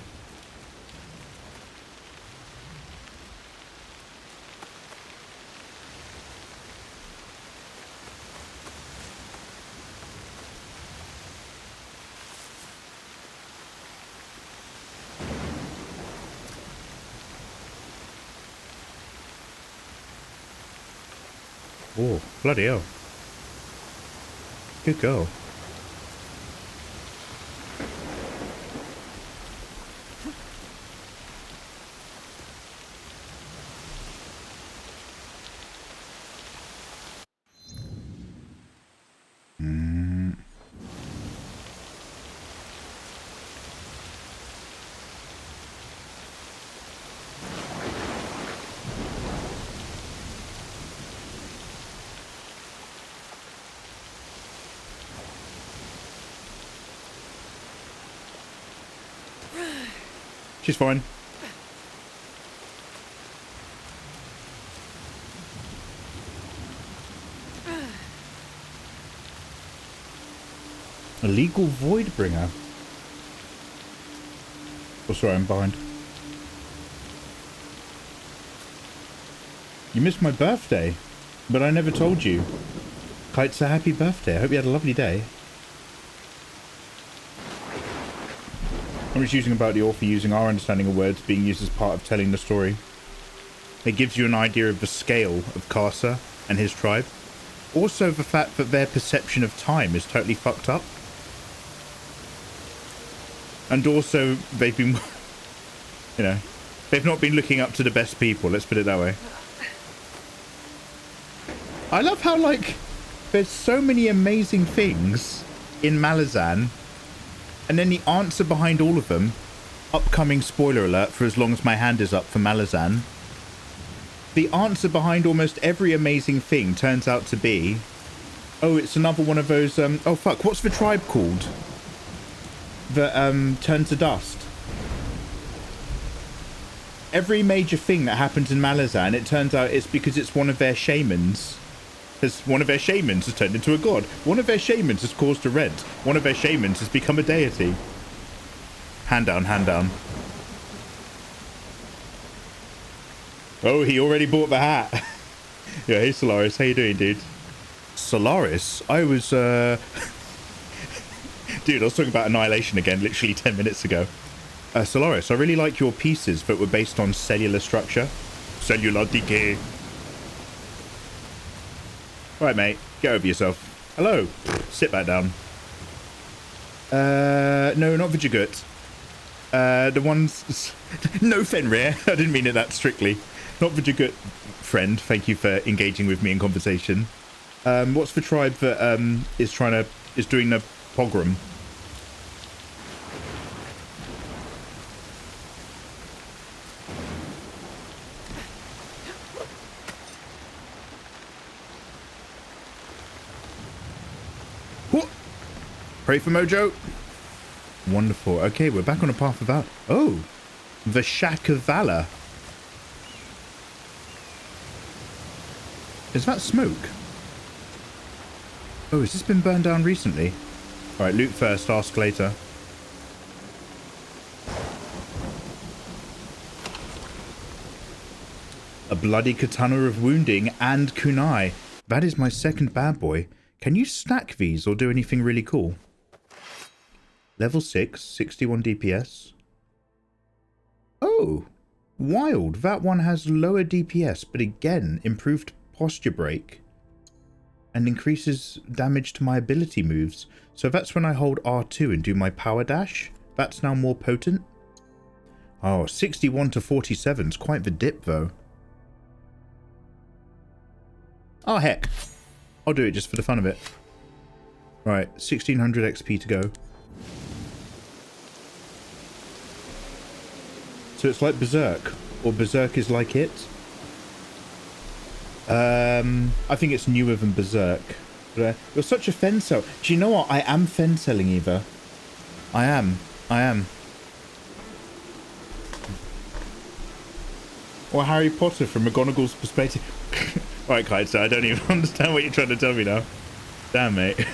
Oh, bloody hell. Good girl. She's fine. Illegal Voidbringer. Oh, sorry, I'm behind. You missed my birthday, but I never told you. Kite's a happy birthday. I hope you had a lovely day. I'm just using about the author using our understanding of words being used as part of telling the story. It gives you an idea of the scale of Karsa and his tribe. Also the fact that their perception of time is totally fucked up. And also they've been, you know, they've not been looking up to the best people, let's put it that way. I love how, like, there's so many amazing things in Malazan. And then the answer behind all of them, upcoming spoiler alert for as long as my hand is up for Malazan. The answer behind almost every amazing thing turns out to be, oh, it's another one of those, oh fuck, what's the tribe called? That turn to dust. Every major thing that happens in Malazan, it turns out it's because it's one of their shamans. One of their shamans has turned into a god. One of their shamans has caused a rent. One of their shamans has become a deity. Hand down, hand down. Oh, he already bought the hat. Yeah, hey Solaris, how you doing, dude? Solaris? I was, Dude, I was talking about Annihilation again, literally 10 minutes ago. Solaris, I really like your pieces that were based on cellular structure. Cellular decay. Right, mate, get over yourself. Hello. Sit back down. No, not Vijagut. The ones... No, Fenrir. I didn't mean it that strictly. Not Vijagut, friend. Thank you for engaging with me in conversation. What's the tribe that is doing the pogrom? Pray for Mojo. Wonderful. Okay, we're back on a path of valor. Oh, the Shack of Valor. Is that smoke? Oh, has this been burned down recently? All right, loot first, ask later. A bloody katana of wounding and kunai. That is my second bad boy. Can you stack these or do anything really cool? Level 6, 61 DPS. Oh, wild. That one has lower DPS, but again, improved posture break. And increases damage to my ability moves. So that's when I hold R2 and do my power dash. That's now more potent. Oh, 61 to 47 is quite the dip though. Oh heck. I'll do it just for the fun of it. Right, 1600 XP to go. So it's like Berserk. Or Berserk is like it. I think it's newer than Berserk. But, you're such a fen sell. Do you know what? I am fen selling, Eva. I am. Or Harry Potter from McGonagall's perspective. Alright, Kite, so I don't even understand what you're trying to tell me now. Damn, mate.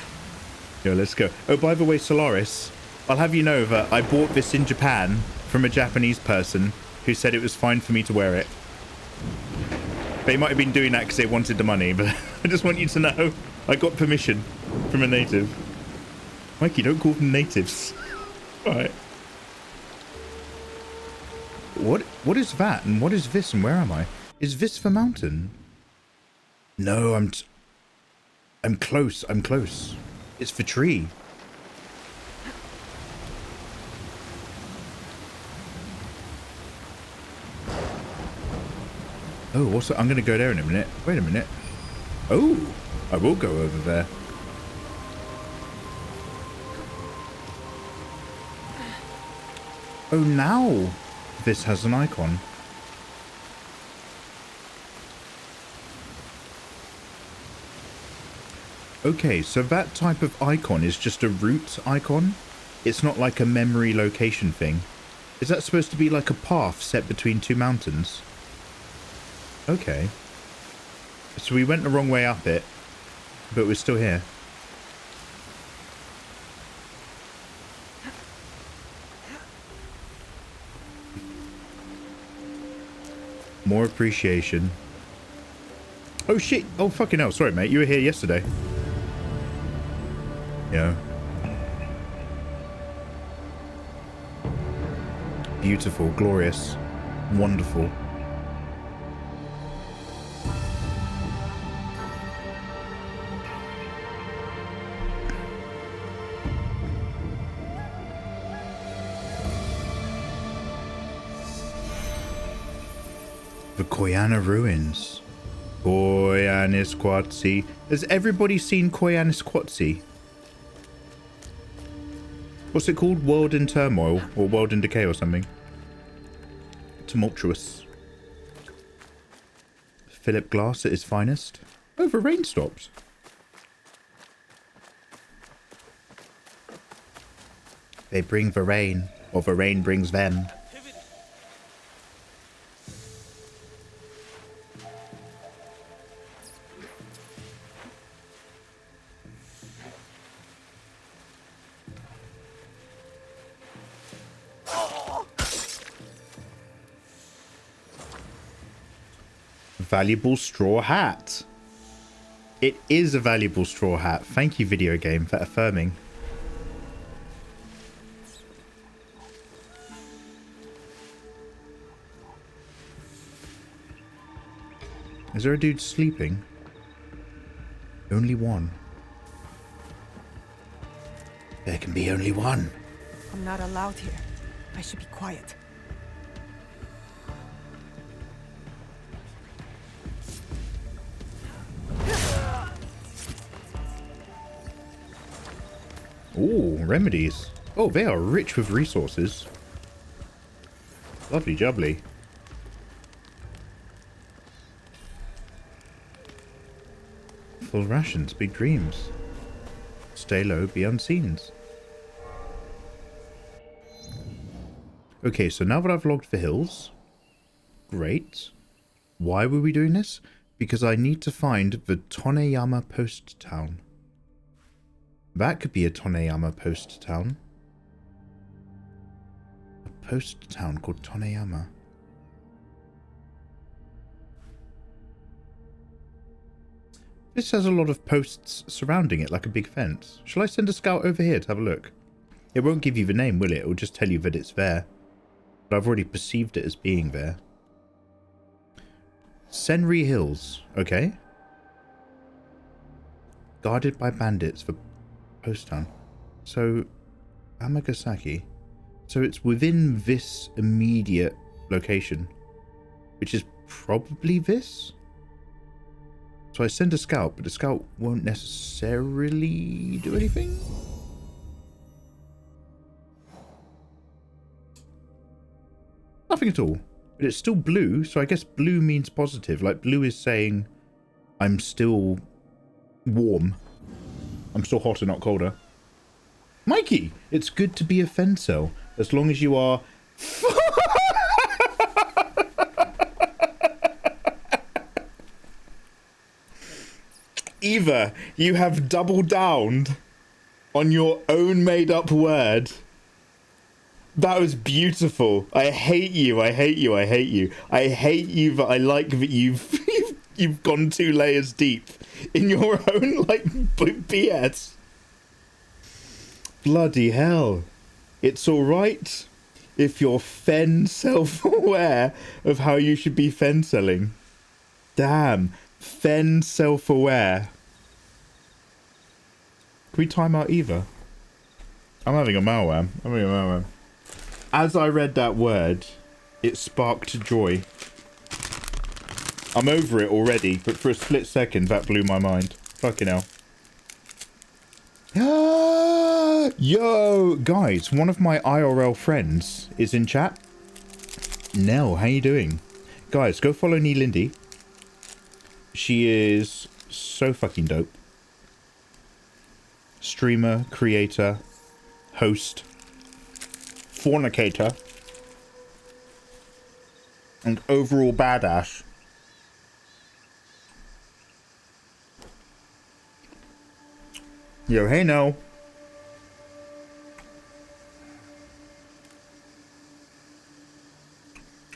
Yo, let's go. Oh, by the way, Solaris, I'll have you know that I bought this in Japan from a Japanese person who said it was fine for me to wear it. They might have been doing that because they wanted the money, but I just want you to know I got permission from a native. Mikey, don't call them natives. Alright. What is that? And what is this? And where am I? Is this the mountain? No, I'm close. I'm close. It's the tree. Oh, what's that? I'm going to go there in a minute. Wait a minute. Oh, I will go over there. Oh, now this has an icon. Okay, so that type of icon is just a route icon. It's not like a memory location thing. Is that supposed to be like a path set between two mountains? Okay. So we went the wrong way up it, but we're still here. More appreciation. Oh shit! Oh fucking hell! Sorry, mate. You were here yesterday. Yeah. Beautiful, glorious, wonderful. The Koyana Ruins. Koyaanisqatsi. Has everybody seen Koyaanisqatsi? What's it called? World in Turmoil or World in Decay or something? Tumultuous. Philip Glass at his finest. Oh, the rain stops. They bring the rain, or the rain brings them. Valuable straw hat. It is a valuable straw hat. Thank you, video game, for affirming. Is there a dude sleeping? Only one. There can be only one. I'm not allowed here. I should be quiet. Ooh, remedies. Oh, they are rich with resources. Lovely jubbly. Full rations, big dreams. Stay low, be unseen. Okay, so now that I've logged for hills, great. Why were we doing this? Because I need to find the Toneyama post town. That could be a Toneyama post town. A post town called Toneyama. This has a lot of posts surrounding it, like a big fence. Shall I send a scout over here to have a look? It won't give you the name, will it? It will just tell you that it's there. But I've already perceived it as being there. Senri Hills. Okay. Guarded by bandits for post town. So, Amagasaki. So it's within this immediate location. Which is probably this? So I send a scout, but the scout won't necessarily do anything? Nothing at all. But it's still blue, so I guess blue means positive. Like, blue is saying, I'm still warm. I'm still hotter, not colder. Mikey, it's good to be a fencel, as long as you are... Eva, you have doubled down on your own made-up word. That was beautiful. I hate you. I hate you. I hate you. I hate you, but I like that you've gone 2 layers deep in your own like BS. Bloody hell! It's all right if you're self-aware of how you should be selling. Damn, self-aware. Can we time out Eva? I'm having a malware. As I read that word, it sparked joy. I'm over it already, but for a split second, that blew my mind. Fucking hell. Yo, guys, one of my IRL friends is in chat. Nell, how you doing? Guys, go follow Nee Lindy. She is so fucking dope. Streamer, creator, host, fornicator, and overall badass. Yo, hey, no.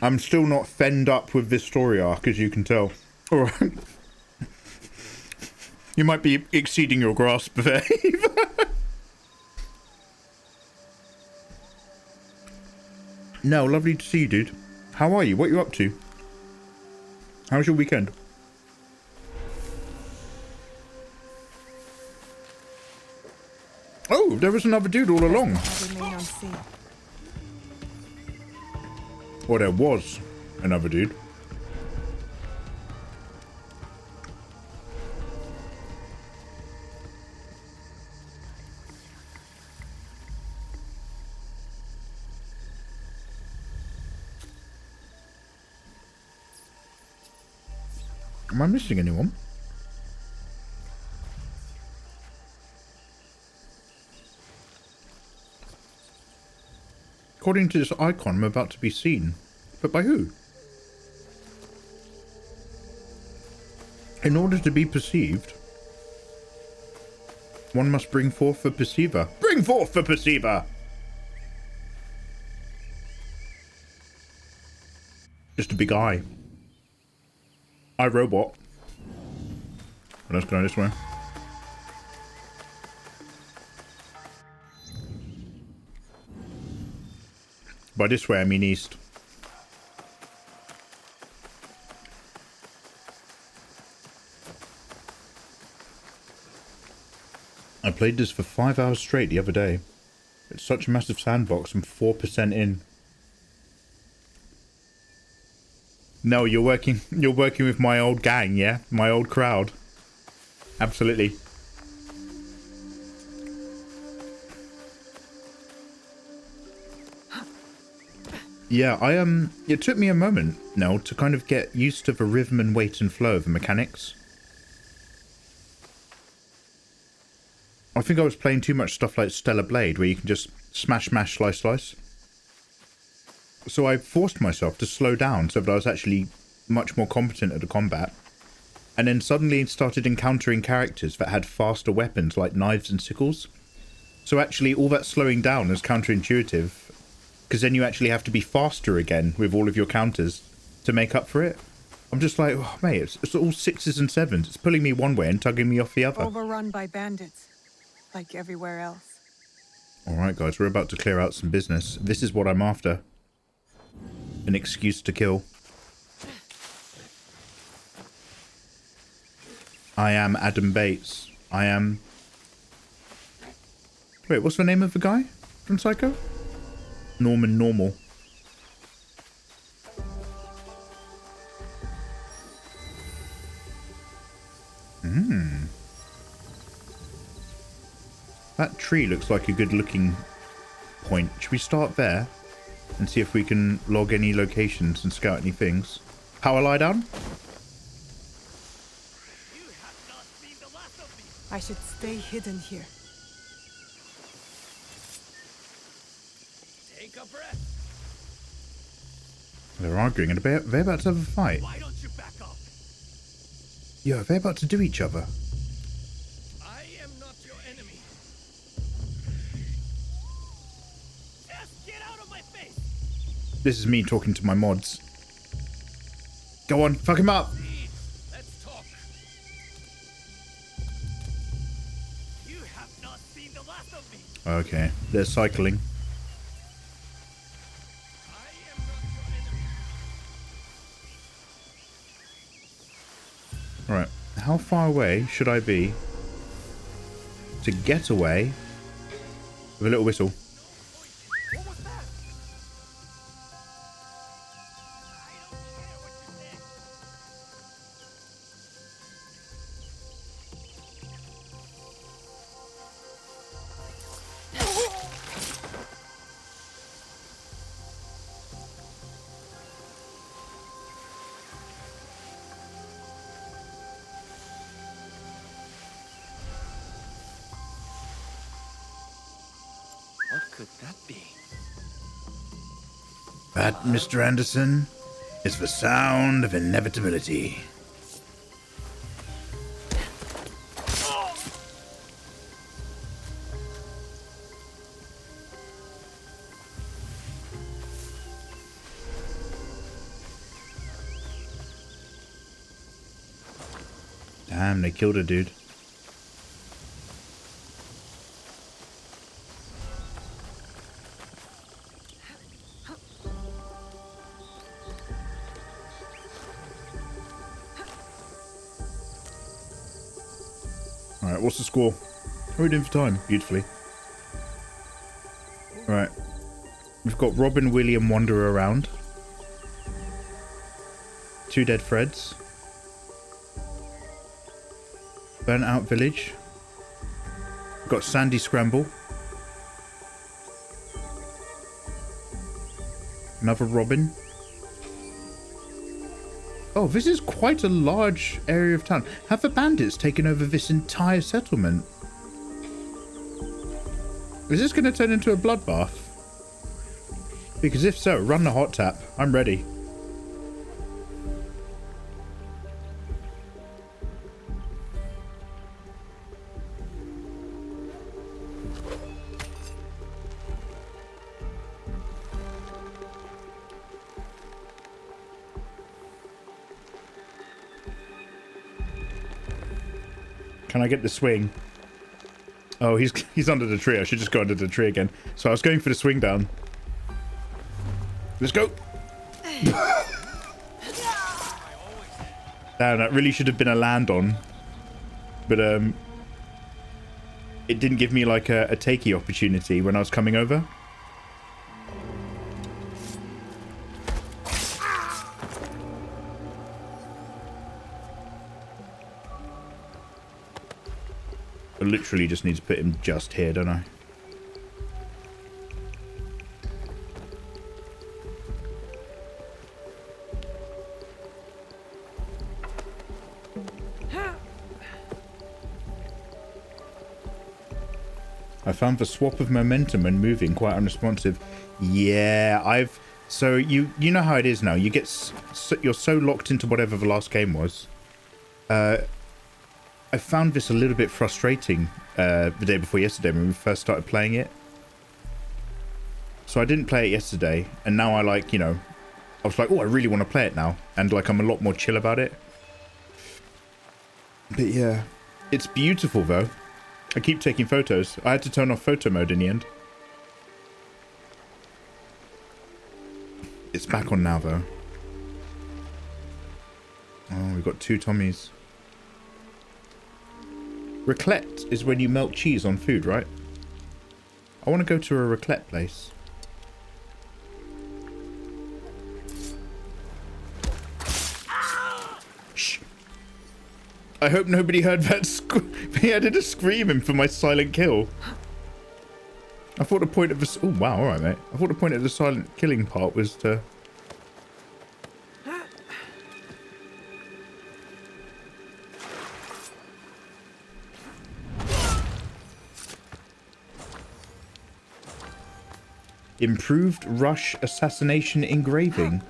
I'm still not fenned up with this story arc, as you can tell. Alright. You might be exceeding your grasp there. No, lovely to see you, dude. How are you? What are you up to? How's your weekend? Oh, there was another dude all along. Or there was another dude. Am I missing anyone? According to this icon, I'm about to be seen. But by who? In order to be perceived, one must bring forth the perceiver. Bring forth the perceiver! Just a big eye. iRobot. Let's go this way. By this way, I mean east. I played this for 5 hours straight the other day. It's such a massive sandbox. I'm 4% in. No, you're working with my old gang, yeah? My old crowd. Absolutely. Yeah, it took me a moment, Nell, to kind of get used to the rhythm and weight and flow of the mechanics. I think I was playing too much stuff like Stellar Blade, where you can just smash, smash, slice, slice. So I forced myself to slow down so that I was actually much more competent at the combat. And then suddenly started encountering characters that had faster weapons like knives and sickles. So actually all that slowing down is counterintuitive, because then you actually have to be faster again with all of your counters to make up for it. I'm just like, oh, mate, it's all 6s and 7s. It's pulling me one way and tugging me off the other. Overrun by bandits, like everywhere else. Alright guys, we're about to clear out some business. This is what I'm after. An excuse to kill. I am Adam Bates. I am... Wait, what's the name of the guy from Psycho? Norman Normal. That tree looks like a good looking point. Should we start there and see if we can log any locations and scout any things? Power lie down? I should stay hidden here. Take a breath. They're arguing and they're about to have a fight. Why don't you back up? Yo, they're about to do each other. I am not your enemy. Just get out of my face. This is me talking to my mods. Go on, fuck him up. Let's talk. You have not seen the last of me. Okay, they're cycling. Right, how far away should I be to get away with a little whistle? What could that be? That, Mr. Anderson, is the sound of inevitability. Damn, they killed a dude. Alright, what's the score? How are we doing for time? Beautifully. Right. We've got Robin, William wander around. 2 dead Freds. Burnt out village. We've got Sandy Scramble. Another Robin. Oh, this is quite a large area of town. Have the bandits taken over this entire settlement? Is this going to turn into a bloodbath? Because if so, run the hot tap. I'm ready. Can I get the swing? Oh, he's under the tree. I should just go under the tree again. So I was going for the swing down. Let's go. Damn, that really should have been a land on. But it didn't give me like a takey opportunity when I was coming over. I literally just need to put him just here, don't I? I found the swap of momentum when moving quite unresponsive. Yeah, So you know how it is now. You get you're so locked into whatever the last game was. I found this a little bit frustrating the day before yesterday when we first started playing it. So I didn't play it yesterday, and now I like, you know, I was like, oh, I really want to play it now, and like I'm a lot more chill about it. But yeah, it's beautiful though. I keep taking photos. I had to turn off photo mode in the end. It's back on now though. Oh, we've got 2 Tommies. Raclette is when you melt cheese on food, right? I want to go to a raclette place. Shh. I hope nobody heard that. He added a screaming for my silent kill. I thought the point of the... Oh, wow, alright, mate. I thought the point of the silent killing part was to... Improved rush assassination engraving.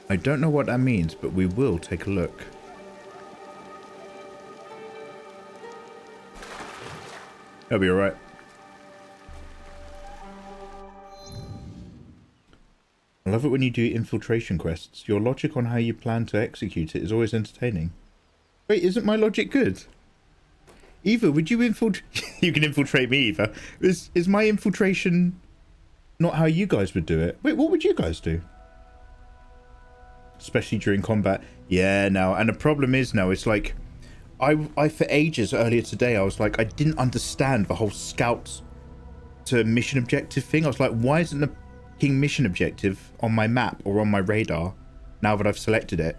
I don't know what that means, but we will take a look. That'll be alright. I love it when you do infiltration quests. Your logic on how you plan to execute it is always entertaining. Wait, isn't my logic good? Eva, would you infiltrate? You can infiltrate me, Eva. Is my infiltration not how you guys would do it? Wait, what would you guys do? Especially during combat. Yeah, no. And the problem is now, it's like, I for ages earlier today, I was like, I didn't understand the whole scout to mission objective thing. I was like, why isn't the king mission objective on my map or on my radar now that I've selected it?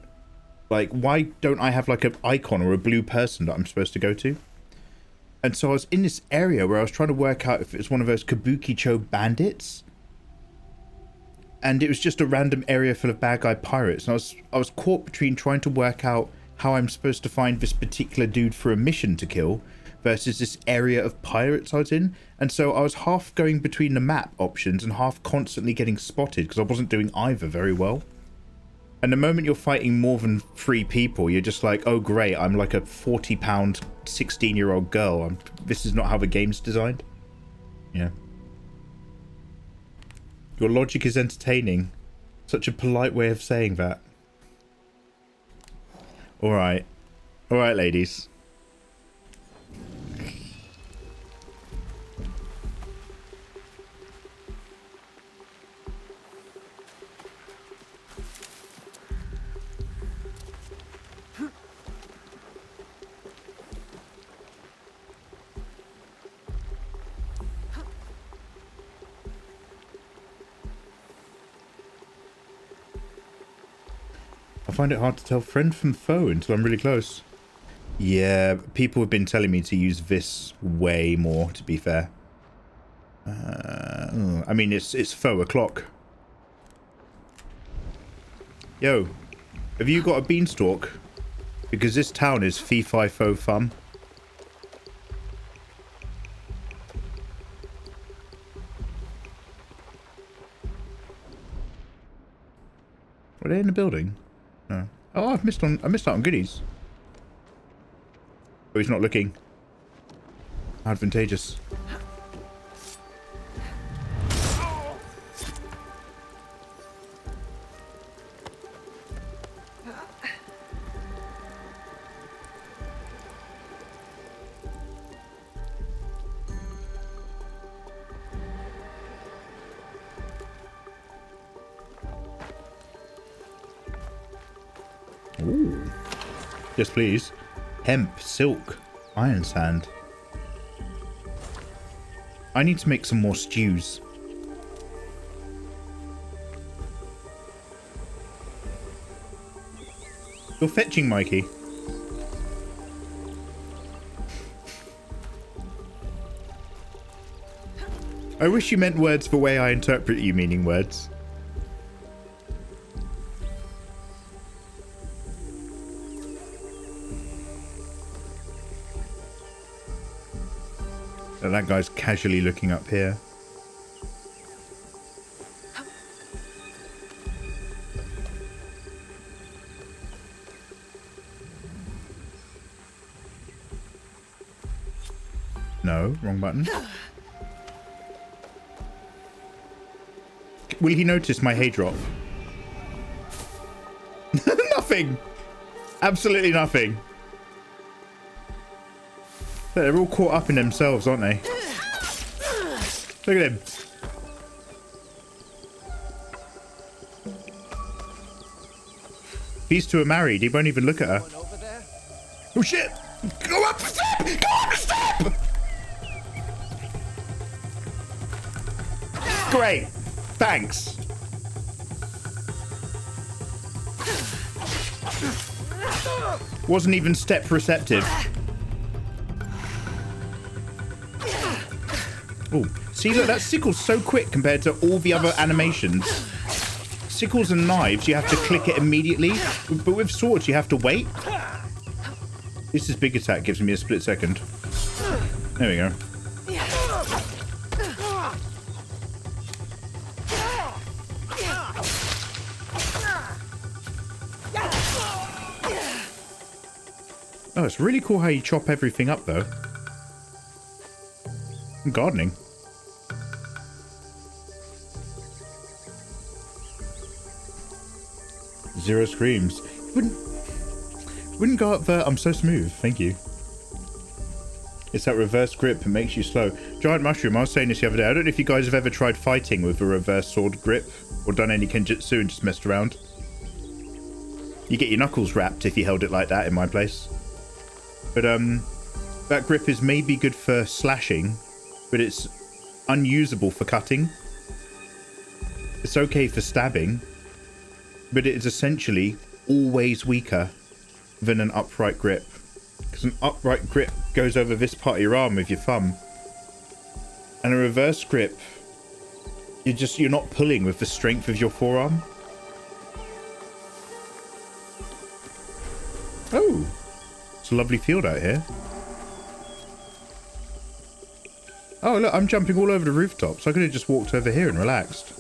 Like, why don't I have like an icon or a blue person that I'm supposed to go to? And so I was in this area where I was trying to work out if it was one of those Kabuki-cho bandits. And it was just a random area full of bad guy pirates. And I was caught between trying to work out how I'm supposed to find this particular dude for a mission to kill versus this area of pirates I was in. And so I was half going between the map options and half constantly getting spotted because I wasn't doing either very well. And the moment you're fighting more than 3 people, you're just like, oh great, I'm like a 40-pound 16-year-old girl. This is not how the game's designed. Yeah. Your logic is entertaining. Such a polite way of saying that. Alright. Alright, ladies. I find it hard to tell friend from foe until I'm really close. Yeah, people have been telling me to use this way more, to be fair. I mean, it's foe o'clock. Yo, have you got a beanstalk? Because this town is fee-fi-fo-fum. Are they in the building? No. Oh, I missed out on goodies. Oh, he's not looking. Advantageous. Ooh. Yes, please. Hemp, silk, iron sand. I need to make some more stews. You're fetching, Mikey. I wish you meant words the way I interpret you meaning words. And that guy's casually looking up here. No, wrong button. Will he notice my hay drop? Nothing! Absolutely nothing. They're all caught up in themselves, aren't they? Look at him. These two are married. He won't even look at her. Oh shit! Go up the step! Go up the step! Great. Thanks. Wasn't even step receptive. Oh, see, look, that sickle's so quick compared to all the other animations. Sickles and knives, you have to click it immediately, but with swords, you have to wait. This is big attack, gives me a split second. There we go. Oh, it's really cool how you chop everything up, though. And gardening. Zero screams. Wouldn't go up there. I'm so smooth. Thank you. It's that reverse grip that makes you slow. Giant Mushroom, I was saying this the other day. I don't know if you guys have ever tried fighting with a reverse sword grip or done any kenjutsu and just messed around. You get your knuckles wrapped if you held it like that in my place. But that grip is maybe good for slashing, but it's unusable for cutting. It's okay for stabbing, but it is essentially always weaker than an upright grip. Because an upright grip goes over this part of your arm with your thumb. And a reverse grip, you're not pulling with the strength of your forearm. Oh, it's a lovely field out here. Oh, look, I'm jumping all over the rooftops. I could have just walked over here and relaxed.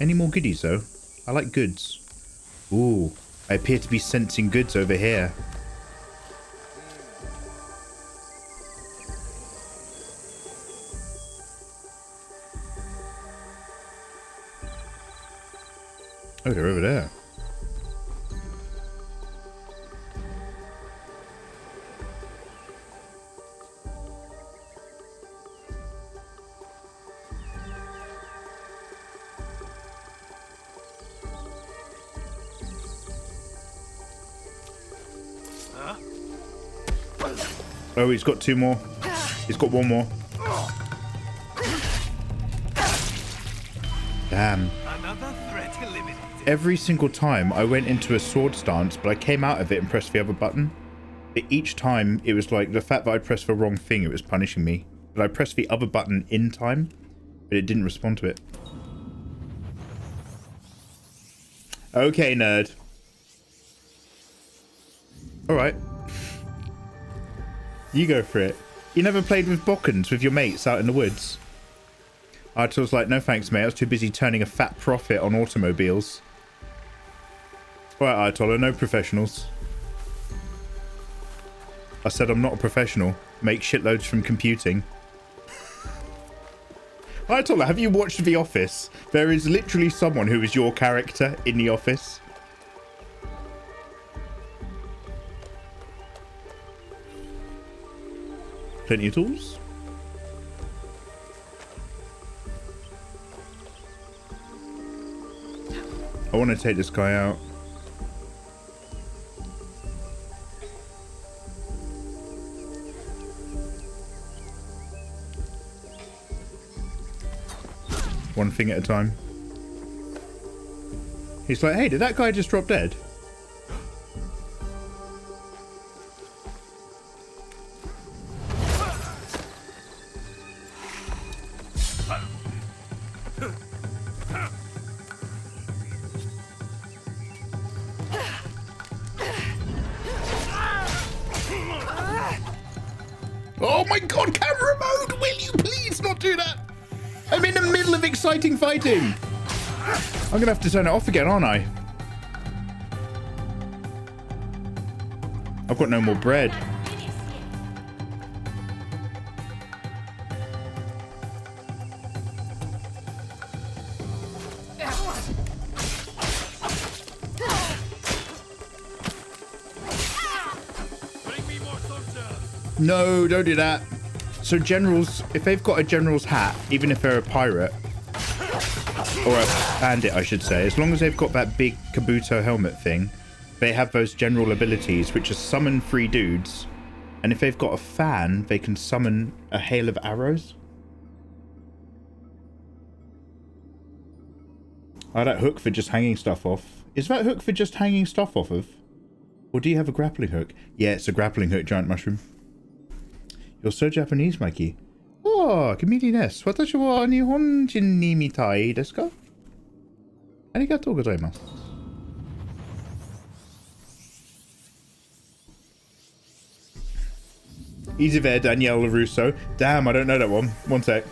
Any more goodies, though? I like goods. Ooh, I appear to be sensing goods over here. Oh, they're over there. Oh, he's got two more. He's got one more. Damn. Every single time I went into a sword stance, but I came out of it and pressed the other button. But each time, it was like the fact that I pressed the wrong thing, it was punishing me. But I pressed the other button in time, but it didn't respond to it. Okay, nerd. Alright. You go for it. You never played with bokkens with your mates out in the woods? Artur's like, no thanks, mate. I was too busy turning a fat profit on automobiles. Alright, Artola, no professionals. I said I'm not a professional. Make shitloads from computing. Artola, have you watched The Office? There is literally someone who is your character in The Office. Plenty of tools. I want to take this guy out. One thing at a time. He's like, hey, did that guy just drop dead? Oh my god, camera mode! Will you please not do that? I'm in the middle of exciting fighting! I'm gonna have to turn it off again, aren't I? I've got no more bread. No, don't do that. So generals, if they've got a general's hat, even if they're a pirate, or a bandit, I should say, as long as they've got that big Kabuto helmet thing, they have those general abilities, which are summon 3 dudes. And if they've got a fan, they can summon a hail of arrows. Oh, that hook for just hanging stuff off. Is that hook for just hanging stuff off of? Or do you have a grappling hook? Yeah, it's a grappling hook, giant mushroom. You're so Japanese, Mikey. Oh, chameleon desu. Watashi wa nihonjin ni mitai desu ka? Arigatou gozaimasu. Easy there, Danielle LaRusso. Damn, I don't know that one. One sec.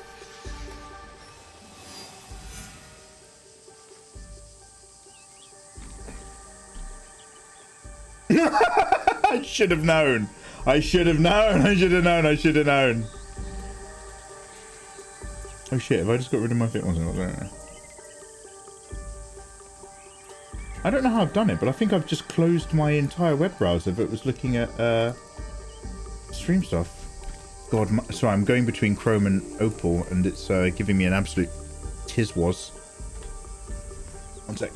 I should have known. I should have known. I should have known. I should have known. Oh shit, have I just got rid of my fit ones? I don't know how I've done it, but I think I've just closed my entire web browser that was looking at stream stuff. God, sorry, I'm going between Chrome and Opal, and it's giving me an absolute tizwas. One sec.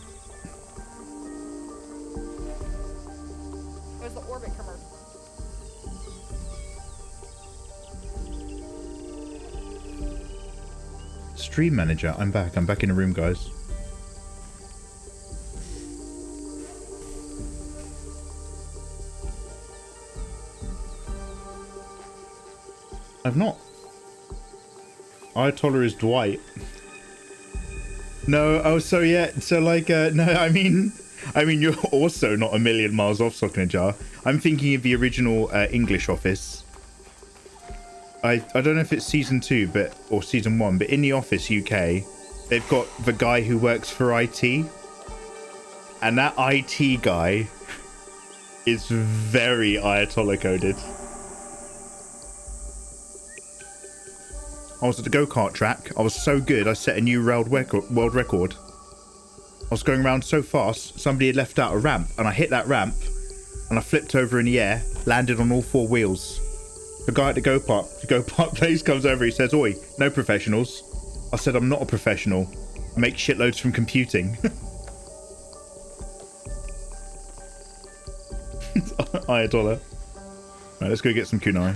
Where's the orbit commercial? Stream manager, I'm back. I'm back in the room, guys. I've not. Ayatollah is Dwight. No, oh, so yeah, so like, no, I mean, you're also not a million miles off, Soknajar. I'm thinking of the original English Office. I don't know if it's season 2, or season 1, but in the Office UK, they've got the guy who works for IT, and that IT guy is very Ayatollah coded. I was at the go-kart track. I was so good, I set a new world record. I was going around so fast, somebody had left out a ramp, and I hit that ramp, and I flipped over in the air, landed on all 4 wheels. The guy at the go-kart place comes over, he says, "Oi, no professionals." I said, "I'm not a professional. I make shitloads from computing." Ayatollah. Right, let's go get some kunai.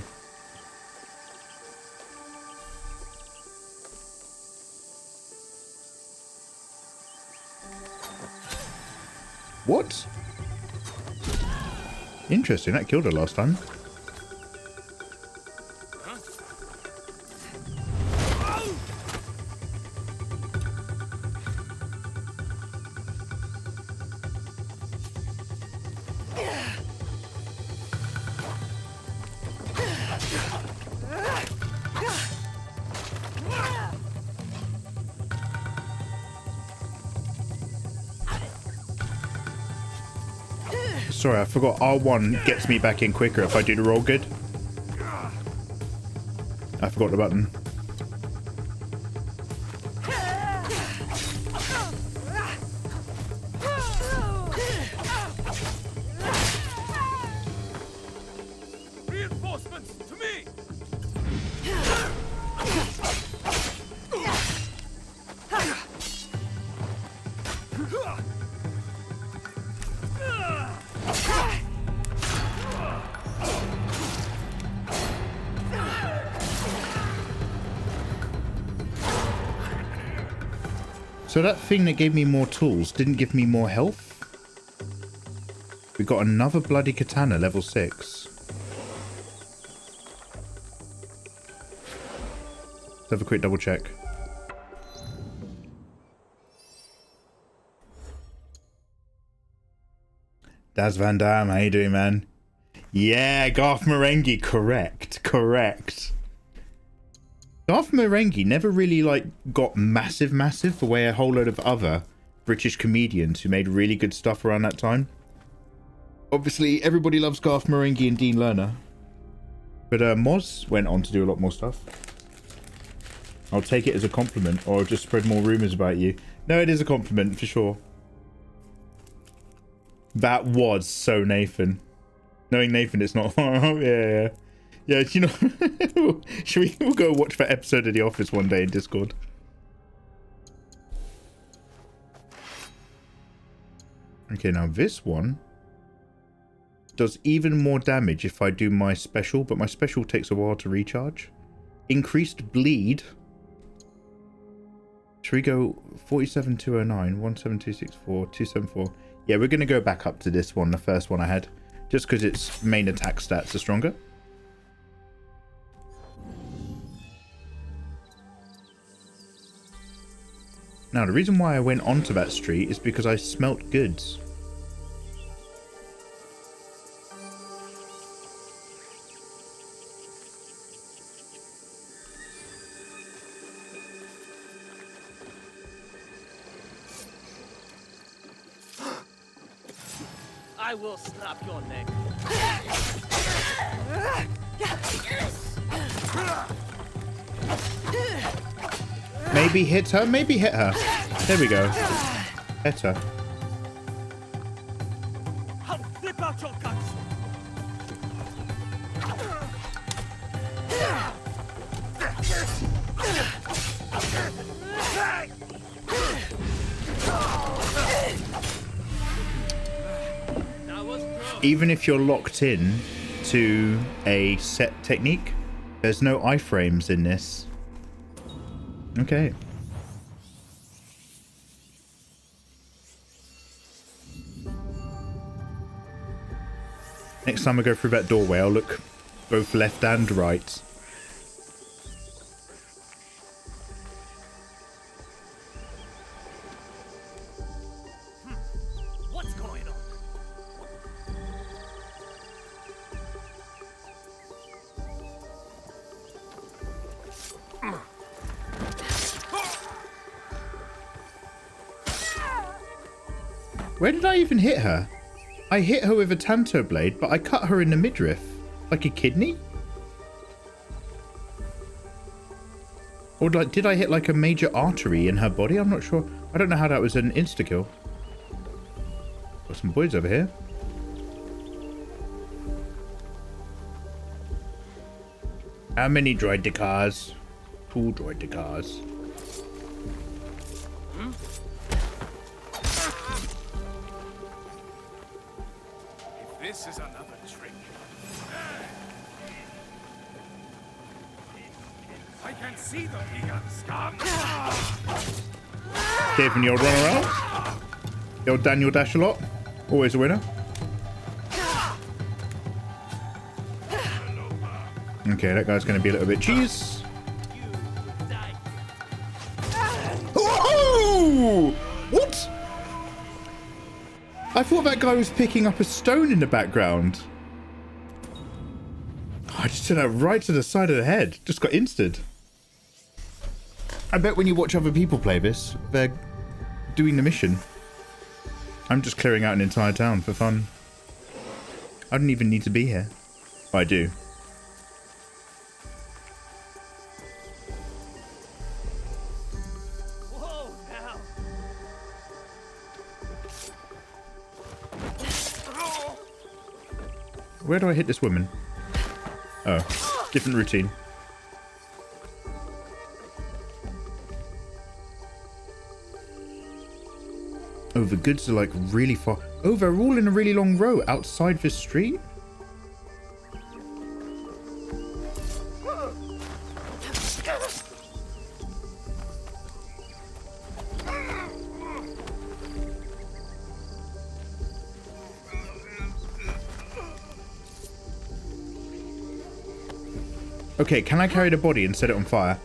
What? Interesting, that killed her last time. Sorry, I forgot R1 gets me back in quicker if I do the roll good. I forgot the button. Reinforcements to me! So that thing that gave me more tools didn't give me more health? We got another bloody katana, level 6. Let's have a quick double check. Daz Van Dam, how you doing, man? Yeah, Garth Marenghi, correct. Garth Marenghi never really like got massive the way a whole load of other British comedians who made really good stuff around that time. Obviously, everybody loves Garth Marenghi and Dean Lerner. But Moz went on to do a lot more stuff. I'll take it as a compliment, or I'll just spread more rumours about you. No, it is a compliment, for sure. That was so Nathan. Knowing Nathan, it's not... yeah. Yeah, you know, we'll go watch that episode of The Office one day in Discord. Okay, now this one does even more damage if I do my special, but my special takes a while to recharge. Increased bleed. Should we go 47,209, 17264, 274? Yeah, we're going to go back up to this one, the first one I had, just because its main attack stats are stronger. Now, the reason why I went onto that street is because I smelt goods. I will snap your neck. Maybe hit her, maybe hit her. There we go. Hit her. I'll flip out your guts. Even if you're locked in to a set technique, there's no iframes in this. Okay. Next time I go through that doorway, I'll look both left and right. What's going on? Where did I even hit her? I hit her with a tanto blade, but I cut her in the midriff. Like a kidney? Or like, did I hit like a major artery in her body? I'm not sure. I don't know how that was an insta-kill. Got some boys over here. How many droidicars? 2 droidicars. This is another trick. I can see the vegan scum. Gavin, you'll run around. Yo, Daniel dash a lot. Always a winner. Okay, that guy's going to be a little bit cheese. Oh! What? I thought that guy was picking up a stone in the background. Oh, I just turned out right to the side of the head. Just got insted. I bet when you watch other people play this, they're doing the mission. I'm just clearing out an entire town for fun. I don't even need to be here. I do. Whoa, now. Where do I hit this woman? Oh, different routine. Oh, the goods are like really far. Oh, they're all in a really long row outside this street? Okay, can I carry the body and set it on fire?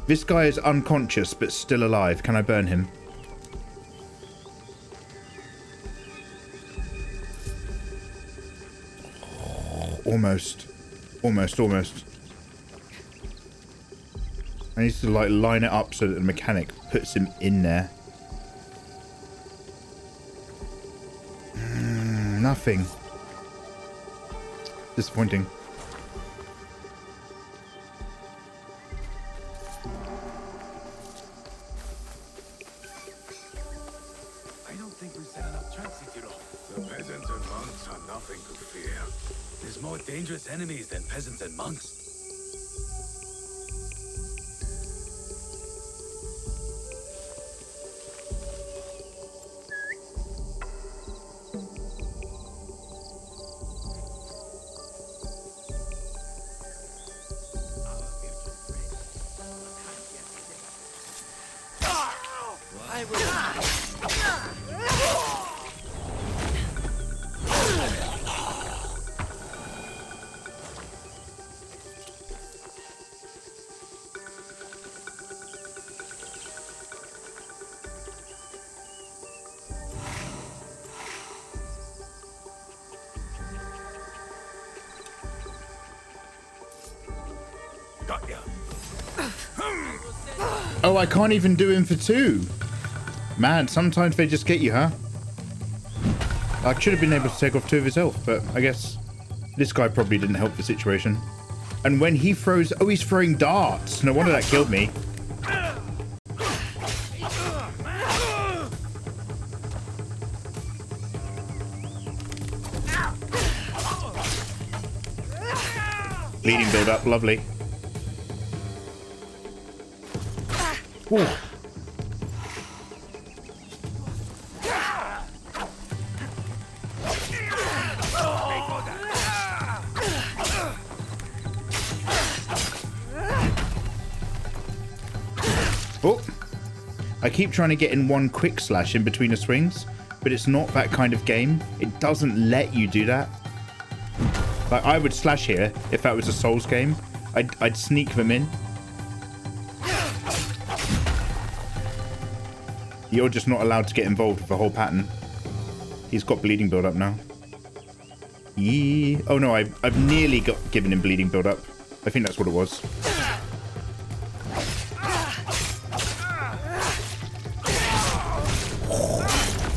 This guy is unconscious but still alive. Can I burn him? Almost. Almost. I need to like line it up so that the mechanic puts him in there. Nothing. Disappointing. I don't think we set enough traps, Ichiro. The peasants and monks are nothing to fear. There's more dangerous enemies than peasants and monks. Oh, I can't even do him for 2. Man, sometimes they just get you, huh? I should have been able to take off 2 of his health, but I guess this guy probably didn't help the situation. And when he throws... Oh, he's throwing darts. No wonder that killed me. Bleeding build up, lovely. Ooh. Oh, I keep trying to get in one quick slash in between the swings, but it's not that kind of game. It doesn't let you do that. Like, I would slash here if that was a Souls game. I'd sneak them in. You're just not allowed to get involved with the whole pattern. He's got bleeding build up now. Yeah. Oh no, I've nearly given him bleeding build up. I think that's what it was.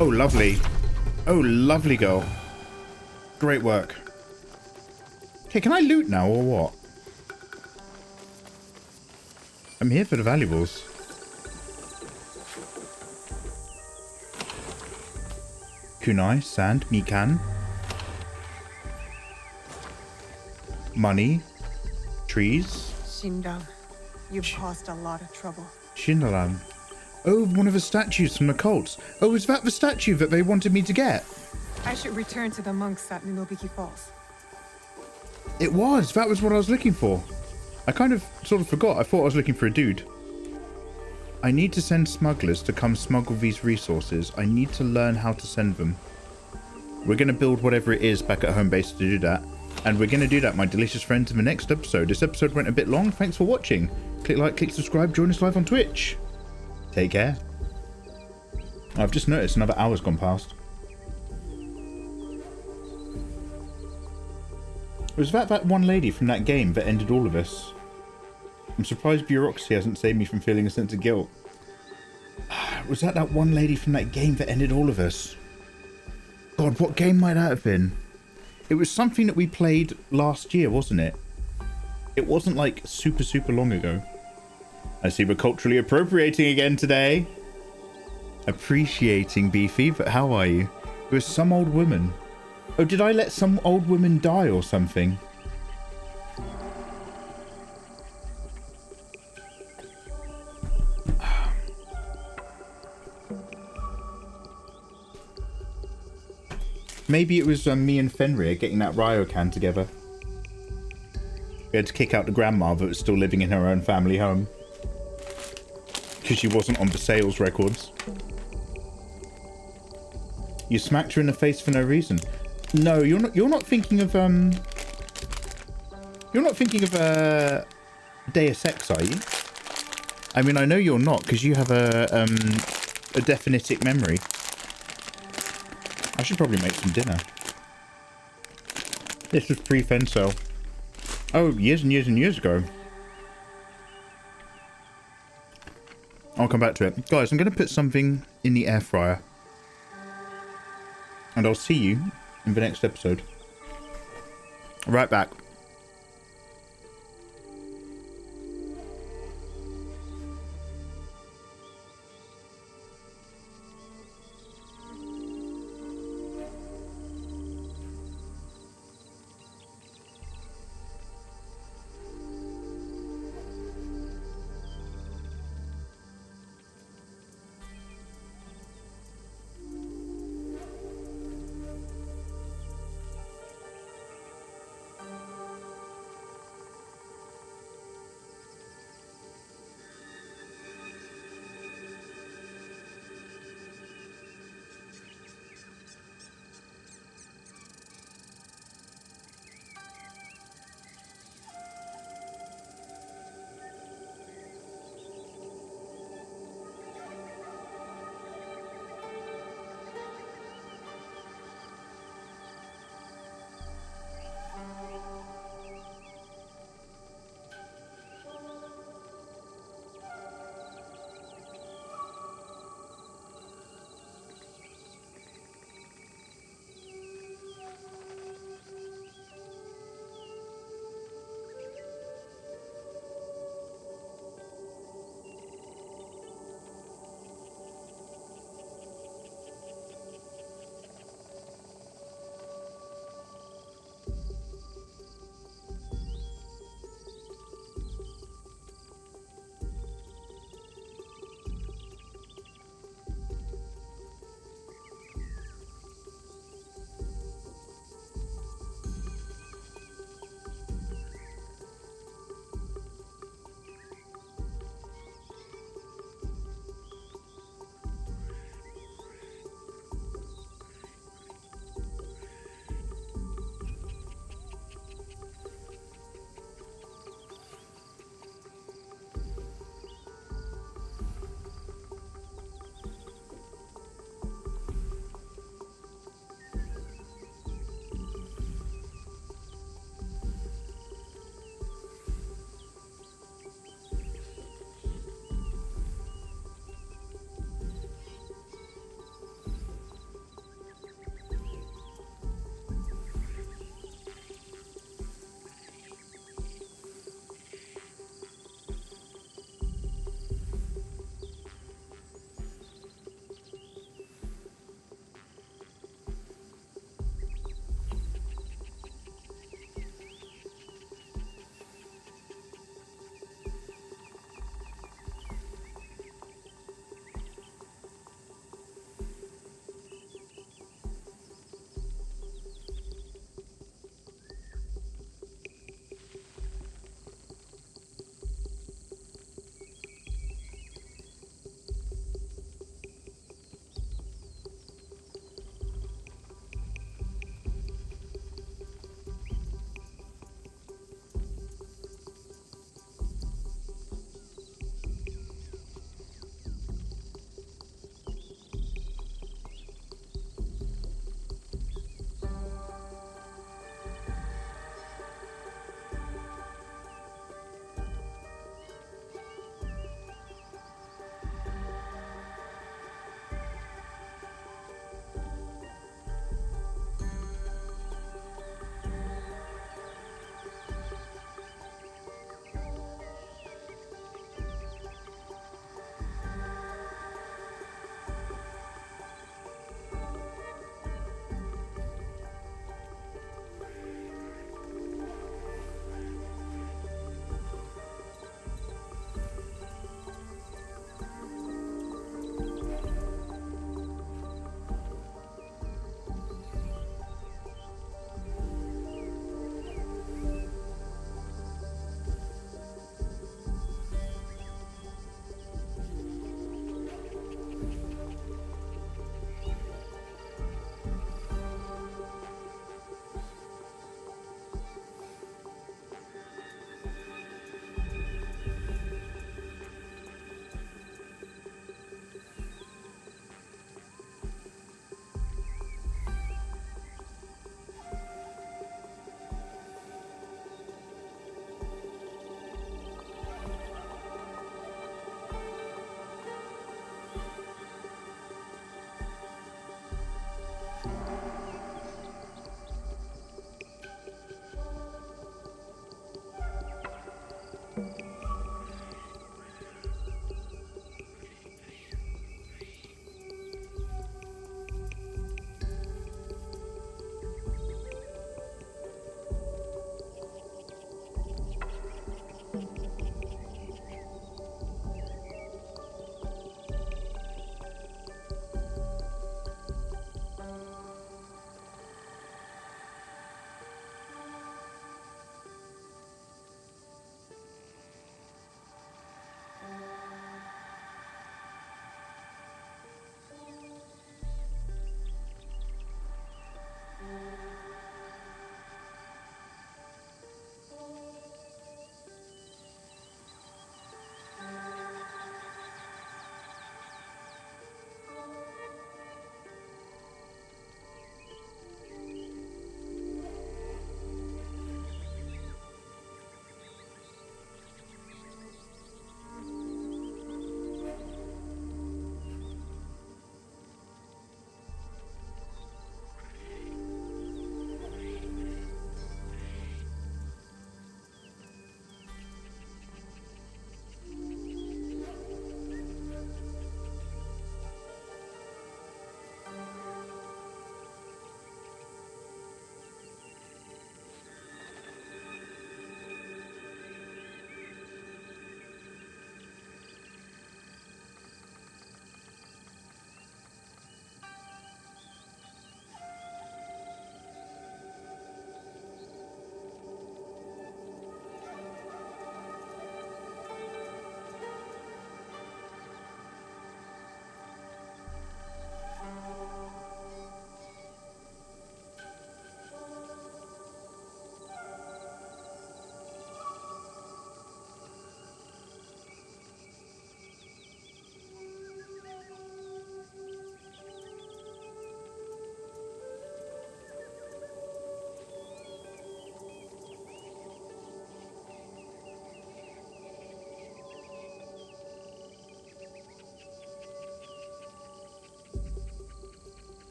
Oh, lovely. Oh, lovely girl. Great work. Okay, can I loot now or what? I'm here for the valuables. Kunai, sand, mikan. Money. Trees. Shindam, you've caused a lot of trouble. Shindalan. Oh, one of the statues from the cults. Oh, is that the statue that they wanted me to get? I should return to the monks at Ninobiki Falls. It was. That was what I was looking for. I kind of sort of forgot. I thought I was looking for a dude. I need to send smugglers to come smuggle these resources. I need to learn how to send them. We're going to build whatever it is back at home base to do that. And we're going to do that, my delicious friends, in the next episode. This episode went a bit long. Thanks for watching. Click like, click subscribe, join us live on Twitch. Take care. I've just noticed another hour's gone past. Was that one lady from that game that ended all of us? I'm surprised bureaucracy hasn't saved me from feeling a sense of guilt. Was that one lady from that game that ended all of us? God, what game might that have been? It was something that we played last year, wasn't it? It wasn't like super, super long ago. I see we're culturally appropriating again today. Appreciating, Beefy, but how are you? It was some old woman. Oh, did I let some old woman die or something? Maybe it was me and Fenrir getting that Ryokan together. We had to kick out the grandma that was still living in her own family home. Because she wasn't on the sales records. You smacked her in the face for no reason. No, you're not thinking of you're not thinking of Deus Ex, are you? I mean, I know you're not, because you have a definitic memory. I should probably make some dinner. This was pre-Fencel. Oh, years and years and years ago. I'll come back to it. Guys, I'm going to put something in the air fryer. And I'll see you in the next episode. Right back.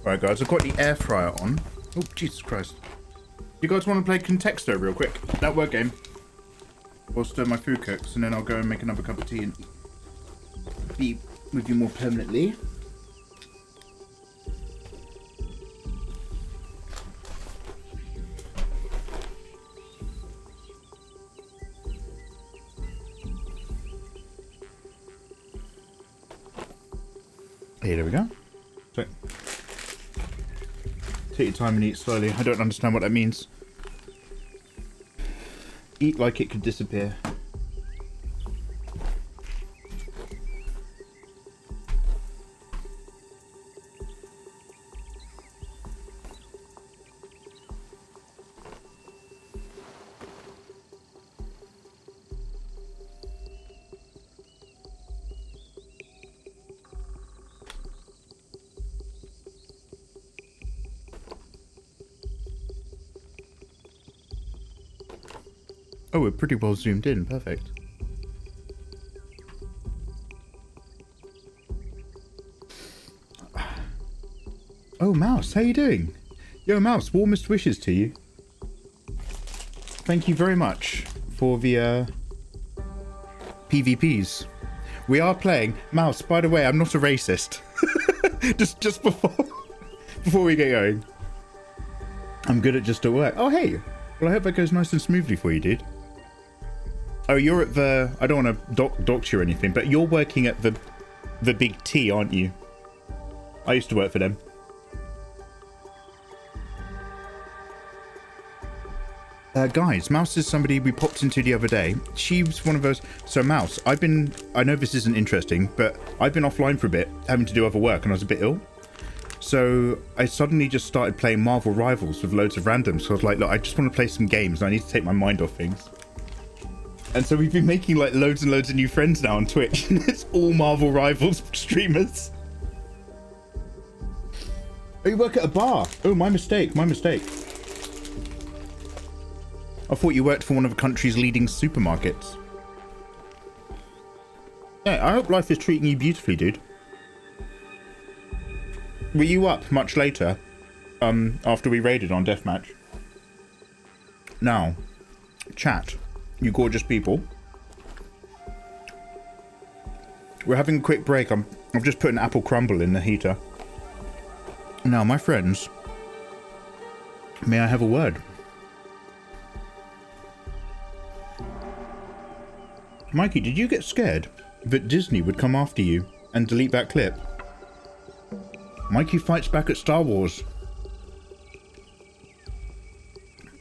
Right, guys, I've got the air fryer on. Oh, Jesus Christ. You guys want to play Contexto real quick? That word game. Whilst my food cooks, and then I'll go and make another cup of tea and be with you more permanently. Hey, there we go. So, take your time and eat slowly. I don't understand what that means. Eat like it could disappear. Oh, we're pretty well zoomed in. Perfect. Oh, Mouse, how you doing? Yo, Mouse, warmest wishes to you. Thank you very much for the PvPs. We are playing. Mouse, by the way, I'm not a racist. just before we get going. I'm good at just at work. Oh, hey. Well, I hope that goes nice and smoothly for you, dude. Oh, you're at the... I don't want to dox you or anything, but you're working at the Big T, aren't you? I used to work for them. Guys, Mouse is somebody we popped into the other day. She was one of those... So, Mouse, I know this isn't interesting, but I've been offline for a bit, having to do other work, and I was a bit ill. So, I suddenly just started playing Marvel Rivals with loads of randoms. So I was like, look, I just want to play some games, and I need to take my mind off things. And so we've been making like loads and loads of new friends now on Twitch, and it's all Marvel Rivals streamers. Oh, you work at a bar? Oh, my mistake, my mistake. I thought you worked for one of the country's leading supermarkets. Yeah, I hope life is treating you beautifully, dude. Were you up much later, after we raided on Deathmatch? Now, chat, you gorgeous people. We're having a quick break. I've just put an apple crumble in the heater. Now, my friends, may I have a word? Mikey, did you get scared that Disney would come after you and delete that clip? Mikey fights back at Star Wars.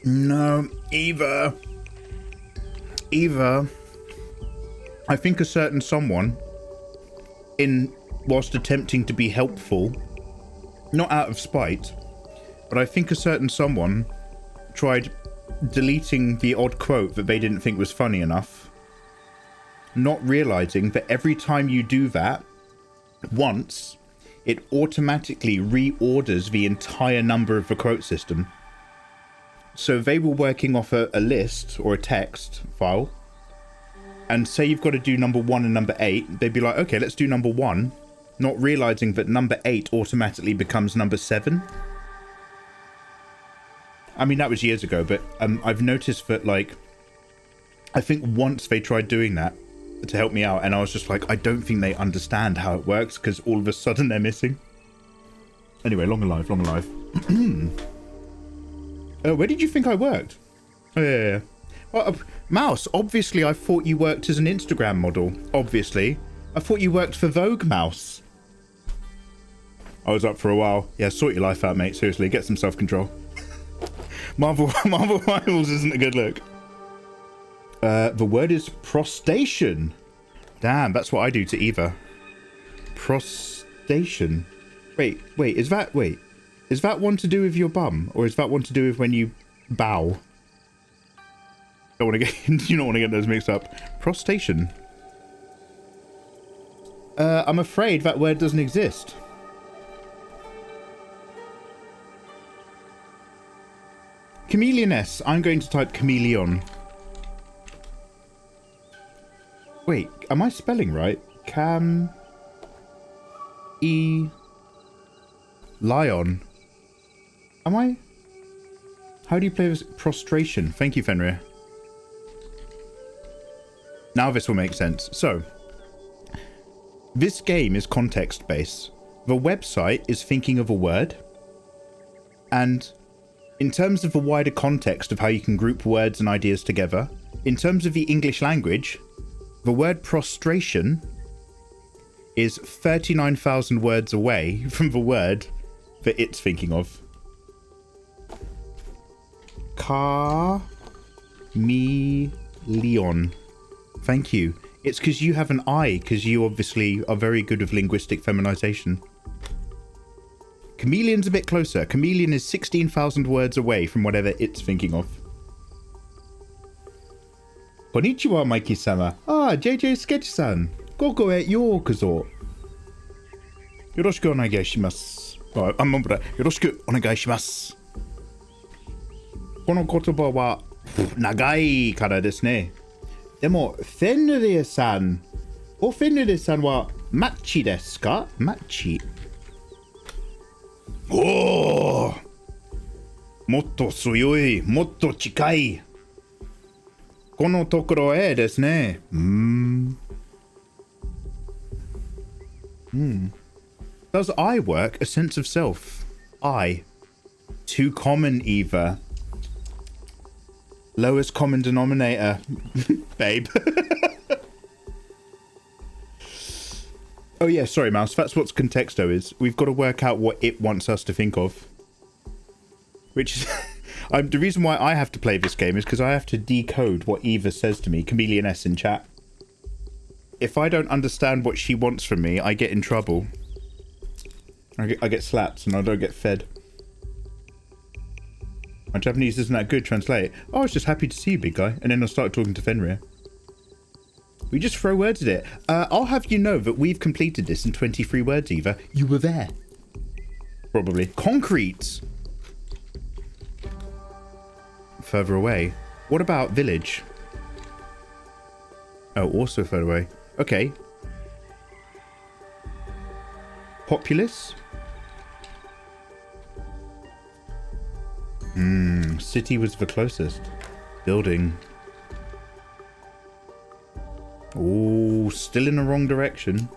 No, Eva, I think a certain someone, whilst attempting to be helpful, not out of spite, but I think a certain someone tried deleting the odd quote that they didn't think was funny enough, not realizing that every time you do that once, it automatically reorders the entire number of the quote system. So they were working off a list or a text file, and say you've got to do number 1 and number 8, they'd be like, okay, let's do number 1, not realizing that number 8 automatically becomes number 7. I mean, that was years ago, but I've noticed that, like, I think once they tried doing that to help me out, and I was just like, I don't think they understand how it works, because all of a sudden they're missing. Anyway, long alive, long alive. Where did you think I worked? Oh, yeah. Well, Mouse, obviously I thought you worked as an Instagram model. Obviously. I thought you worked for Vogue, Mouse. I was up for a while. Yeah, sort your life out, mate. Seriously, get some self-control. Marvel Rivals isn't a good look. The word is prostation. Damn, that's what I do to Eva. Prostation. Wait, is that one to do with your bum, or is that one to do with when you bow? You don't want to get those mixed up. Prostation. I'm afraid that word doesn't exist. Chameleoness. I'm going to type chameleon. Wait, am I spelling right? Lion. Am I? How do you play this? Prostration. Thank you, Fenrir. Now this will make sense. So, this game is context-based. The website is thinking of a word. And in terms of the wider context of how you can group words and ideas together, in terms of the English language, the word prostration is 39,000 words away from the word that it's thinking of. Chameleon. Thank you. It's because you have an I, because you obviously are very good with linguistic feminization. Chameleon's a bit closer. Chameleon is 16,000 words away from whatever it's thinking of. Konnichiwa, Mikey-sama. Ah, JJ Sketch-san. Koko e yokozo. Yoroshiku onegai shimasu. Yoroshiku onegai shimasu. Kono kotoba wa nagai kara desu ne. Demo, Fenrir-san. O Fenrir-san wa machi desu ka? Machi. Oh! Motto tsuyoi, motto chikai. Kono tokoro e desu ne. Does I work? A sense of self. I. Too common, Eva. Lowest common denominator. Babe. Oh yeah, sorry, Mouse. That's what contexto is. We've got to work out what it wants us to think of. Which is... the reason why I have to play this game is because I have to decode what Eva says to me, Chameleon S in chat. If I don't understand what she wants from me, I get in trouble. I get slapped and I don't get fed. My Japanese isn't that good, translate. Oh, I was just happy to see you, big guy. And then I'll start talking to Fenrir. We just throw words at it. I'll have you know that we've completed this in 23 words, Eva. You were there. Probably. Concrete. Further away. What about village? Oh, also further away. Okay. Populous? City was the closest. Building. Oh, still in the wrong direction.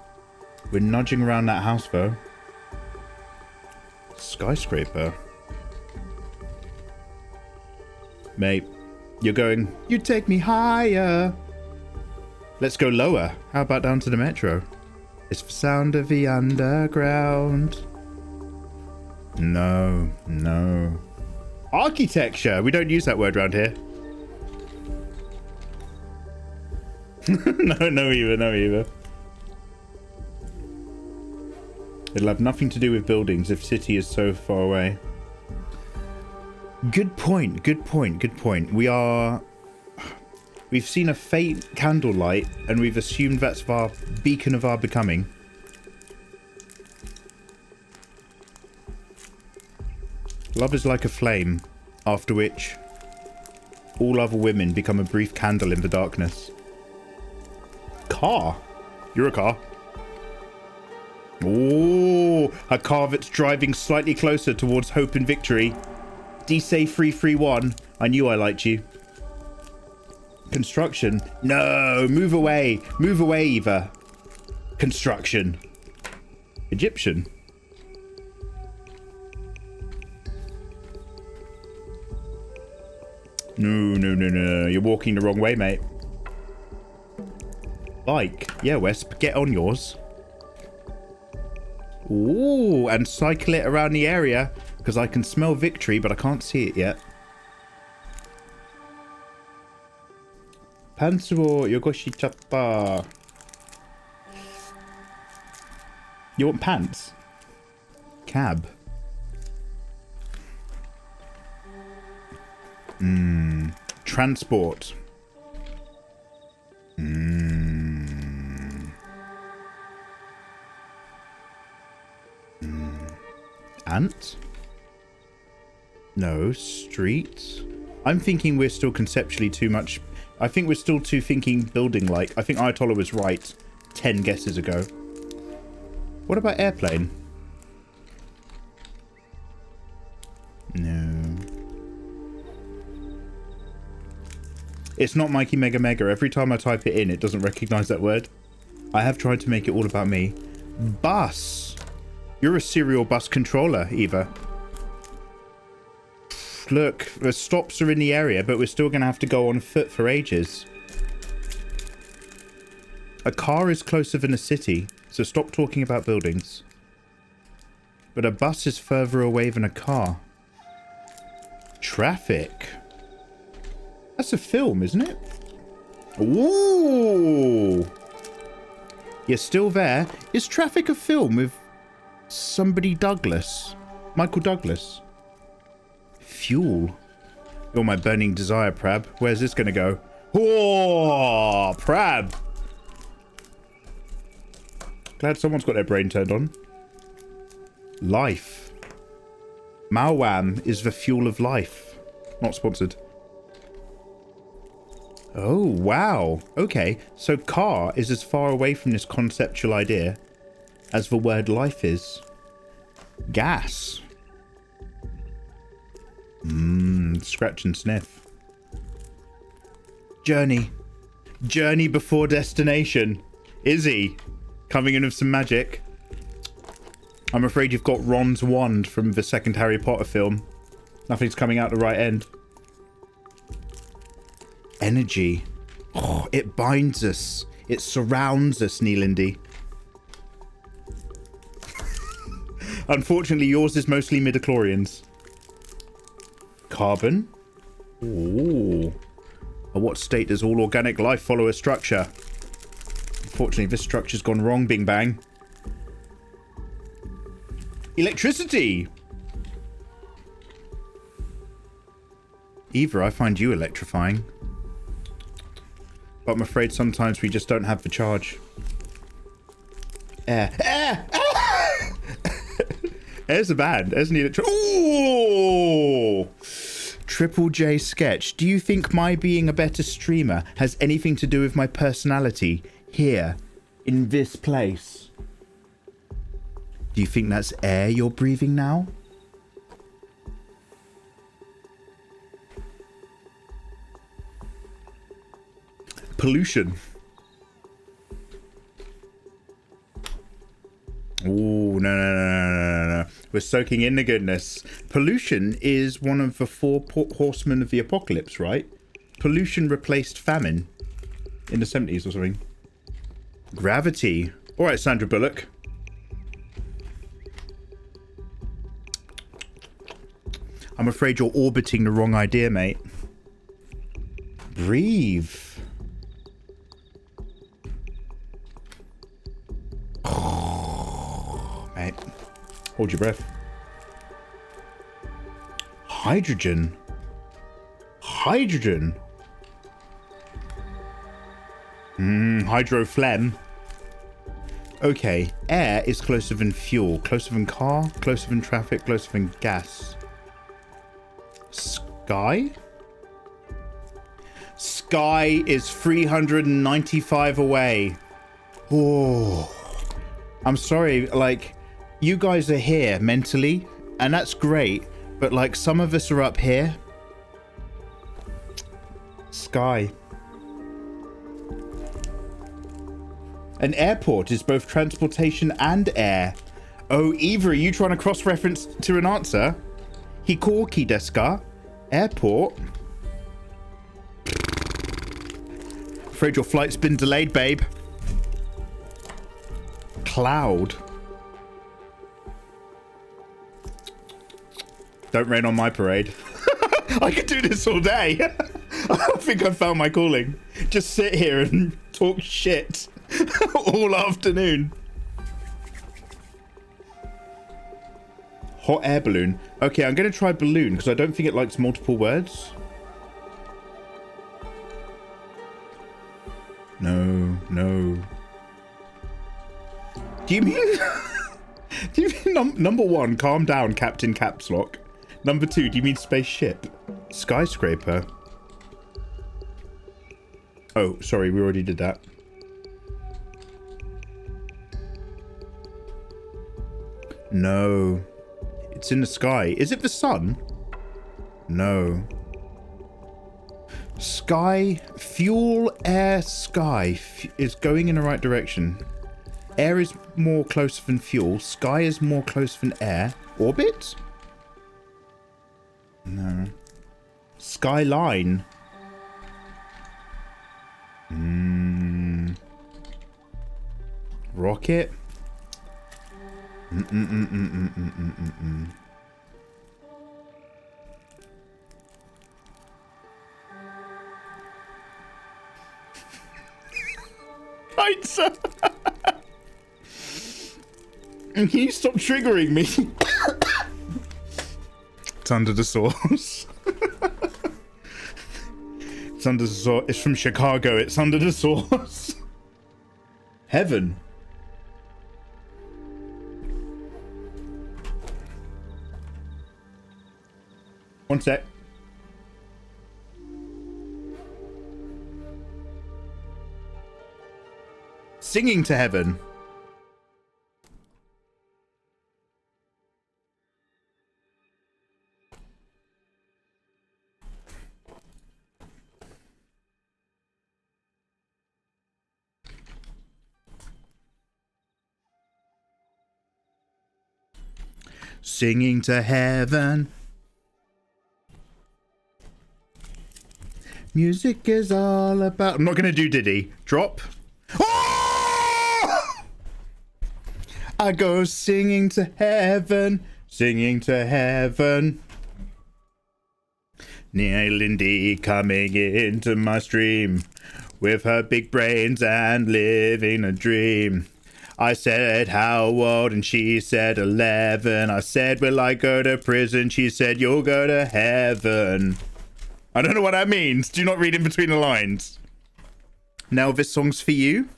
We're nudging around that house though. Skyscraper. Mate, you're going, you take me higher. Let's go lower. How about down to the metro? It's the sound of the underground. No, no. Architecture. We don't use that word around here. no Eva. It'll have nothing to do with buildings if city is so far away. Good point. We've seen a faint candlelight and we've assumed that's our beacon of our becoming. Love is like a flame, after which all other women become a brief candle in the darkness. Car? You're a car. Oh, a car that's driving slightly closer towards hope and victory. D-Say 331. I knew I liked you. Construction. No, move away. Move away, Eva. Construction. Egyptian. No. You're walking the wrong way, mate. Bike. Yeah, Wesp, get on yours. Ooh, and cycle it around the area, because I can smell victory, but I can't see it yet. Pants wo yogoshi chappa. You want pants? Cab. Transport. Ant? No. Street? I'm thinking we're still conceptually too much. I think we're still too thinking building like. I think Ayatollah was right 10 guesses ago. What about airplane? It's not Mikey Mega Mega. Every time I type it in, it doesn't recognize that word. I have tried to make it all about me. Bus. You're a serial bus controller, Eva. Look, the stops are in the area, but we're still going to have to go on foot for ages. A car is closer than a city, so stop talking about buildings. But a bus is further away than a car. Traffic. That's a film, isn't it? Ooh! You're still there. Is Traffic a film with somebody Douglas? Michael Douglas? Fuel. You're my burning desire, Prab. Where's this gonna go? Oh, Prab! Glad someone's got their brain turned on. Life. Mawam is the fuel of life. Not sponsored. Oh, wow. Okay, so car is as far away from this conceptual idea as the word life is. Gas. Scratch and sniff. Journey. Journey before destination. Izzy, coming in with some magic. I'm afraid you've got Ron's wand from the second Harry Potter film. Nothing's coming out the right end. Energy. Oh, it binds us. It surrounds us, Neelindy. Unfortunately, yours is mostly midichlorians. Carbon. Ooh. At what state does all organic life follow a structure? Unfortunately, this structure's gone wrong, Bing Bang. Electricity! Eva, I find you electrifying. But I'm afraid sometimes we just don't have the charge. Air. Air! Air's a band. Air's an electro. Ooh! Triple J sketch. Do you think my being a better streamer has anything to do with my personality here in this place? Do you think that's air you're breathing now? Pollution. Ooh, no. We're soaking in the goodness. Pollution is one of the four horsemen of the apocalypse, right? Pollution replaced famine in the 70s or something. Gravity. All right, Sandra Bullock. I'm afraid you're orbiting the wrong idea, mate. Breathe. Mate, hold your breath. Hydrogen. Hydrogen. Hydro-phlegm. Okay, air is closer than fuel, closer than car, closer than traffic, closer than gas. Sky? Sky is 395 away. Oh, I'm sorry, like, you guys are here mentally, and that's great, but like some of us are up here. Sky. An airport is both transportation and air. Oh, Eva, are you trying to cross-reference to an answer? Hikoki desu ka? Airport? Afraid your flight's been delayed, babe. Cloud. Don't rain on my parade. I could do this all day. I think I found my calling. Just sit here and talk shit all afternoon. Hot air balloon. Okay, I'm going to try balloon because I don't think it likes multiple words. No. Do you mean... do you mean number one, calm down, Captain Caps Lock? Number two, do you mean spaceship? Skyscraper. Oh, sorry, we already did that. No. It's in the sky. Is it the sun? No. Sky, fuel, air, sky is going in the right direction. Air is more closer than fuel. Sky is more closer than air. Orbit? No. Skyline. Rocket. Right, sir. Can you stop triggering me? It's under the sauce. It's under the sauce. It's from Chicago. It's under the sauce. Heaven. One sec. Singing to heaven. Singing to heaven. Music is all about... I'm not going to do Diddy. Drop. Oh! I go singing to heaven. Singing to heaven. Nia Lindy coming into my stream with her big brains and living a dream. I said, how old? And she said 11. I said, will I go to prison? She said, you'll go to heaven. I don't know what that means. Do not read in between the lines. Now this song's for you.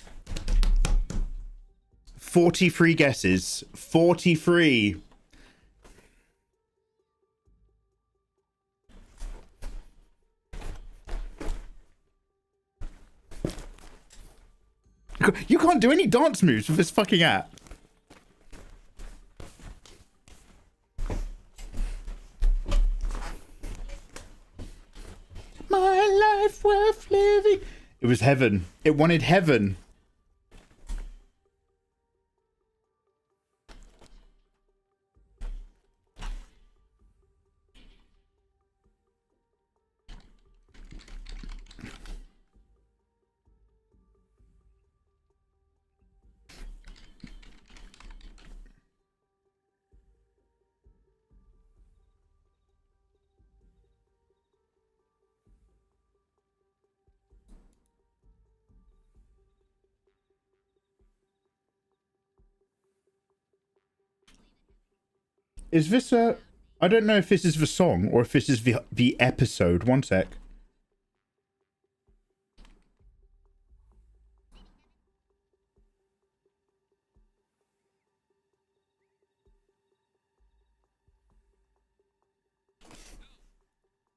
43 guesses. 43. You can't do any dance moves with this fucking app. My life worth living. It was heaven. It wanted heaven. Is this a... I don't know if this is the song or if this is the episode. One sec.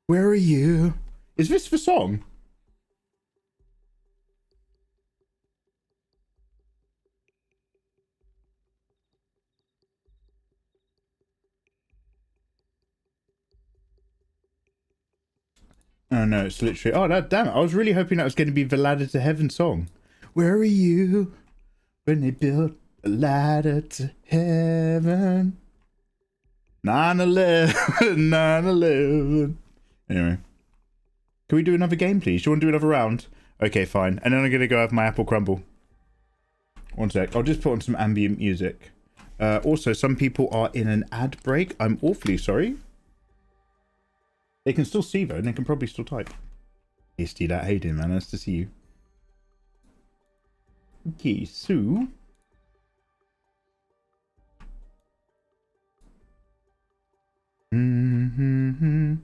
Where are you? Is this the song? Oh no, it's literally... Oh, damn it. I was really hoping that was going to be the Ladder to Heaven song. Where are you when they built a ladder to heaven? 9/11, 9/11. Anyway. Can we do another game, please? Do you want to do another round? Okay, fine. And then I'm going to go have my apple crumble. One sec. I'll just put on some ambient music. Also, some people are in an ad break. I'm awfully sorry. They can still see though, and they can probably still type. Hasty that Hayden, man. Nice to see you. Okay, so... I'm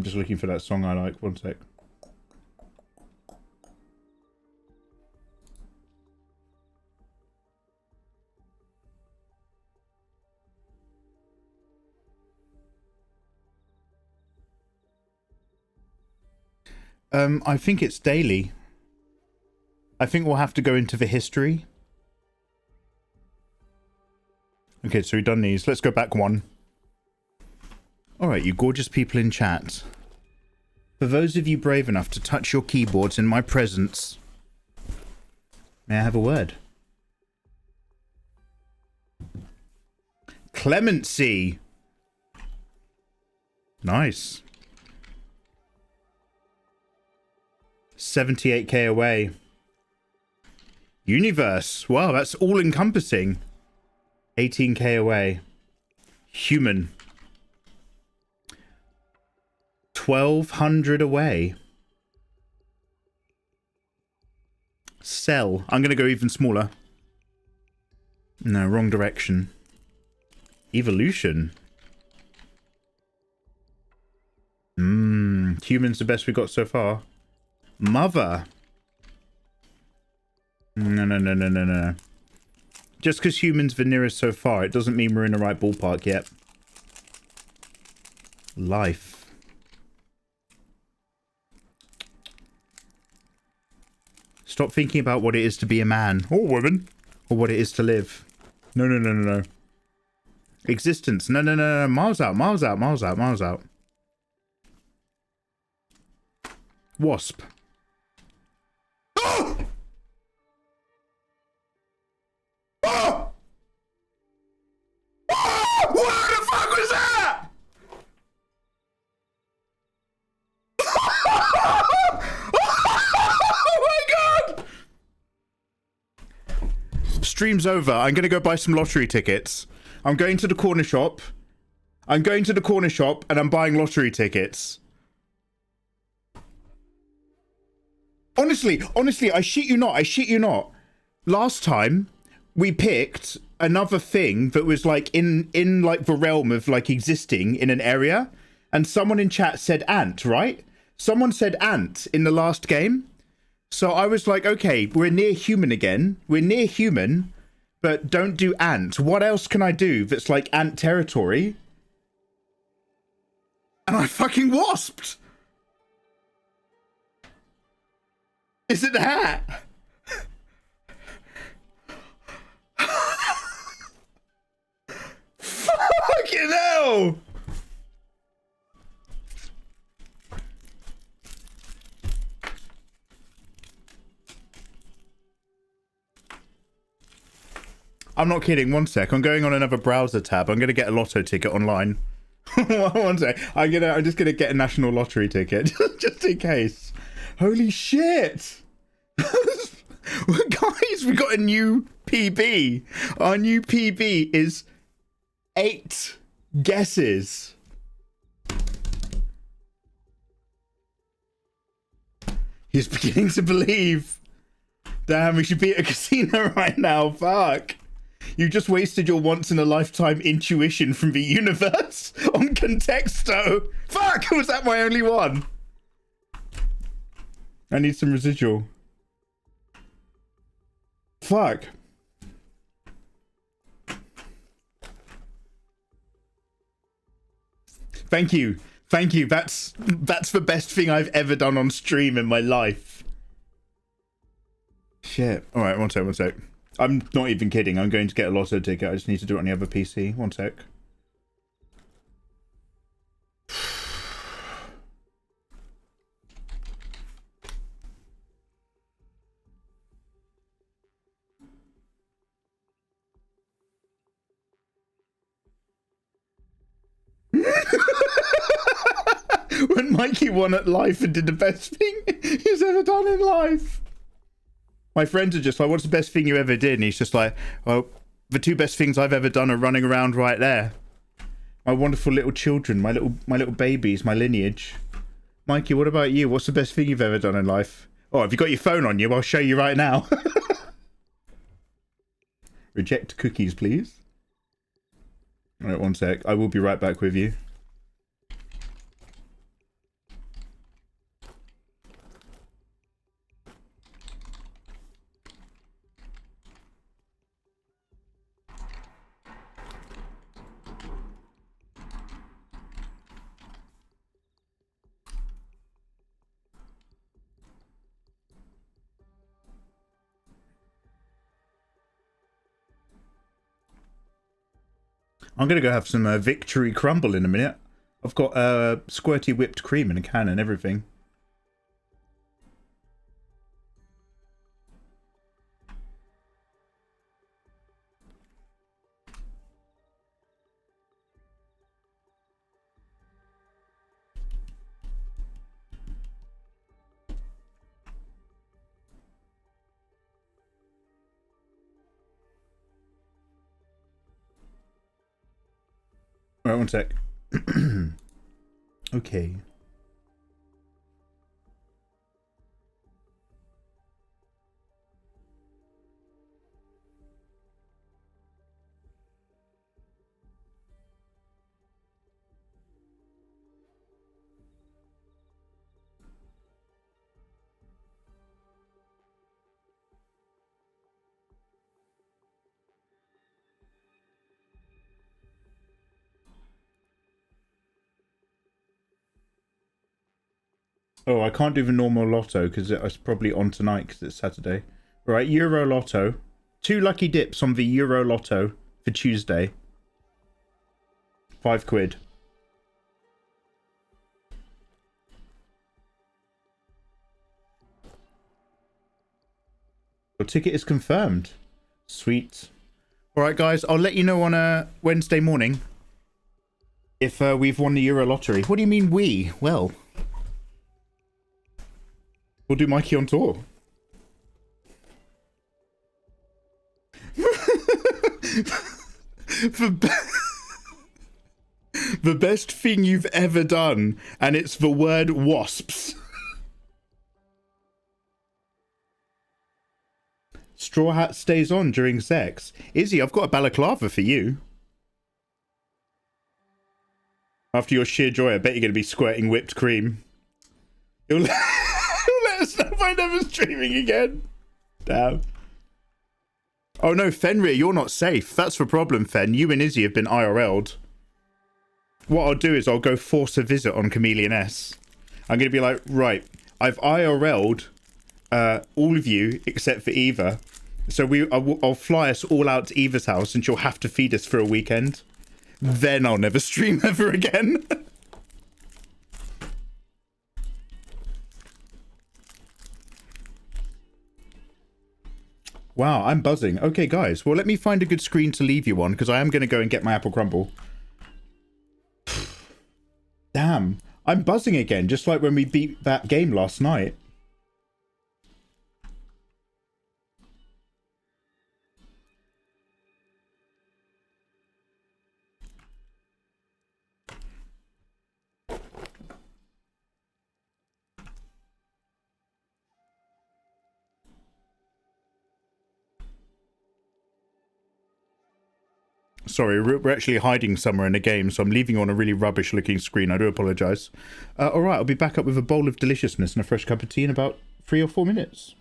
just looking for that song I like. One sec. I think it's daily. I think we'll have to go into the history. Okay, so we've done these. Let's go back one. Alright, you gorgeous people in chat. For those of you brave enough to touch your keyboards in my presence, may I have a word? Clemency! Nice. 78k away. Universe. Wow, that's all encompassing. 18k away. Human. 1200 away. Cell. I'm going to go even smaller. No, wrong direction. Evolution. Human's the best we got so far. Mother. No. Just because humans the nearest so far, it doesn't mean we're in the right ballpark yet. Life. Stop thinking about what it is to be a man or woman, or what it is to live. No. Existence. No. Miles out. Wasp. Oh! Oh! Oh! What the fuck was that? Oh my god! Stream's over. I'm gonna go buy some lottery tickets. I'm going to the corner shop. And I'm buying lottery tickets. Honestly, I shit you not. Last time, we picked another thing that was like in like the realm of like existing in an area, and someone in chat said ant, right? Someone said ant in the last game. So I was like, okay, we're near human again. We're near human, but don't do ant. What else can I do that's like ant territory? And I fucking wasped. Is it that? Fucking hell! I'm not kidding. One sec. I'm going on another browser tab. I'm going to get a lotto ticket online. One sec. I'm just going to get a national lottery ticket just in case. Holy shit! Guys, we got a new PB. Our new PB is 8 guesses. He's beginning to believe. Damn, we should be at a casino right now. Fuck. You just wasted your once-in-a-lifetime intuition from the universe on Contexto. Fuck, was that my only one? I need some residual. Fuck. Thank you. That's the best thing I've ever done on stream in my life. Shit. All right, one sec. I'm not even kidding. I'm going to get a lotto ticket. I just need to do it on the other PC. One sec. When Mikey won at life and did the best thing he's ever done in life. My friends are just like, what's the best thing you ever did? And he's just like, well, the 2 best things I've ever done are running around right there. My wonderful little children, my little babies, my lineage. Mikey, what about you? What's the best thing you've ever done in life? Oh, have you got your phone on you? I'll show you right now. Reject cookies, please. All right, one sec. I will be right back with you. I'm going to go have some victory crumble in a minute. I've got squirty whipped cream in a can and everything. Alright, one sec. Okay. Oh, I can't do the normal lotto because it's probably on tonight because it's Saturday. Right, Euro Lotto. 2 lucky dips on the Euro Lotto for Tuesday. £5. Your ticket is confirmed. Sweet. Alright guys, I'll let you know on a Wednesday morning if we've won the Euro Lottery. What do you mean we? Well, we'll do Mikey on tour. The best thing you've ever done, and it's the word wasps. Straw hat stays on during sex. Izzy, I've got a balaclava for you. After your sheer joy, I bet you're going to be squirting whipped cream. You'll let us know if I'm never streaming again. Damn. Oh no, Fenrir, you're not safe. That's the problem, Fen. You and Izzy have been IRL'd. What I'll do is I'll go force a visit on Chameleon S. I'm going to be like, right, I've IRL'd all of you except for Eva. So I'll fly us all out to Eva's house and she'll have to feed us for a weekend. Then I'll never stream ever again. Wow, I'm buzzing. Okay, guys. Well, let me find a good screen to leave you on because I am going to go and get my apple crumble. Damn. I'm buzzing again, just like when we beat that game last night. Sorry, we're actually hiding somewhere in the game, so I'm leaving you on a really rubbish-looking screen. I do apologise. Alright, I'll be back up with a bowl of deliciousness and a fresh cup of tea in about 3 or 4 minutes.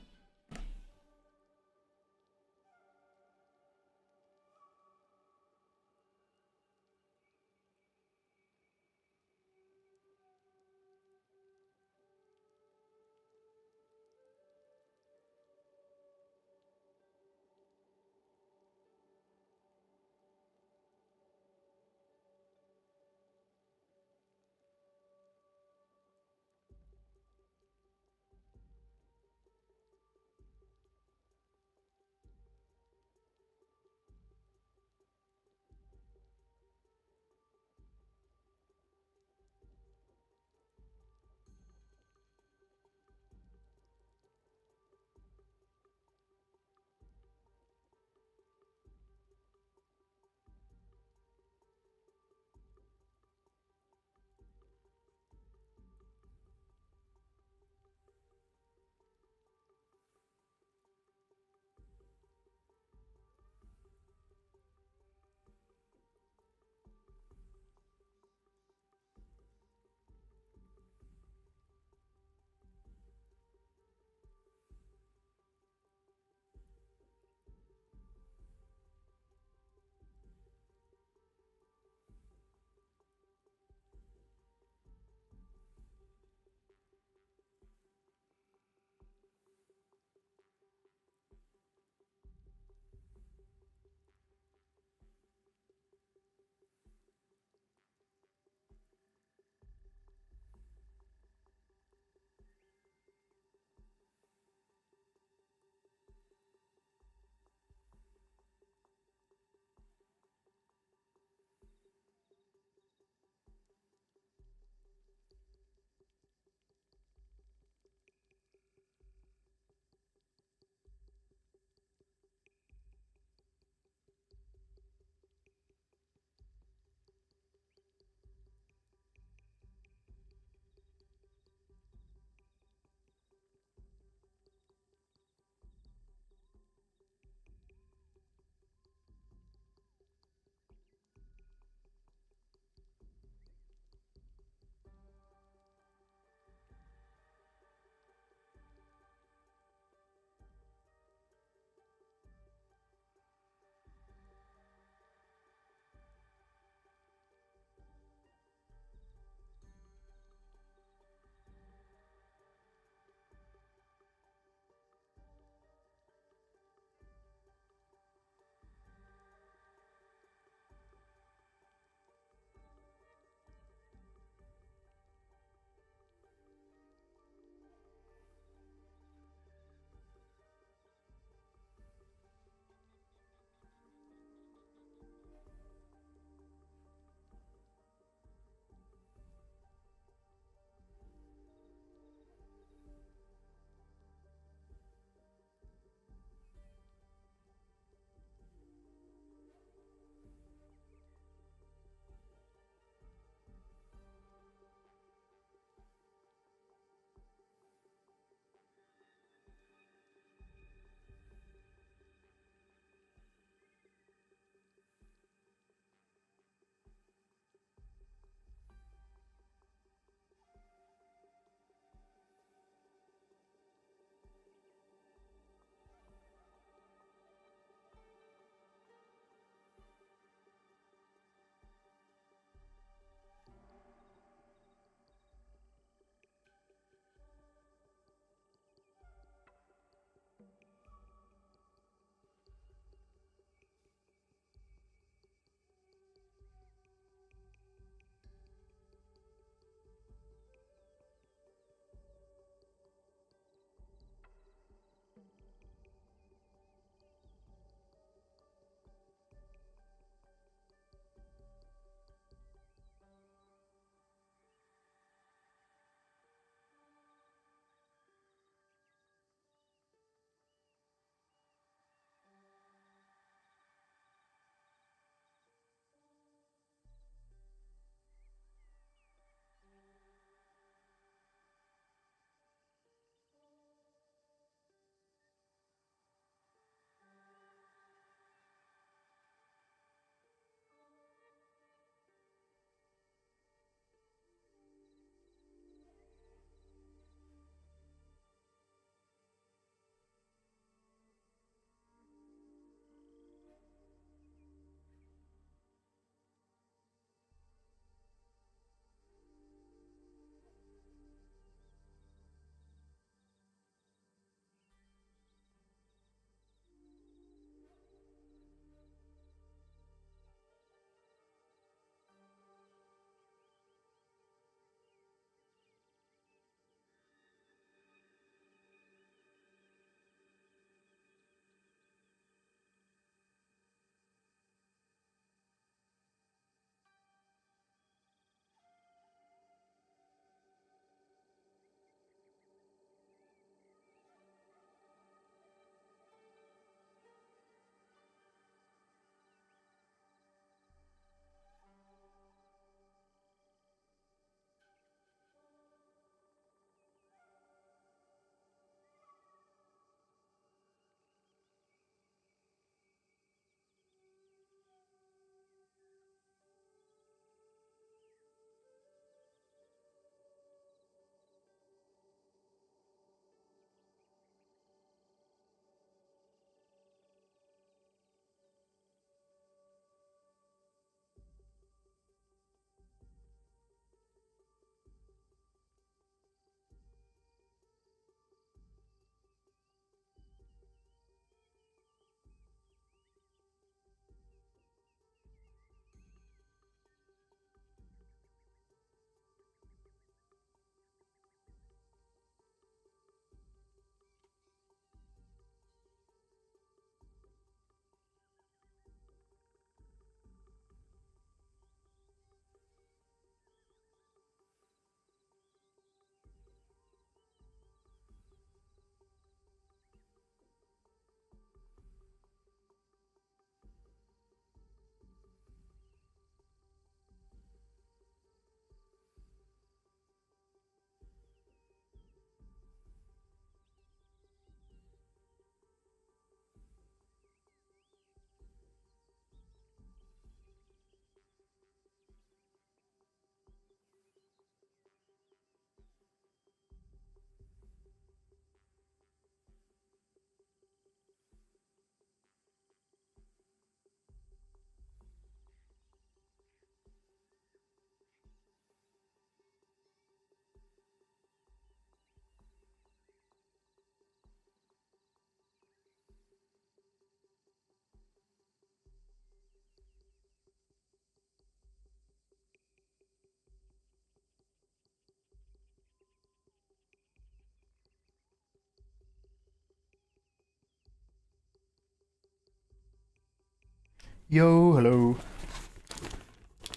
Yo, hello.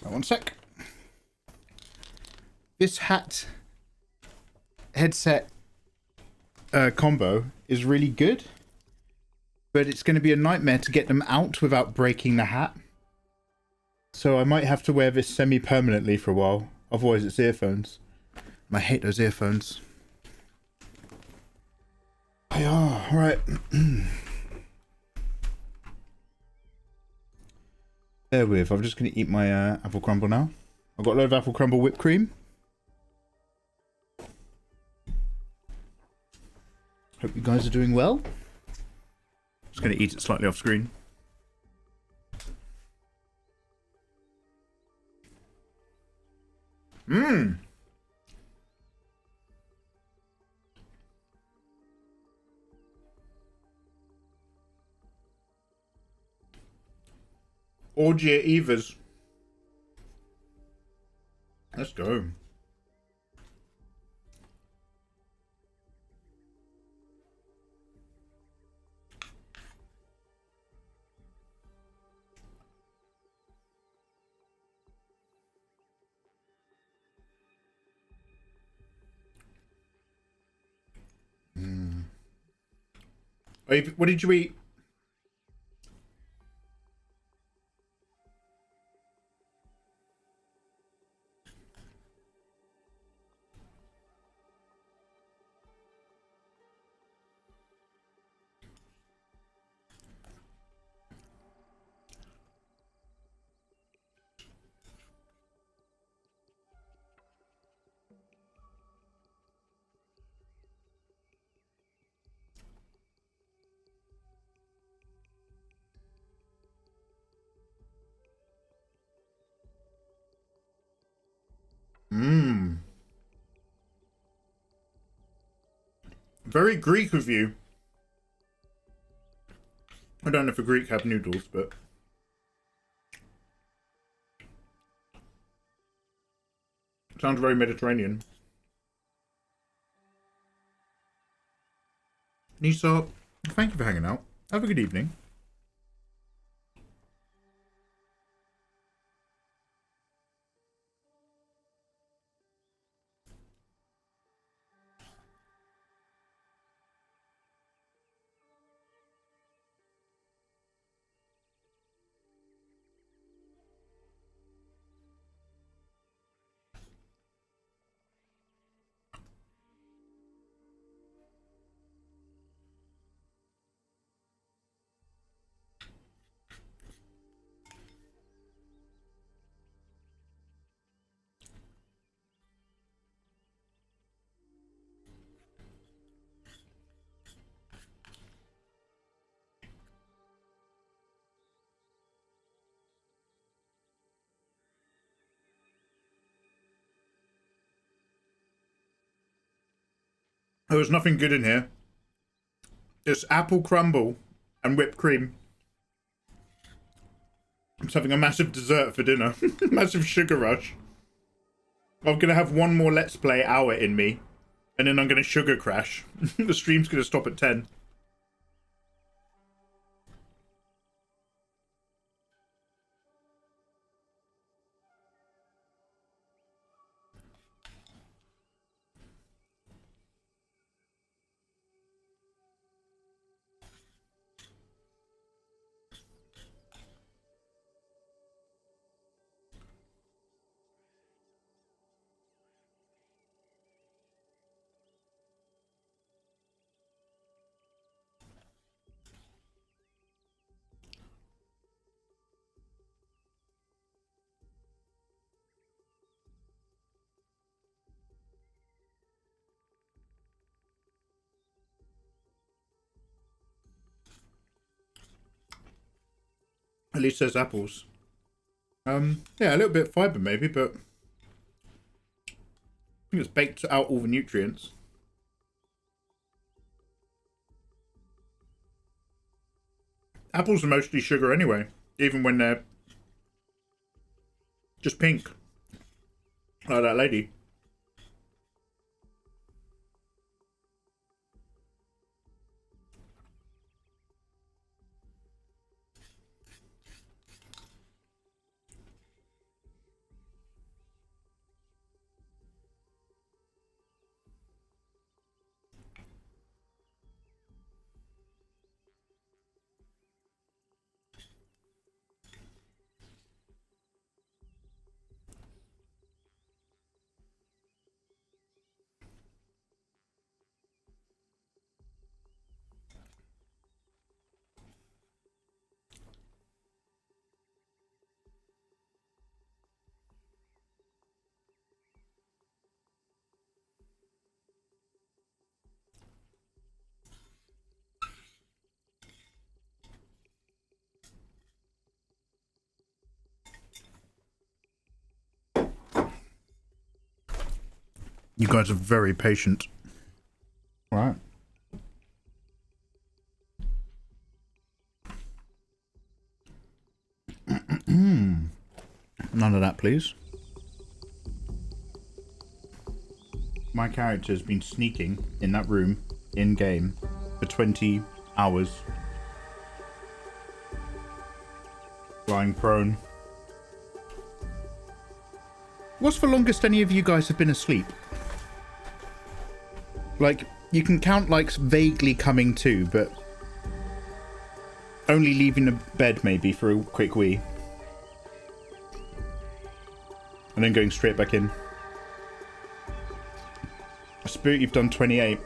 One sec. This hat headset combo is really good, but it's going to be a nightmare to get them out without breaking the hat. So I might have to wear this semi-permanently for a while. Otherwise it's earphones. I hate those earphones. Yeah, right. Bear with, I'm just going to eat my apple crumble now. I've got a load of apple crumble whipped cream. Hope you guys are doing well. Just going to eat it slightly off screen. Mmm. Orgy at Eva's. Let's go. What did you eat? Mmm. Very Greek of you. I don't know if a Greek have noodles, but... sounds very Mediterranean. Nisa, thank you for hanging out. Have a good evening. There was nothing good in here. Just apple crumble and whipped cream. I'm just having a massive dessert for dinner. Massive sugar rush. I'm going to have one more Let's Play hour in me. And then I'm going to sugar crash. The stream's going to stop at 10. At least there's apples. Yeah, a little bit of fibre maybe, but I think it's baked out all the nutrients. Apples are mostly sugar anyway, even when they're just pink. Like that lady. You guys are very patient. All right. None of that, please. My character has been sneaking in that room, in-game, for 20 hours. Lying prone. What's the longest any of you guys have been asleep? Like, you can count, like, vaguely coming to, but only leaving the bed, maybe, for a quick wee. And then going straight back in. Spirit, you've done 28.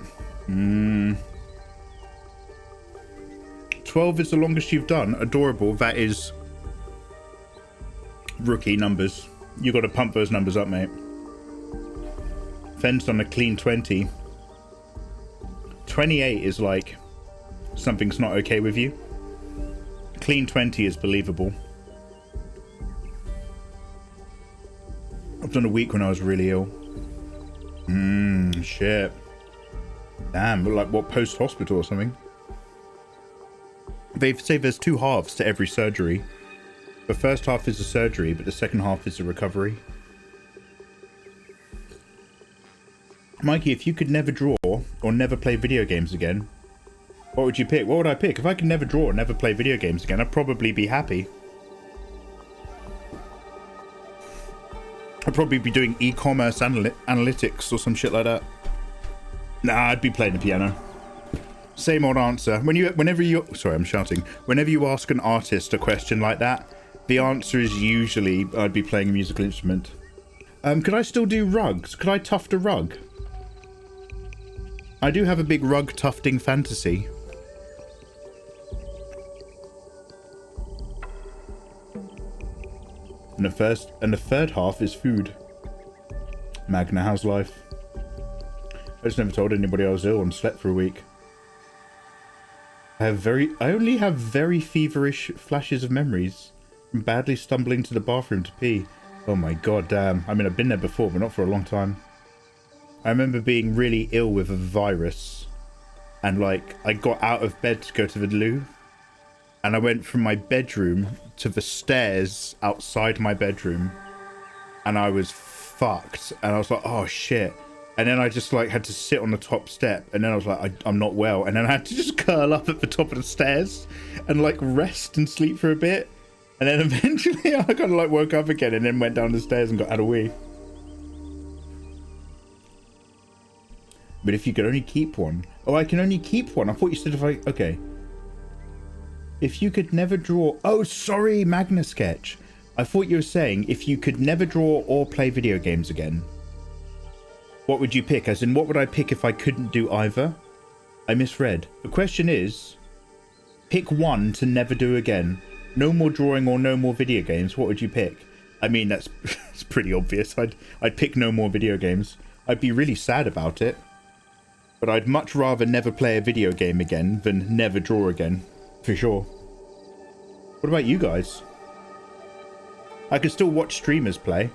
12 is the longest you've done. Adorable. That is rookie numbers. You got to pump those numbers up, mate. Fenn's done a clean 20. 28 is like something's not okay with you. Clean 20 is believable. I've done a week when I was really ill. Shit. Damn, but like what, post-hospital or something? They say there's 2 halves to every surgery. The first half is a surgery, but the second half is a recovery. Mikey, if you could never draw or never play video games again, what would you pick? What would I pick? If I could never draw or never play video games again, I'd probably be happy. I'd probably be doing e-commerce analytics or some shit like that. Nah, I'd be playing the piano. Same old answer. Whenever you ask an artist a question like that, the answer is usually I'd be playing a musical instrument. Could I still do rugs? Could I tuft a rug? I do have a big rug tufting fantasy. And the third half is food. Magna, how's life? I just never told anybody I was ill and slept for a week. I only have very feverish flashes of memories from badly stumbling to the bathroom to pee. Oh my god, damn. I mean, I've been there before, but not for a long time. I remember being really ill with a virus, and like I got out of bed to go to the loo, and I went from my bedroom to the stairs outside my bedroom, and I was fucked, and I was like, oh shit. And then I just like had to sit on the top step, and then I was like, I'm not well, and then I had to just curl up at the top of the stairs and like rest and sleep for a bit, and then eventually I kind of like woke up again and then went down the stairs and had a wee. But if you could only keep one. Oh, I can only keep one. I thought you said if I... Okay. If you could never draw... Oh, sorry, Magna Sketch. I thought you were saying if you could never draw or play video games again. What would you pick? As in, what would I pick if I couldn't do either? I misread. The question is, pick one to never do again. No more drawing or no more video games. What would you pick? I mean, that's it's pretty obvious. I'd pick no more video games. I'd be really sad about it. But I'd much rather never play a video game again than never draw again. For sure. What about you guys? I could still watch streamers play.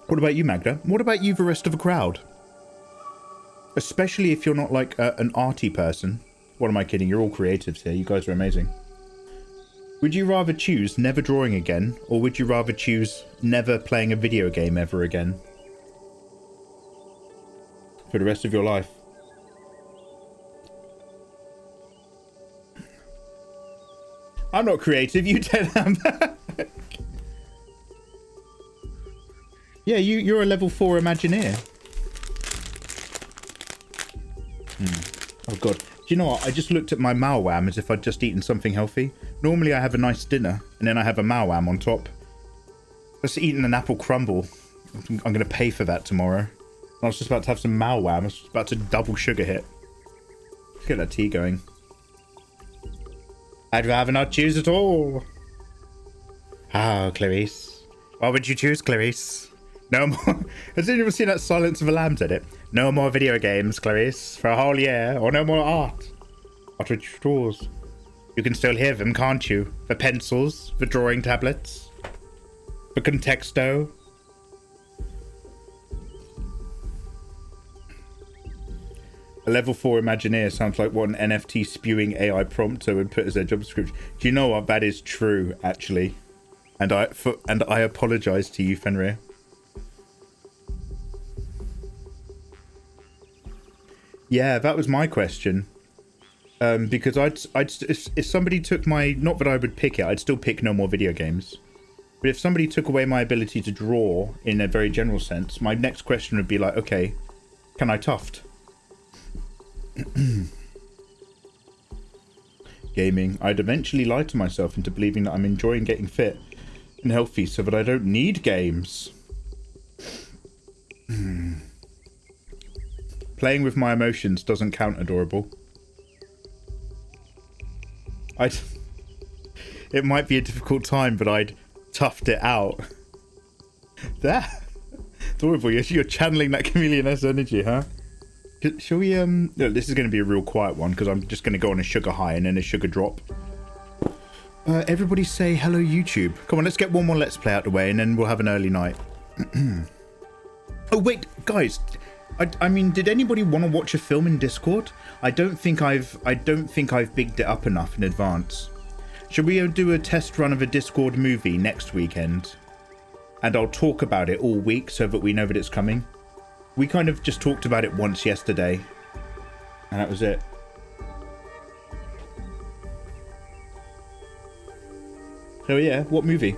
What about you, Magda? What about you, the rest of the crowd? Especially if you're not like an arty person. What am I kidding? You're all creatives here. You guys are amazing. Would you rather choose never drawing again, or would you rather choose never playing a video game ever again? For the rest of your life. I'm not creative, you tell them. Yeah, you're a level 4 Imagineer. Oh god. Do you know what? I just looked at my Malwam as if I'd just eaten something healthy. Normally I have a nice dinner, and then I have a Malwam on top. Just eating an apple crumble. I'm going to pay for that tomorrow. I was just about to have some Malwam. I was about to double sugar hit. Let's get that tea going. I'd rather not choose at all. Oh, Clarice. What would you choose, Clarice? No more. Has anyone seen that Silence of the Lambs edit? No more video games, Clarice, for a whole year, or no more art. Art with straws. You can still hear them, can't you? The pencils, the drawing tablets, the contexto. A level 4 Imagineer sounds like what an NFT spewing AI prompter would put as their job description. Do you know what? That is true, actually. And I apologize to you, Fenrir. Yeah, that was my question. Because if somebody took my, not that I would pick it, I'd still pick no more video games. But if somebody took away my ability to draw in a very general sense, my next question would be like, okay, can I tuft? Gaming. I'd eventually lie to myself into believing that I'm enjoying getting fit and healthy so that I don't need games. Playing with my emotions doesn't count, adorable. It might be a difficult time, but I'd tuft it out. There. Adorable, you're channeling that chameleon-esque energy, huh? Shall we, no, this is going to be a real quiet one, because I'm just going to go on a sugar high and then a sugar drop. Everybody say hello, YouTube. Come on, let's get one more Let's Play out the way, and then we'll have an early night. Oh, wait, guys. I mean, did anybody want to watch a film in Discord? I don't think I've bigged it up enough in advance. Should we do a test run of a Discord movie next weekend? And I'll talk about it all week so that we know that it's coming. We kind of just talked about it once yesterday, and that was it. So yeah, what movie?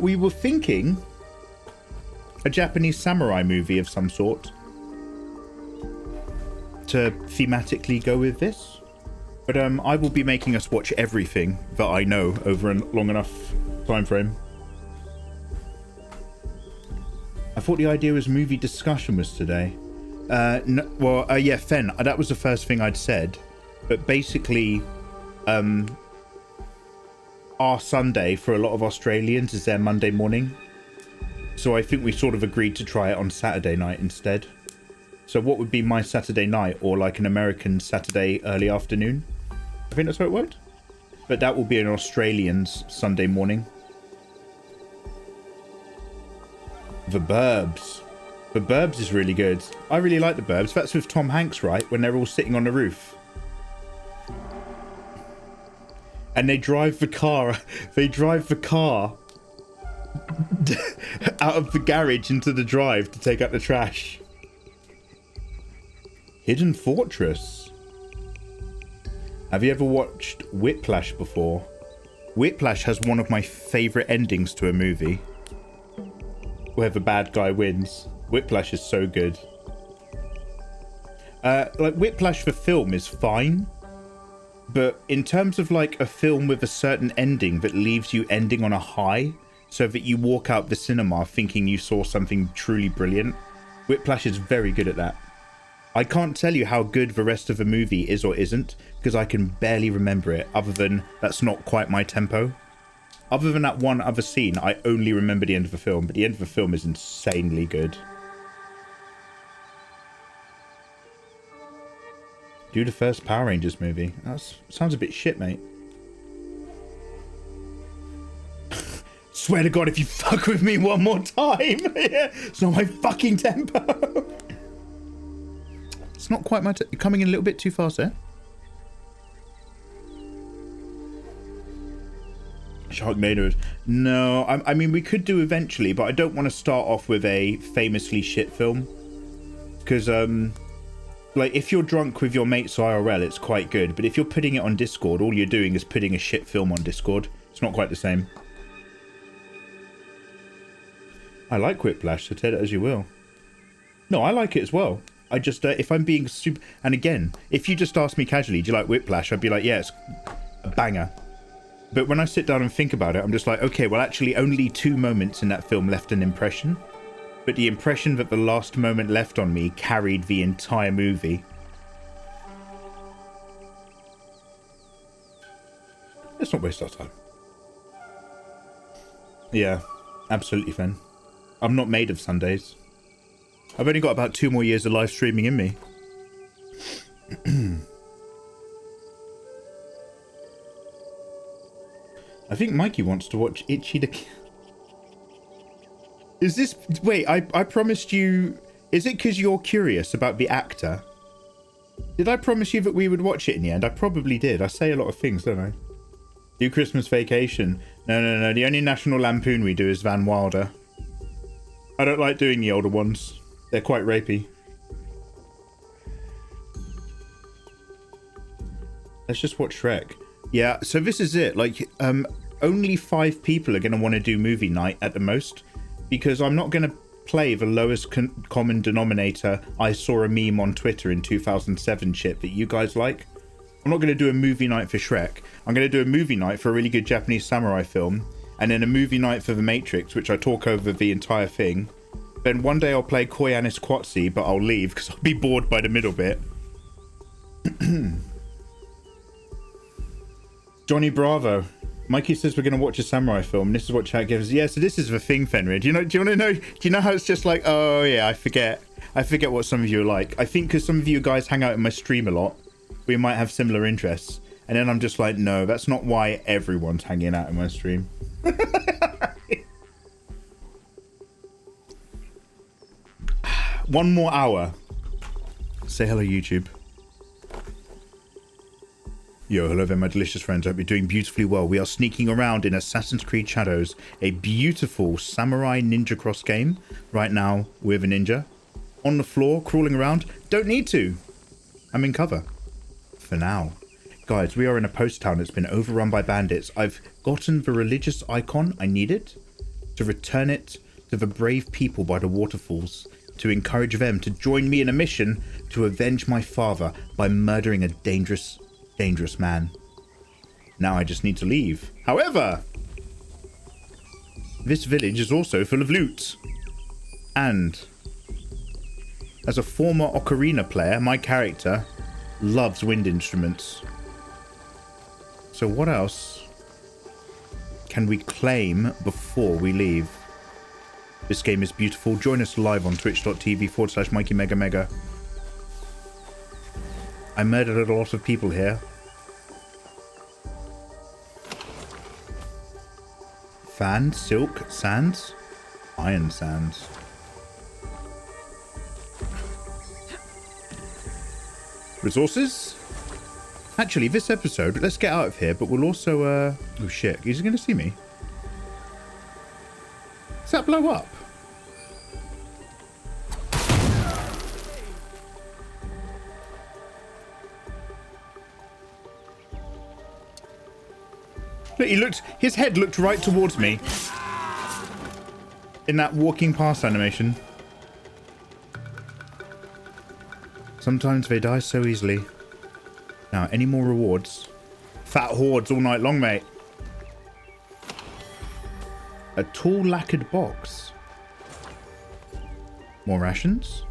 We were thinking a Japanese samurai movie of some sort to thematically go with this. But I will be making us watch everything that I know over a long enough time frame. I thought the idea was movie discussion was today. No, well, yeah, Fen, that was the first thing I'd said. But basically, our Sunday for a lot of Australians is their Monday morning. So I think we sort of agreed to try it on Saturday night instead. So what would be my Saturday night, or like an American Saturday early afternoon? I think that's how it worked. But that will be an Australian's Sunday morning. The Burbs. The Burbs is really good. I really like The Burbs. That's with Tom Hanks, right? When they're all sitting on the roof. And they drive the car. They drive the car out of the garage into the drive to take out the trash. Hidden Fortress. Have you ever watched Whiplash before? Whiplash has one of my favourite endings to a movie. Where the bad guy wins. Whiplash is so good. Like, Whiplash for film is fine. But in terms of like a film with a certain ending that leaves you ending on a high, so that you walk out the cinema thinking you saw something truly brilliant, Whiplash is very good at that. I can't tell you how good the rest of the movie is or isn't, because I can barely remember it, other than that's not quite my tempo. Other than that one other scene, I only remember the end of the film, but the end of the film is insanely good. Do the first Power Rangers movie. That sounds a bit shit, mate. Swear to God, if you fuck with me one more time, yeah, it's not my fucking tempo. It's not quite my you're coming in a little bit too fast there. Sharknado. No, I mean, we could do eventually, but I don't want to start off with a famously shit film. Because, like, if you're drunk with your mates IRL, it's quite good. But if you're putting it on Discord, all you're doing is putting a shit film on Discord. It's not quite the same. I like Whiplash, so take it as you will. No, I like it as well. I just, if I'm being super... And again, if you just ask me casually, do you like Whiplash? I'd be like, yeah, it's a banger. But when I sit down and think about it, I'm just like, okay, well, actually, only 2 moments in that film left an impression. But the impression that the last moment left on me carried the entire movie. Let's not waste our time. Yeah, absolutely, Fen. I'm not made of Sundays. I've only got about 2 more years of live streaming in me. I think Mikey wants to watch Itchy the... Is this... Wait, I promised you... Is it because you're curious about the actor? Did I promise you that we would watch it in the end? I probably did. I say a lot of things, don't I? Do Christmas Vacation. No. The only National Lampoon we do is Van Wilder. I don't like doing the older ones. They're quite rapey. Let's just watch Shrek. Yeah, so this is it. Like, only 5 people are going to want to do movie night at the most, because I'm not going to play the lowest common denominator I saw a meme on Twitter in 2007 shit that you guys like. I'm not going to do a movie night for Shrek. I'm going to do a movie night for a really good Japanese samurai film, and then a movie night for The Matrix, which I talk over the entire thing. Then one day I'll play Koyanis Quatsi, but I'll leave because I'll be bored by the middle bit. Johnny Bravo. Mikey says we're going to watch a samurai film. This is what chat gives. Yeah, so this is the thing, Fenrir. Do you want to know? Do you know how it's just like, oh yeah, I forget what some of you are like. I think because some of you guys hang out in my stream a lot, we might have similar interests. And then I'm just like, no, that's not why everyone's hanging out in my stream. One more hour. Say hello, YouTube. Yo, hello there, my delicious friends. I hope you're doing beautifully well. We are sneaking around in Assassin's Creed Shadows, a beautiful samurai ninja cross game right now with a ninja. On the floor, crawling around. Don't need to. I'm in cover. For now. Guys, we are in a post town that's been overrun by bandits. I've gotten the religious icon I needed to return it to the brave people by the waterfalls, to encourage them to join me in a mission to avenge my father by murdering a dangerous man. Now I just need to leave. However, this village is also full of loot. And as a former ocarina player, my character loves wind instruments. So what else can we claim before we leave? This game is beautiful. Join us live on twitch.tv/Mikey Mega Mega. I murdered a lot of people here. Fan, silk, sands, iron sands. Resources? Actually, this episode, let's get out of here, but we'll also, oh shit, is he going to see me? Does that blow up? Look, his head looked right towards me in that walking past animation. Sometimes they die so easily. Now, any more rewards? Fat hordes all night long, mate. A tall lacquered box. More rations.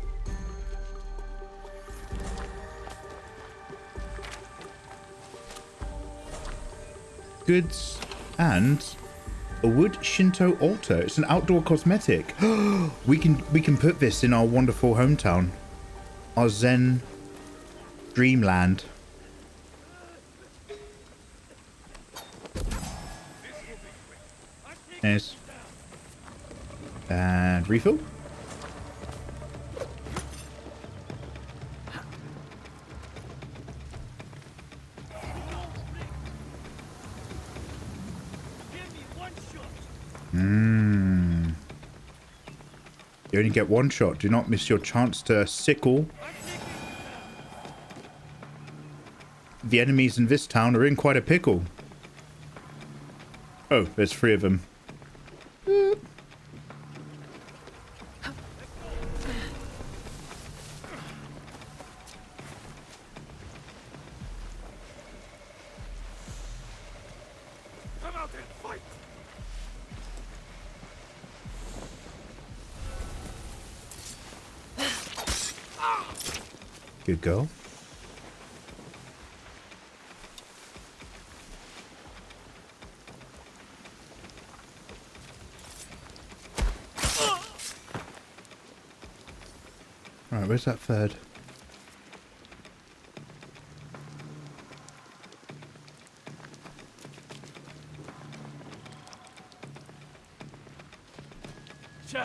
Goods and a wood Shinto altar. It's an outdoor cosmetic. we can put this in our wonderful hometown, our Zen dreamland. Yes. And refill. You only get one shot. Do not miss your chance to sickle. The enemies in this town are in quite a pickle. Oh, there's 3 of them. Good girl. Alright, where's that third?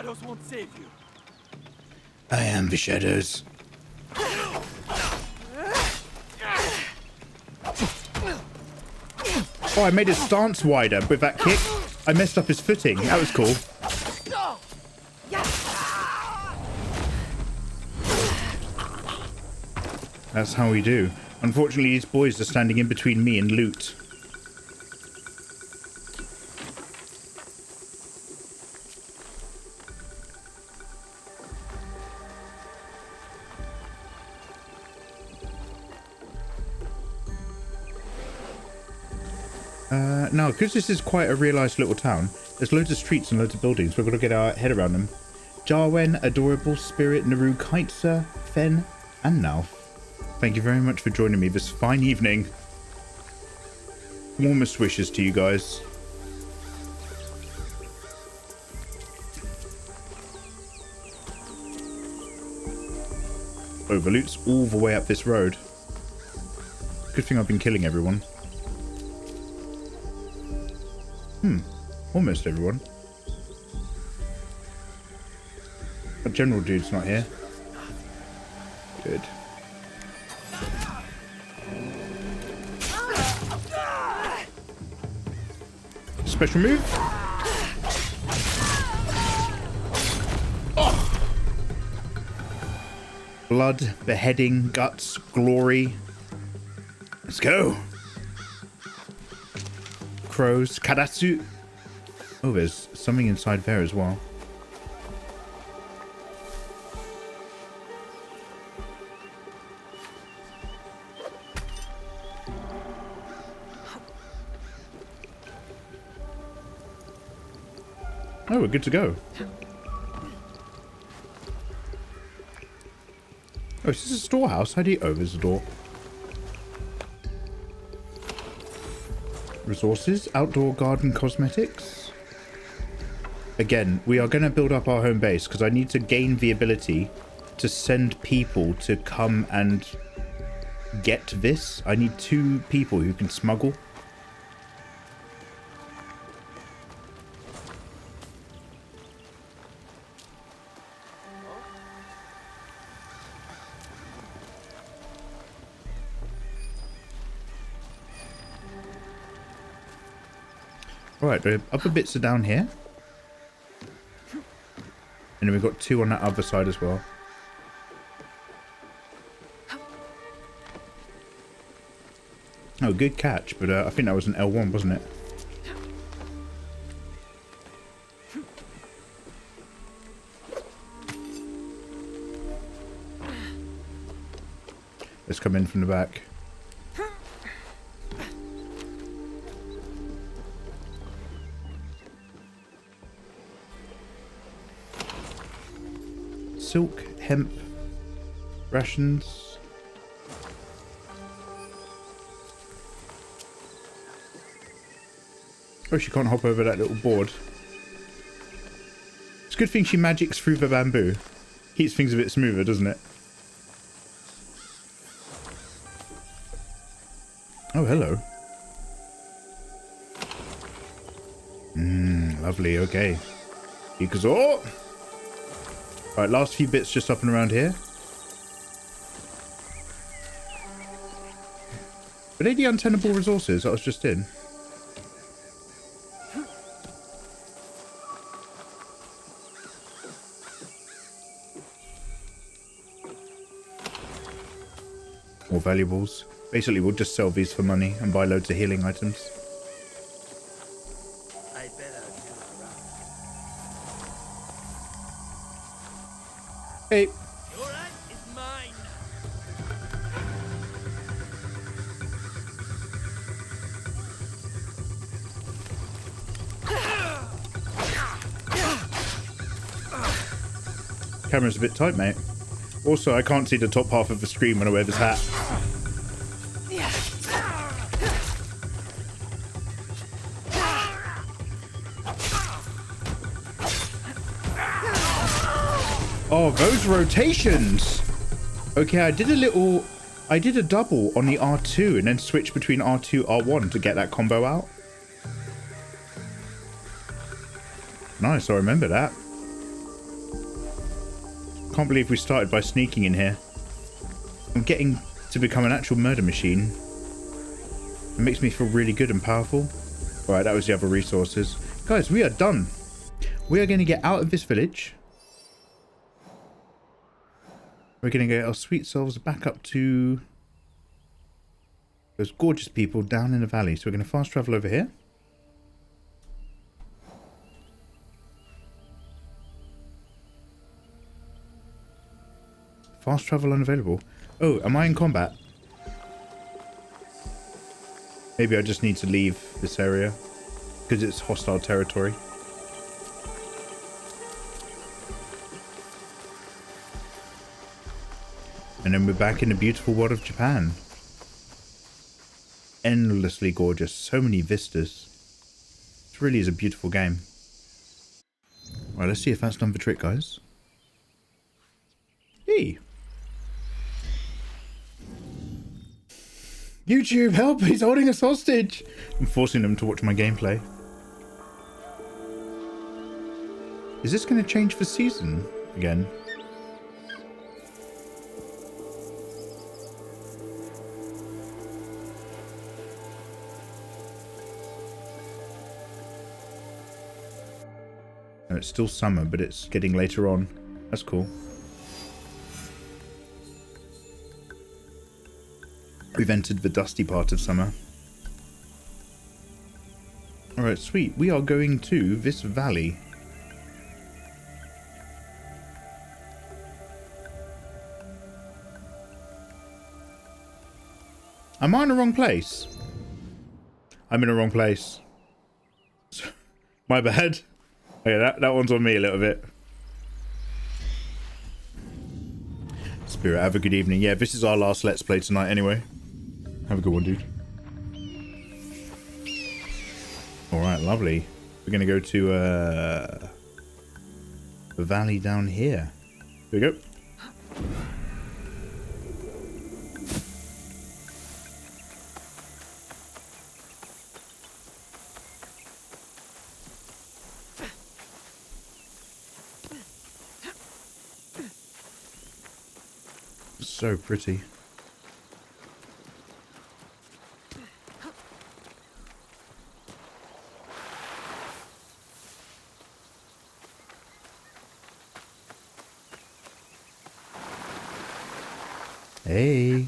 shadows won't save you. I am the shadows. Oh, I made his stance wider with that kick. I messed up his footing. That was cool. That's how we do. Unfortunately, these boys are standing in between me and loot. No, because this is quite a realised little town, there's loads of streets and loads of buildings. We've got to get our head around them. Jarwen, Adorable, Spirit, Naru, Kaitsa, Fen, and Nalf. Thank you very much for joining me this fine evening. Warmest wishes to you guys. Oh, the loot's all the way up this road. Good thing I've been killing everyone. Almost everyone. The general dude's not here. Good. Special move. Oh. Blood, beheading, guts, glory. Let's go. Crows, karatsu. Oh, there's something inside there as well. Oh, we're good to go. Oh, is this a storehouse? How do you... Oh, there's a door. Resources, outdoor garden cosmetics. Again, we are going to build up our home base because I need to gain the ability to send people to come and get this. I need 2 people who can smuggle. Alright, the other bits are down here. And then we've got 2 on that other side as well. Oh, good catch, but I think that was an L1, wasn't it? Let's come in from the back. Silk, hemp, rations. Oh, she can't hop over that little board. It's a good thing she magics through the bamboo. Keeps things a bit smoother, doesn't it? Oh, hello. Lovely, okay. Ikazo! Right, last few bits just up and around here. Were they the untenable resources I was just in? More valuables. Basically, we'll just sell these for money and buy loads of healing items. Hey. Camera's a bit tight, mate. Also, I can't see the top half of the screen when I wear this hat. Oh, those rotations! Okay, I did a double on the R2 and then switched between R2, R1 to get that combo out. Nice, I remember that. can't believe we started by sneaking in here. I'm getting to become an actual murder machine. It makes me feel really good and powerful. Alright, that was the other resources. Guys, we are done. We are going to get out of this village. We're going to get our sweet selves back up to those gorgeous people down in the valley. So we're going to fast travel over here. Fast travel unavailable. Oh, am I in combat? Maybe I just need to leave this area because it's hostile territory. And then we're back in the beautiful world of Japan. Endlessly gorgeous. So many vistas. It really is a beautiful game. Right, let's see if that's done the trick, guys. Hey. YouTube, help! He's holding us hostage! I'm forcing them to watch my gameplay. Is this going to change the season again? No, it's still summer, but it's getting later on. That's cool. We've entered the dusty part of summer. Alright, sweet. We are going to this valley. Am I in the wrong place? I'm in the wrong place. My bad. Okay, that one's on me a little bit. Spirit, have a good evening. Yeah, this is our last Let's Play tonight anyway. Have a good one, dude. Alright, lovely. We're going to go to the valley down here. Here we go. So pretty. Hey.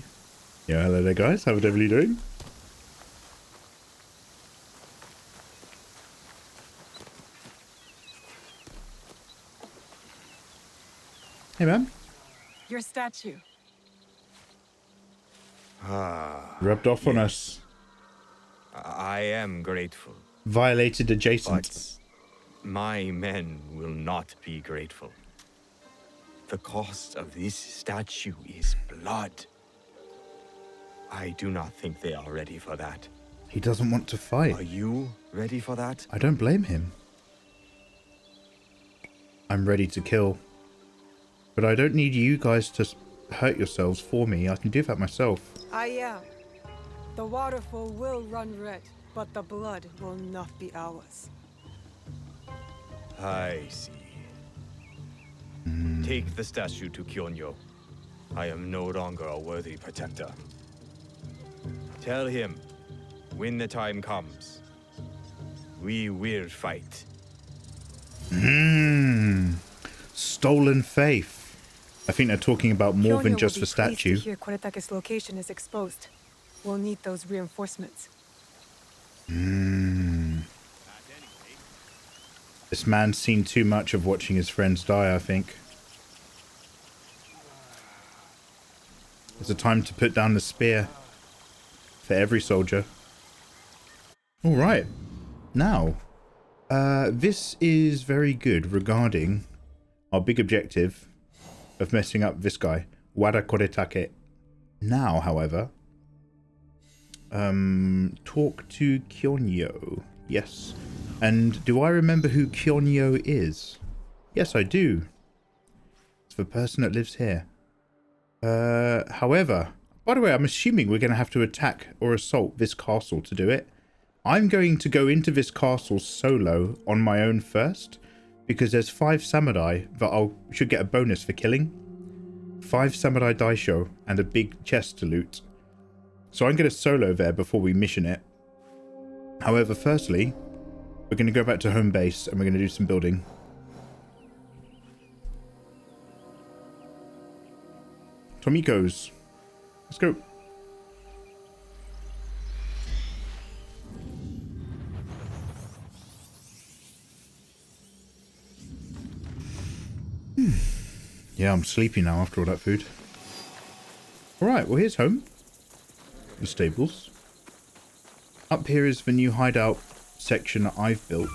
Yeah, hello there guys. How are everybody doing? Hey man. Your statue. Rubbed off on us. I am grateful. Violated adjacent. But my men will not be grateful. The cost of this statue is blood. I do not think they are ready for that. He doesn't want to fight. Are you ready for that? I don't blame him. I'm ready to kill. But I don't need you guys to hurt yourselves for me. I can do that myself. I am. The waterfall will run red, but the blood will not be ours. I see. Take the statue to Kyonyo. I am no longer a worthy protector. Tell him, when the time comes, we will fight. Stolen faith. I think they're talking about more than just the statue. Here, Koretake's location is exposed. We'll need those reinforcements. This man's seen too much of watching his friends die, I think. It's a time to put down the spear. For every soldier. Alright. Now. This is very good regarding our big objective of messing up this guy. Wada Koretake. Now, however. Talk to Kyonyo. Yes. And do I remember who Kyonyo is? Yes, I do. It's the person that lives here. However, by the way, I'm assuming we're going to have to attack or assault this castle to do it. I'm going to go into this castle solo on my own first, because there's 5 samurai that I should get a bonus for killing. 5 samurai daisho, and a big chest to loot. So I'm going to solo there before we mission it. However, firstly, we're going to go back to home base and we're going to do some building. Tomiko's. Let's go. Yeah, I'm sleepy now after all that food. Alright, well here's home. The stables. Up here is the new hideout section that I've built.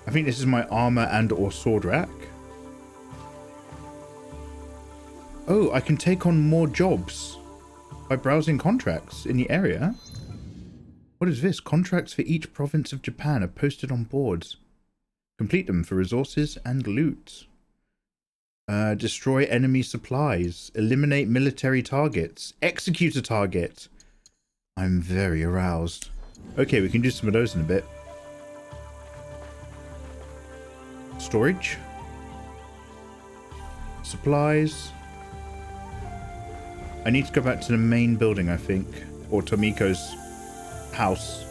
I think this is my armor and or sword rack. Oh, I can take on more jobs by browsing contracts in the area. What is this? Contracts for each province of Japan are posted on boards. Complete them for resources and loot. Destroy enemy supplies. Eliminate military targets. Execute a target. I'm very aroused. Okay, we can do some of those in a bit. Storage. Supplies. I need to go back to the main building, I think. Or Tomiko's house.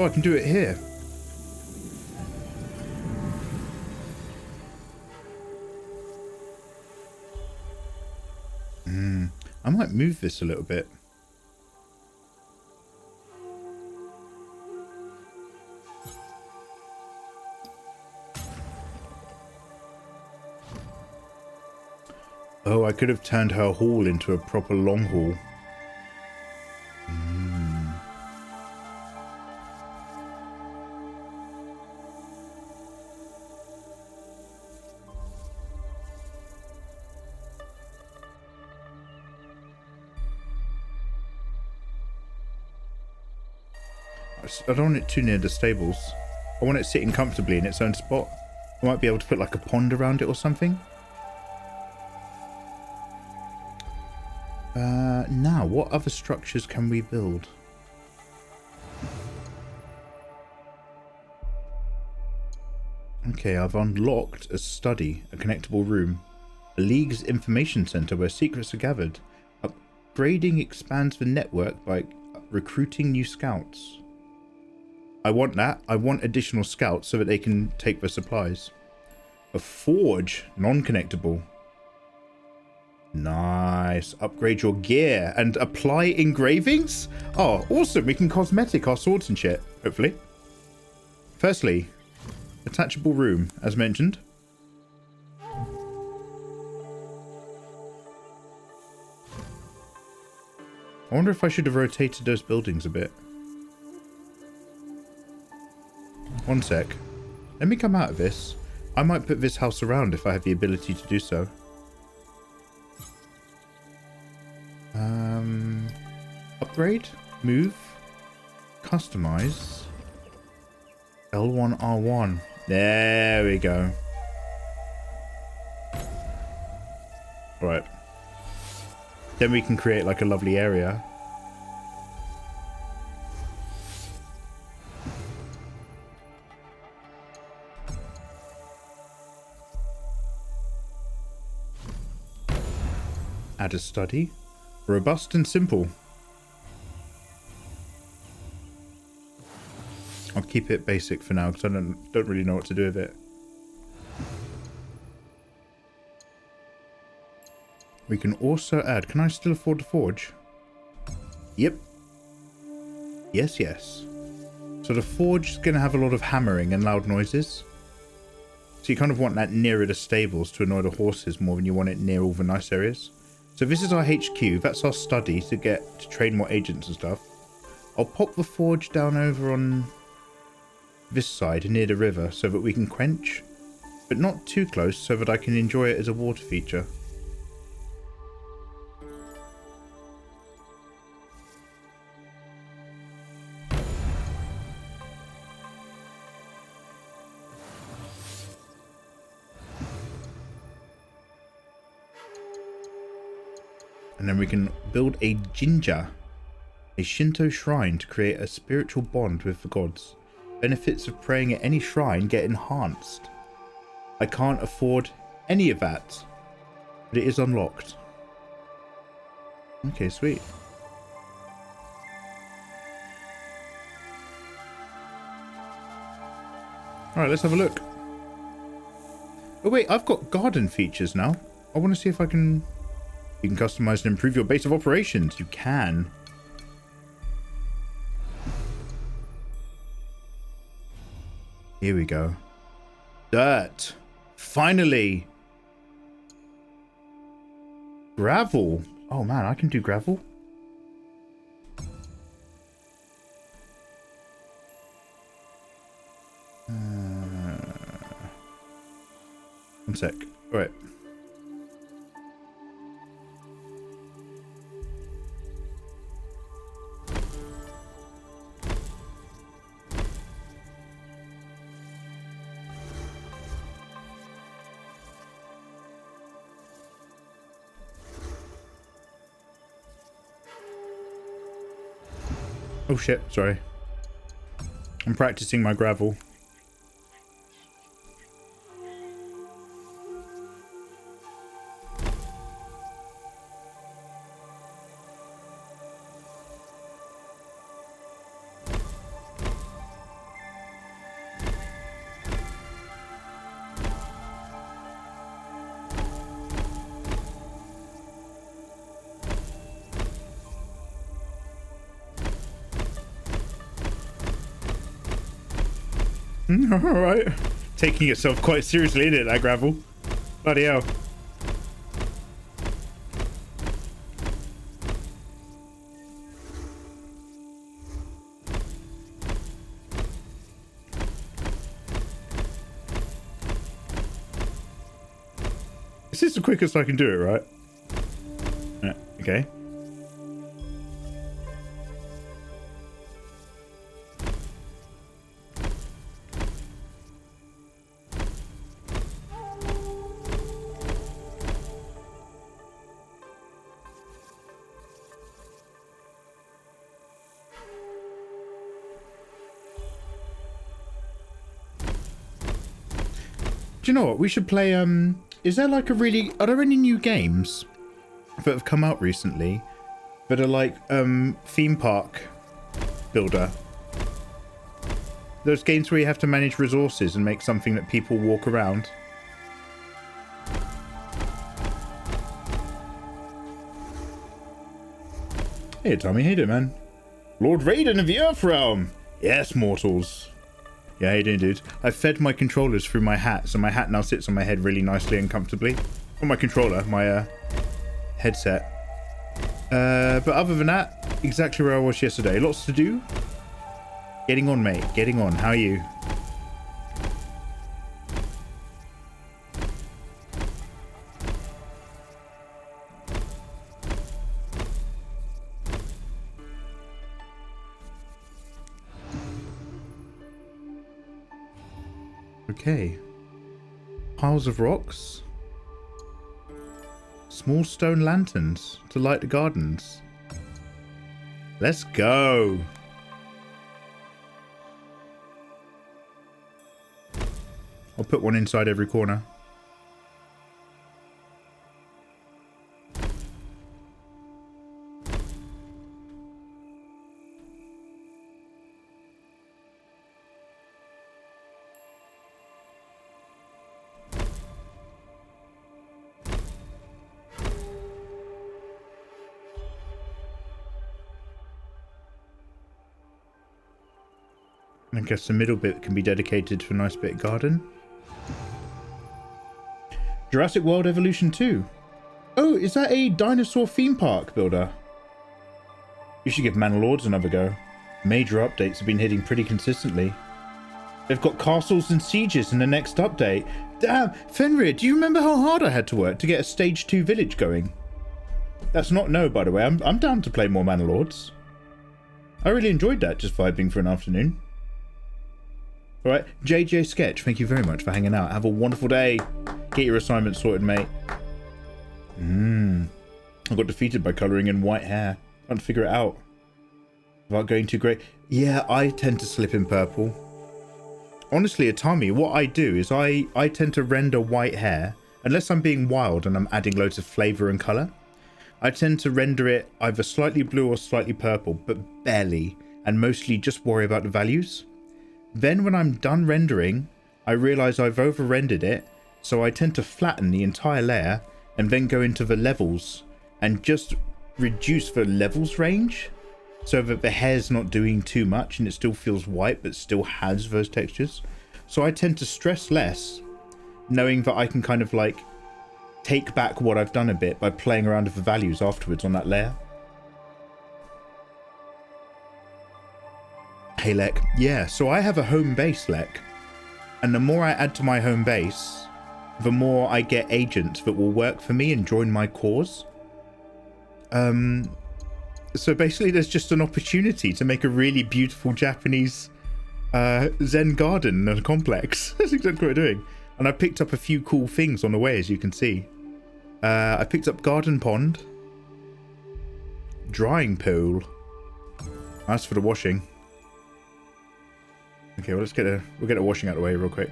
Oh, I can do it here. I might move this a little bit. Oh, I could have turned her hall into a proper long hall. I don't want it too near the stables. I want it sitting comfortably in its own spot. I might be able to put like a pond around it or something. Now, what other structures can we build? Okay, I've unlocked a study, a connectable room, a league's information center where secrets are gathered. Upgrading expands the network by recruiting new scouts. I want that. I want additional scouts so that they can take the supplies. A forge, non-connectable. Nice. Upgrade your gear and apply engravings? Oh, awesome. We can cosmetic our swords and shit, hopefully. Firstly, attachable room, as mentioned. I wonder if I should have rotated those buildings a bit. One sec. Let me come out of this. I might put this house around if I have the ability to do so. Upgrade, move, customize, L1, R1. There we go. Alright. Then we can create like a lovely area. Add a study. Robust and simple. I'll keep it basic for now because I don't really know what to do with it. We can also add... Can I still afford to forge? Yep. Yes, yes. So the forge is going to have a lot of hammering and loud noises. So you kind of want that nearer the stables to annoy the horses more than you want it near all the nice areas. So this is our HQ. That's our study to train more agents and stuff. I'll pop the forge down over on this side near the river so that we can quench, but not too close so that I can enjoy it as a water feature. And then we can build a ginger. A Shinto shrine to create a spiritual bond with the gods. Benefits of praying at any shrine get enhanced. I can't afford any of that, but it is unlocked. Okay, sweet. Alright, let's have a look. Oh wait, I've got garden features now. I want to see if I can... You can customize and improve your base of operations. You can. Here we go. Dirt. Finally. Gravel. Oh man, I can do gravel. One sec. All right. Oh shit, sorry. I'm practicing my gravel. Alright. Taking yourself quite seriously, isn't it, that gravel? Bloody hell. This is the quickest I can do it, right? Yeah, okay. Do you know what? We should play, is there like a really... Are there any new games that have come out recently that are like, theme park builder? Those games where you have to manage resources and make something that people walk around. Hey, Tommy. How you doing, man? Lord Raiden of the Earth Realm. Yes, mortals. Yeah, how you doing, dude? I've fed my controllers through my hat, so my hat now sits on my head really nicely and comfortably. Not my controller, my headset. But other than that, exactly where I was yesterday. Lots to do. Getting on, mate. Getting on. How are you? Okay. Piles of rocks. Small stone lanterns to light the gardens. Let's go. I'll put one inside every corner. I guess the middle bit can be dedicated to a nice bit of garden. Jurassic World Evolution 2. Oh, is that a dinosaur theme park builder? You should give Manor Lords another go. Major updates have been hitting pretty consistently. They've got castles and sieges in the next update. Damn, Fenrir, do you remember how hard I had to work to get a stage 2 village going? That's not no, by the way. I'm down to play more Manor Lords. I really enjoyed that, just vibing for an afternoon. Alright, JJ Sketch, thank you very much for hanging out. Have a wonderful day. Get your assignment sorted, mate. I got defeated by colouring in white hair. Can't figure it out. Without going too great. Yeah, I tend to slip in purple. Honestly, Atami, what I do is I tend to render white hair, unless I'm being wild and I'm adding loads of flavor and color. I tend to render it either slightly blue or slightly purple, but barely, and mostly just worry about the values. Then when I'm done rendering, I realize I've over-rendered it, so I tend to flatten the entire layer and then go into the levels and just reduce the levels range so that the hair's not doing too much and it still feels white but still has those textures. So I tend to stress less, knowing that I can kind of like take back what I've done a bit by playing around with the values afterwards on that layer. Hey Lek, yeah, so I have a home base, Lek, and the more I add to my home base, the more I get agents that will work for me and join my cause. So basically there's just an opportunity to make a really beautiful Japanese Zen garden and a complex. That's exactly what we're doing. And I picked up a few cool things on the way, as you can see. I picked up garden pond, drying pool. That's for the washing. Okay, well we'll get the washing out of the way real quick.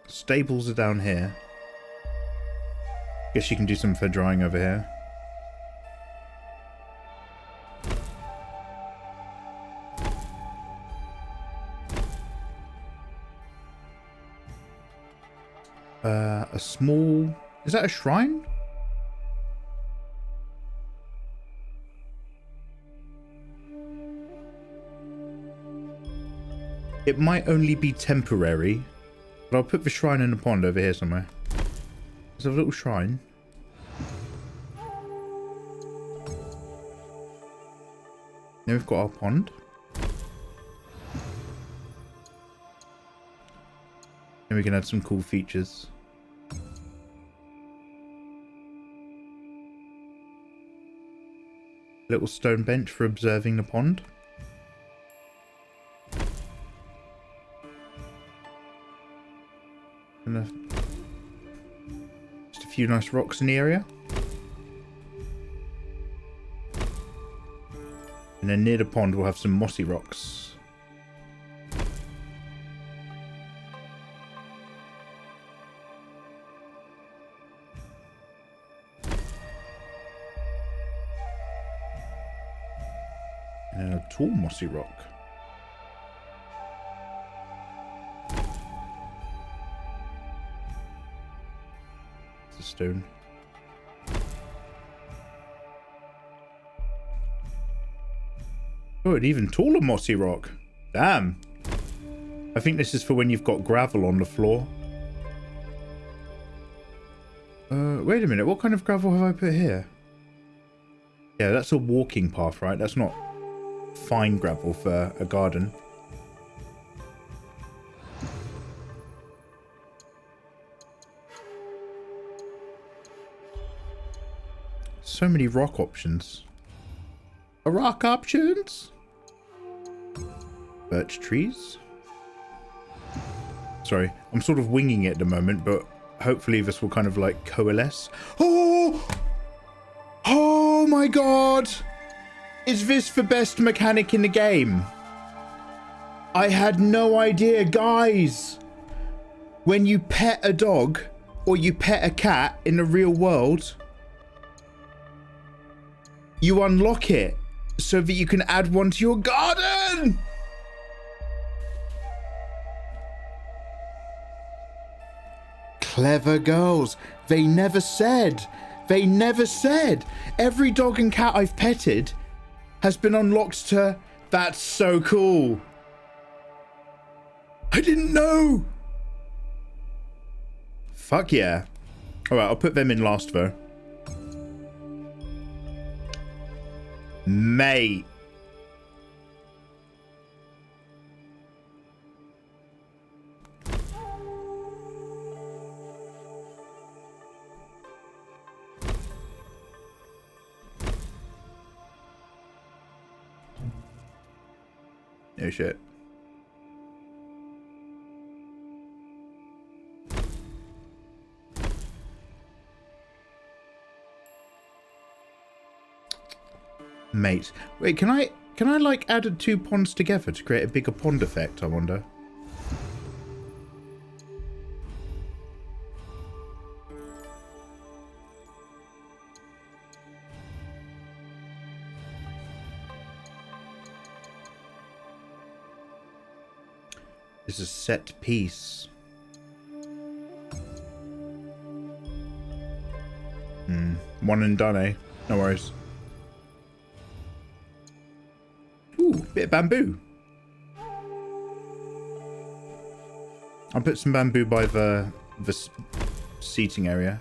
Stables are down here. Guess you can do some for drying over here. A small... Is that a shrine? It might only be temporary, but I'll put the shrine in the pond over here somewhere. There's a little shrine. Then we've got our pond. And we can add some cool features. Little stone bench for observing the pond. And just a few nice rocks in the area. And then near the pond we'll have some mossy rocks. And a tall mossy rock. It's a stone. Oh, an even taller mossy rock. Damn. I think this is for when you've got gravel on the floor. Wait a minute. What kind of gravel have I put here? Yeah, that's a walking path, right? That's not fine gravel for a garden. So many rock options. Rock options? Birch trees? Sorry, I'm sort of winging it at the moment, but hopefully this will kind of like coalesce. Oh! Oh my god! Is this the best mechanic in the game? I had no idea, guys! When you pet a dog or you pet a cat in the real world, you unlock it so that you can add one to your garden! Clever girls. They never said. They never said. Every dog and cat I've petted has been unlocked to... That's so cool. I didn't know. Fuck yeah. Alright, I'll put them in last though. Mate. No shit. Mate. Wait, can I like add 2 ponds together to create a bigger pond effect, I wonder? This is a set piece. One and done, eh? No worries. Ooh, bit of bamboo. I'll put some bamboo by the seating area.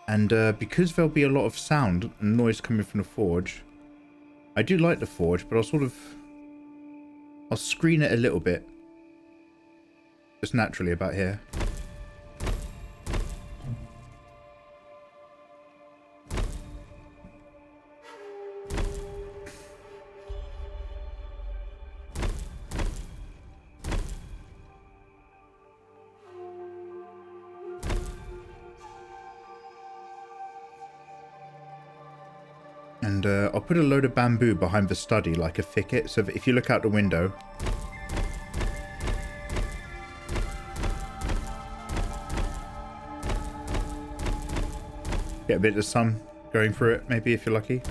And because there'll be a lot of sound and noise coming from the forge, I do like the forge, but I'll screen it a little bit. Just naturally about here. And I'll put a load of bamboo behind the study like a thicket, so that if you look out the window, get a bit of sun going through it, maybe, if you're lucky.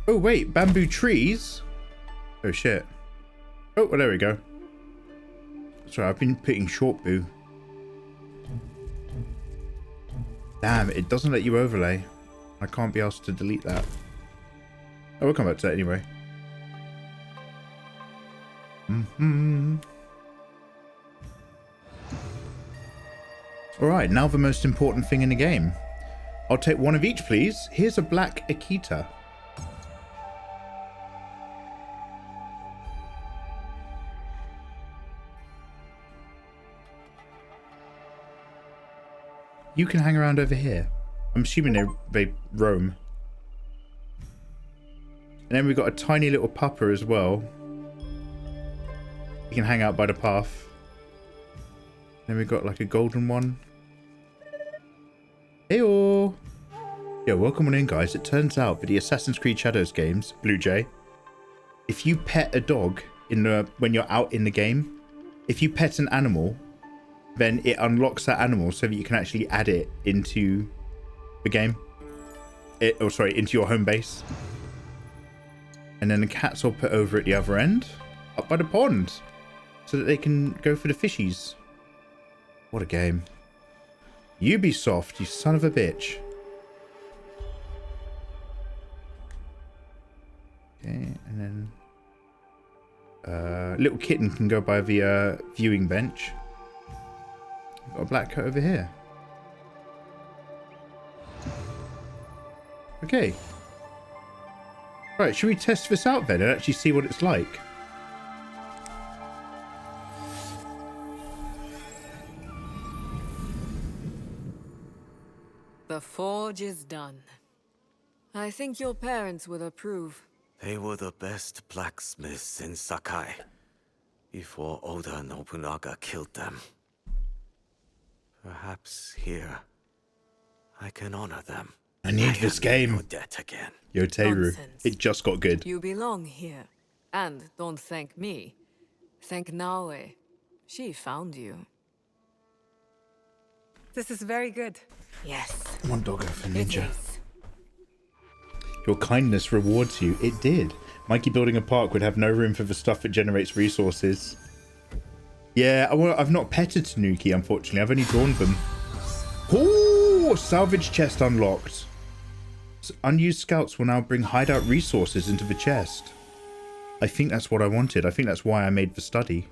Oh wait, bamboo trees? Oh shit. Oh, well, there we go. Sorry, I've been putting short boo. Damn, it doesn't let you overlay. I can't be asked to delete that. Oh, we'll come back to that anyway. Alright, now the most important thing in the game. I'll take one of each, please. Here's a black Akita. You can hang around over here. I'm assuming they roam. And then we've got a tiny little pupper as well. You can hang out by the path. Then we've got like a golden one. Heyo! Yeah, welcome on in, guys. It turns out that the Assassin's Creed Shadows games, Blue Jay, if you pet a dog when you're out in the game, if you pet an animal, then it unlocks that animal so that you can actually add it into the game. Into your home base. And then the cats will put over at the other end, up by the pond, so that they can go for the fishies. What a game. Ubisoft, you son of a bitch. Okay, and then little kitten can go by the viewing bench. Got a black coat over here. Okay. Right, should we test this out then and actually see what it's like? The forge is done. I think your parents would approve. They were the best blacksmiths in Sakai before Oda Nobunaga killed them. Perhaps here I can honor them. I need this game. No debt again. Yoteru, it just got good. You belong here. And don't thank me. Thank Naoe. She found you. This is very good. Yes. One doggo for ninja. Your kindness rewards you. It did. Mikey building a park would have no room for the stuff that generates resources. Yeah, well, I've not petted Tanuki, unfortunately. I've only drawn them. Ooh, salvage chest unlocked. So unused scouts will now bring hideout resources into the chest. I think that's what I wanted. I think that's why I made the study.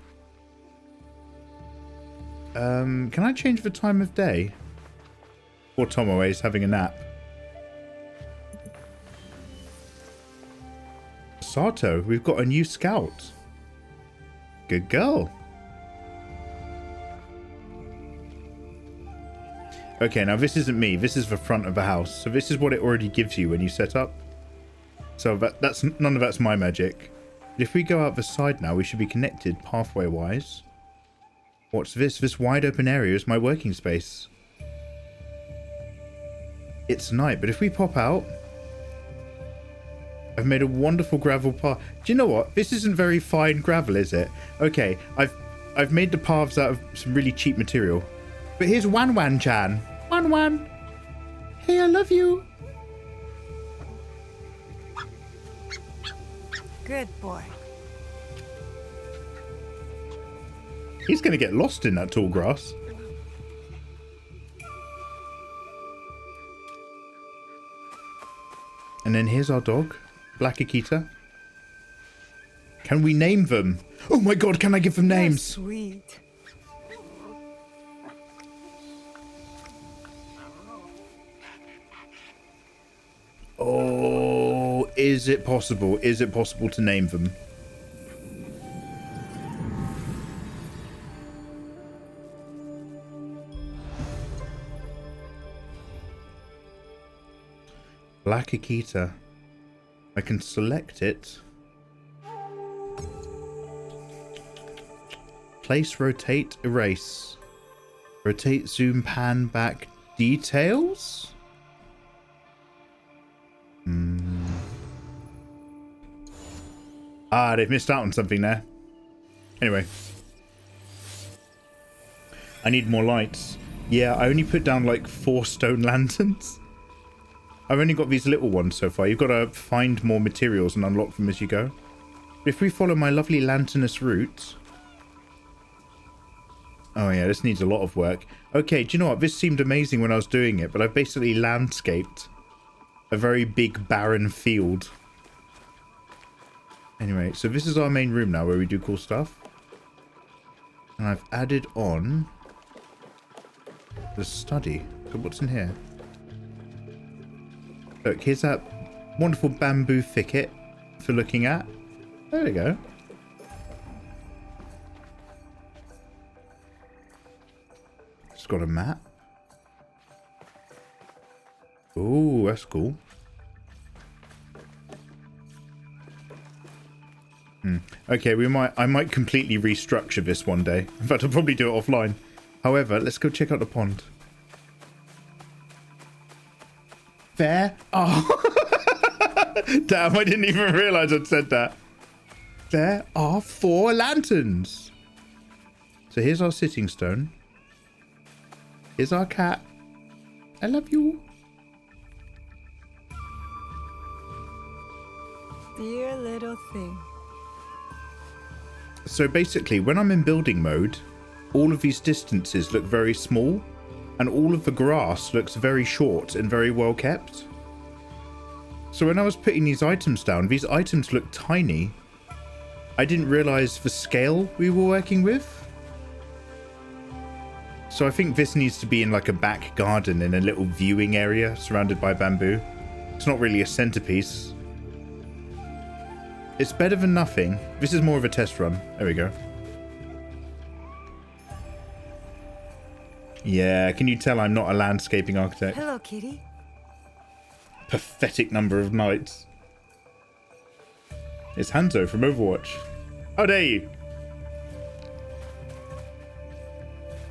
Can I change the time of day? Or Tomoe is having a nap. Sato, we've got a new scout. Good girl. Okay, now this isn't me. This is the front of the house. So this is what it already gives you when you set up. So that's none of that's my magic. But if we go out the side now, we should be connected pathway-wise. What's this? This wide open area is my working space. It's night, but if we pop out, I've made a wonderful gravel path. Do you know what? This isn't very fine gravel, is it? Okay, I've made the paths out of some really cheap material. But here's Wan Wan Chan. Wan Wan. Hey, I love you. Good boy. He's going to get lost in that tall grass. And then here's our dog, Black Akita. Can we name them? Oh my god, can I give them names? Sweet. Oh, is it possible? Is it possible to name them? Black Akita. I can select it. Place, rotate, erase. Rotate, zoom, pan, back, details? Ah, they've missed out on something there. Anyway. I need more lights. Yeah, I only put down like 4 stone lanterns. I've only got these little ones so far. You've got to find more materials and unlock them as you go. But if we follow my lovely lanternous route... Oh yeah, this needs a lot of work. Okay, do you know what? This seemed amazing when I was doing it, but I've basically landscaped a very big barren field. Anyway, so this is our main room now where we do cool stuff. And I've added on the study. So what's in here? Look, here's that wonderful bamboo thicket for looking at. There we go. It's got a map. Oh, that's cool. Okay, I might completely restructure this one day. In fact, I'll probably do it offline. However, let's go check out the pond. There? Oh. Damn, I didn't even realize I'd said that. There are 4 lanterns. So here's our sitting stone. Here's our cat. I love you. Dear little thing. So basically, when I'm in building mode, all of these distances look very small, and all of the grass looks very short and very well kept. So when I was putting these items down, these items look tiny. I didn't realize the scale we were working with. So I think this needs to be in like a back garden in a little viewing area surrounded by bamboo. It's not really a centerpiece. It's better than nothing. This is more of a test run. There we go. Yeah, can you tell I'm not a landscaping architect? Hello, kitty. Pathetic number of nights. It's Hanzo from Overwatch. How dare you?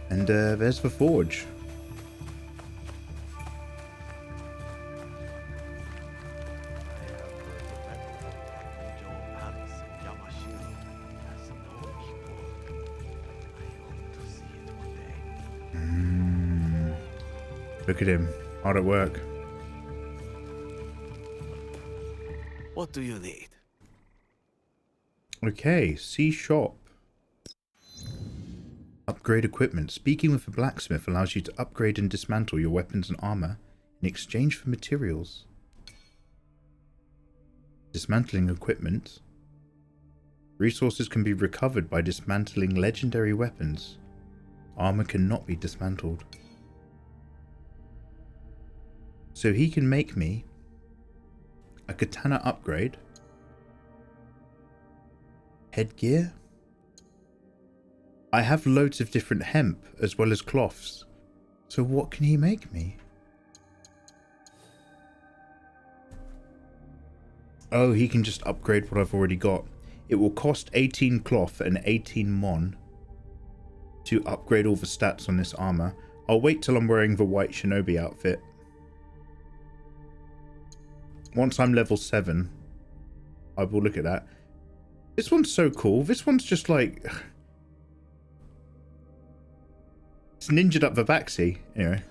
And there's the forge. Look at him, hard at work. What do you need? Okay, see shop. Upgrade equipment. Speaking with a blacksmith allows you to upgrade and dismantle your weapons and armor in exchange for materials. Dismantling equipment. Resources can be recovered by dismantling legendary weapons. Armor cannot be dismantled. So he can make me a katana upgrade. Headgear. I have loads of different hemp as well as cloths. So what can he make me? Oh, he can just upgrade what I've already got. It will cost 18 cloth and 18 mon to upgrade all the stats on this armor. I'll wait till I'm wearing the white shinobi outfit. once I'm level 7, I will look at that. This one's so cool. This one's just like... It's ninja'd up Vabaxi. Anyway.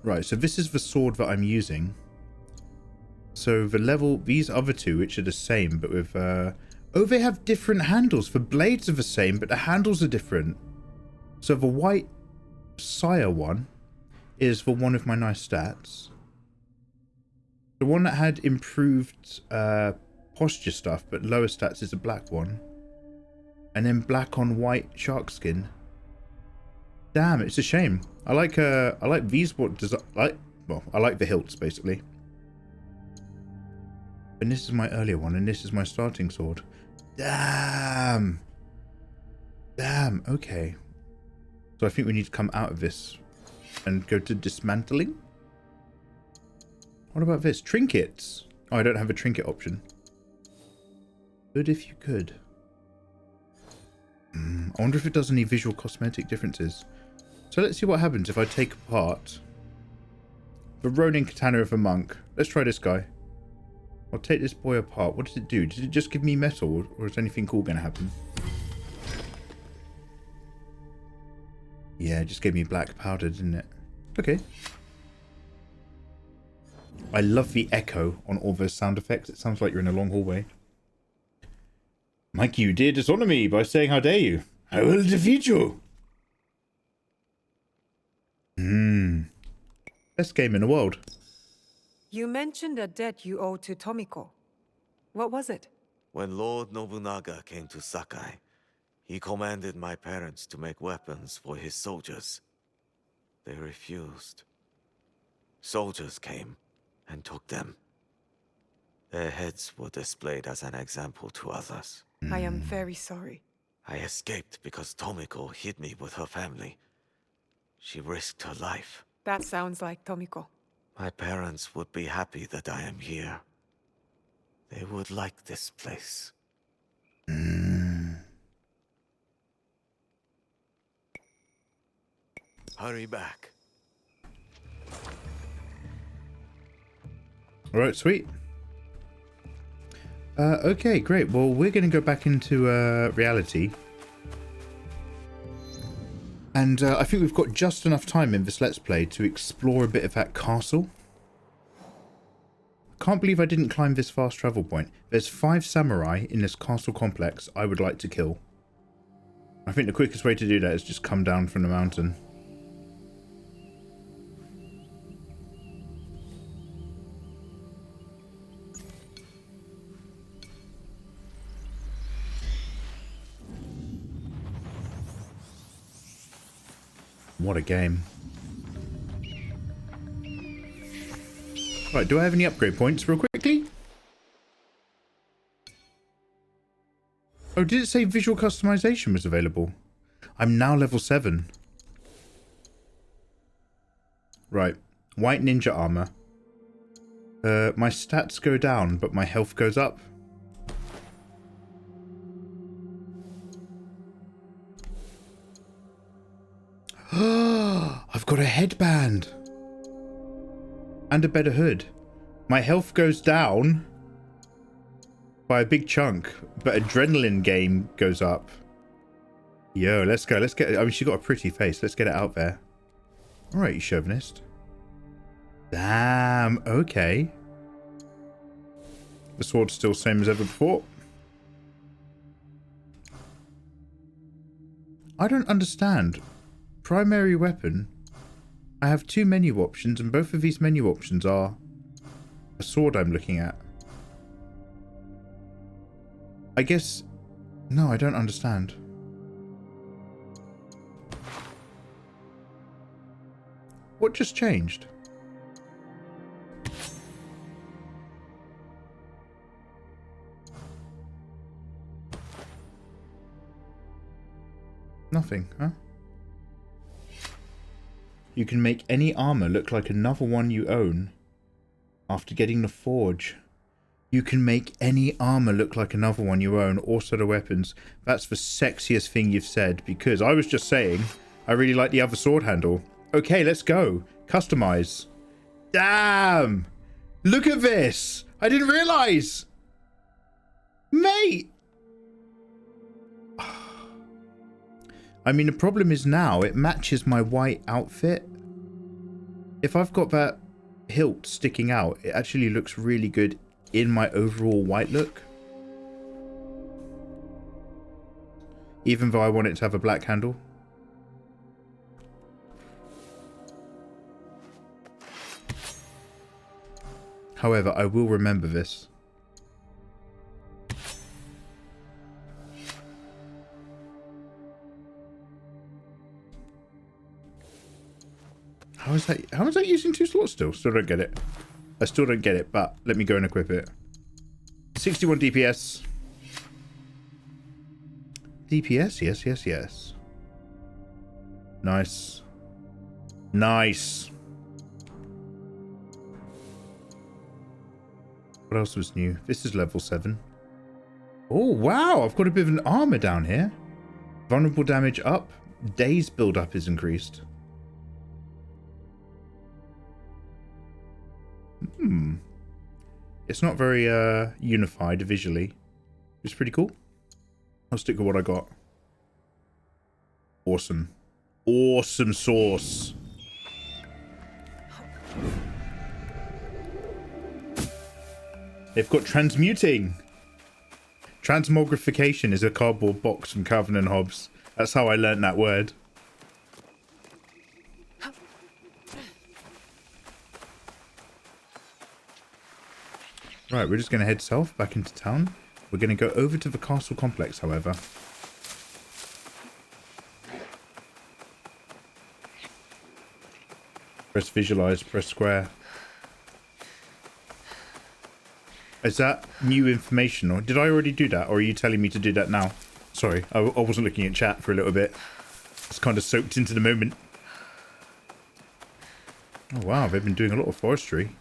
Right, so this is the sword that I'm using. So the level... These other two, which are the same, but with... oh, they have different handles. The blades are the same, but the handles are different. So the white Sire one is the one with my nice stats. The one that had improved posture stuff, but lower stats is a black one. And then black on white shark skin. Damn, it's a shame. I like these. What does like? Well, I like the hilts basically. And this is my earlier one, and this is my starting sword. Damn. Damn. Okay. So I think we need to come out of this and go to dismantling. What about this? Trinkets. Oh, I don't have a trinket option. Good if you could. I wonder if it does any visual cosmetic differences. So let's see what happens if I take apart the Ronin Katana of a monk. Let's try this guy. I'll take this boy apart. What does it do? Did it just give me metal, or is anything cool going to happen? Yeah, it just gave me black powder, didn't it? Okay. I love the echo on all those sound effects. It sounds like you're in a long hallway. Mikey, you dare dishonor me by saying how dare you. I will defeat you. Best game in the world. You mentioned a debt you owe to Tomiko. What was it? When Lord Nobunaga came to Sakai, he commanded my parents to make weapons for his soldiers. They refused. Soldiers came and took them. Their heads were displayed as an example to others. I am very sorry. I escaped because Tomiko hid me with her family. She risked her life. That sounds like Tomiko. My parents would be happy that I am here. They would like this place. Hurry back. Alright, sweet. Okay, great. Well, we're going to go back into reality. And I think we've got just enough time in this Let's Play to explore a bit of that castle. I can't believe I didn't climb this fast travel point. There's 5 samurai in this castle complex I would like to kill. I think the quickest way to do that is just come down from the mountain. What a game. Right, do I have any upgrade points real quickly? Oh, did it say visual customization was available? I'm now level 7. Right. White ninja armor. My stats go down, but my health goes up. I've got a headband. And a better hood. My health goes down by a big chunk, but adrenaline game goes up. Yo, let's go. Let's get... I mean, she got a pretty face. Let's get it out there. Alright, you chauvinist. Damn, okay. The sword's still the same as ever before. I don't understand. Primary weapon. I have 2 menu options, and both of these menu options are a sword I'm looking at. I guess... No, I don't understand. What just changed? Nothing, huh? You can make any armor look like another one you own after getting the forge. You can make any armor look like another one you own, also the weapons. That's the sexiest thing you've said, because I was just saying I really like the other sword handle. Okay, let's go. Customize. Damn! Look at this! I didn't realize! Mate! I mean, the problem is now it matches my white outfit. If I've got that hilt sticking out, it actually looks really good in my overall white look. Even though I want it to have a black handle. However, I will remember this. How is that using 2 slots still? Still don't get it. I still don't get it, but let me go and equip it. 61 DPS. DPS? Yes, yes, yes. Nice. Nice. What else was new? This is level 7. Oh, wow. I've got a bit of an armor down here. Vulnerable damage up. Days build up is increased. It's not very unified visually. It's pretty cool. I'll stick with what I got. Awesome. Awesome sauce. They've got transmuting. Transmogrification is a cardboard box from Calvin and Hobbes. That's how I learnt that word. Right, we're just going to head south back into town. We're going to go over to the castle complex, however. Press visualize, press square. Is that new information, or did I already do that, or are you telling me to do that now? Sorry, I wasn't looking at chat for a little bit. It's kind of soaked into the moment. Oh wow, they've been doing a lot of forestry.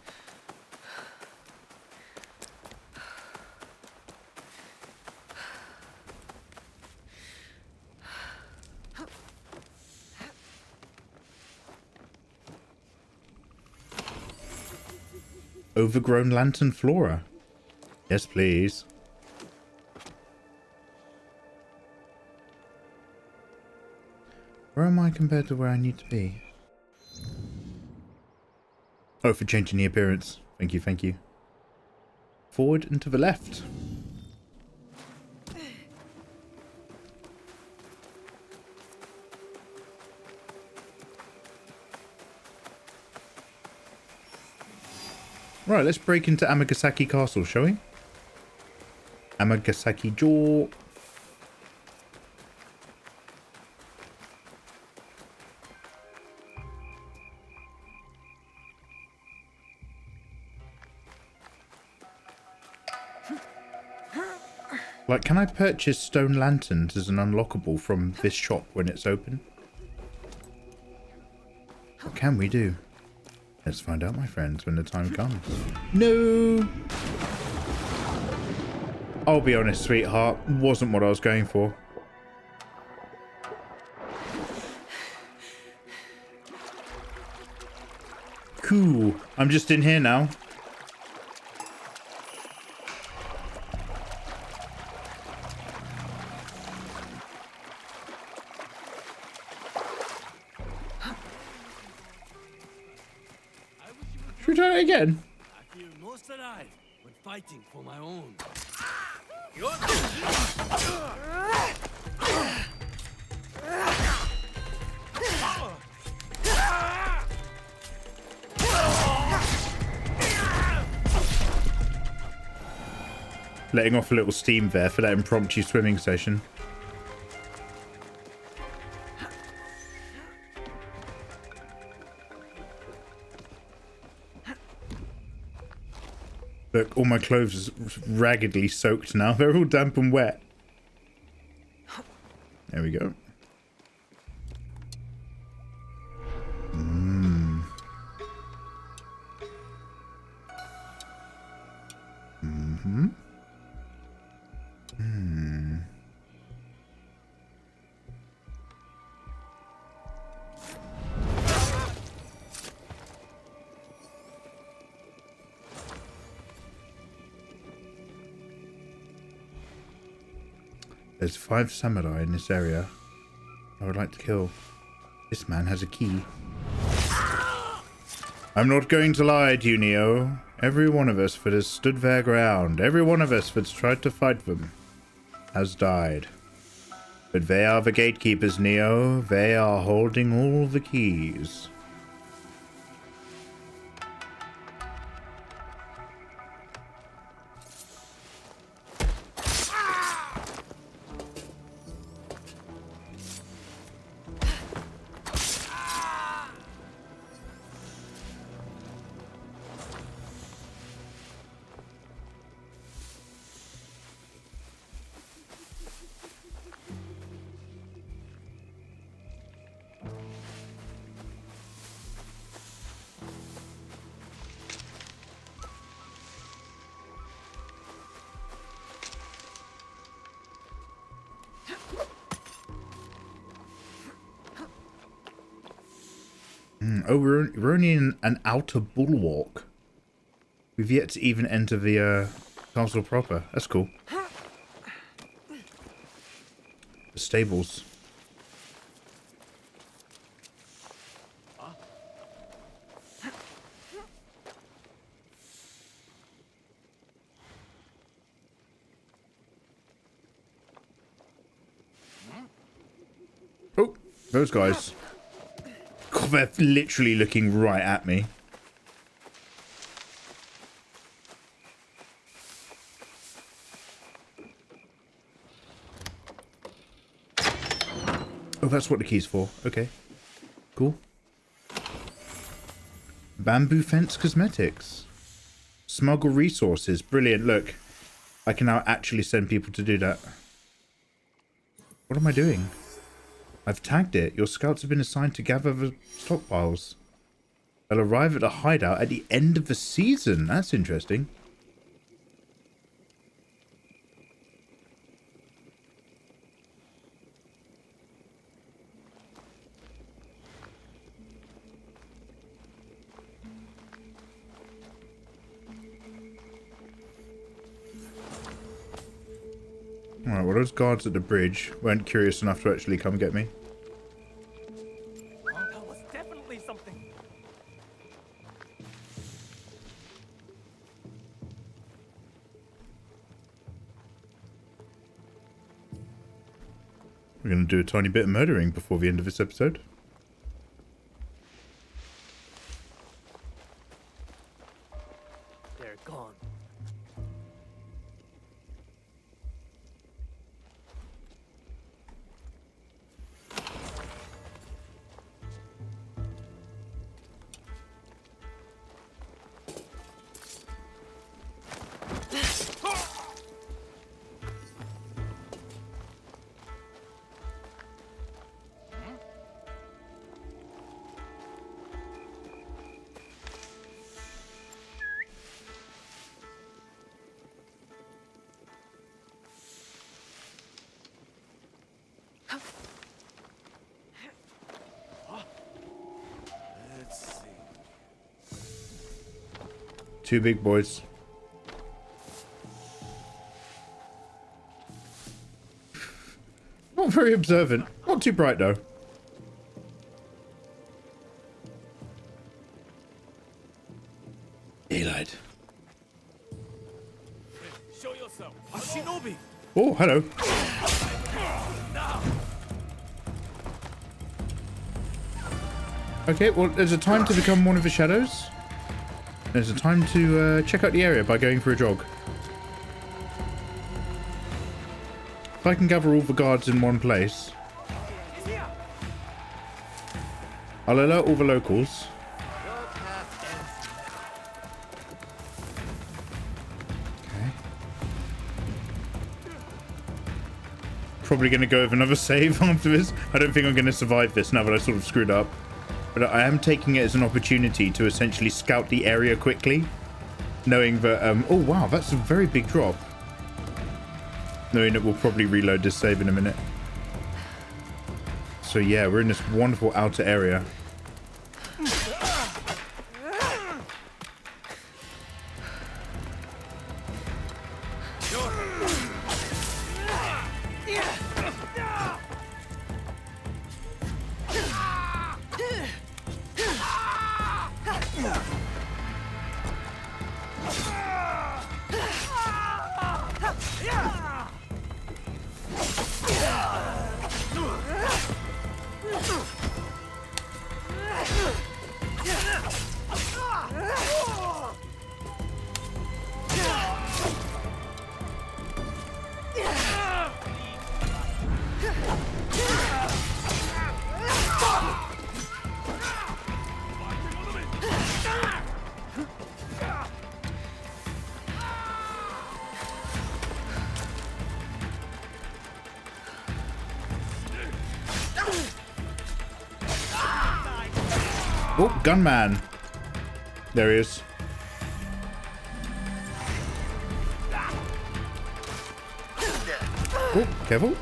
Overgrown lantern flora. Yes, please. Where am I compared to where I need to be? Oh, for changing the appearance. Thank you, thank you. Forward and to the left. Right, let's break into Amagasaki Castle, shall we? Amagasaki Jaw. Like, can I purchase stone lanterns as an unlockable from this shop when it's open? What can we do? Let's find out, my friends, when the time comes. No! I'll be honest, sweetheart. Wasn't what I was going for. Cool. I'm just in here now. Should we try it again? I feel most alive when fighting for my own. Letting off a little steam there for that impromptu swimming session. Look, all my clothes are raggedly soaked now. They're all damp and wet. There we go. There's 5 samurai in this area I would like to kill. This man has a key. I'm not going to lie to you, Neo. Every one of us that has stood their ground, every one of us that's tried to fight them, has died. But they are the gatekeepers, Neo. They are holding all the keys. Oh, we're only in an outer bulwark. We've yet to even enter the castle proper. That's cool. The stables. Oh, those guys. God, they're literally looking right at me. Oh, that's what the key's for. Okay. Cool. Bamboo fence cosmetics. Smuggle resources. Brilliant. Look. I can now actually send people to do that. What am I doing? I've tagged it. Your scouts have been assigned to gather the stockpiles. They'll arrive at a hideout at the end of the season. That's interesting. Alright, well, those guards at the bridge weren't curious enough to actually come get me. That was definitely something. We're going to do a tiny bit of murdering before the end of this episode. They're gone. Two big boys. Not very observant. Not too bright though. Daylight. Show yourself. A shinobi. Oh, hello. Okay, well, there's a time to become one of the shadows. There's a time to check out the area by going for a jog. If I can gather all the guards in one place, I'll alert all the locals. Okay. Probably going to go with another save after this. I don't think I'm going to survive this now that I sort of screwed up. But I am taking it as an opportunity to essentially scout the area quickly. Knowing that, oh wow, that's a very big drop. Knowing that we'll probably reload this save in a minute. So yeah, we're in this wonderful outer area. Oh, gunman. There he is. Oh, careful.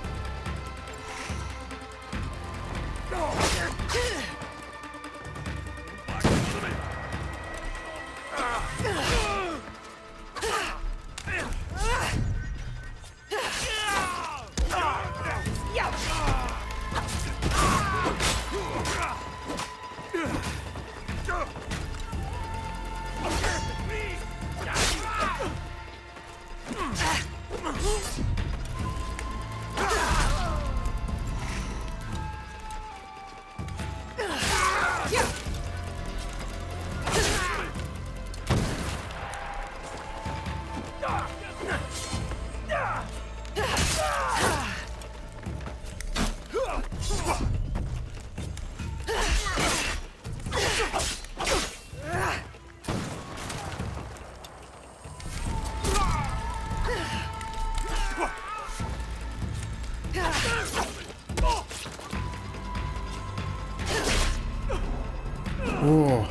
Oh.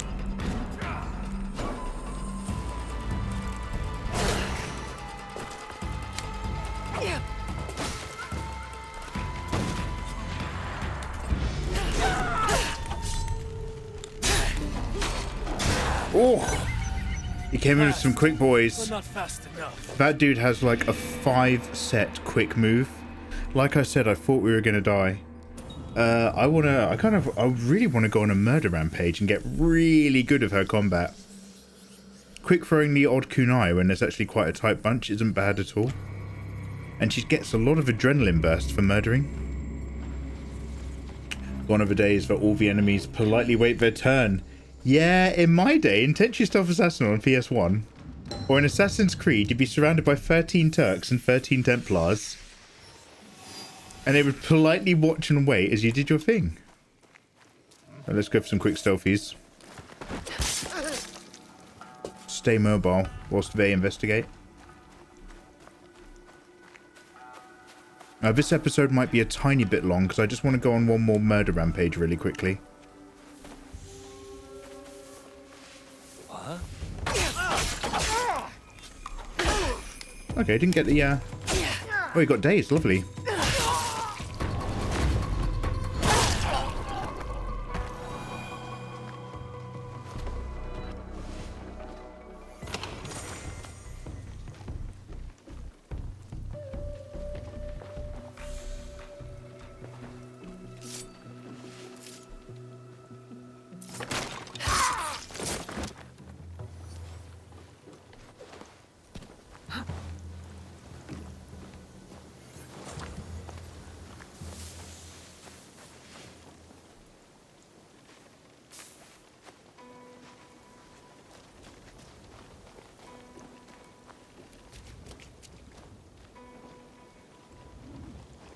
Oh. He came in with some quick boys. That dude has like a 5-set quick move. Like I said, I thought we were gonna die. I really want to go on a murder rampage and get really good at her combat. Quick throwing the odd kunai when there's actually quite a tight bunch isn't bad at all. And she gets a lot of adrenaline burst for murdering. Gone are the days that all the enemies politely wait their turn. Yeah, in my day, in Tenchi Stealth Assassin on PS1, or in Assassin's Creed, you'd be surrounded by 13 Turks and 13 Templars. And they would politely watch and wait as you did your thing. Right, let's go for some quick stealthies. Stay mobile whilst they investigate. This episode might be a tiny bit long because I just want to go on one more murder rampage really quickly. Okay, didn't get the, Oh, he got dazed. Lovely.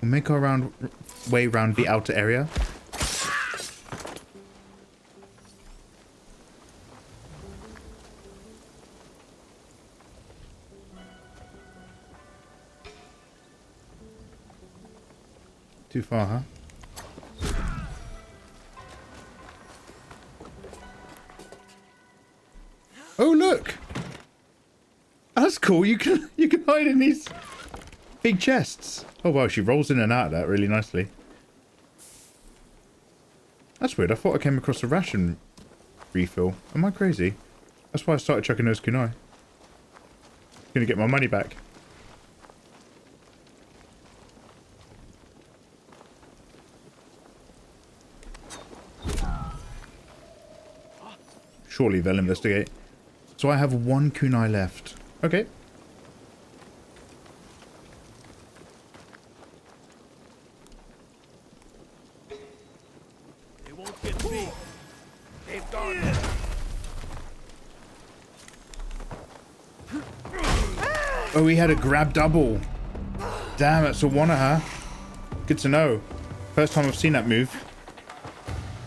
We'll make our way around the outer area. Too far, huh? Oh, look! cool. You can hide in these big chests. Oh wow, she rolls in and out of that really nicely. That's weird. I thought I came across a ration refill. Am I crazy? That's why I started chucking those kunai. Gonna get my money back. Surely they'll investigate. So I have 1 kunai left. Okay. They won't get me. They've gone. Oh, he had a grab double. Damn, it's a one, huh? Good to know. First time I've seen that move.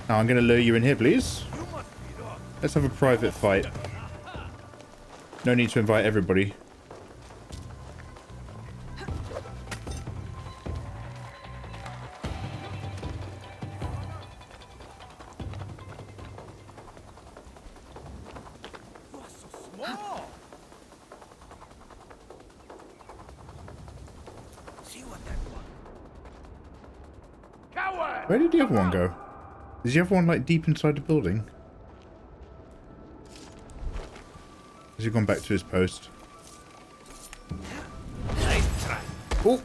Now I'm gonna lure you in here, please. Let's have a private fight. No need to invite everybody. Where did the other one go? Is the other one like deep inside the building? Has he gone back to his post? Oh!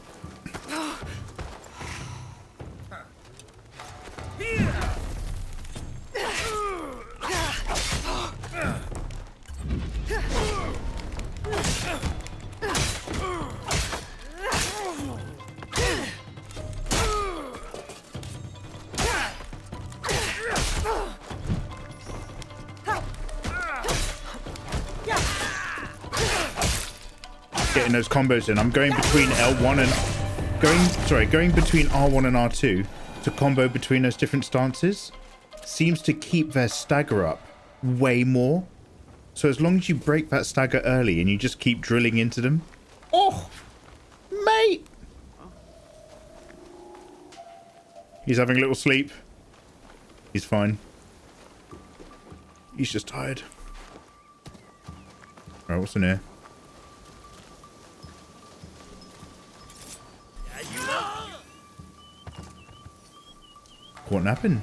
Getting those combos in. I'm going between L1 and going between R1 and R2 to combo between those different stances seems to keep their stagger up way more. So as long as you break that stagger early and you just keep drilling into them. Oh, mate! He's having a little sleep. He's fine. He's just tired. Alright, what's in here? What happened?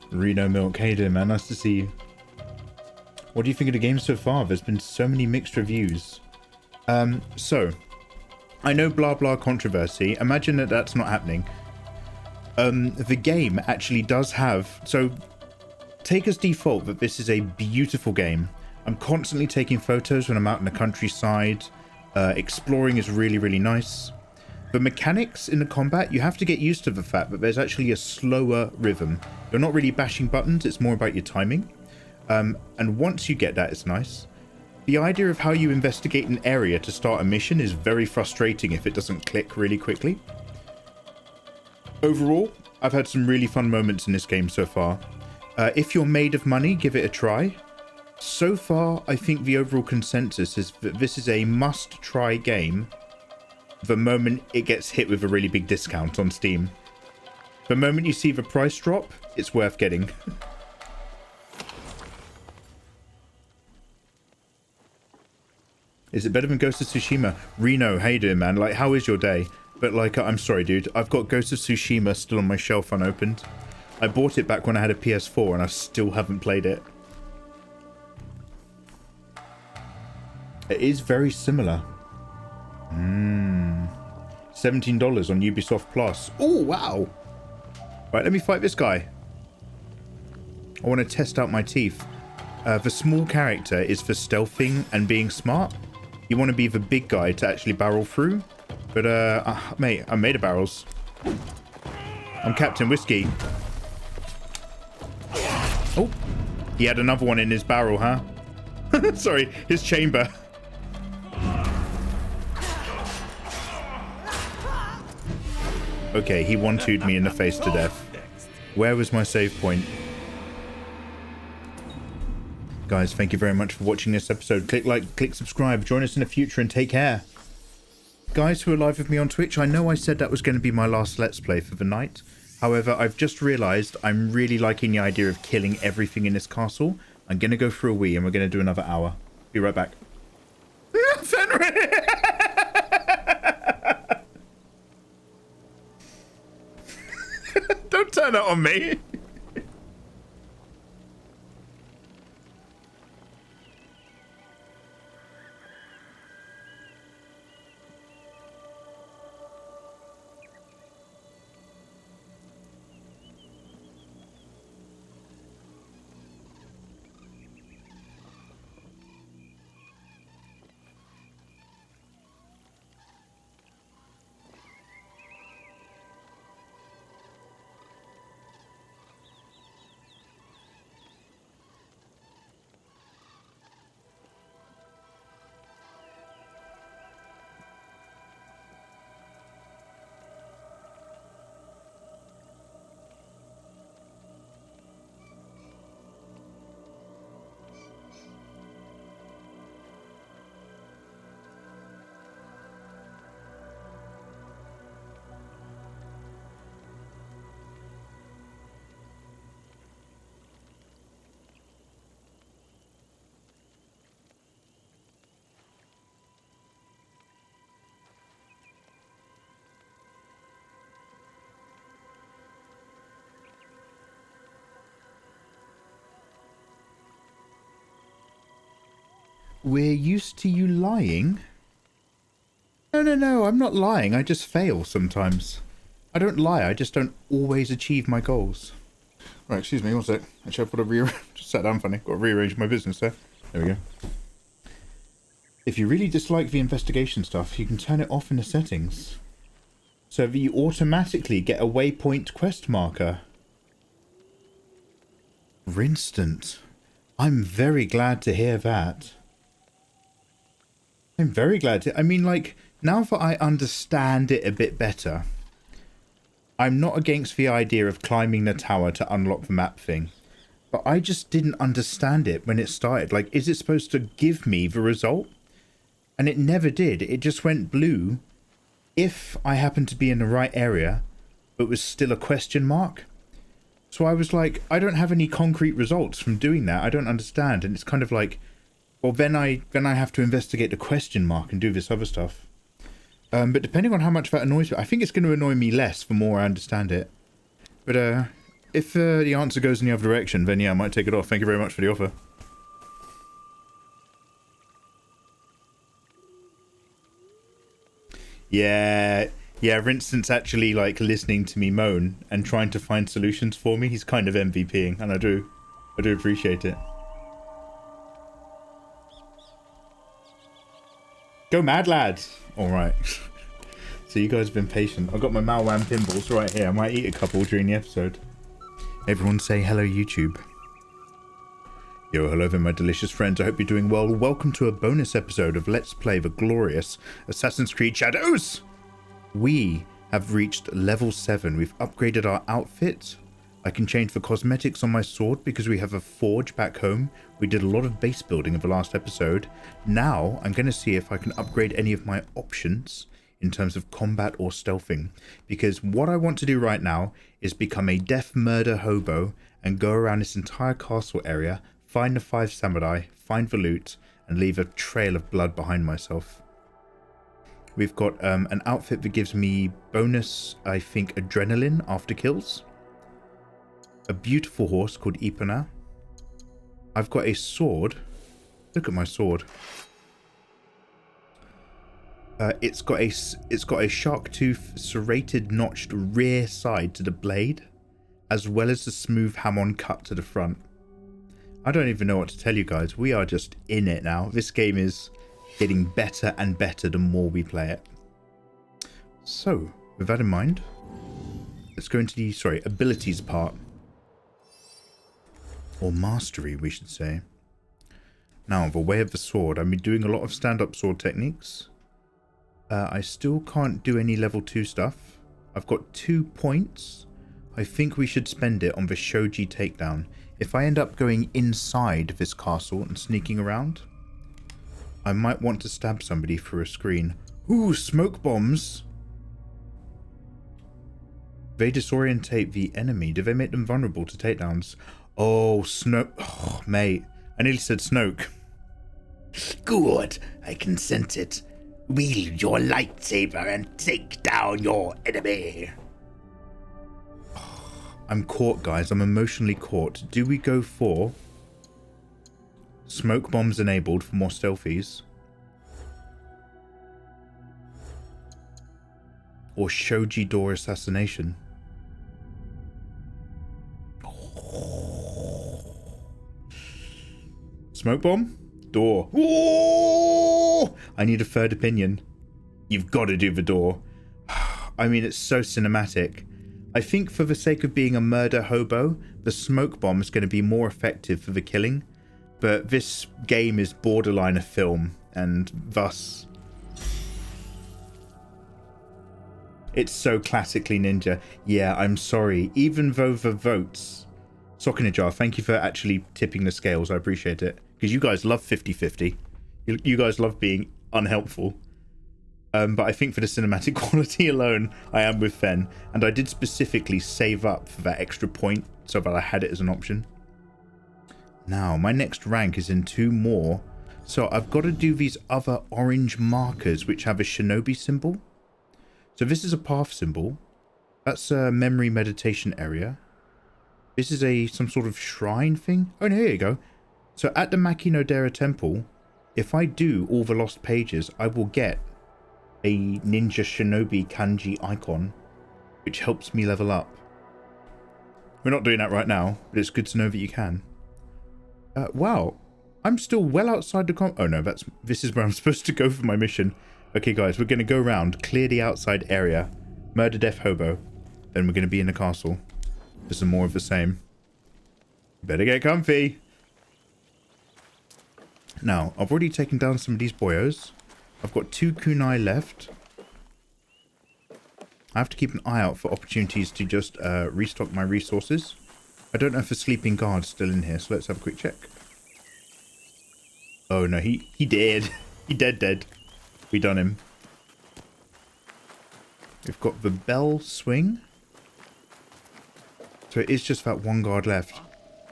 Reno Milk, hey there, man, nice to see you. What do you think of the game so far? There's been so many mixed reviews. So, I know blah blah controversy. Imagine that that's not happening. The game actually does have, so take as default that this is a beautiful game. I'm constantly taking photos when I'm out in the countryside. Exploring is really, really nice. The mechanics in the combat, you have to get used to the fact that there's actually a slower rhythm. You're not really bashing buttons, it's more about your timing. And once you get that, it's nice. The idea of how you investigate an area to start a mission is very frustrating if it doesn't click really quickly. Overall, I've had some really fun moments in this game so far. If you're made of money, give it a try. So far, I think the overall consensus is that this is a must-try game the moment it gets hit with a really big discount on Steam. The moment you see the price drop, it's worth getting. Is it better than Ghost of Tsushima? Reno, how you doing, man? Like, how is your day? But like, I'm sorry, dude. I've got Ghost of Tsushima still on my shelf unopened. I bought it back when I had a PS4 and I still haven't played it. It is very similar. $17 on Ubisoft Plus. Oh, wow. Right, let me fight this guy. I want to test out my teeth. The small character is for stealthing and being smart. You want to be the big guy to actually barrel through. But, mate, I'm made of barrels. I'm Captain Whiskey. Oh, he had another one in his barrel, huh? Sorry, his chamber. Okay, he 1-2'd me in the face to death. Where was my save point? Guys, thank you very much for watching this episode. Click like, click subscribe, join us in the future, and take care. guys who are live with me on Twitch, I know I said that was going to be my last Let's Play for the night. However, I've just realised I'm really liking the idea of killing everything in this castle. I'm going to go for a wee and we're going to do another hour. Be right back. Fenrir! Don't turn it on me. We're used to you lying. No, I'm not lying. I just fail sometimes. I don't lie, I just don't always achieve my goals. Right, excuse me, one sec. Actually, I've got to rearrange. Just sat down funny. Got to rearrange my business there. There we go. If you really dislike the investigation stuff, you can turn it off in the settings, so that you automatically get a waypoint quest marker. Rinstant. I'm very glad to hear that. I'm very glad to... I mean, like, now that I understand it a bit better, I'm not against the idea of climbing the tower to unlock the map thing. But I just didn't understand it when it started. Like, is it supposed to give me the result? And it never did. It just went blue if I happened to be in the right area, but was still a question mark. So I was like, I don't have any concrete results from doing that. I don't understand. And it's kind of like... Well, then I have to investigate the question mark and do this other stuff. But depending on how much that annoys me, I think it's going to annoy me less the more I understand it. But if the answer goes in the other direction, then yeah, I might take it off. Thank you very much for the offer. Yeah, Vincent's actually like listening to me moan and trying to find solutions for me. He's kind of MVPing, and I do appreciate it. Go mad, lads! Alright. So you guys have been patient. I've got my Malwan pinballs right here. I might eat a couple during the episode. Everyone say hello, YouTube. Yo, hello there, my delicious friends. I hope you're doing well. Welcome to a bonus episode of Let's Play the glorious Assassin's Creed Shadows! We have reached level 7. We've upgraded our outfit. I can change the cosmetics on my sword because we have a forge back home. We did a lot of base building in the last episode. Now I'm going to see if I can upgrade any of my options in terms of combat or stealthing. Because what I want to do right now is become a death murder hobo and go around this entire castle area, find the 5 samurai, find the loot, and leave a trail of blood behind myself. We've got an outfit that gives me bonus, I think, adrenaline after kills. A beautiful horse called Ipana. I've got a sword. Look at my sword. It's got a shark tooth serrated notched rear side to the blade, as well as a smooth hamon cut to the front. I don't even know what to tell you guys. We are just in it now. This game is getting better and better the more we play it. So, with that in mind, let's go into the abilities part. Or mastery, we should say. Now, the way of the sword. I've been doing a lot of stand-up sword techniques. I still can't do any level 2 stuff. I've got 2 points. I think we should spend it on the Shoji takedown. If I end up going inside this castle and sneaking around, I might want to stab somebody through a screen. Ooh, smoke bombs. They disorientate the enemy. Do they make them vulnerable to takedowns? Oh, Snoke. Oh, mate. I nearly said Snoke. Good. I can sense it. Wield your lightsaber and take down your enemy. I'm caught, guys. I'm emotionally caught. Do we go for smoke bombs enabled for more stealthies? Or shoji door assassination? Smoke bomb? Door. Ooh! I need a third opinion. You've got to do the door. I mean, it's so cinematic. I think for the sake of being a murder hobo, the smoke bomb is going to be more effective for the killing. But this game is borderline a film, and thus it's so classically ninja. Yeah, I'm sorry. Even though the votes... Sokinajar, thank you for actually tipping the scales. I appreciate it. Because you guys love 50-50. You guys love being unhelpful. But I think for the cinematic quality alone, I am with Fen. And I did specifically save up for that extra point so that I had it as an option. Now, my next rank is in 2 more. So I've got to do these other orange markers which have a shinobi symbol. So this is a path symbol. That's a memory meditation area. This is some sort of shrine thing. Oh, no, here you go. So at the Makinodera temple, if I do all the lost pages, I will get a ninja shinobi kanji icon, which helps me level up. We're not doing that right now, but it's good to know that you can. Wow, I'm still well outside the oh no, this is where I'm supposed to go for my mission. Okay guys, we're going to go around, clear the outside area, murder death hobo, then we're going to be in the castle for some more of the same. Better get comfy. Now, I've already taken down some of these boyos. I've got 2 kunai left. I have to keep an eye out for opportunities to just restock my resources. I don't know if a sleeping guard's still in here, so let's have a quick check. Oh no, he dead. He dead. We done him. We've got the bell swing. So it is just that 1 guard left.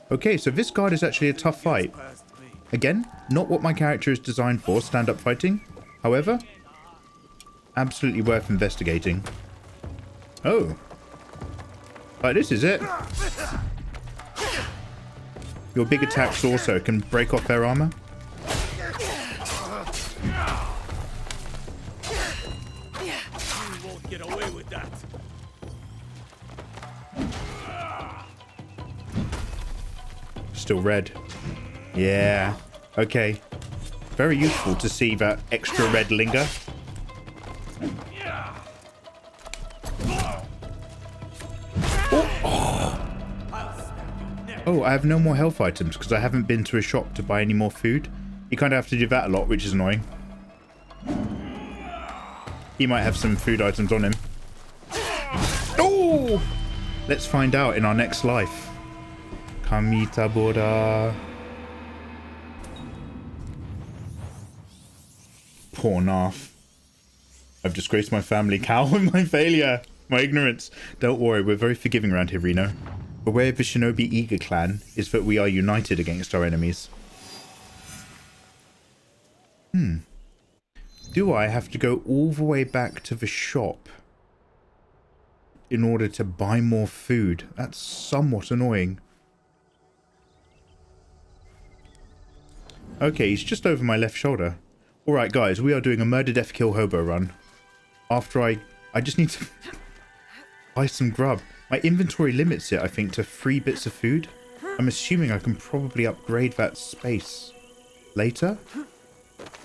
Okay, so this guard is actually a tough fight. Again, not what my character is designed for, stand-up fighting. However, absolutely worth investigating. Oh. Like this is it. Your big attacks also can break off their armor. You won't get away with that. Still red. Yeah. Okay. Very useful to see that extra red linger. Oh, I have no more health items because I haven't been to a shop to buy any more food. You kind of have to do that a lot, which is annoying. He might have some food items on him. Oh! Let's find out in our next life. Kamitabura. Poor Narf. I've disgraced my family. Cow with my failure. My ignorance. Don't worry, we're very forgiving around here, Reno. The way of the Shinobi Eager clan is that we are united against our enemies. Do I have to go all the way back to the shop in order to buy more food? That's somewhat annoying. Okay, he's just over my left shoulder. Alright guys, we are doing a murder death kill hobo run. After I just need to buy some grub. My inventory limits it, I think, to 3 bits of food. I'm assuming I can probably upgrade that space later.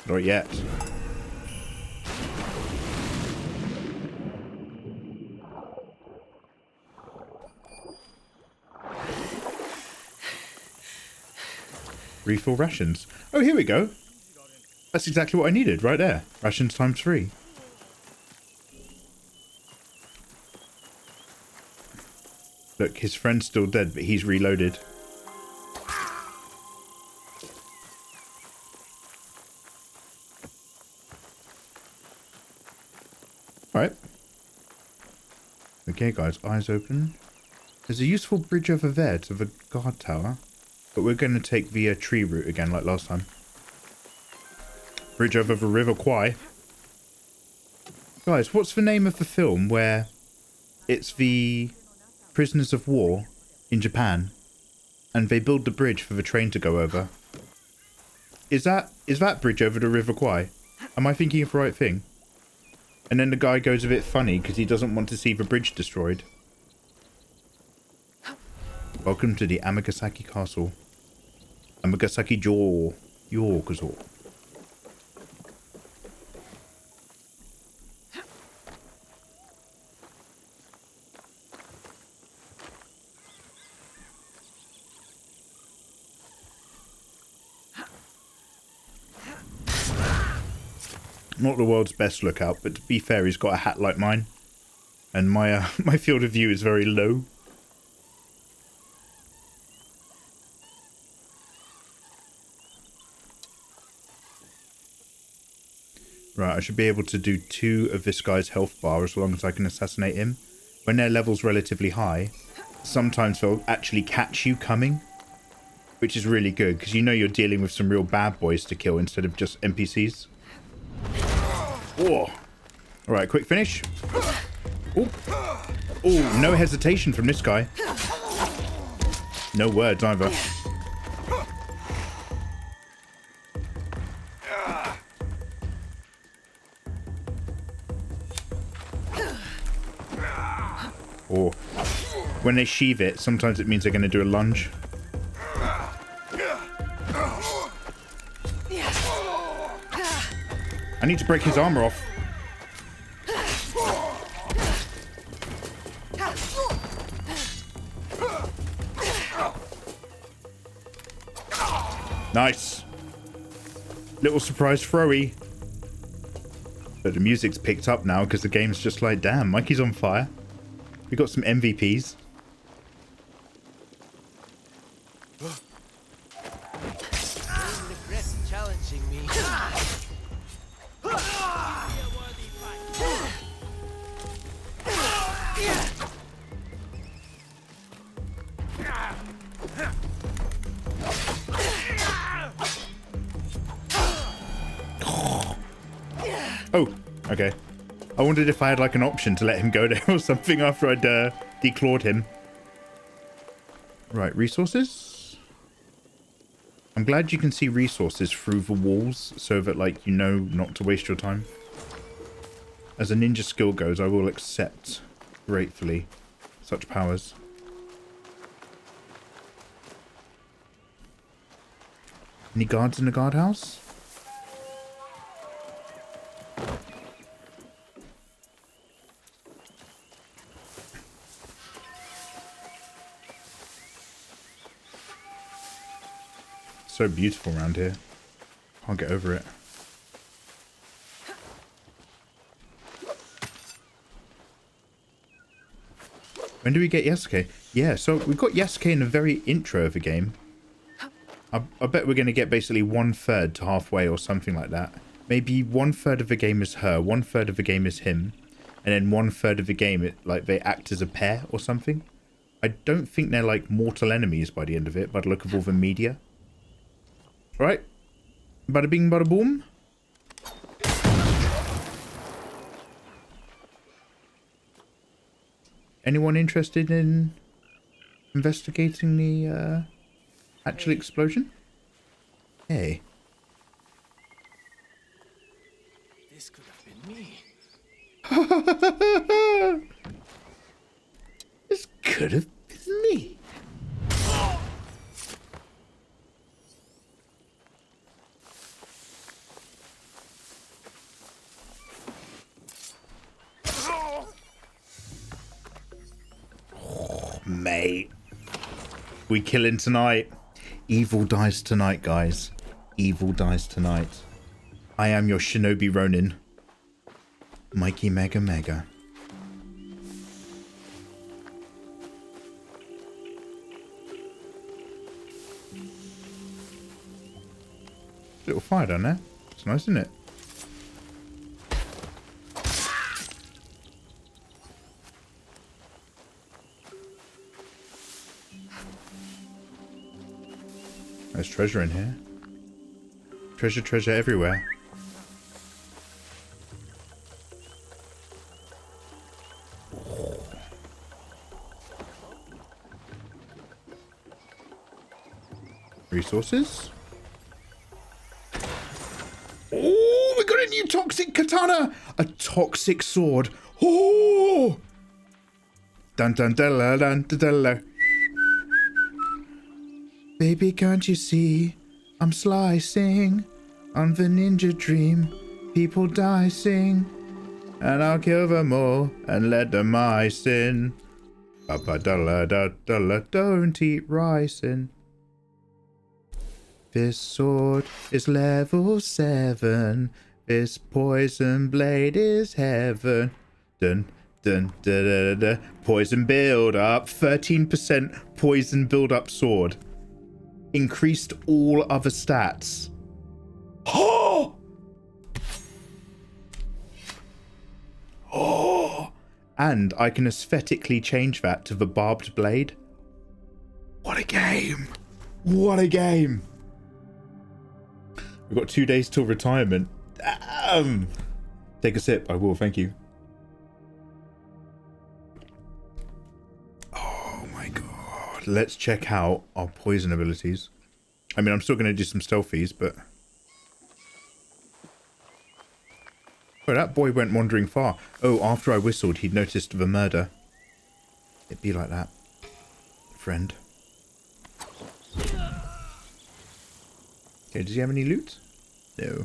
Not yet. Refill rations. Oh, here we go. That's exactly what I needed right there. Rations times 3. Look, his friend's still dead, but he's reloaded. Okay, guys, eyes open. There's a useful bridge over there to the guard tower, but we're going to take the tree route again like last time. Bridge over the River Kwai. Guys, what's the name of the film where it's the prisoners of war in Japan and they build the bridge for the train to go over? Is that bridge over the River Kwai? Am I thinking of the right thing? And then the guy goes a bit funny because he doesn't want to see the bridge destroyed. Welcome to the Amagasaki Castle. Amagasaki Jo Yokozo. Not the world's best lookout, but to be fair, he's got a hat like mine. And my my field of view is very low. Right, I should be able to do 2 of this guy's health bar as long as I can assassinate him. When their level's relatively high, sometimes they'll actually catch you coming, which is really good, because you know you're dealing with some real bad boys to kill instead of just NPCs. Oh! Alright, quick finish. Oh! Oh, no hesitation from this guy. No words either. Or when they sheathe it, sometimes it means they're going to do a lunge. I need to break his armor off. Nice. Little surprise throwy. But the music's picked up now because the game's just like, damn, Mikey's on fire. We got some MVPs. Regret challenging me. Oh, okay. I wondered if I had like an option to let him go there or something after I'd declawed him. Right, resources. I'm glad you can see resources through the walls so that like you know not to waste your time. As a ninja skill goes, I will accept gratefully such powers. Any guards in the guardhouse? So beautiful around here. Can't get over it. When do we get Yasuke? Yeah, so we've got Yasuke in the very intro of the game. I bet we're going to get basically 1/3 to halfway or something like that. Maybe 1/3 of the game is her, 1/3 of the game is him, and then 1/3 of the game like they act as a pair or something. I don't think they're like mortal enemies by the end of it, by the look of all the media. Right, bada bing, bada boom. Anyone interested in investigating the actual explosion? Hey. This could have been me. This could have been me. Mate, we killing tonight. Evil dies tonight, guys. Evil dies tonight. I am your shinobi ronin, Mikey Mega Mega. Little fire down there. It's nice, isn't it? There's treasure in here. Treasure, treasure everywhere. Resources. Oh, we got a new toxic katana! A toxic sword. Oh! Dun dun dun dun dun dun dun. Baby, can't you see? I'm slicing on the ninja dream. People dicing, and I'll kill them all and let the mice in. Papa dalla da dalla, don't eat rice in. This sword is level 7. This poison blade is heaven. Dun dun da da da da. Poison build up. 13% poison build up sword. Increased all other stats. Oh! Oh! And I can aesthetically change that to the barbed blade. What a game! What a game! We've got 2 days till retirement. Damn! Take a sip. I will, thank you. Oh my god. Let's check out our poison abilities. I mean, I'm still going to do some stealthies, but... Oh, that boy went wandering far. Oh, after I whistled, he'd noticed the murder. It'd be like that. Friend. Okay, does he have any loot? No.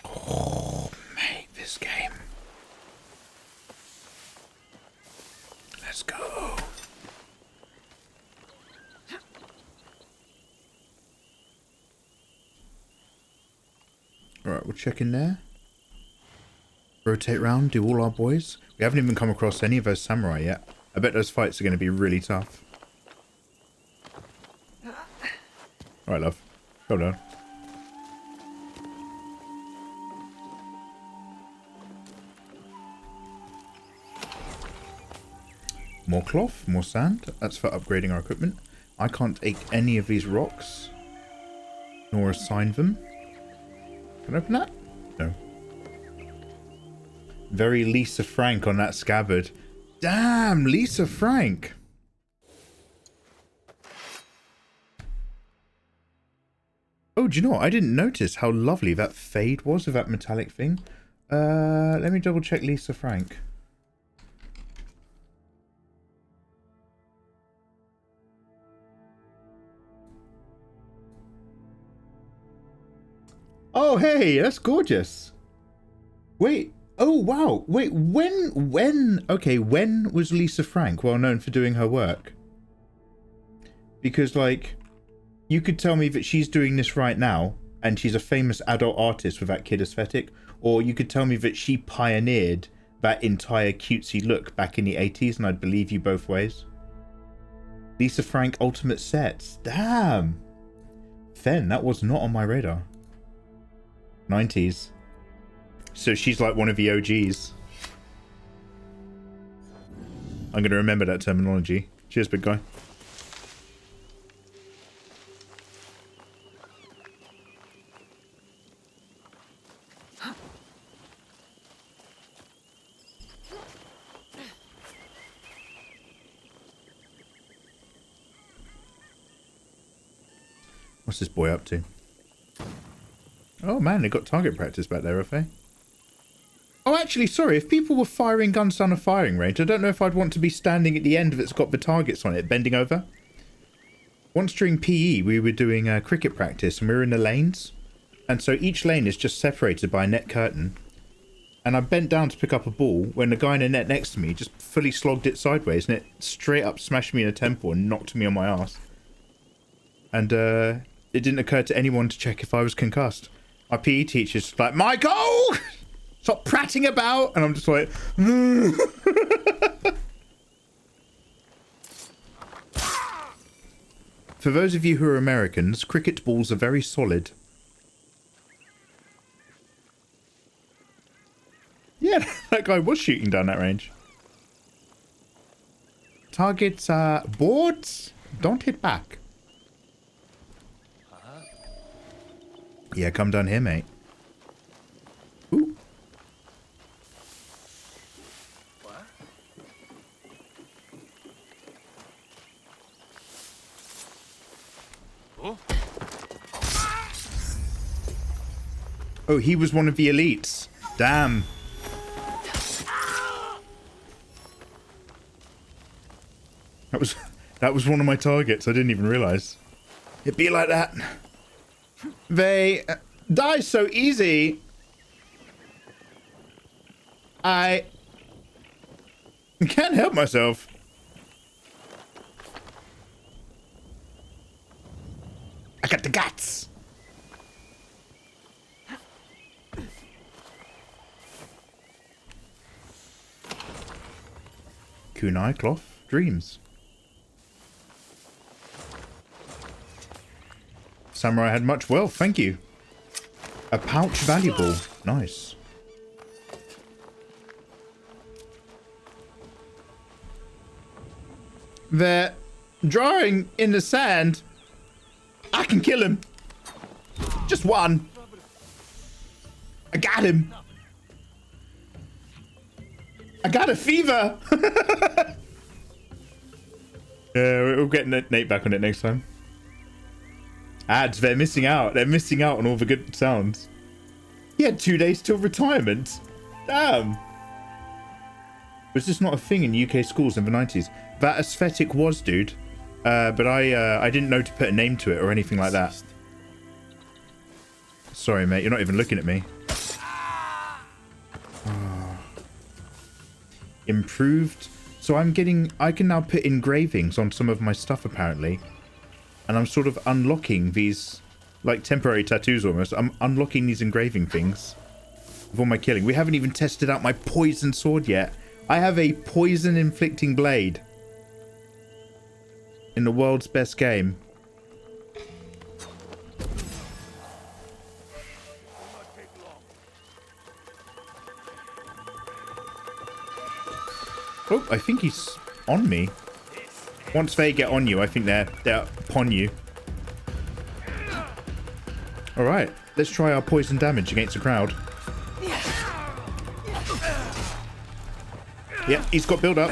Oh, mate, this game. Let's go. Alright, we'll check in there. Rotate round, do all our boys. We haven't even come across any of those samurai yet. I bet those fights are going to be really tough. Alright, love. Hold on. More cloth, more sand. That's for upgrading our equipment. I can't take any of these rocks. Nor assign them. Can I open that? No. Very Lisa Frank on that scabbard. Damn, Lisa Frank. Oh, do you know what? I didn't notice how lovely that fade was of that metallic thing. Let me double check Lisa Frank. Oh, hey, that's gorgeous. Wait, oh, wow. Wait, okay, when was Lisa Frank well known for doing her work? Because, like, you could tell me that she's doing this right now, and she's a famous adult artist with that kid aesthetic, or you could tell me that she pioneered that entire cutesy look back in the 80s, and I'd believe you both ways. Lisa Frank Ultimate Sets. Damn. Fen, that was not on my radar. 90s. So she's like one of the OGs. I'm going to remember that terminology. Cheers, big guy. What's this boy up to? Oh man, they got target practice back there, have they? Oh, actually, sorry, if people were firing guns down a firing range, I don't know if I'd want to be standing at the end if it's got the targets on it, bending over. Once during PE, we were doing cricket practice, and we were in the lanes. And so each lane is just separated by a net curtain. And I bent down to pick up a ball when the guy in the net next to me just fully slogged it sideways, and it straight up smashed me in the temple and knocked me on my ass. And it didn't occur to anyone to check if I was concussed. My PE teacher's like, Michael! Stop prattling about! And I'm just like... For those of you who are Americans, cricket balls are very solid. Yeah, that guy was shooting down that range. Targets boards. Don't hit back. Yeah, come down here, mate. Ooh. Oh, he was one of the elites. Damn. That was one of my targets. I didn't even realize. It'd be like that. They die so easy. I can't help myself. I got the guts. Kunai cloth dreams. Samurai had much wealth, thank you. A pouch valuable. Nice. They're drawing in the sand. I can kill him. Just one. I got him. I got a fever. Yeah, we'll get Nate back on it next time. Ads, they're missing out. They're missing out on all the good sounds. He had 2 days till retirement. Damn. Was this not a thing in UK schools in the 90s? That aesthetic was, dude. But I didn't know to put a name to it or anything like that. Sorry, mate. You're not even looking at me. Oh. Improved. So I can now put engravings on some of my stuff, apparently. And I'm sort of unlocking these, like, temporary tattoos almost. I'm unlocking these engraving things with all my killing. We haven't even tested out my poison sword yet. I have a poison-inflicting blade in the world's best game. Oh, I think he's on me. Once they get on you, I think they're upon you. Alright, let's try our poison damage against the crowd. Yep, he's got build up.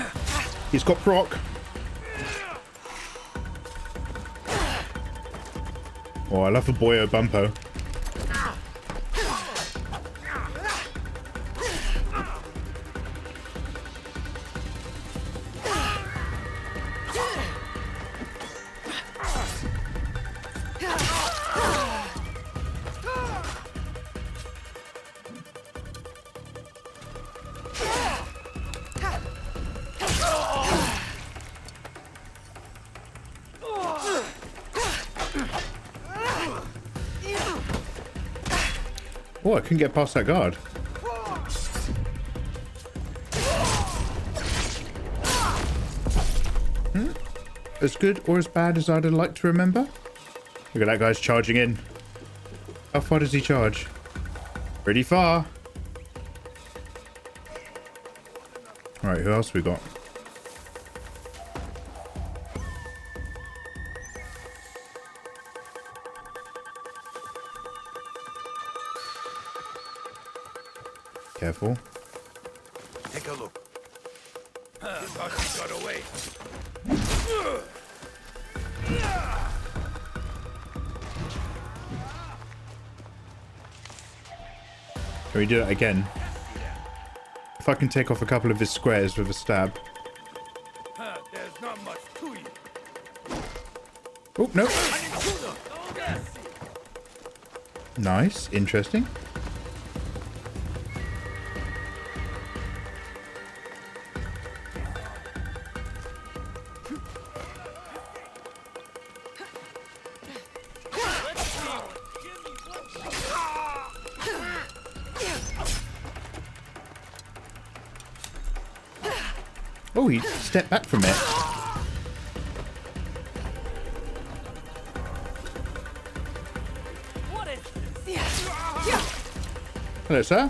He's got proc. Oh, I love a boyo bumpo. Oh, I couldn't get past that guard. As good or as bad as I'd like to remember. Look at that guy's charging in. How far does he charge? Pretty far. Alright, who else we got? Careful. Take a look. Thought he got away. Can we do it again? If I can take off a couple of his squares with a stab. There's not much to you. Oh, no. Nice. Interesting. Oh, he stepped back from it. Hello, sir.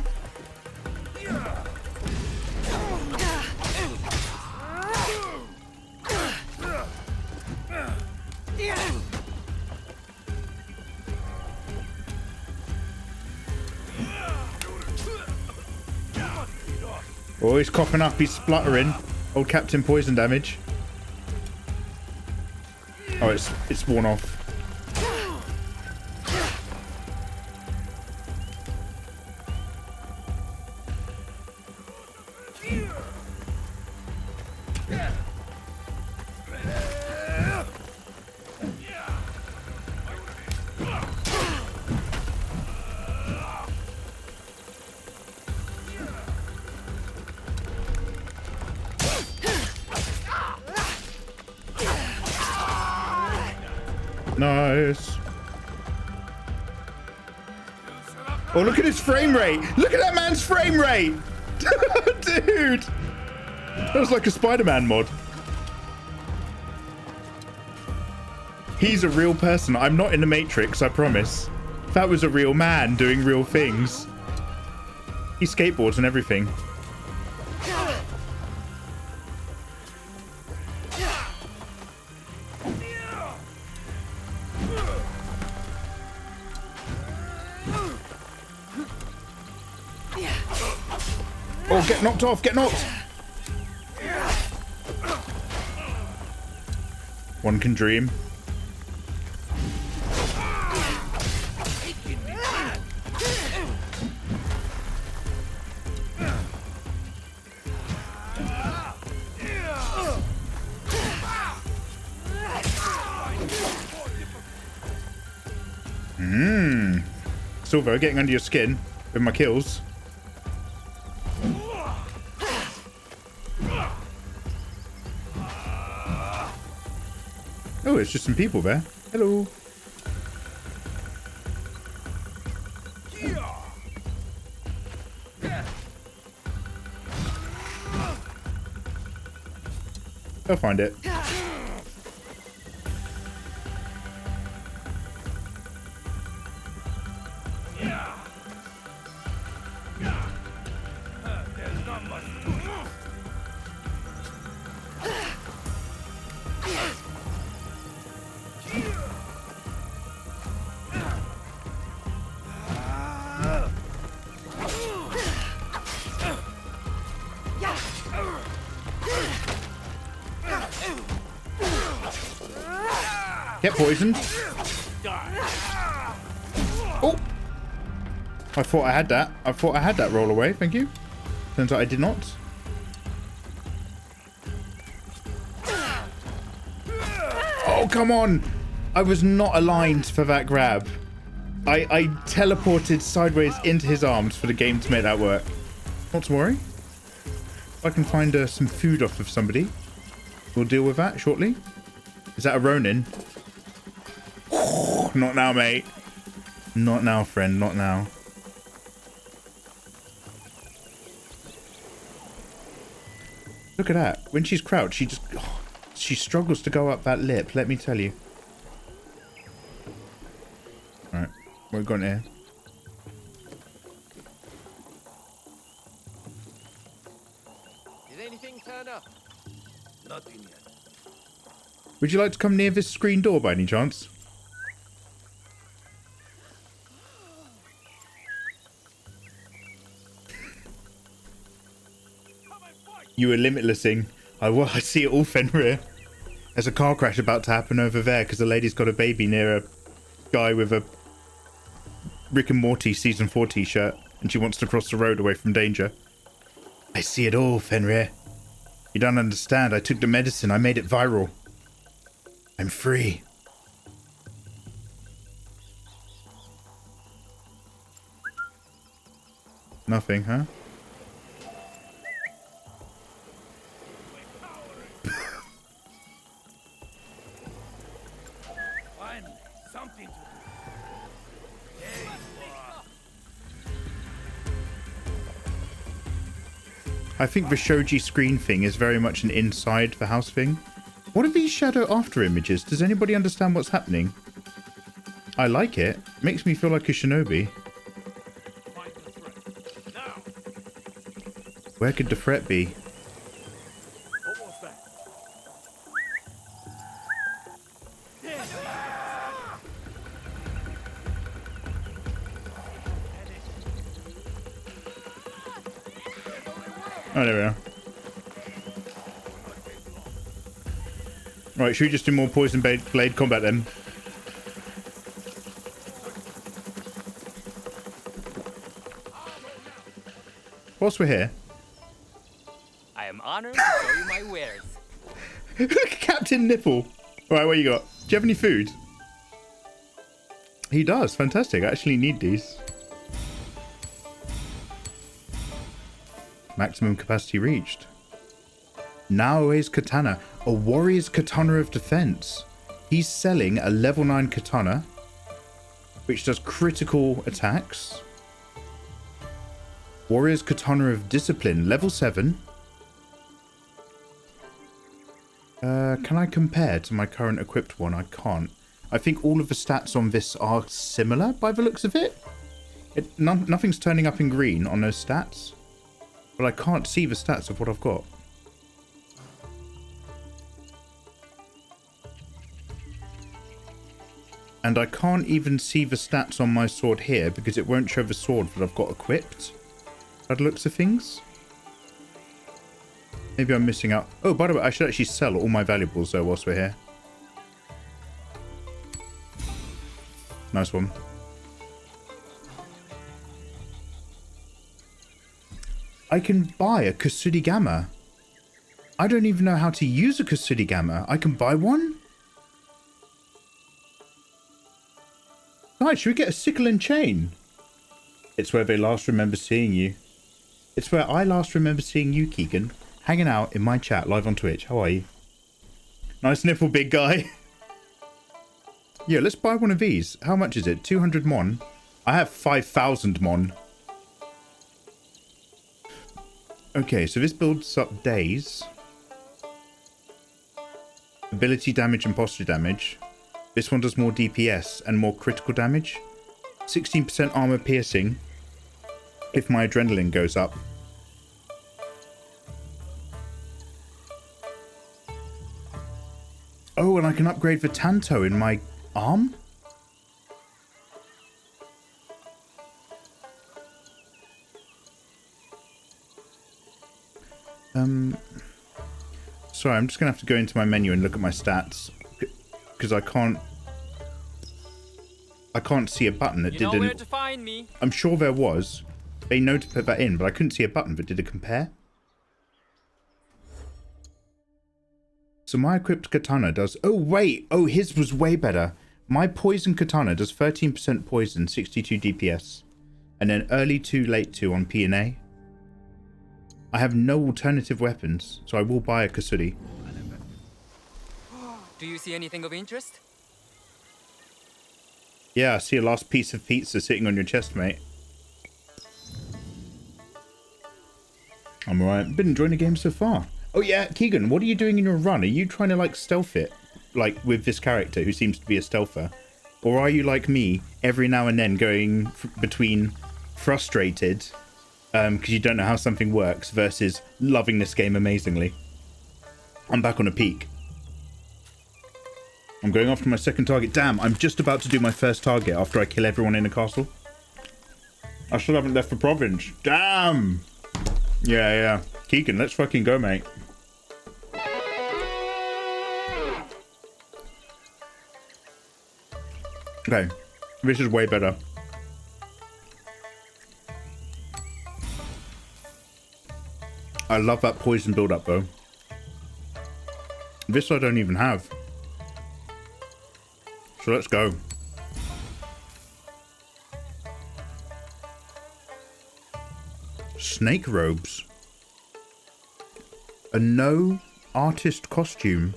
Oh, he's coughing up, he's spluttering. Old Captain Poison damage. Oh, it's worn off. Nice. Oh, look at his frame rate. Look at that man's frame rate. Dude. That was like a Spider-Man mod. He's a real person. I'm not in the Matrix, I promise. That was a real man doing real things. He skateboards and everything. Oh, get knocked off, get knocked! One can dream. Silver, getting under your skin with my kills. Oh, it's just some people there. Hello. I'll find it. Get poisoned. Oh! I thought I had that. I thought I had that roll away. Thank you. Turns out I did not. Oh, come on! I was not aligned for that grab. I teleported sideways into his arms for the game to make that work. Not to worry. If I can find some food off of somebody, we'll deal with that shortly. Is that a Ronin? Not now, mate. Not now, friend. Not now. Look at that. When she's crouched, she struggles to go up that lip, let me tell you. Alright, what have we got in here? Did anything turn up? Nothing yet. Would you like to come near this screen door by any chance? You were limitlessing. I see it all, Fenrir. There's a car crash about to happen over there because the lady's got a baby near a guy with a Rick and Morty season 4 t-shirt and she wants to cross the road away from danger. I see it all, Fenrir. You don't understand. I took the medicine. I made it viral. I'm free. Nothing, huh? Finally, something to do. There you are. I think the shoji screen thing is very much an inside the house thing. What are these shadow after images? Does anybody understand what's happening? I like it. It makes me feel like a shinobi. Where could the threat be? Oh, there we are. Right, should we just do more poison blade combat then? Whilst we're here, I am honored to show you my wares. look at Captain Nipple. All right, what you got? Do you have any food? He does. Fantastic. I actually need these. Maximum capacity reached. Naoe's katana, a warrior's katana of defense. He's selling a level 9 katana, which does critical attacks. Warrior's katana of discipline, level 7. Can I compare to my current equipped one? I can't. I think all of the stats on this are similar by the looks of it. Nothing's turning up in green on those stats, but I can't see the stats of what I've got. And I can't even see the stats on my sword here because it won't show the sword that I've got equipped by the looks of things. Maybe I'm missing out. Oh, by the way, I should actually sell all my valuables though whilst we're here. Nice one. I can buy a Kusudigama. I don't even know how to use a Kusudigama. I can buy one? Right, should we get a sickle and chain? It's where they last remember seeing you. It's where I last remember seeing you, Keegan. Hanging out in my chat live on Twitch. How are you? Nice nipple, big guy. Yeah, let's buy one of these. How much is it? 200 mon. I have 5,000 mon. Okay, so this builds up days. Ability damage and posture damage. This one does more DPS and more critical damage. 16% armor piercing if my adrenaline goes up. Oh, and I can upgrade the Tanto in my arm? Sorry, I'm just going to have to go into my menu and look at my stats. Because I can't see a button that didn't... You know where to find me. I'm sure there was. They know to put that in, but I couldn't see a button that did a compare. So my equipped katana does... Oh, wait. Oh, his was way better. My poison katana does 13% poison, 62 DPS. And then early 2, late 2 on P&A. I have no alternative weapons, so I will buy a Kasudi. Do you see anything of interest? Yeah, I see a last piece of pizza sitting on your chest, mate. I'm alright. Been enjoying the game so far. Oh yeah, Keegan, what are you doing in your run? Are you trying to like stealth it? Like with this character who seems to be a stealther? Or are you like me, every now and then going between frustrated because you don't know how something works versus loving this game amazingly? I'm back on a peak. I'm going after my second target. Damn, I'm just about to do my first target after I kill everyone in the castle. I still haven't left the province. Damn! Yeah. Keegan, let's fucking go, mate. Okay, this is way better. I love that poison build-up, though. This I don't even have. So let's go. Snake robes. A no artist costume.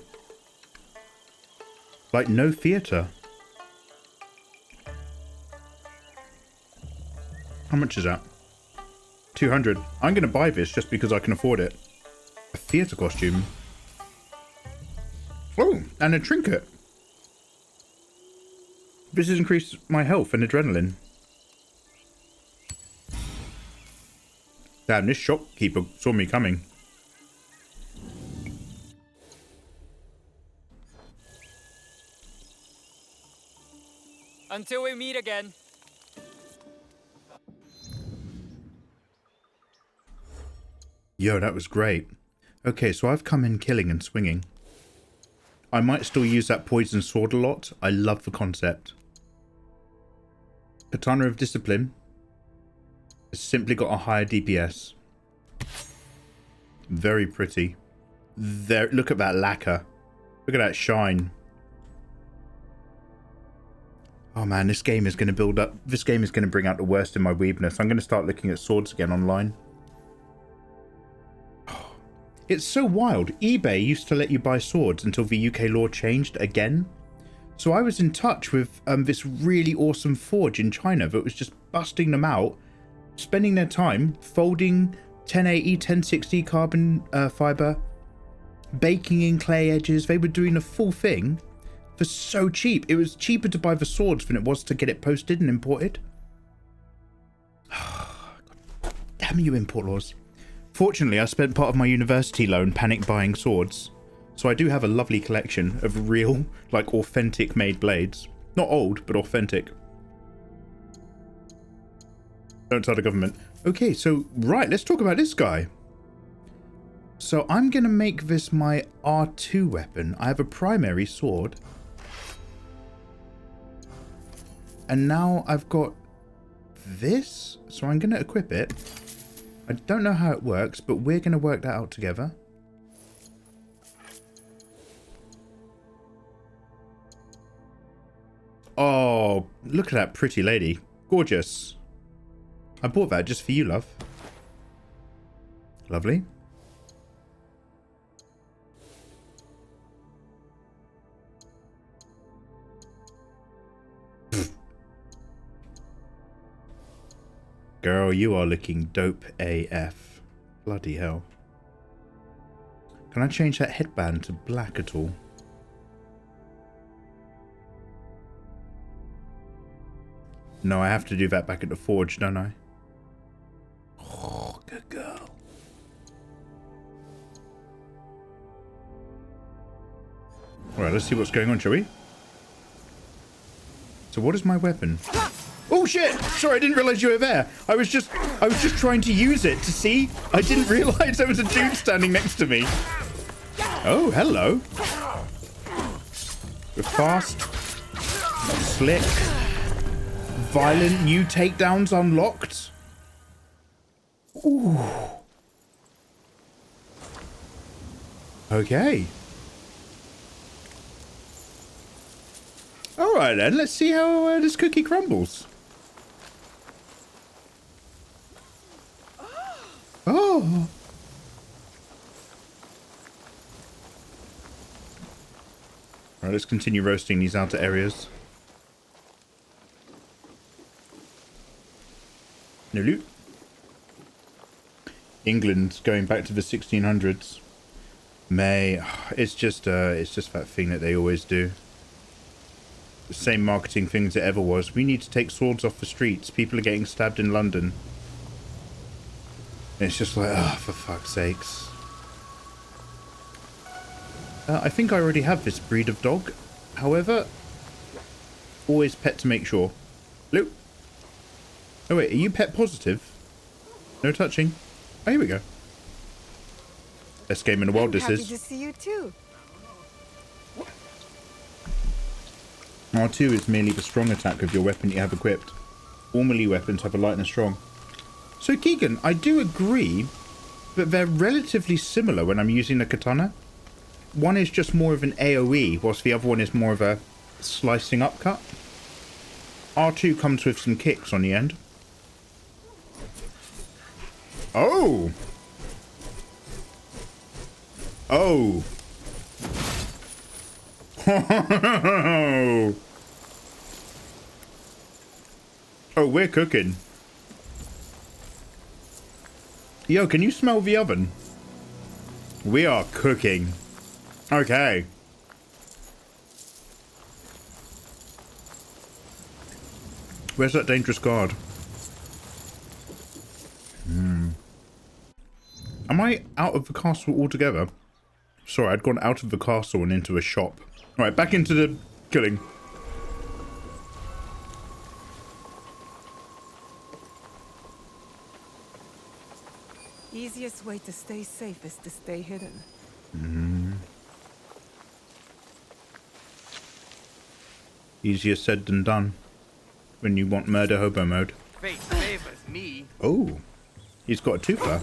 Like no theatre. How much is that? 200. I'm going to buy this just because I can afford it. A theatre costume. Oh, and a trinket. This has increased my health and adrenaline. Damn, this shopkeeper saw me coming. Until we meet again. Yo, that was great. Okay, so I've come in killing and swinging. I might still use that poison sword a lot. I love the concept. Katana of Discipline has simply got a higher DPS. Very pretty. There, look at that lacquer. Look at that shine. Oh man, this game is going to build up. This game is going to bring out the worst in my weebness. I'm going to start looking at swords again online. It's so wild. eBay used to let you buy swords until the UK law changed again. So I was in touch with this really awesome forge in China that was just busting them out, spending their time folding 1080, 1060 carbon fiber, baking in clay edges. They were doing the full thing for so cheap. It was cheaper to buy the swords than it was to get it posted and imported. Damn you import laws. Fortunately, I spent part of my university loan panic buying swords. So I do have a lovely collection of real, like, authentic made blades. Not old, but authentic. Don't tell the government. Okay, so, right, let's talk about this guy. So I'm going to make this my R2 weapon. I have a primary sword. And now I've got this. So I'm going to equip it. I don't know how it works, but we're going to work that out together. Oh, look at that pretty lady. Gorgeous. I bought that just for you, love. Lovely. Girl, you are looking dope AF. Bloody hell. Can I change that headband to black at all? No, I have to do that back at the forge, don't I? Oh, good girl. Alright, let's see what's going on, shall we? So what is my weapon? Oh shit! Sorry, I didn't realize you were there. I was just trying to use it to see. I didn't realize there was a dude standing next to me. Oh, hello. We're fast, slick, violent, new takedowns unlocked. Ooh. Okay. All right then. Let's see how this cookie crumbles. Oh. Alright, let's continue roasting these outer areas. No loot. England going back to the 1600s. May, it's just that thing that they always do. The same marketing thing as it ever was. We need to take swords off the streets. People are getting stabbed in London. It's just like, oh, for fuck's sakes. I think I already have this breed of dog. However, always pet to make sure. Hello? Oh wait, are you pet positive? No touching. Oh, here we go. Best game in the world, this is. Happy to see you too. R2 is merely the strong attack of your weapon you have equipped. All melee weapons have a light and a strong. So Keegan, I do agree, but they're relatively similar when I'm using the katana. One is just more of an AoE, whilst the other one is more of a slicing upcut. R2 comes with some kicks on the end. Oh! Oh! Oh, we're cooking. Yo, can you smell the oven? We are cooking. Okay. Where's that dangerous guard? Am I out of the castle altogether? Sorry, I'd gone out of the castle and into a shop. Alright, back into the killing. Easiest way to stay safe is to stay hidden. Easier said than done. When you want murder hobo mode. Fate favors me. Oh, he's got a twofer.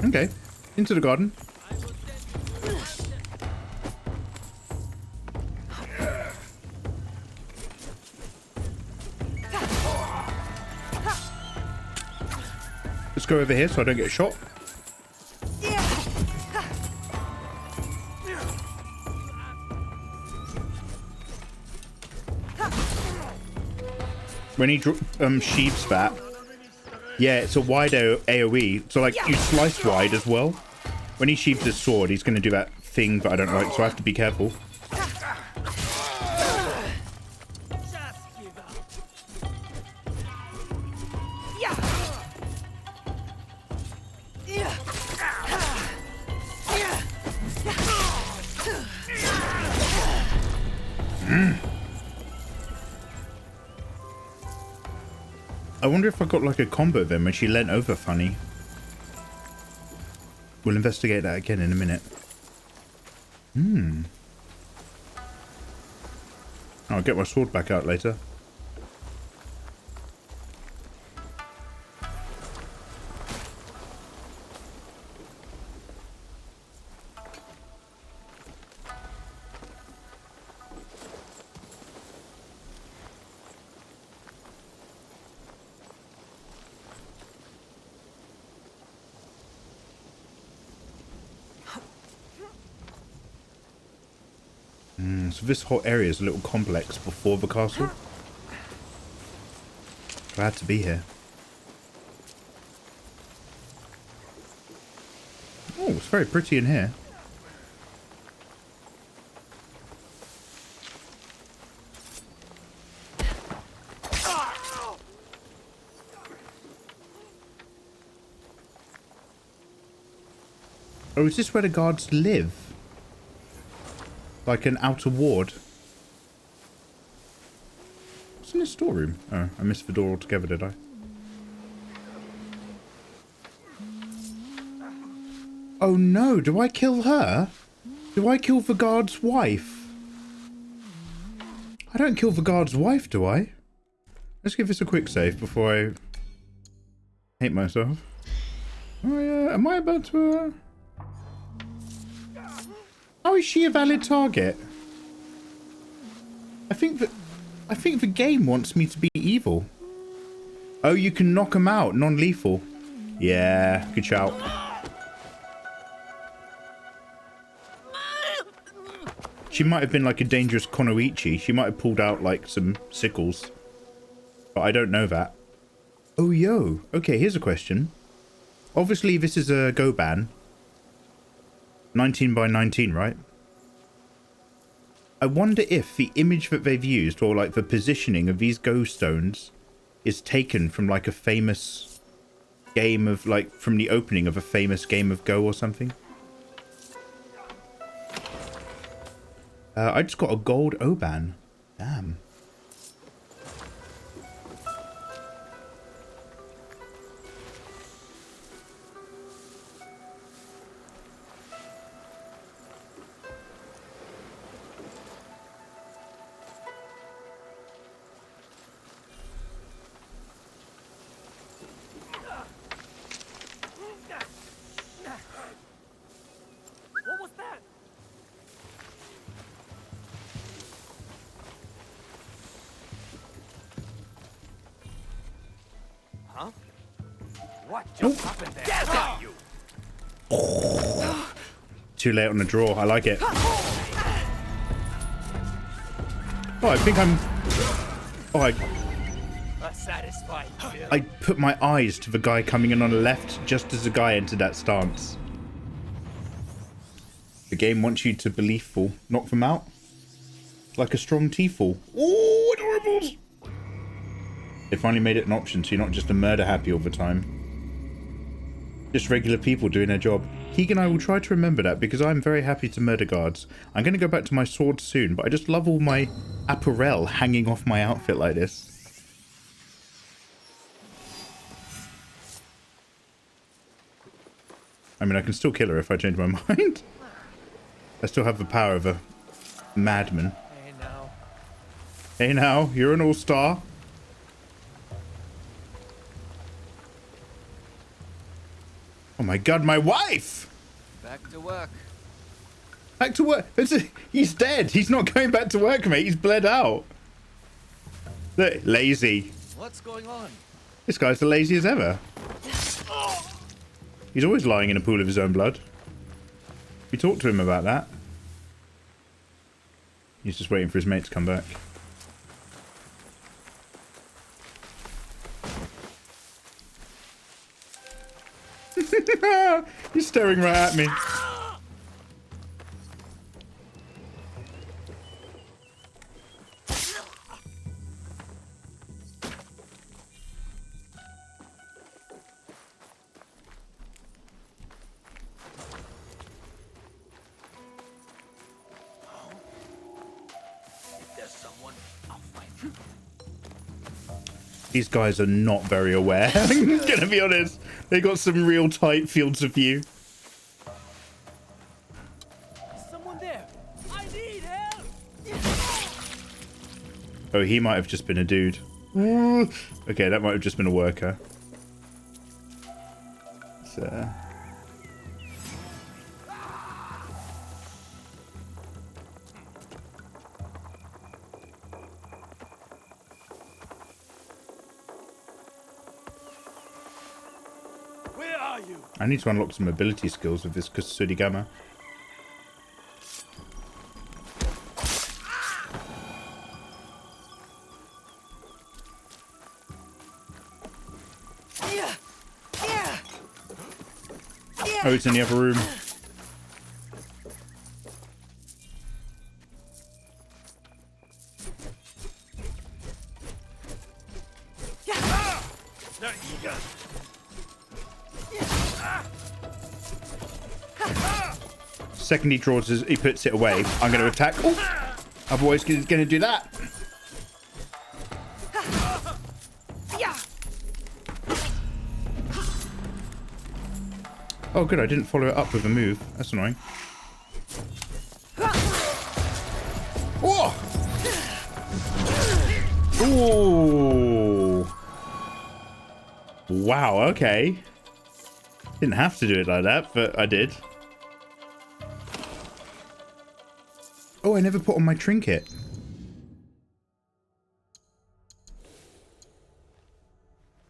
Okay, into the garden. Let's go over here so I don't get shot. When he sheaves that, yeah, it's a wide AoE, so like you slice wide as well. When he sheaves his sword, he's going to do that thing that I don't like, so I have to be careful. I wonder if I got like a combo then when she leant over funny. We'll investigate that again in a minute. I'll get my sword back out later. So this whole area is a little complex before the castle. Glad to be here. Oh, it's very pretty in here. Oh, is this where the guards live? Like an outer ward. What's in this storeroom? Oh, I missed the door altogether, did I? Oh no, do I kill her? Do I kill the guard's wife? I don't kill the guard's wife, do I? Let's give this a quick save before I hate myself. Oh yeah, am I about to... How is she a valid target? I think the game wants me to be evil. Oh, you can knock them out, non-lethal. Yeah, good shout. She might have been like a dangerous kunoichi. She might have pulled out like some sickles. But I don't know that. Oh, yo. Okay, here's a question. Obviously, this is a go ban. 19 by 19, right? I wonder if the image that they've used, or like the positioning of these go stones, is taken from like a famous game of, like, from the opening of a famous game of Go or something. I just got a gold Oban. Damn. Too late on the draw. I like it. Oh, I think I'm... Oh, I put my eyes to the guy coming in on the left just as the guy entered that stance. The game wants you to beliefful. Knock them out. Like a strong T-fall. Oh, adorables! They finally made it an option, so you're not just a murder happy all the time. Just regular people doing their job. Keegan, I will try to remember that because I'm very happy to murder guards. I'm going to go back to my sword soon, but I just love all my apparel hanging off my outfit like this. I mean, I can still kill her if I change my mind. I still have the power of a madman. Hey now. Hey now, you're an all-star. Oh my god, my wife! Back to work. Back to work? He's dead. He's not going back to work, mate. He's bled out. Look, lazy. What's going on? This guy's the laziest ever. He's always lying in a pool of his own blood. We talked to him about that. He's just waiting for his mate to come back. He's staring right at me. These guys are not very aware. I'm gonna be honest. They got some real tight fields of view. Someone there. I need help. Oh, he might have just been a dude. Okay, that might have just been a worker. So. I need to unlock some ability skills with this Kusurigama. Oh, it's in the other room. Second he draws his, he puts it away, I'm going to attack. Ooh. Otherwise he's going to do that. Oh good, I didn't follow it up with a move. That's annoying. Whoa! Ooh! Wow, okay. Didn't have to do it like that, but I did. Oh, I never put on my trinket.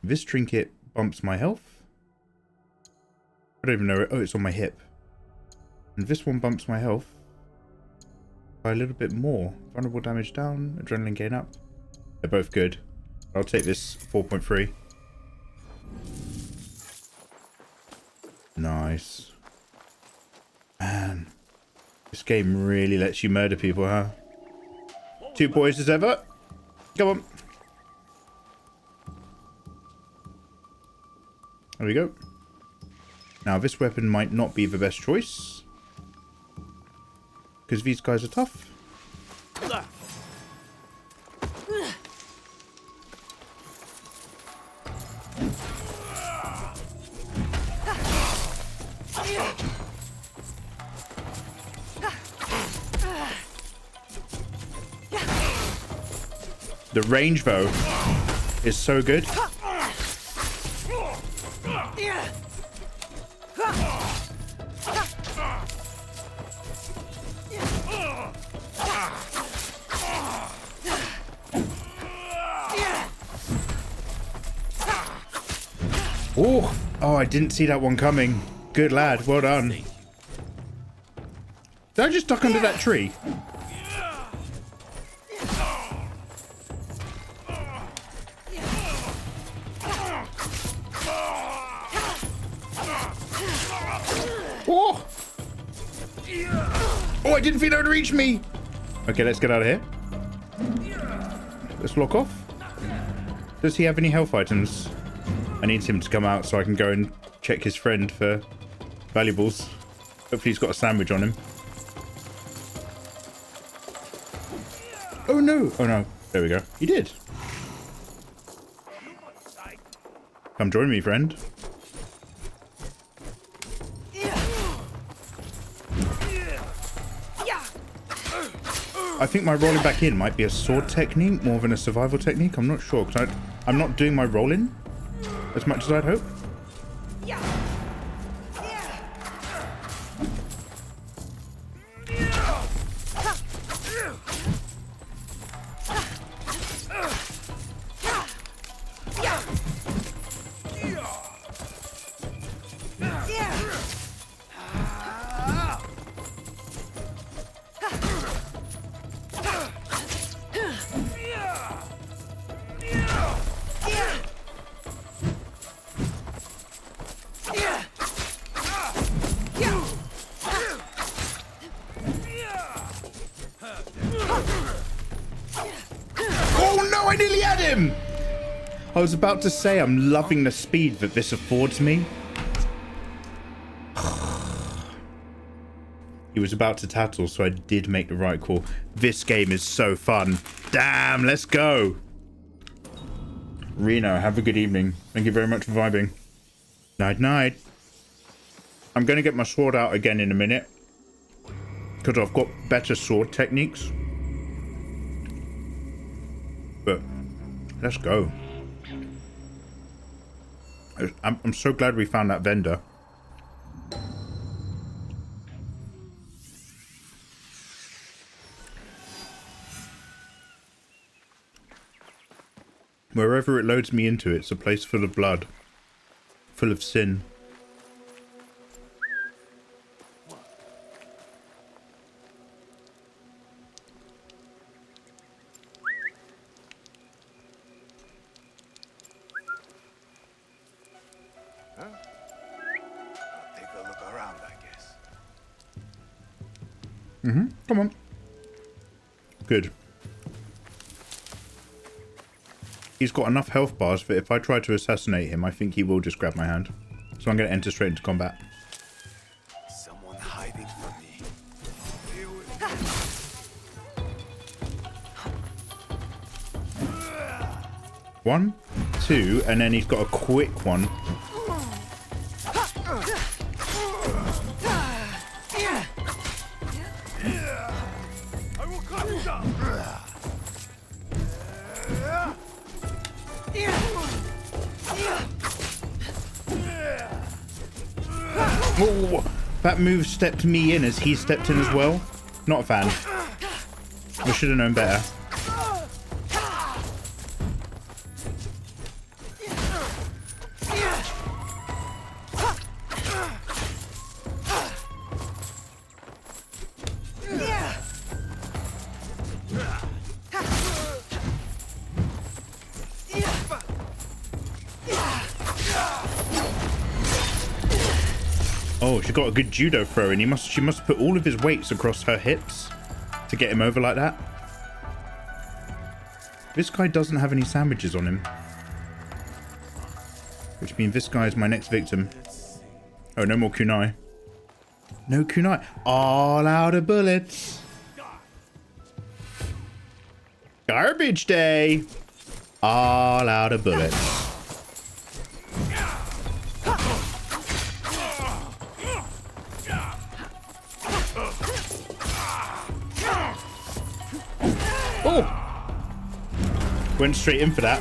This trinket bumps my health. I don't even know. Oh, it's on my hip. And this one bumps my health by a little bit more. Vulnerable damage down, adrenaline gain up. They're both good. I'll take this 4.3. Nice. Man. This game really lets you murder people, huh? 2 boys as ever. Come on. There we go. Now, this weapon might not be the best choice. Because these guys are tough. The range, though, is so good. Oh, I didn't see that one coming. Good lad, well done. Did I just duck under that tree? Oh! Oh, I didn't think that would reach me. Okay, let's get out of here. Let's lock off. Does he have any health items? I need him to come out so I can go and check his friend for valuables. Hopefully he's got a sandwich on him. Oh no! Oh no. There we go. He did. Come join me, friend. I think my rolling back in might be a sword technique more than a survival technique. I'm not sure, because I'm not doing my rolling as much as I'd hope. I was about to say I'm loving the speed that this affords me. He was about to tattle, so I did make the right call. This game is so fun. Damn, let's go. Reno, have a good evening. Thank you very much for vibing. Night, night. I'm going to get my sword out again in a minute, because I've got better sword techniques. But let's go. I'm so glad we found that vendor. Wherever it loads me into, it's a place full of blood, full of sin. Come on. Good. He's got enough health bars that if I try to assassinate him, I think he will just grab my hand. So I'm going to enter straight into combat. Someone hiding from me. 1, 2, and then he's got a quick one. Oh, that move stepped me in as he stepped in as well. Not a fan. I should have known better. Oh, she got a good judo throw, and she must put all of his weights across her hips to get him over like that. This guy doesn't have any sandwiches on him, which means this guy is my next victim. Oh, no more kunai. No kunai. All out of bullets. Garbage day. All out of bullets. Oh! Went straight in for that.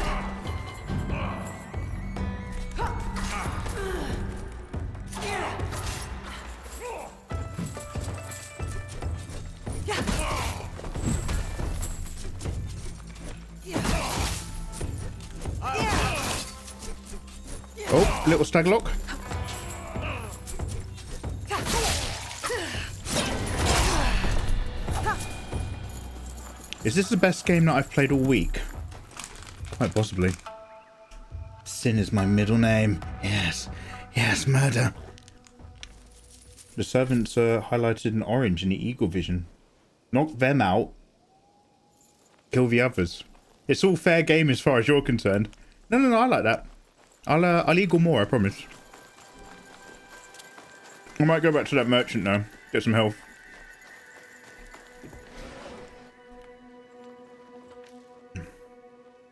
Oh, little stag lock. Is this the best game that I've played all week? Quite possibly. Sin is my middle name. Yes. Yes, murder. The servants are highlighted in orange in the eagle vision. Knock them out. Kill the others. It's all fair game as far as you're concerned. No, I like that. I'll eagle more, I promise. I might go back to that merchant now. Get some health.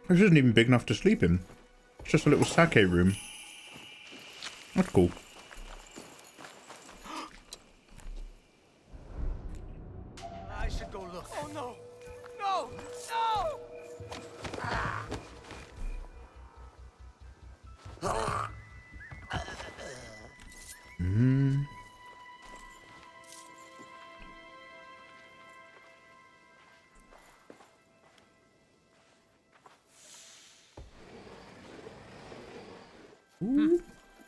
This isn't even big enough to sleep in. It's just a little sake room. That's cool. I should go look. Oh no! No! No!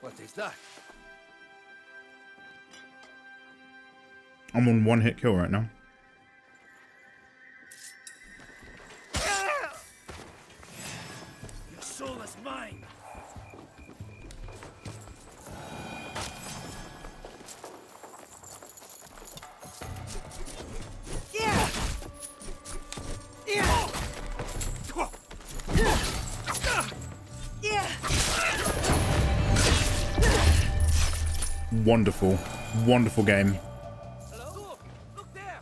What is that? I'm on one hit kill right now. Your soul is mine. Yeah. Yeah. Yeah. Wonderful. Wonderful game. Look there.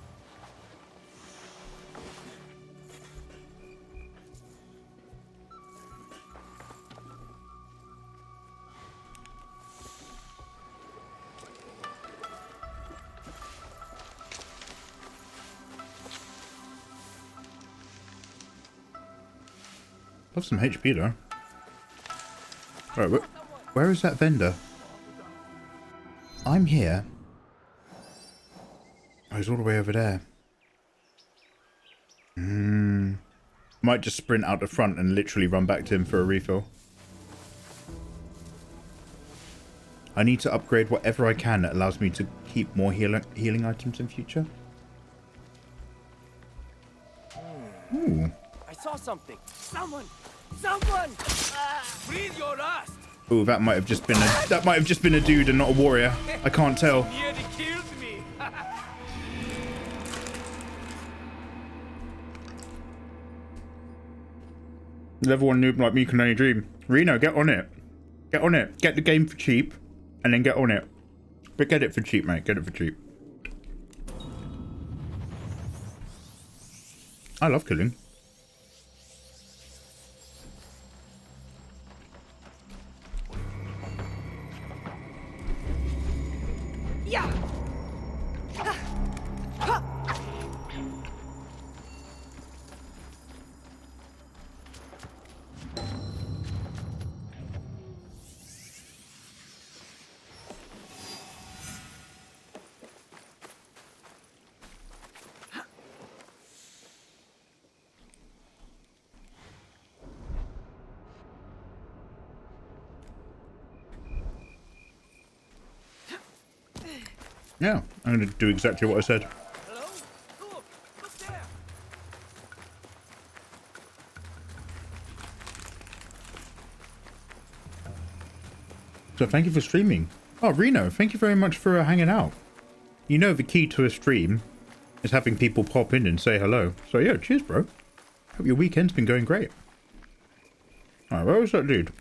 Love some HP though. Alright, where is that vendor? I'm here. Oh, he's all the way over there. Might just sprint out the front and literally run back to him for a refill. I need to upgrade whatever I can that allows me to keep more healing items in future. Ooh. I saw something. Someone! Someone! Breathe your last! Oh, that might have just been a dude and not a warrior. I can't tell. Nearly killed me. Level 1 noob like me can only dream. Reno, get on it. Get on it. Get the game for cheap and then get on it. But get it for cheap, mate. Get it for cheap. I love killing. Yeah. Yeah, I'm going to do exactly what I said. So thank you for streaming. Oh, Reno, thank you very much for hanging out. You know the key to a stream is having people pop in and say hello. So yeah, cheers, bro. Hope your weekend's been going great. Alright, where was that dude?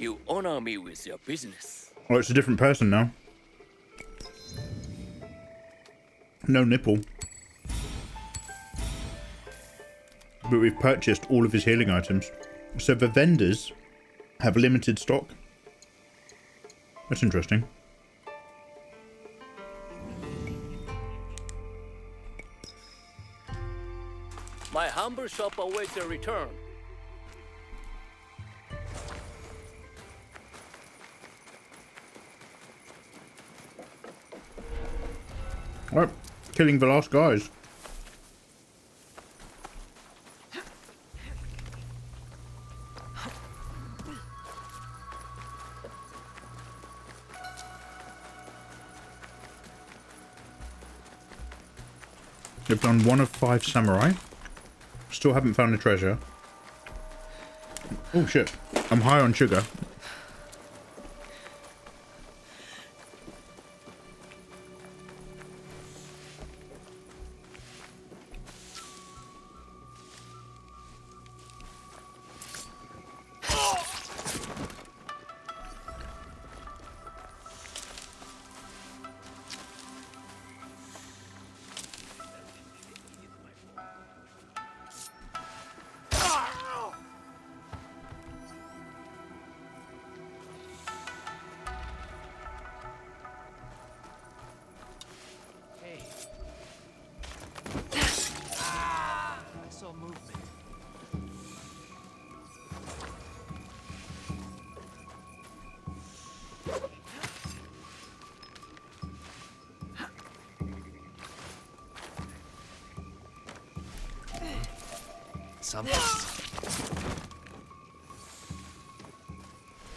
You honor me with your business. Oh, it's a different person now. No nipple. But we've purchased all of his healing items. So the vendors have limited stock. That's interesting. My humble shop awaits your return. Alright, killing the last guys. I've done 1 of 5 samurai. Still haven't found the treasure. Oh shit. I'm high on sugar.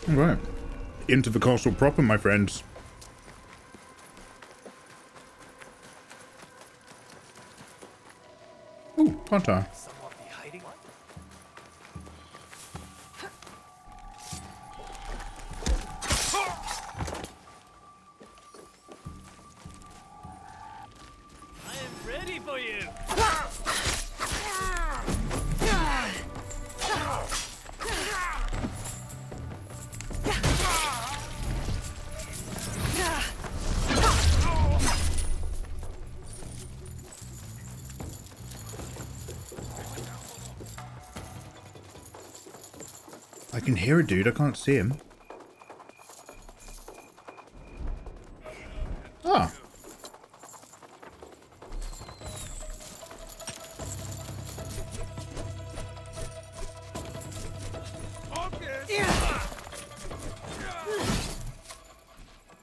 Alright. Into the castle proper, my friends. Ooh, Panta. I can hear a dude, I can't see him. Ah.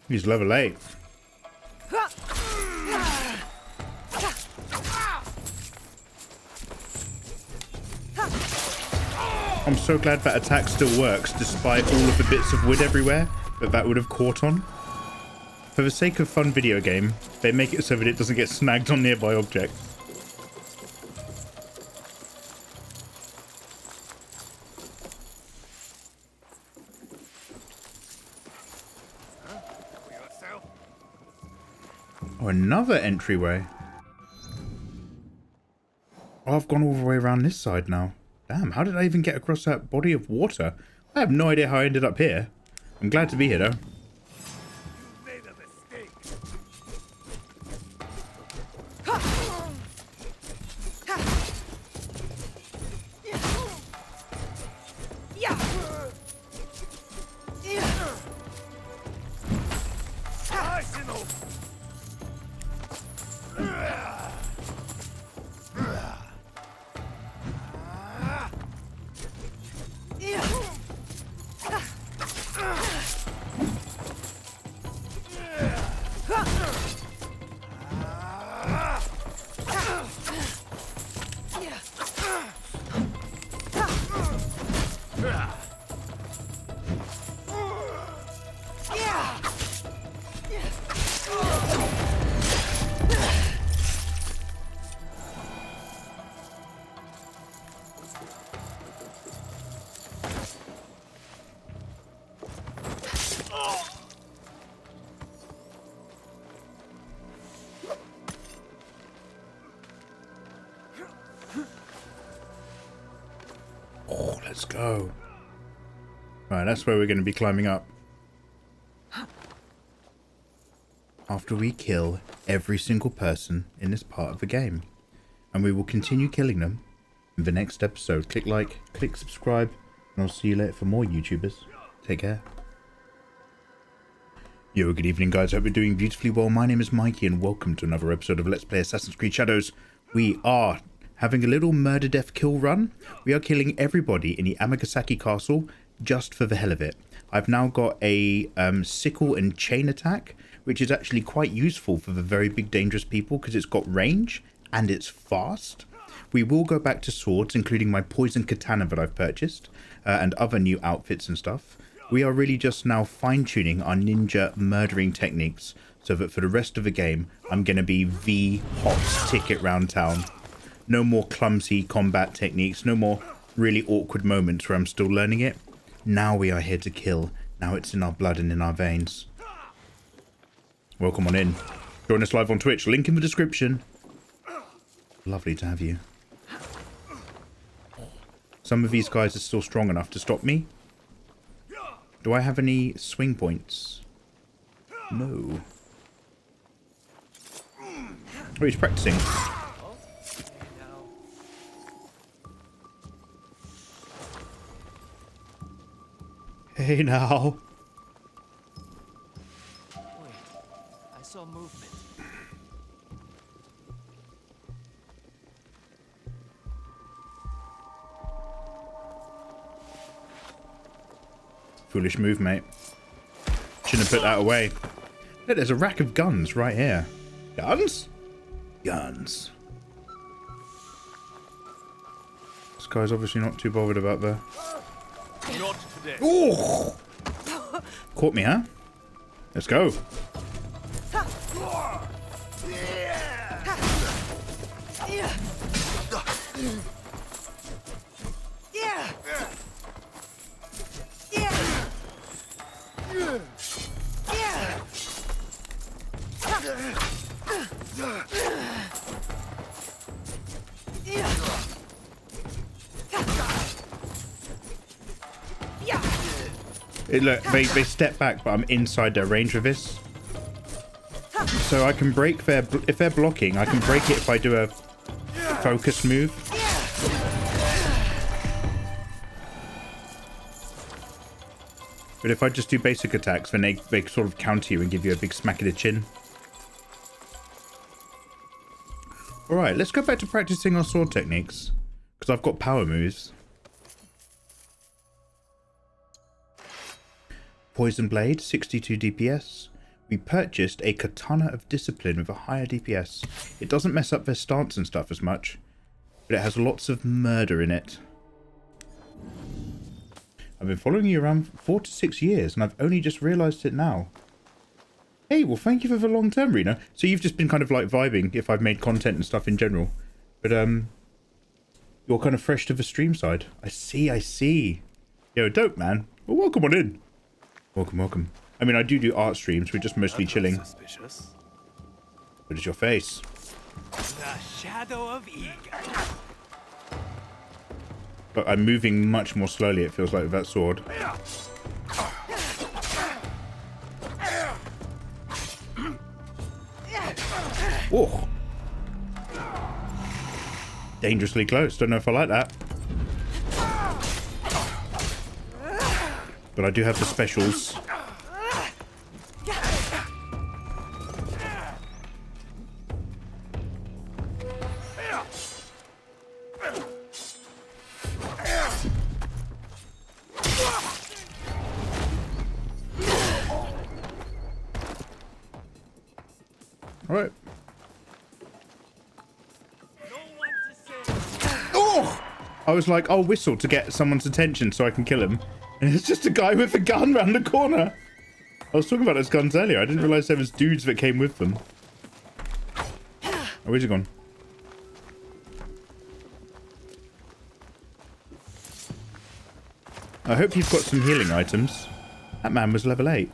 He's level 8. I'm so glad that attack still works despite all of the bits of wood everywhere that would have caught on. For the sake of fun video game, they make it so that it doesn't get snagged on nearby objects. Oh, another entryway. Oh, I've gone all the way around this side now. Damn, how did I even get across that body of water? I have no idea how I ended up here. I'm glad to be here, though. Oh, let's go. Right, that's where we're going to be climbing up. After we kill every single person in this part of the game. And we will continue killing them in the next episode. Click like, click subscribe, and I'll see you later for more YouTubers. Take care. Yo, good evening guys, hope you're doing beautifully well. My name is Mikey and welcome to another episode of Let's Play Assassin's Creed Shadows. We are having a little murder death kill run. We are killing everybody in the Amagasaki castle just for the hell of it. I've now got a sickle and chain attack, which is actually quite useful for the very big dangerous people because it's got range and it's fast. We will go back to swords, including my poison katana that I've purchased and other new outfits and stuff. We are really just now fine-tuning our ninja murdering techniques so that for the rest of the game, I'm going to be the hot ticket round town. No more clumsy combat techniques, no more really awkward moments where I'm still learning it. Now we are here to kill. Now it's in our blood and in our veins. Welcome on in. Join us live on Twitch, link in the description. Lovely to have you. Some of these guys are still strong enough to stop me. Do I have any swing points? No. Oh, he's practicing. Hey now. Wait, I saw movement. Foolish move, mate. Shouldn't have put that away. Look, there's a rack of guns right here. Guns? Guns. This guy's obviously not too bothered about the... Not today. Ooh! Caught me, huh? Let's go. Look, they step back, but I'm inside their range with this. So I can break their... If they're blocking, I can break it if I do a focus move. But if I just do basic attacks, then they sort of counter you and give you a big smack in the chin. Alright, let's go back to practicing our sword techniques. Because I've got power moves. Poison Blade, 62 DPS. We purchased a Katana of Discipline with a higher DPS. It doesn't mess up their stance and stuff as much, but it has lots of murder in it. I've been following you around 4 to 6 years, and I've only just realised it now. Hey, well, thank you for the long term, Rena. So you've just been kind of like vibing if I've made content and stuff in general. But, you're kind of fresh to the stream side. I see. Yo, dope, man. Well, welcome on in. Welcome. I mean, I do art streams. We're just mostly chilling. Suspicious. What is your face? The shadow of Ega. But I'm moving much more slowly, it feels like, with that sword. Oh! Dangerously close. Don't know if I like that. But I do have the specials. Alright. Oh! I was like, I'll whistle to get someone's attention so I can kill him. And it's just a guy with a gun round the corner. I was talking about those guns earlier. I didn't realise there was dudes that came with them. Oh, where's he gone? I hope you've got some healing items. That man was level 8.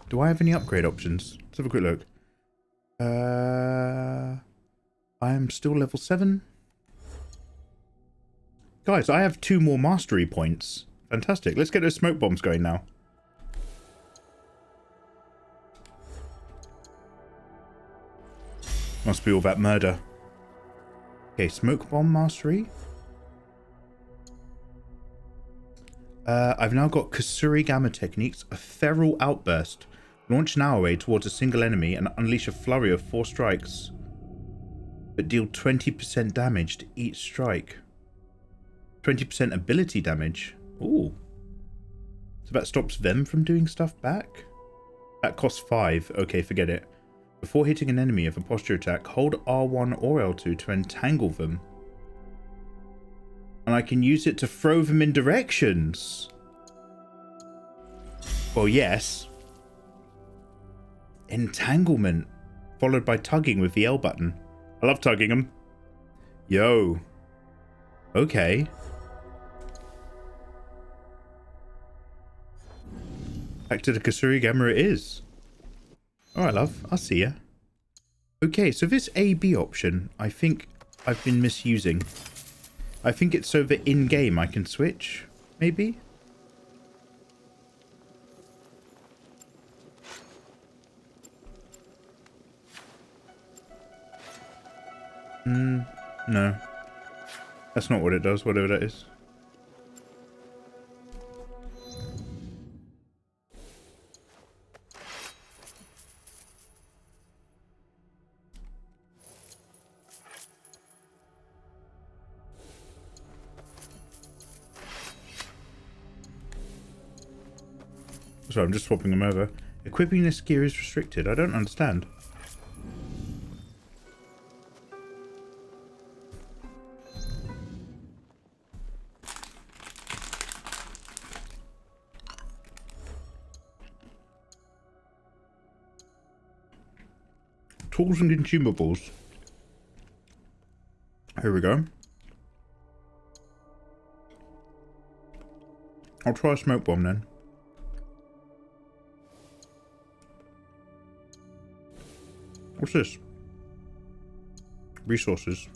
Do I have any upgrade options? Let's have a quick look. I am still level 7. Guys, I have 2 more mastery points. Fantastic. Let's get those smoke bombs going now. Must be all that murder. Okay, smoke bomb mastery. I've now got Kusuri Gamma techniques, a feral outburst. Launch Naoe towards a single enemy and unleash a flurry of 4 strikes. But deal 20% damage to each strike. 20% ability damage. Ooh. So that stops them from doing stuff back? That costs 5. Okay, forget it. Before hitting an enemy of a posture attack, hold R1 or L2 to entangle them. And I can use it to throw them in directions. Well, yes. Entanglement. Followed by tugging with the L button. I love tugging them. Yo. Okay. Back to the Kusarigama it is. Alright, love. I'll see ya. Okay, so this A-B option, I think I've been misusing. I think it's so that in-game I can switch, maybe? No. That's not what it does, whatever that is. So I'm just swapping them over. Equipping this gear is restricted. I don't understand. Tools and consumables. Here we go. I'll try a smoke bomb then. What's this? Resources.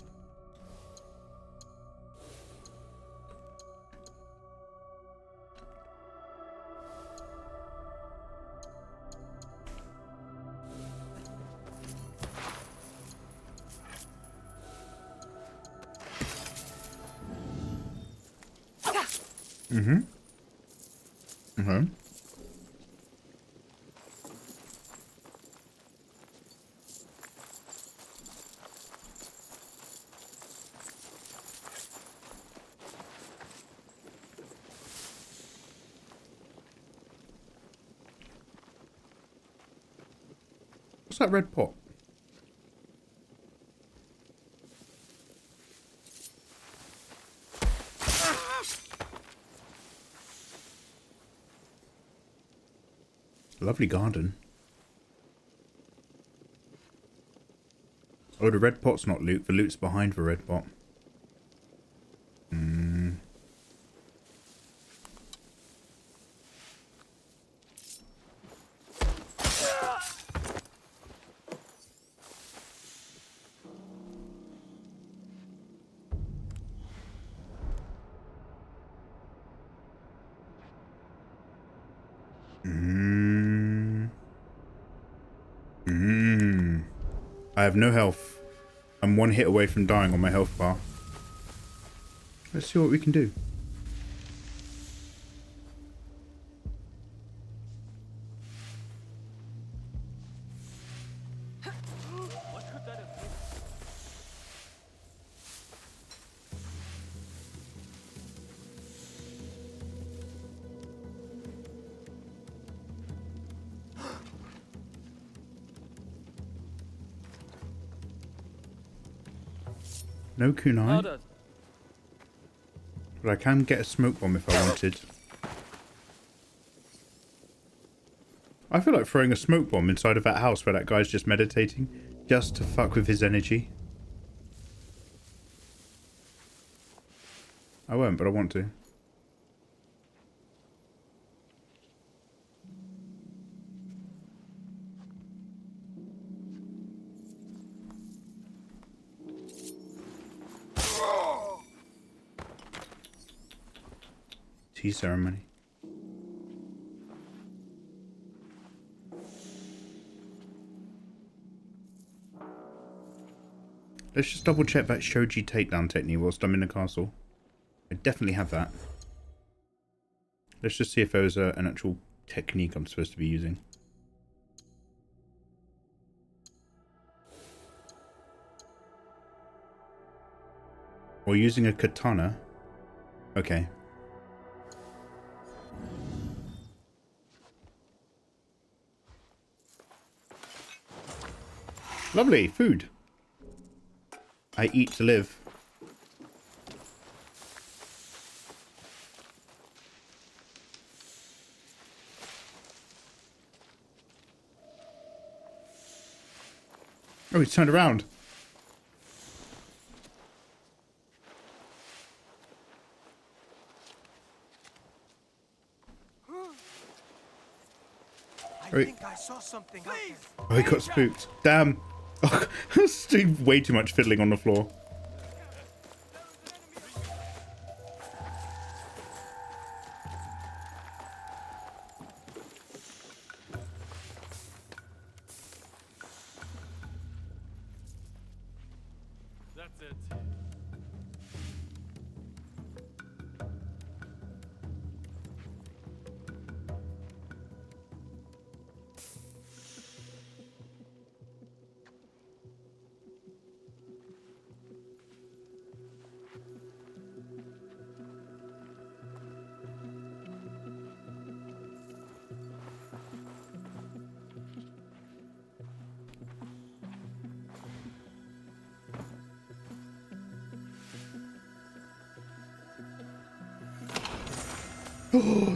Okay. What's that red pot? Lovely garden. Oh, the red pot's not loot. The loot's behind the red pot. I have no health. I'm one hit away from dying on my health bar. Let's see what we can do. No kunai. But I can get a smoke bomb if I wanted. I feel like throwing a smoke bomb inside of that house where that guy's just meditating, just to fuck with his energy. I won't, but I want to. Tea ceremony. Let's just double check that shoji takedown technique whilst I'm in the castle. I definitely have that. Let's just see if there's an actual technique I'm supposed to be using. Or using a katana. Okay. Lovely, food. I eat to live. Oh, he's turned around. I think I saw something out there. Oh, he got spooked. Damn. Oh, I was doing way too much fiddling on the floor. That's it.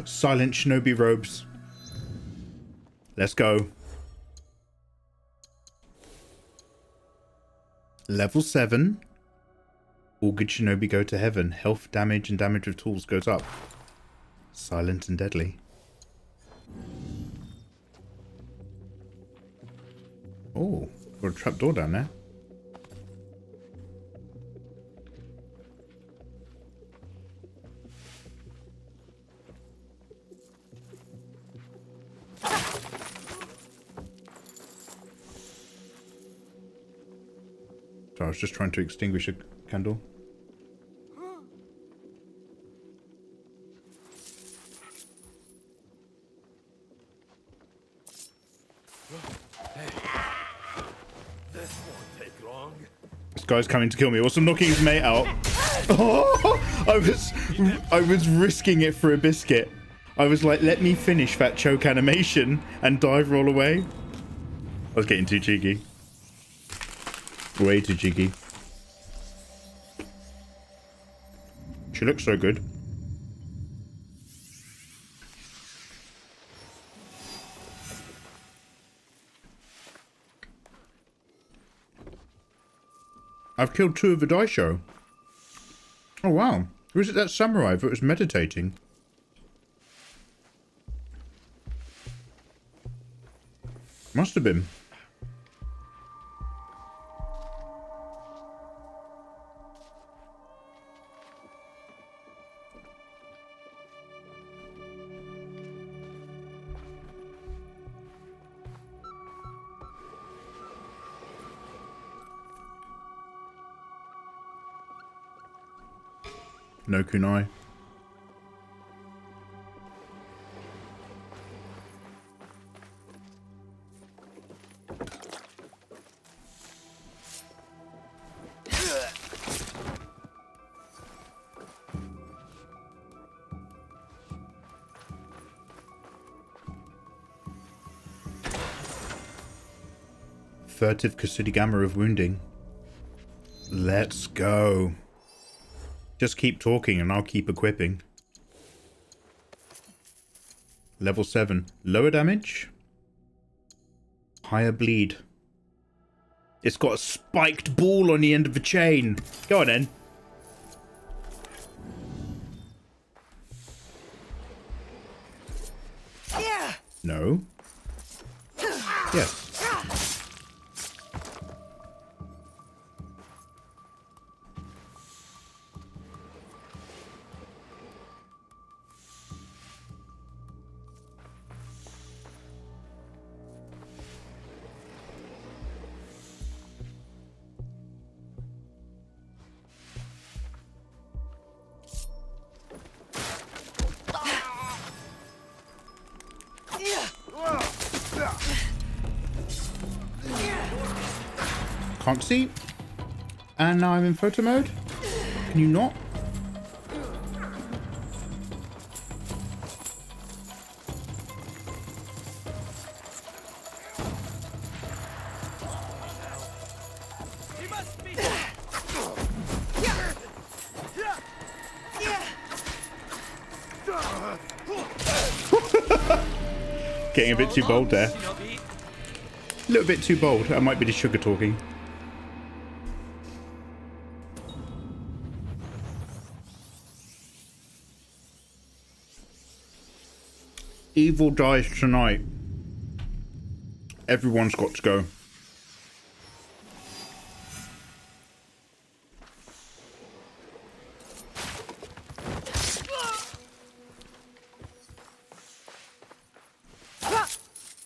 Silent shinobi robes. Let's go. Level 7. All good shinobi go to heaven. Health, damage, and damage of tools goes up. Silent and deadly. Oh, got a trapdoor down there. So I was just trying to extinguish a candle. This won't take long. This guy's coming to kill me. Also knocking his mate out. Oh, I was risking it for a biscuit. I was like, let me finish that choke animation and dive roll away. I was getting too cheeky. Way too cheeky. She looks so good. I've killed 2 of the Daisho. Oh wow. Was it that samurai that was meditating? Must have been. No kunai. Furtive Kasudigama of wounding. Let's go. Just keep talking and I'll keep equipping. Level 7. Lower damage. Higher bleed. It's got a spiked ball on the end of the chain. Go on then. Yeah. No. Yes. Can't see. And now I'm in photo mode. Can you not? Getting a bit too bold there. A little bit too bold. That might be the sugar talking. Evil dies tonight. Everyone's got to go.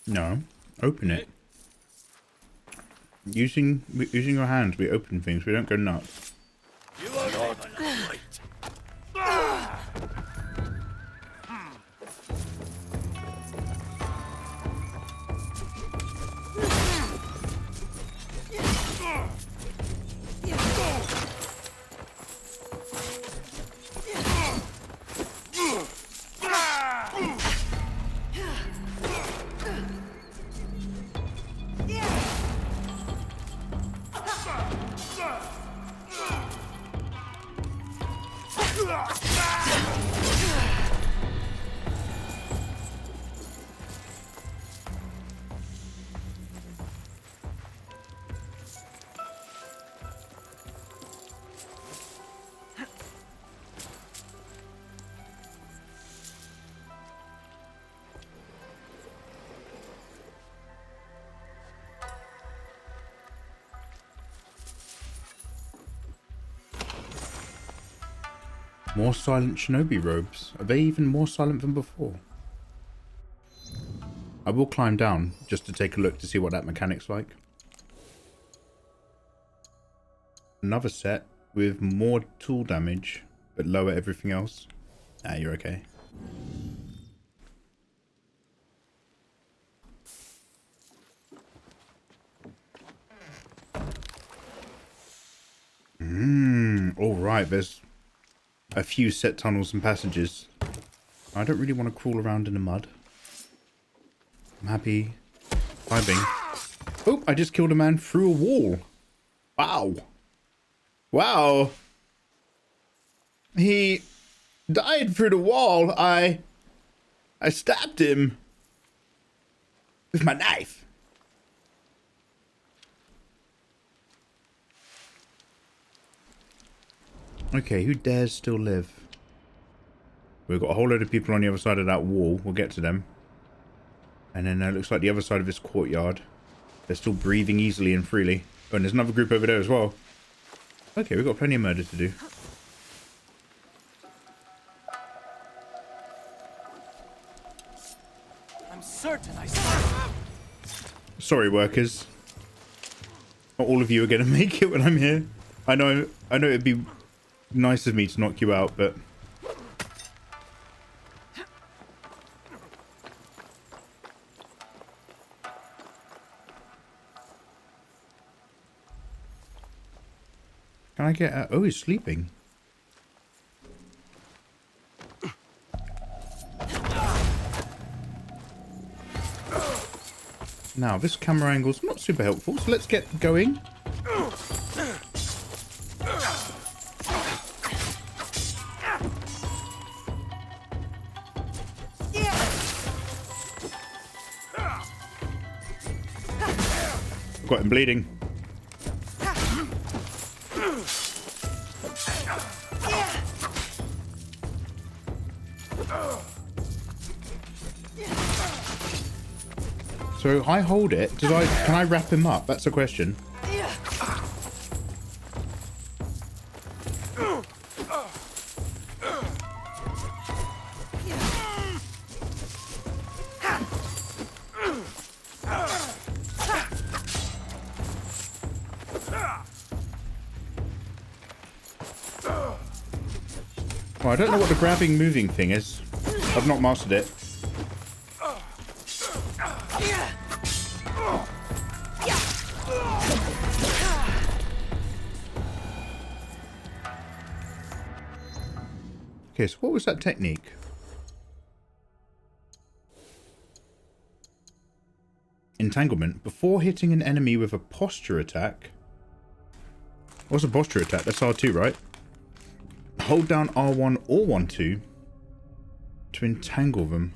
No, open it. Using your hands, we open things. We don't go nuts. You are not right. More silent shinobi robes. Are they even more silent than before? I will climb down just to take a look to see what that mechanic's like. Another set with more tool damage, but lower everything else. Ah, you're okay. Alright, there's a few set tunnels and passages. I don't really want to crawl around in the mud. I'm happy climbing. Oh, I just killed a man through a wall. Wow. Wow. He died through the wall. I stabbed him with my knife. Okay, who dares still live? We've got a whole load of people on the other side of that wall. We'll get to them. And then it looks like the other side of this courtyard. They're still breathing easily and freely. Oh, and there's another group over there as well. Okay, we've got plenty of murder to do. I'm certain I saw. Sorry, workers. Not all of you are going to make it when I'm here. I know it'd be nice of me to knock you out, but... Can I get... oh, he's sleeping. Now, this camera angle's not super helpful, so let's get going. Got him bleeding. So I hold it. Can I wrap him up? That's the question. Well, I don't know what the grabbing moving thing is. I've not mastered it. Okay, so what was that technique? Entanglement. Before hitting an enemy with a posture attack. What's a posture attack? That's R2, right? Hold down R1 or 1-2 to entangle them.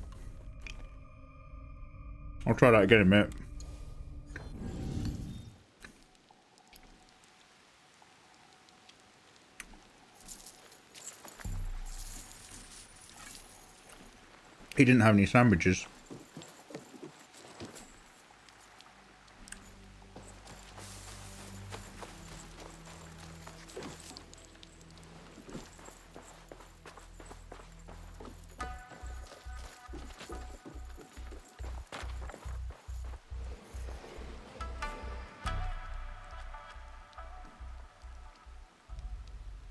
I'll try that again in a minute. He didn't have any sandwiches.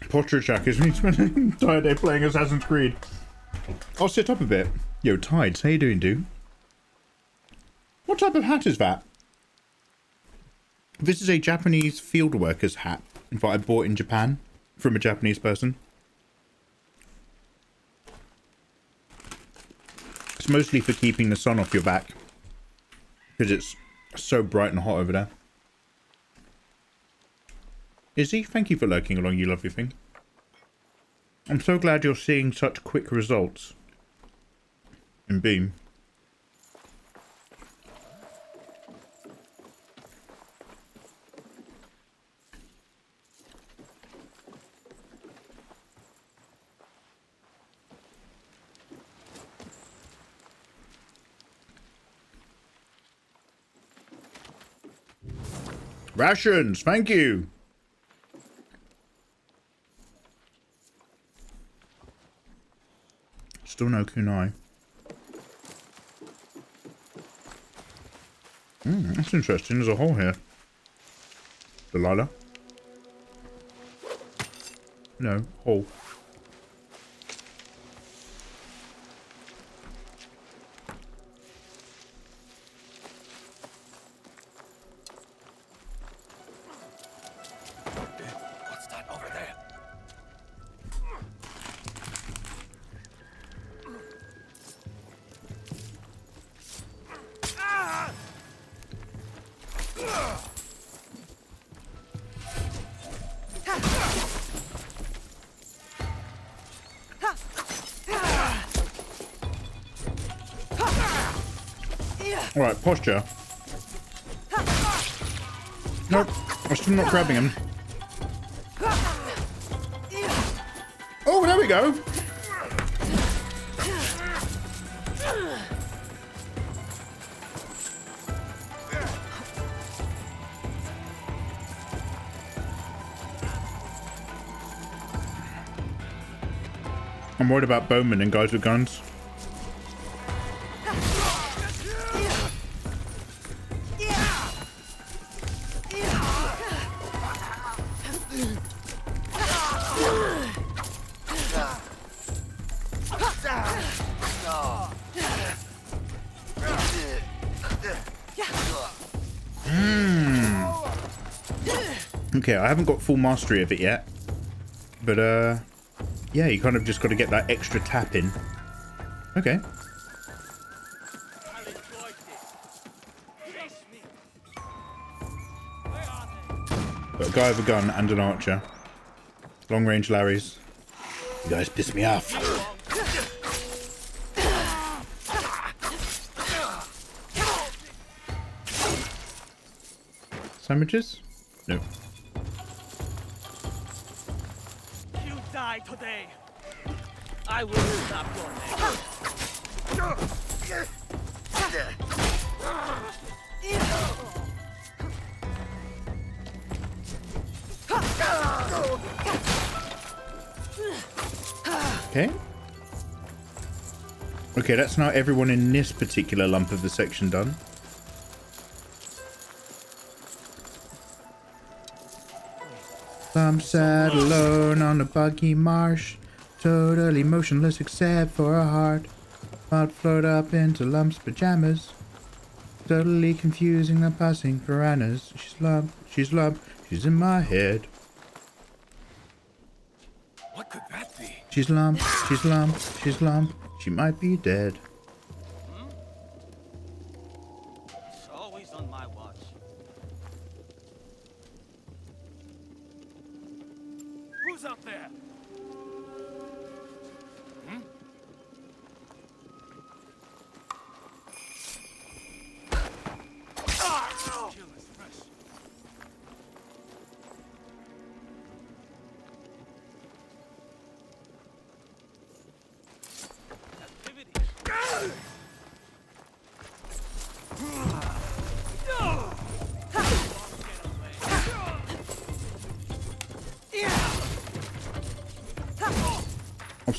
Posture check is me spending an entire day playing Assassin's Creed. I'll sit up a bit. Yo, Tides, how you doing, dude? What type of hat is that? This is a Japanese field worker's hat that I bought in Japan from a Japanese person. It's mostly for keeping the sun off your back because it's so bright and hot over there. Izzy, thank you for lurking along, you lovely thing. I'm so glad you're seeing such quick results in Beam. Rations, thank you. Still no kunai. That's interesting. There's a hole here. Delilah? No, hole. What's that over there? Alright, posture. Nope, I'm still not grabbing him. Oh, there we go. I'm worried about bowmen and guys with guns. Okay, I haven't got full mastery of it yet, but yeah, you kind of just got to get that extra tap in. Okay. Got a guy with a gun and an archer. Long range Larrys. You guys piss me off. Sandwiches? No. You die today. I will stop your Okay. Okay, that's now everyone in this particular lump of the section done. I'm sat alone on a boggy marsh, totally motionless except for a heart. I'd float up into Lump's pajamas, totally confusing the passing piranhas. She's Lump, she's in my head. What could that be? She's Lump, she's Lump, she's Lump, she might be dead. It's always on my watch. Who's up there?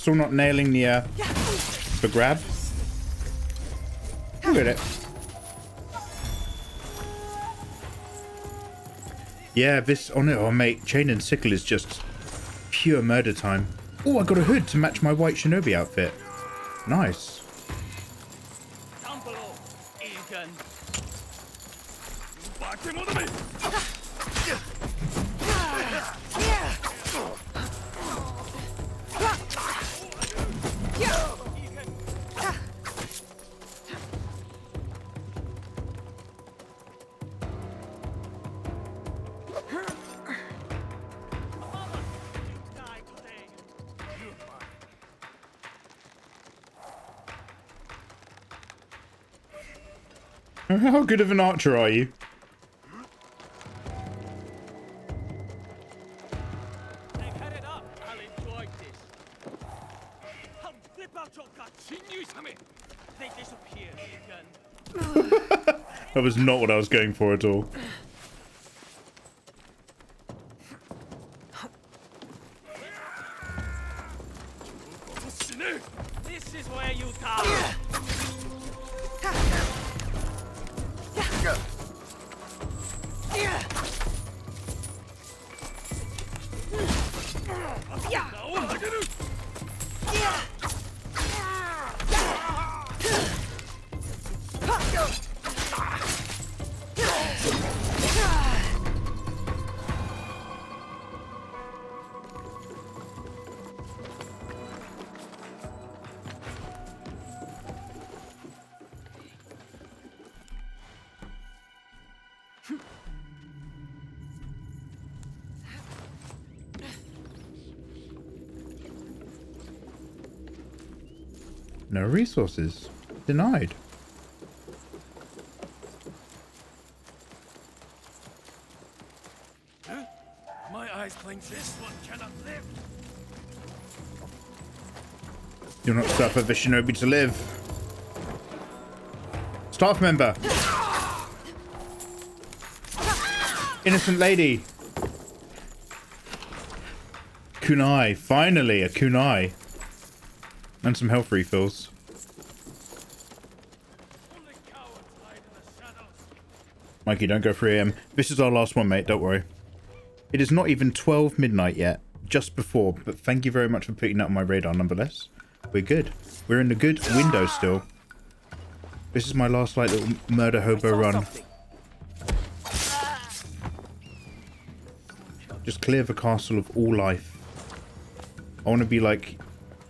Still not nailing the grab. Look at it. Yeah, this on it. Oh, mate, chain and sickle is just pure murder time. Oh, I got a hood to match my white shinobi outfit. Nice. How good of an archer are you? That was not what I was going for at all. This is where you die. No resources. Denied. My eyes blink. This one cannot live. Do not suffer the shinobi to live. Staff member. Innocent lady. Kunai. Finally, a kunai. And some health refills. Mikey, don't go 3 AM. This is our last one, mate. Don't worry. It is not even 12 midnight yet. Just before. But thank you very much for putting that on my radar, nonetheless. We're good. We're in the good window still. This is my last, like, little murder hobo run. Just clear the castle of all life. I want to be like...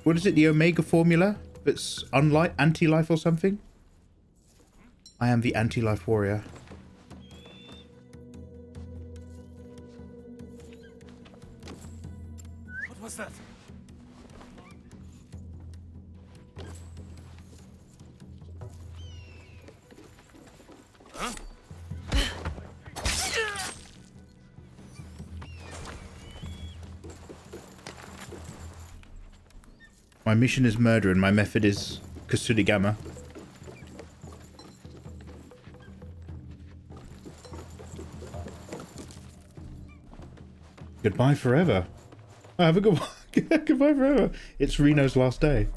What is it? The Omega formula? That's unlike anti-life or something? I am the anti-life warrior. What was that? Huh? My mission is murder and my method is Kusurigama. Goodbye forever. Have a good one. Goodbye forever. It's Reno's last day.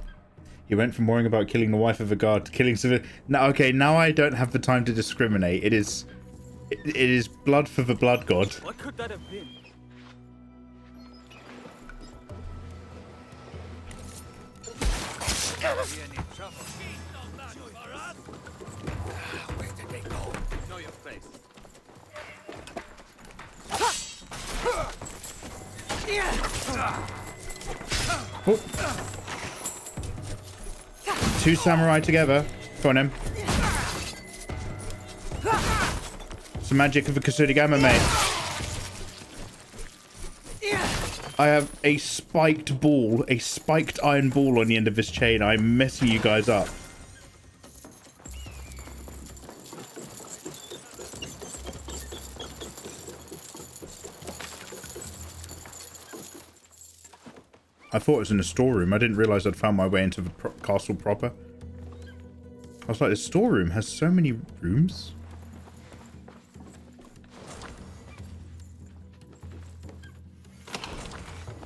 He went from worrying about killing the wife of a guard to killing civil. Now, okay, now I don't have the time to discriminate. It is blood for the blood god. What could that have been? Where did they go? Know your place. Oh. 2 samurai together. Go on, him. It's the magic of a Kusurigama, mate. I have a spiked ball, a spiked iron ball on the end of this chain. I'm messing you guys up. I thought it was in a storeroom. I didn't realize I'd found my way into the castle proper. I was like, the storeroom has so many rooms.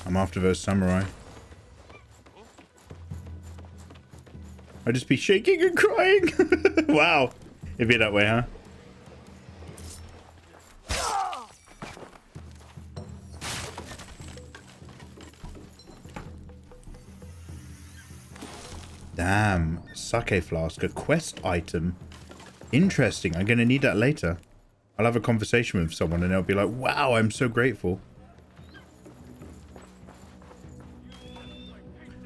I'm after those samurai. I'd just be shaking and crying. Wow. It'd be that way, huh? Damn, sake flask, a quest item. Interesting. I'm going to need that later. I'll have a conversation with someone and they'll be like, wow, I'm so grateful.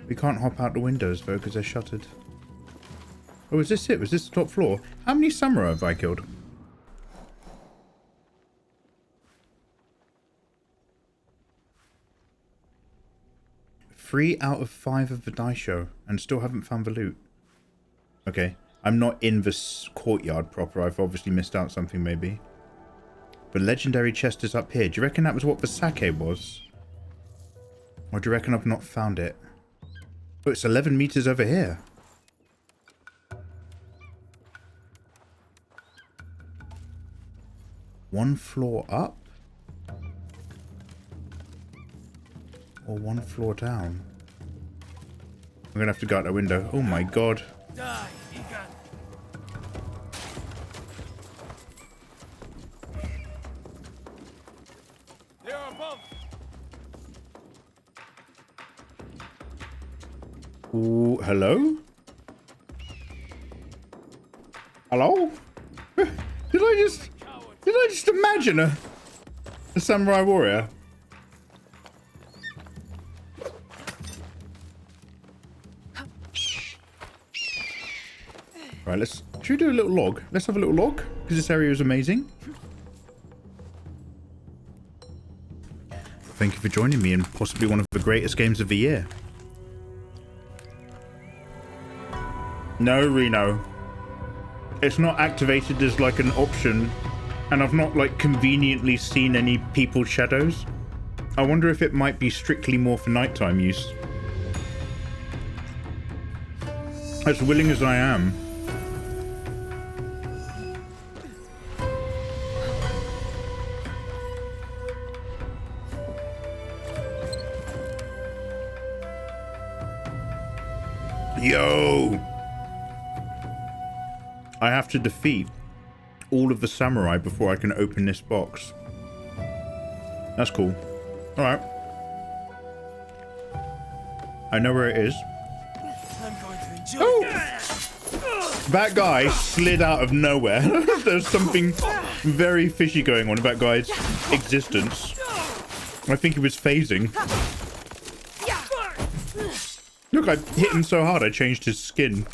We can't hop out the windows though because they're shuttered. Oh, is this it? Was this the top floor? How many samurai have I killed? 3 out of 5 of the daisho and still haven't found the loot. Okay, I'm not in this courtyard proper. I've obviously missed out something maybe. The legendary chest is up here. Do you reckon that was what the sake was? Or do you reckon I've not found it? Oh, it's 11 meters over here. One floor up? Or one floor down? I'm gonna have to go out that window. Oh my god. Die, Egan. They are above. Ooh, hello? Hello? Did I just imagine a samurai warrior? Right, should we do a little log? Let's have a little log, because this area is amazing. Thank you for joining me in possibly one of the greatest games of the year. No, Reno. It's not activated as like an option, and I've not like conveniently seen any people's shadows. I wonder if it might be strictly more for nighttime use. As willing as I am. Yo! I have to defeat all of the samurai before I can open this box. That's cool. Alright. I know where it is. I'm going to enjoy Oh! That guy slid out of nowhere. There's something very fishy going on about that guy's existence. I think he was phasing. Look, I hit him so hard I changed his skin.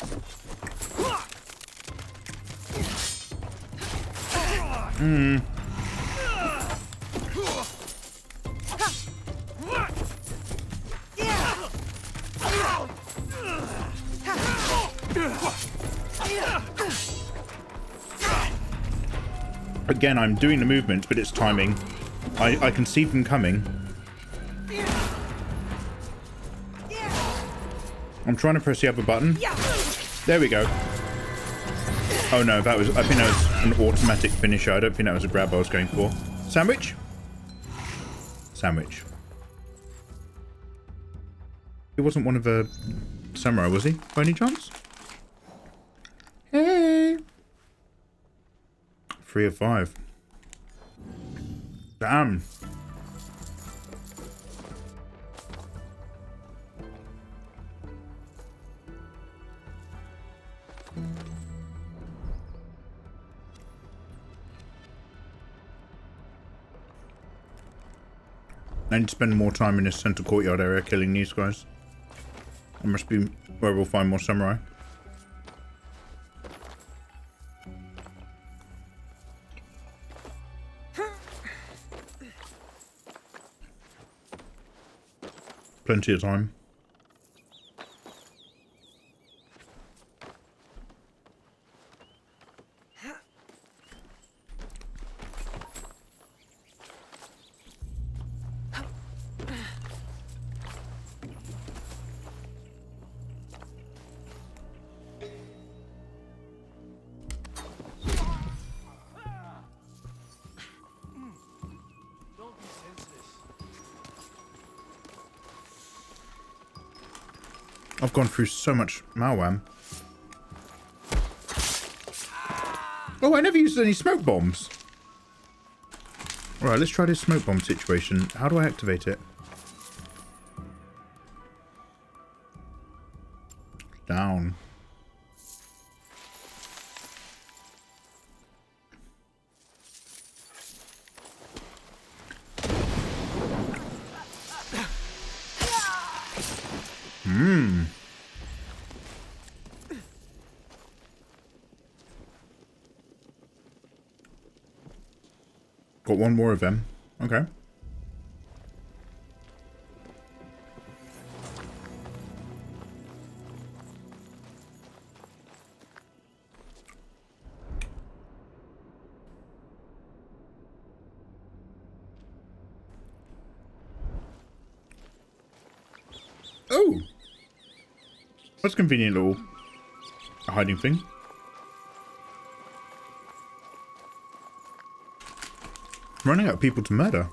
Again, I'm doing the movements, but it's timing. I can see them coming. I'm trying to press the other button. There we go. Oh no, I think that was an automatic finisher. I don't think that was a grab I was going for. Sandwich? Sandwich. He wasn't one of the samurai, was he? By any chance? Hey! 3 of 5. Damn. I need to spend more time in this center courtyard area killing these guys. That must be where we'll find more samurai. Plenty of time. I've gone through so much Malwam. Oh, I never used any smoke bombs. Alright, let's try this smoke bomb situation. How do I activate it? Down. Got one more of them. Okay. Oh! That's a convenient little hiding thing. I'm running out of people to murder.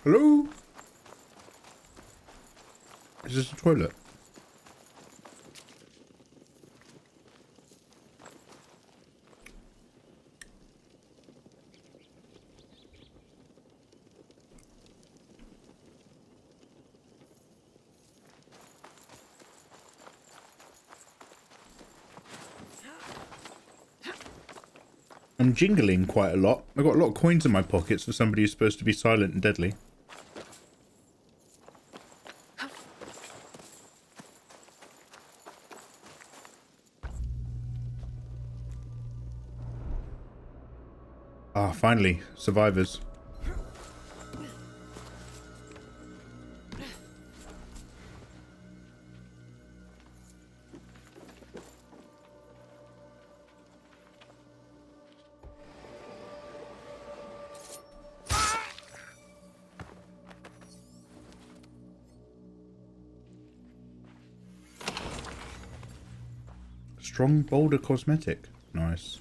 Hello? Is this a toilet? I'm jingling quite a lot. I've got a lot of coins in my pockets for somebody who's supposed to be silent and deadly. Ah, finally, survivors. Strong boulder cosmetic. Nice.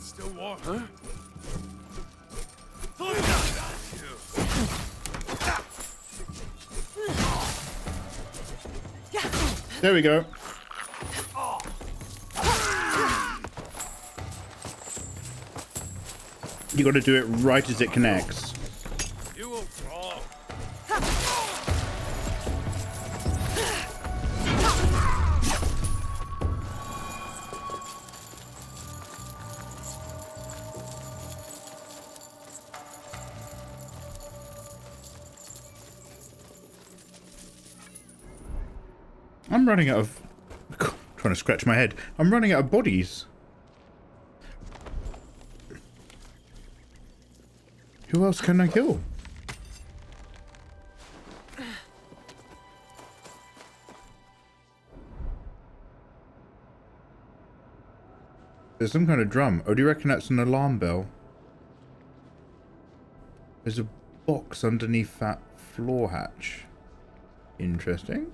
Still warm, huh? There we go. You got to do it right as it connects. You won't fall. I'm running out of... trying to scratch my head. I'm running out of bodies. Who else can I kill? There's some kind of drum. Oh, do you reckon that's an alarm bell? There's a box underneath that floor hatch. Interesting.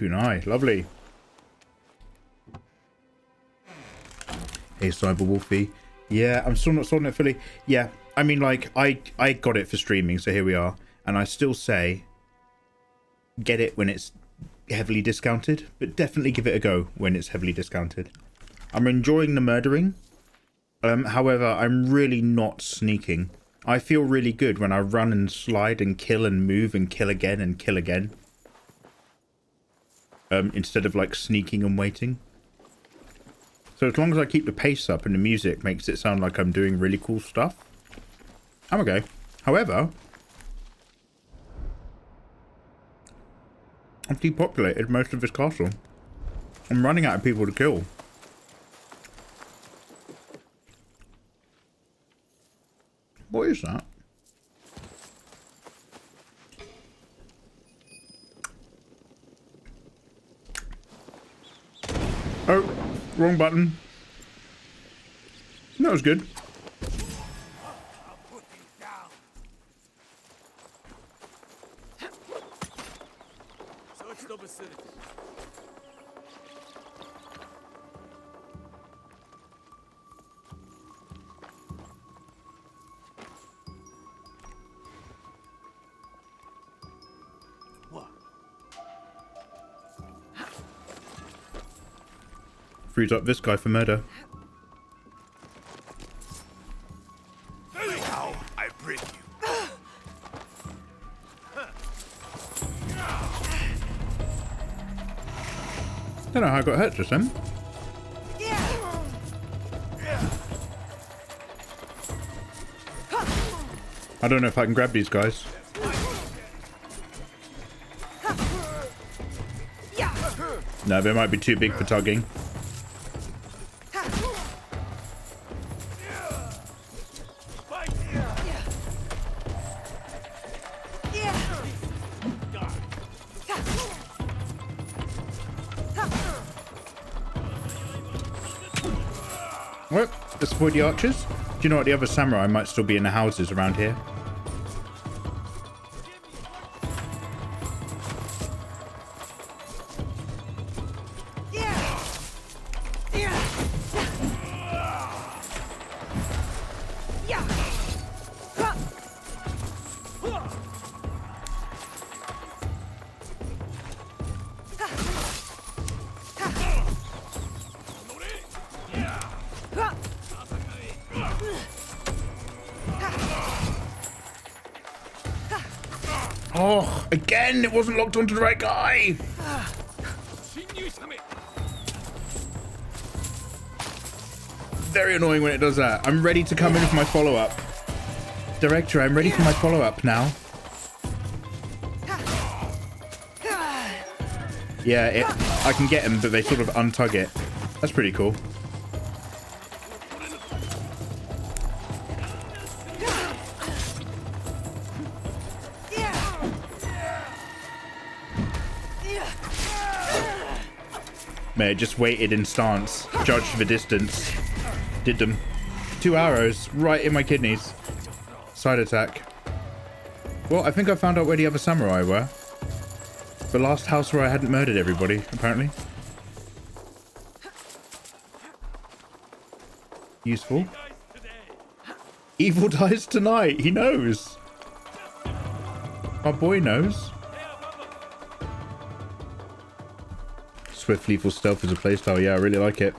kunai. Lovely. Hey, Cyber Wolfie. Yeah, I'm still not sorting it fully. Yeah, I mean, like, I got it for streaming, so here we are. And I still say, get it when it's heavily discounted, but definitely give it a go when it's heavily discounted. I'm enjoying the murdering. However, I'm really not sneaking. I feel really good when I run and slide and kill and move and kill again and kill again. Instead of, like, sneaking and waiting. So as long as I keep the pace up and the music makes it sound like I'm doing really cool stuff, I'm okay. However, I've depopulated most of this castle. I'm running out of people to kill. What is that? Oh, wrong button. That was good. Search the vicinity. Frees up this guy for murder. Now I bring you. Don't know how I got hurt just then. I don't know if I can grab these guys. No, they might be too big for tugging. Well, let's avoid the archers. Do you know what? The other samurai might still be in the houses around here. Oh, again, it wasn't locked onto the right guy. Very annoying when it does that. I'm ready to come in with my follow-up. Director, I'm ready for my follow-up now. Yeah, I can get them, but they sort of untug it. That's pretty cool. Mate, just waited in stance, judged the distance. Did them. 2 arrows right in my kidneys. Side attack. Well, I think I found out where the other samurai were. The last house where I hadn't murdered everybody, apparently. Useful. Evil dies tonight. He knows. Our boy knows. Swift lethal stealth is a playstyle. Yeah, I really like it.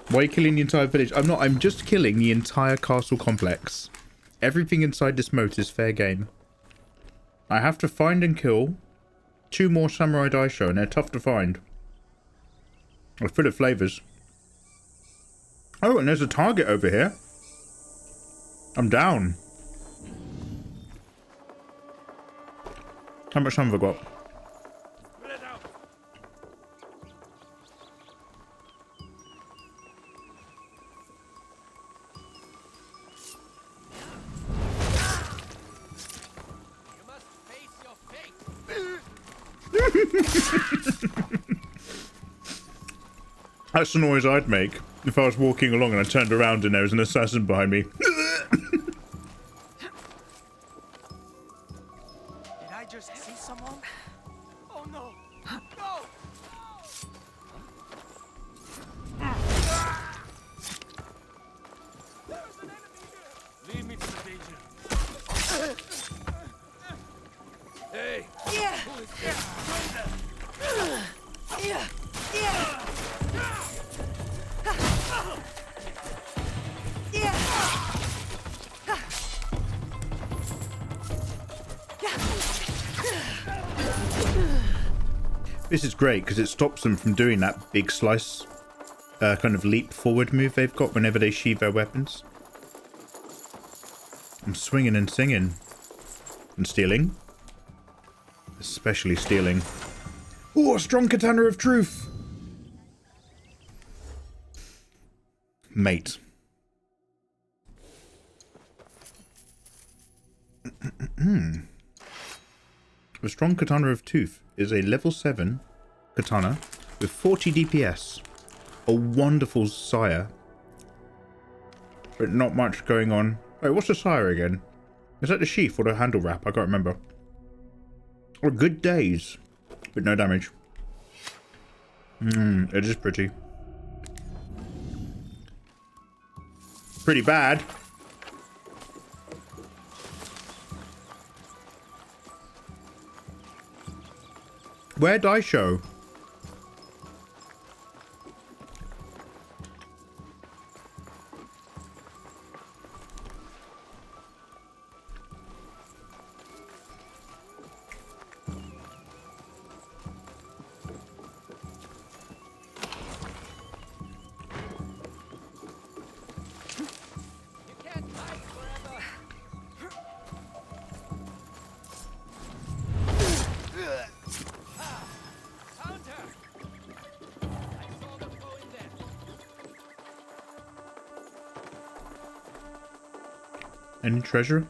Why are you killing the entire village? I'm not. I'm just killing the entire castle complex. Everything inside this moat is fair game. I have to find and kill 2 more samurai daisho, and they're tough to find. They're full of flavors. Oh, and there's a target over here. I'm down. How much time have I got? That's the noise I'd make if I was walking along and I turned around and there was an assassin behind me. Did I just see someone? Oh no! No! This is great because it stops them from doing that big slice kind of leap forward move they've got whenever they sheathe their weapons. I'm swinging and singing. And stealing. Especially stealing. Ooh, a strong katana of truth! Mate. A strong katana of tooth is a level 7 katana with 40 DPS. A wonderful sire. But not much going on. Wait, what's the sire again? Is that the sheath or the handle wrap? I can't remember. Oh, good days. But no damage. It is pretty. Pretty bad. Where'd I show? Any treasure?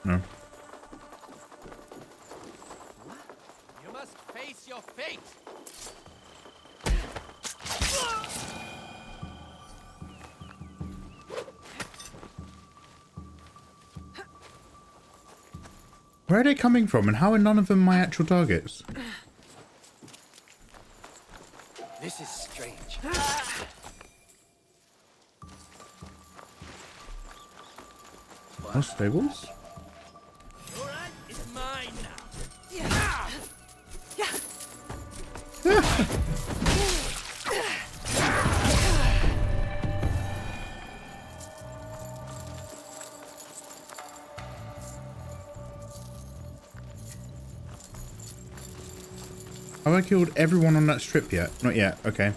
No. You must face your fate. Where are they coming from and how are none of them my actual targets? This is strange. More stables? All right, it's mine now. Have I killed everyone on that strip yet? Not yet, okay.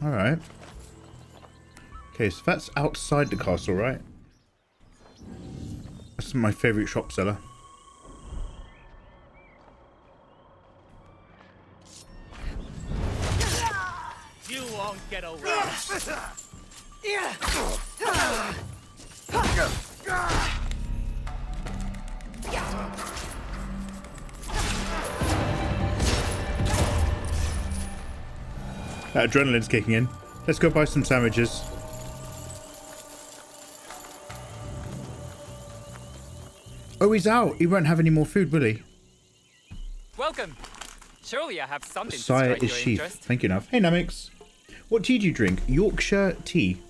Alright. Okay, so that's outside the castle, right? That's my favourite shop seller. You won't get away. That adrenaline's kicking in. Let's go buy some sandwiches. Oh, he's out. He won't have any more food, will he? Welcome. Surely I have something to Sire strike is your sheath. interest. Thank you enough. Hey, Namix. What tea do you drink? Yorkshire tea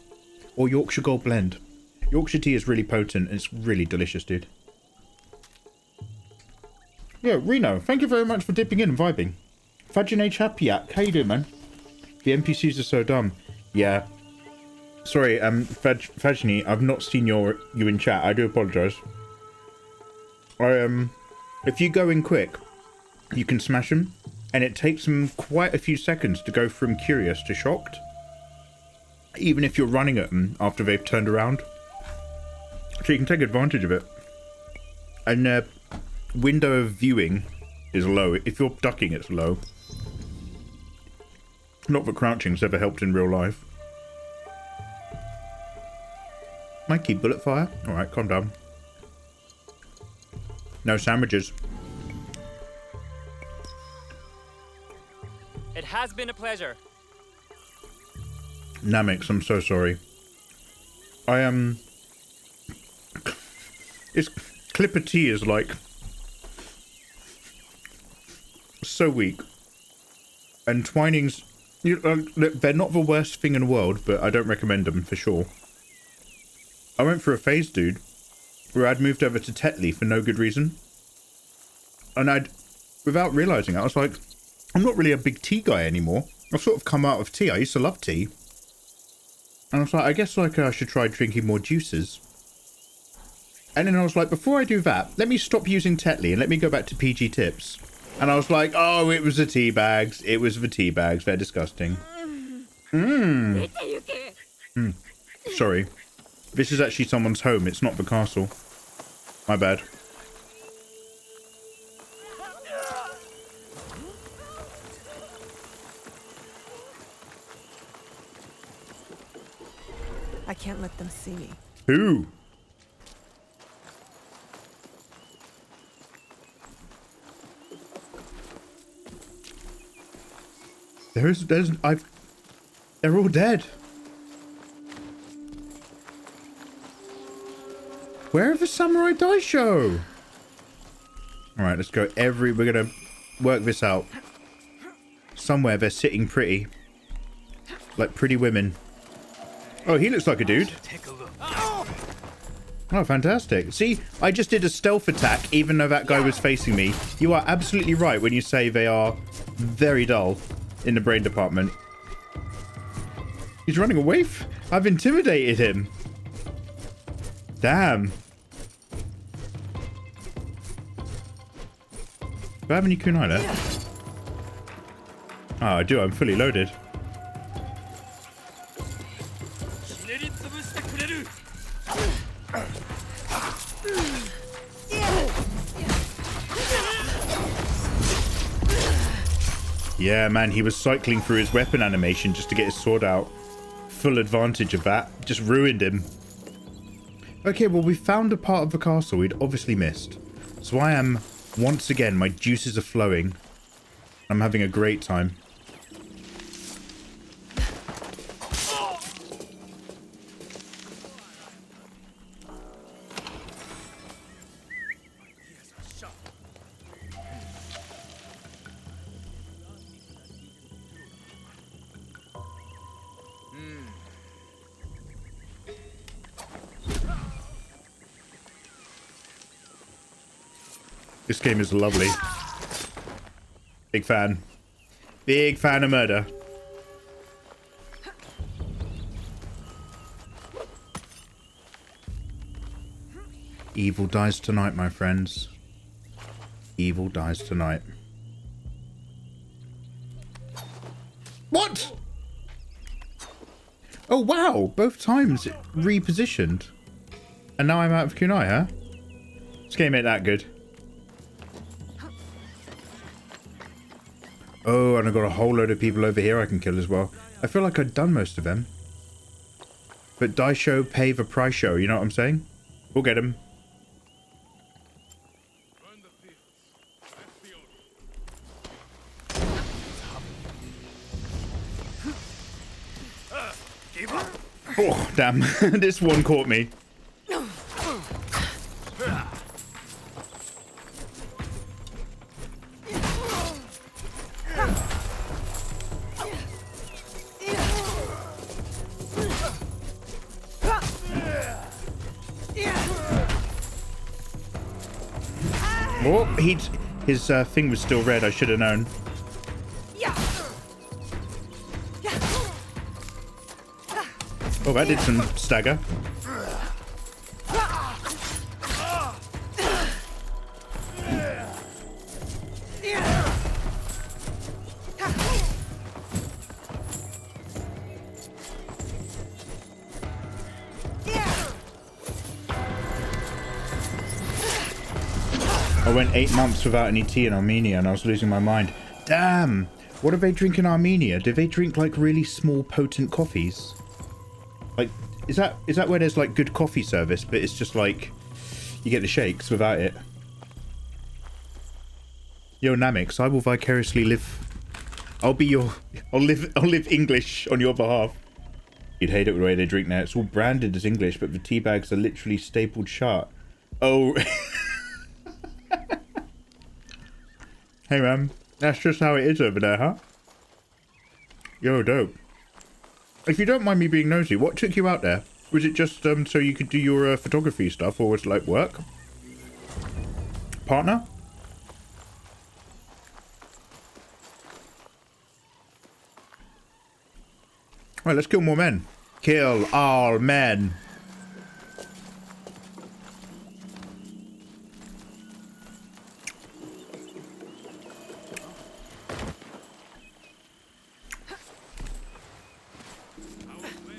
or Yorkshire Gold Blend? Yorkshire tea is really potent and it's really delicious, dude. Yeah, Reno, thank you very much for dipping in and vibing. Fajine Chapiak, how you doing, man? The NPCs are so dumb. Yeah. Sorry, Fajini, I've not seen you in chat. I do apologise. If you go in quick, you can smash them, and it takes them quite a few seconds to go from curious to shocked. Even if you're running at them after they've turned around. So you can take advantage of it. And window of viewing is low. If you're ducking, it's low. Not that crouching's ever helped in real life. Mikey, bullet fire? Alright, calm down. No sandwiches. It has been a pleasure. Namix, I'm so sorry. I am... It's Clipper T is like... so weak. And Twining's... they're not the worst thing in the world, but I don't recommend them for sure. I went through a phase, dude, where I'd moved over to Tetley for no good reason. And I'd, without realising it, I was like, I'm not really a big tea guy anymore. I've sort of come out of tea. I used to love tea. And I was like, I guess like I should try drinking more juices. And then I was like, before I do that, let me stop using Tetley and let me go back to PG Tips. And I was like, oh, it was the tea bags. It was the tea bags. They're disgusting. Sorry. This is actually someone's home. It's not the castle. My bad. I can't let them see me. Who? They're all dead. Where are the Samurai Daisho? Alright, let's go we're gonna work this out. Somewhere they're sitting pretty. Like pretty women. Oh, he looks like a dude. Take a look. Oh, fantastic. See, I just did a stealth attack even though that guy was facing me. You are absolutely right when you say they are very dull in the brain department. He's running away. I've intimidated him. Damn. Do I have any kunai left? Oh, I do. I'm fully loaded. Yeah, man, he was cycling through his weapon animation just to get his sword out. Full advantage of that. Just ruined him. Okay, well, we found a part of the castle we'd obviously missed. So I am, once again, my juices are flowing. I'm having a great time. This game is lovely. Big fan. Big fan of murder. Evil dies tonight, my friends. Evil dies tonight. What? Oh, wow. Both times it repositioned. And now I'm out of kunai, huh? This game ain't that good. Oh, and I've got a whole load of people over here I can kill as well. I feel like I've done most of them. But Daisho pay the price show, you know what I'm saying? We'll get him. Oh, damn. This one caught me. Oh, his thing was still red. I should have known. Oh, that did some stagger. I went 8 months without any tea in Armenia and I was losing my mind. Damn! What do they drink in Armenia? Do they drink like really small potent coffees? Like, Is that where there's like good coffee service, but it's just like you get the shakes without it? Yo, Namix, I will vicariously live. I'll live English on your behalf. You'd hate it the way they drink now. It's all branded as English, but the tea bags are literally stapled shut. Oh. Hey, man. That's just how it is over there, huh? Yo, dope. If you don't mind me being nosy, what took you out there? Was it just so you could do your photography stuff, or was it like work? Partner? Alright, let's kill more men. Kill all men.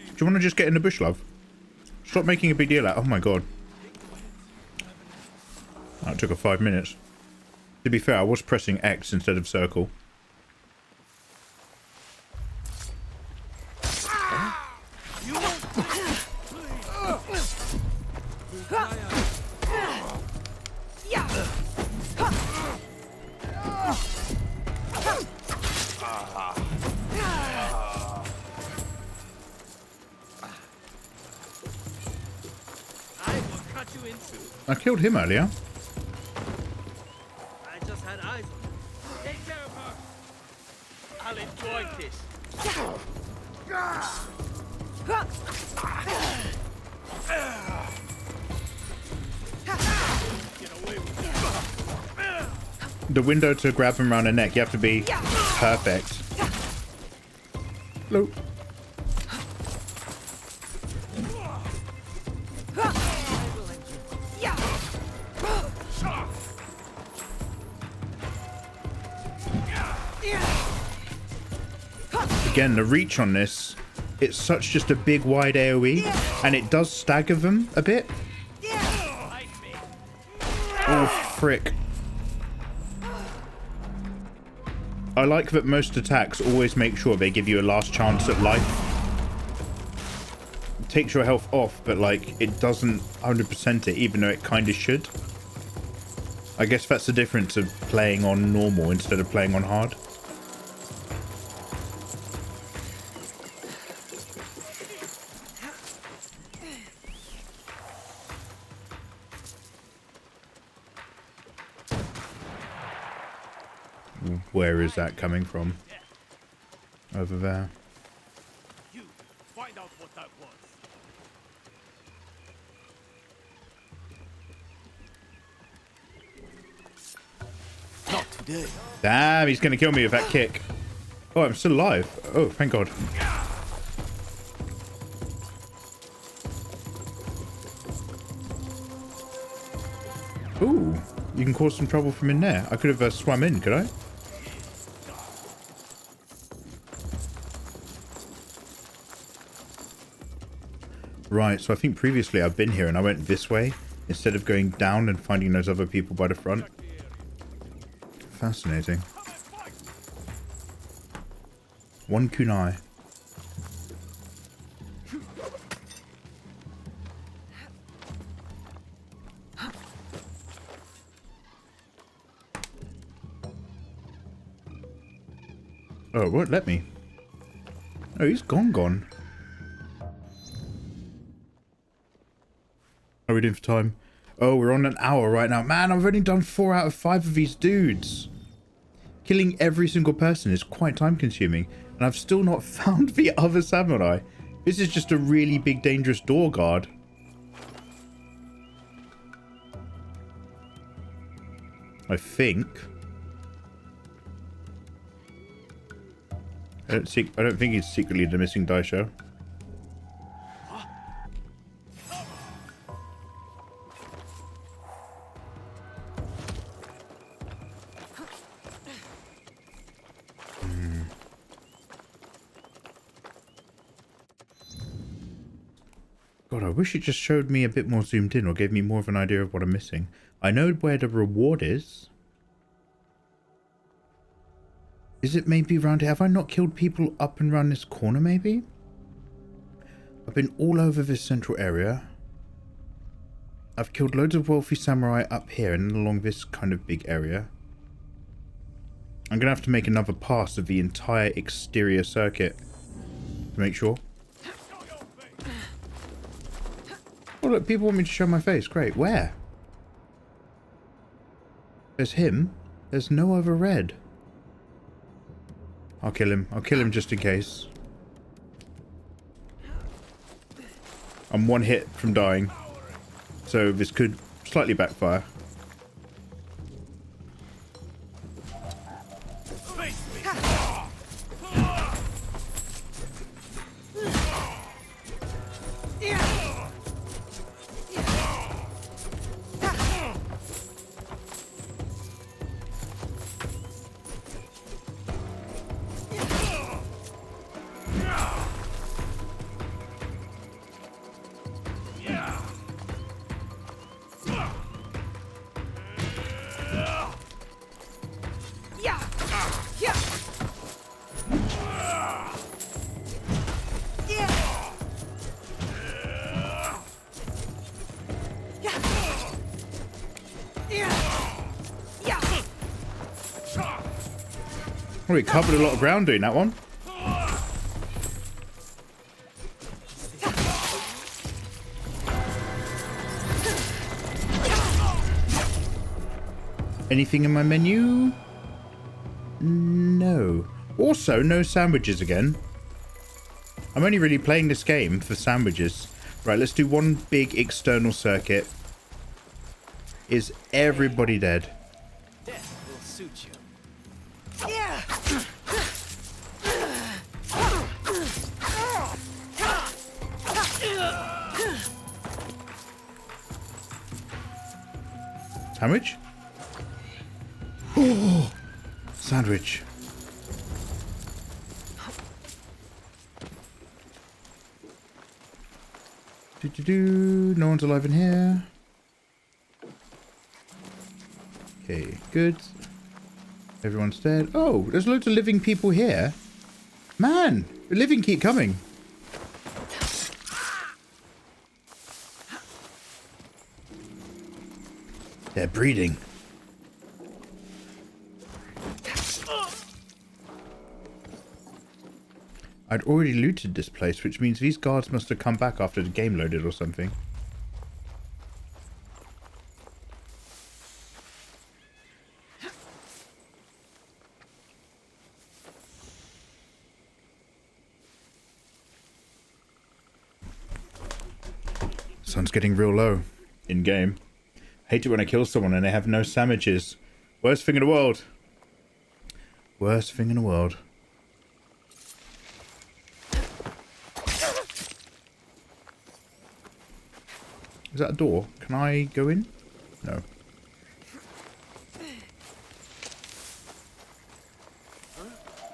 Do you want to just get in the bush, love? Stop making a big deal out. Oh my god. That took 5 minutes. To be fair, I was pressing X instead of circle. I killed him earlier. I just had eyes on her. Take care of her. I'll enjoy this. The window to grab him around the neck, you have to be perfect. Hello. Again, the reach on this, it's such just a big wide AoE, and it does stagger them a bit. Oh, frick. I like that most attacks always make sure they give you a last chance at life. It takes your health off, but like, it doesn't 100% it, even though it kind of should. I guess that's the difference of playing on normal instead of playing on hard. Where is that coming from? Over there. You find out what that was. Not today. Damn, he's gonna kill me with that kick. Oh, I'm still alive. Oh, thank God. Ooh, you can cause some trouble from in there. I could have swam in, could I? Right, so I think previously I've been here and I went this way instead of going down and finding those other people by the front. Fascinating. One kunai. Oh, it won't let me. Oh, he's gone. How are we doing for time? Oh, we're on an hour right now. Man, I've only done 4 out of 5 of these dudes. Killing every single person is quite time consuming. And I've still not found the other samurai. This is just a really big dangerous door guard. I think. I don't think he's secretly the missing Daisho. God, I wish it just showed me a bit more zoomed in or gave me more of an idea of what I'm missing. I know where the reward is. Is it maybe around here? Have I not killed people up and around this corner maybe? I've been all over this central area. I've killed loads of wealthy samurai up here and along this kind of big area. I'm going to have to make another pass of the entire exterior circuit to make sure. Oh look, people want me to show my face. Great. Where? There's him. There's no other red. I'll kill him. I'll kill him just in case. I'm one hit from dying. So this could slightly backfire. We covered a lot of ground doing that one. Anything in my menu? No. Also, no sandwiches again. I'm only really playing this game for sandwiches. Right, let's do one big external circuit. Is everybody dead? That will suit you. Sandwich? Oh, sandwich. No one's alive in here. Okay, good. Everyone's dead. Oh, there's loads of living people here. Man, the living keep coming. They're breeding. I'd already looted this place, which means these guards must have come back after the game loaded or something. Sun's getting real low in game. Hate it when I kill someone and they have no sandwiches. Worst thing in the world. Worst thing in the world. Is that a door? Can I go in? No.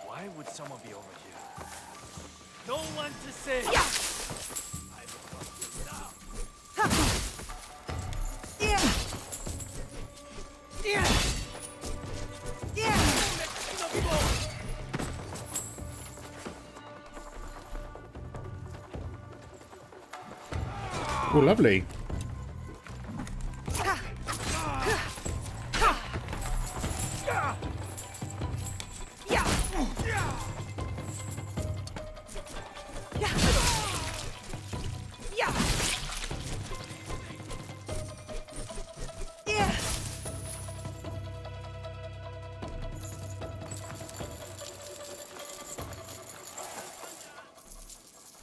Why would someone be over here? No one to say. Oh, lovely.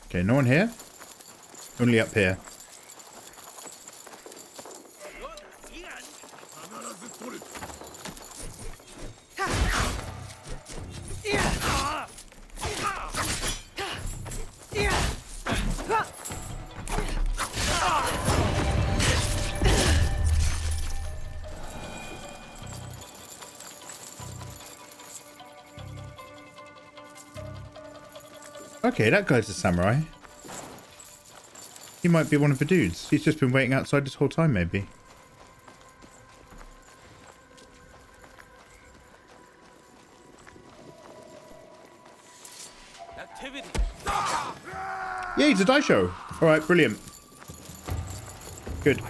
Okay, no one here? Only up here. Okay, that guy's a samurai. He might be one of the dudes. He's just been waiting outside this whole time, maybe. That activity. Yeah, it's a daisho. All right, brilliant. Good.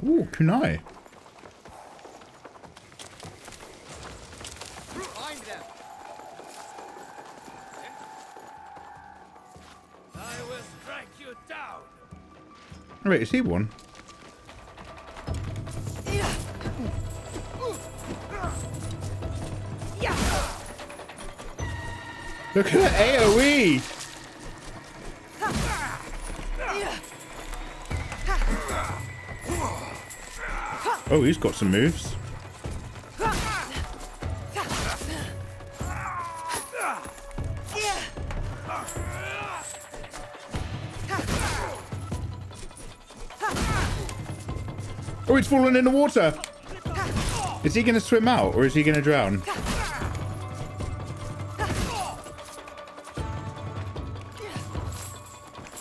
Ooh, kunai. Find them. I will strike you down. Oh, wait, is he one? Look at that AoE! Oh, he's got some moves. Oh, he's fallen in the water. Is he going to swim out or is he going to drown?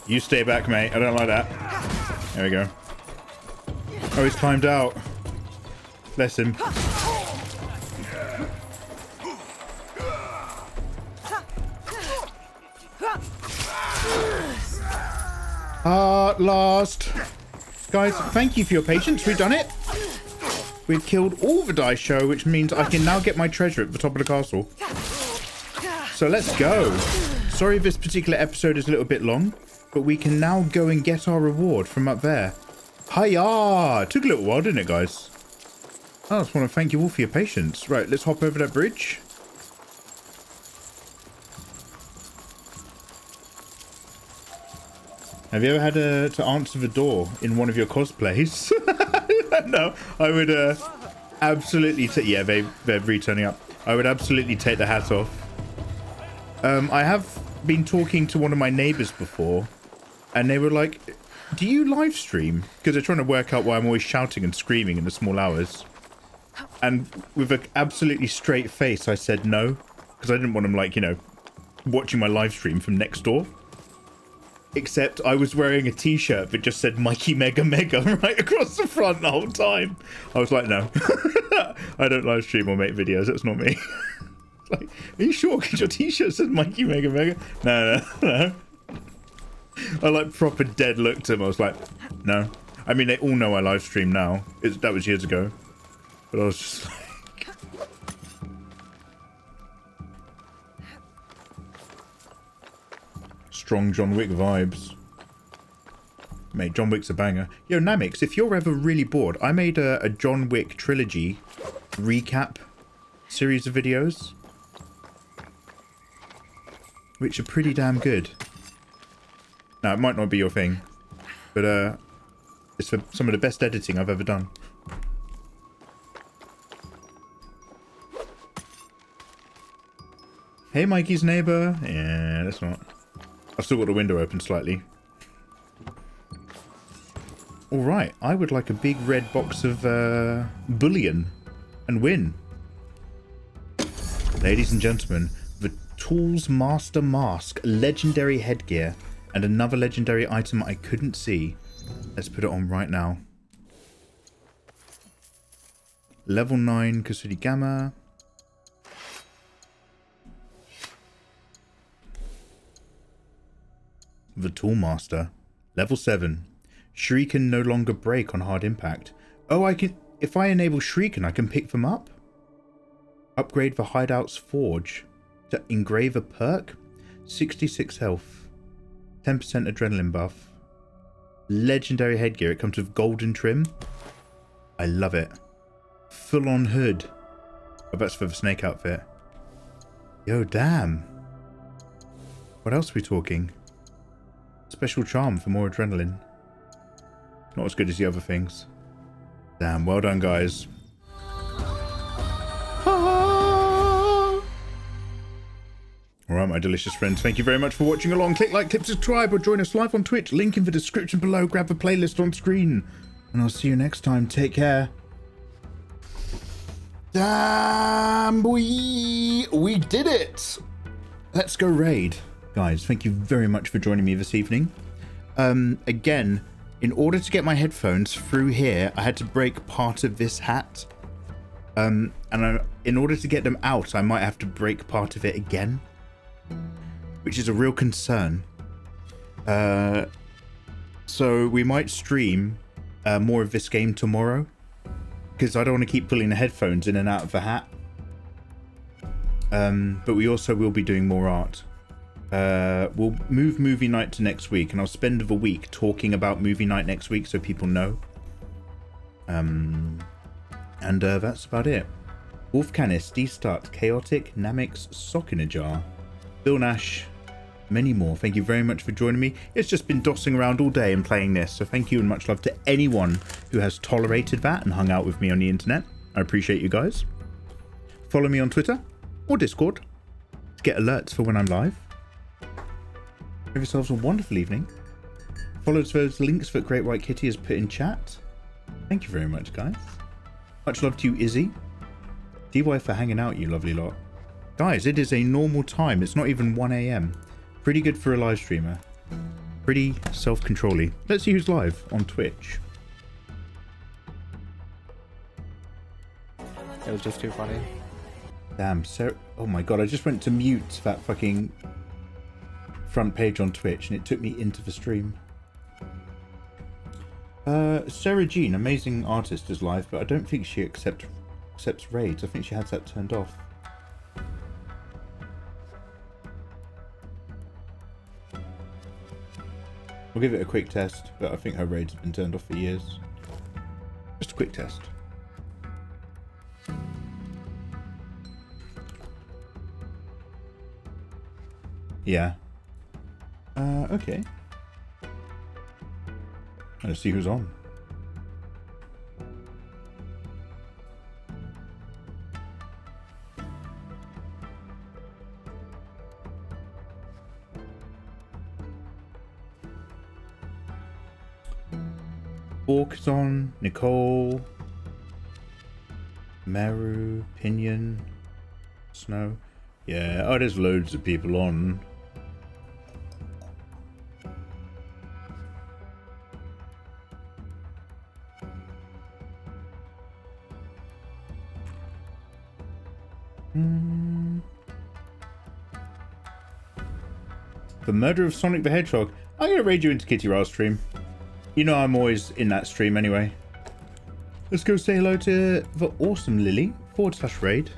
You stay back, mate. I don't like that. There we go. Oh, he's climbed out. Bless him. Last. Guys, thank you for your patience. We've done it. We've killed all the dice show, which means I can now get my treasure at the top of the castle. So let's go. Sorry if this particular episode is a little bit long, but we can now go and get our reward from up there. Hiya! It took a little while, didn't it, guys? I just want to thank you all for your patience. Right, let's hop over that bridge. Have you ever had to answer the door in one of your cosplays? No, I would absolutely take... Yeah, they're returning up. I would absolutely take the hat off. I have been talking to one of my neighbors before, and they were like, do you live stream? Because they're trying to work out why I'm always shouting and screaming in the small hours. And with an absolutely straight face, I said no. Because I didn't want them, like, you know, watching my live stream from next door. Except I was wearing a t-shirt that just said Mikey Mega Mega right across the front the whole time. I was like, no. I don't live stream or make videos. That's not me. Like, are you sure? Because your t-shirt says Mikey Mega Mega? No. I like proper dead looked at him. I was like, no. I mean, they all know I live stream now. That was years ago. But I was just like... Strong John Wick vibes. Mate, John Wick's a banger. Yo, Namix, if you're ever really bored, I made a John Wick trilogy recap series of videos. Which are pretty damn good. Now, it might not be your thing. But it's for some of the best editing I've ever done. Hey, Mikey's neighbor. Yeah, that's not... I've still got the window open slightly. Alright, I would like a big red box of bullion and win. Ladies and gentlemen, the Tools Master Mask, legendary headgear, and another legendary item I couldn't see. Let's put it on right now. Level 9 Kusuri Gamma. The Toolmaster. Level 7. Shuriken no longer break on hard impact. Oh, I can... If I enable Shuriken, I can pick them up? Upgrade the Hideout's Forge. To engrave a perk? 66 health. 10% adrenaline buff. Legendary headgear. It comes with golden trim. I love it. Full-on hood. Oh, that's for the snake outfit. Yo, damn. What else are we talking? Special charm for more adrenaline. Not as good as the other things. Damn, well done, guys. Alright, my delicious friends, thank you very much for watching along. Click like, click subscribe, or join us live on Twitch. Link in the description below. Grab the playlist on screen. And I'll see you next time. Take care. Damn, we did it. Let's go raid. Guys, thank you very much for joining me this evening. Again, in order to get my headphones through here, I had to break part of this hat. In order to get them out, I might have to break part of it again, which is a real concern. So we might stream more of this game tomorrow, because I don't want to keep pulling the headphones in and out of the hat. But we also will be doing more art. We'll move movie night to next week, and I'll spend the week talking about movie night next week so people know. And that's about it. Wolf Canis, D-Start, Chaotic, Namix, Sock in a Jar, Bill Nash, many more. Thank you very much for joining me. It's just been dossing around all day and playing this, so thank you and much love to anyone who has tolerated that and hung out with me on the internet. I appreciate you guys. Follow me on Twitter or Discord to get alerts for when I'm live. Have yourselves a wonderful evening. Follow those links that Great White Kitty has put in chat. Thank you very much, guys. Much love to you, Izzy. DY for hanging out, you lovely lot. Guys, it is a normal time. It's not even 1 AM. Pretty good for a live streamer. Pretty self-controlly. Let's see who's live on Twitch. It was just too funny. Damn, Sarah. Oh my god, I just went to mute that fucking front page on Twitch and it took me into the stream. Sarah Jean, amazing artist, is live, but I don't think she accepts raids. I think she has that turned off. We'll give it a quick test, but I think her raids have been turned off for years. Just a quick test. Yeah. Okay. Let's see who's on. Bork is on, Nicole, Meru, Pinion, Snow. Yeah, oh, there's loads of people on. The murder of Sonic the Hedgehog. I'm going to raid you into Kitty Ra's stream. You know I'm always in that stream anyway. Let's go say hello to the awesome Lily, /raid.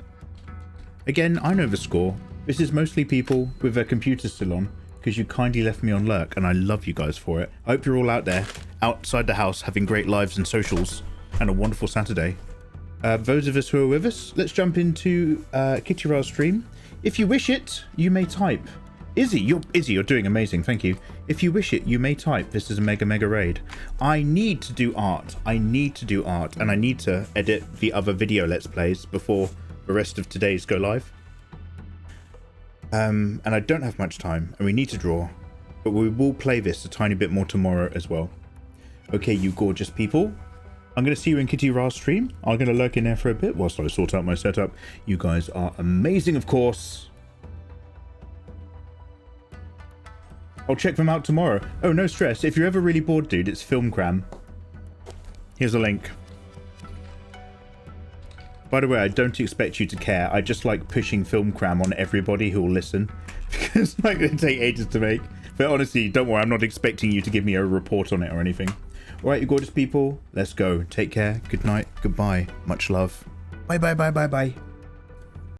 Again, I know the score. This is mostly people with their computers still on, because you kindly left me on lurk, and I love you guys for it. I hope you're all out there, outside the house, having great lives and socials, and a wonderful Saturday. Those of us who are with us, let's jump into Kitty Ra's stream. If you wish it, you may type. Izzy, you're doing amazing, thank you. If you wish it, you may type. This is a mega raid. I need to do art. And I need to edit the other video Let's Plays before the rest of today's go live. And I don't have much time, and we need to draw. But we will play this a tiny bit more tomorrow as well. Okay, you gorgeous people. I'm going to see you in Kitty Ra's stream. I'm going to lurk in there for a bit whilst I sort out my setup. You guys are amazing, of course. I'll check them out tomorrow. Oh, no stress. If you're ever really bored, dude, it's Film Cram. Here's a link. By the way, I don't expect you to care. I just like pushing Film Cram on everybody who will listen. Because like, they take ages to make. But honestly, don't worry. I'm not expecting you to give me a report on it or anything. Alright, you gorgeous people. Let's go. Take care. Good night. Goodbye. Much love. Bye, bye, bye, bye, bye.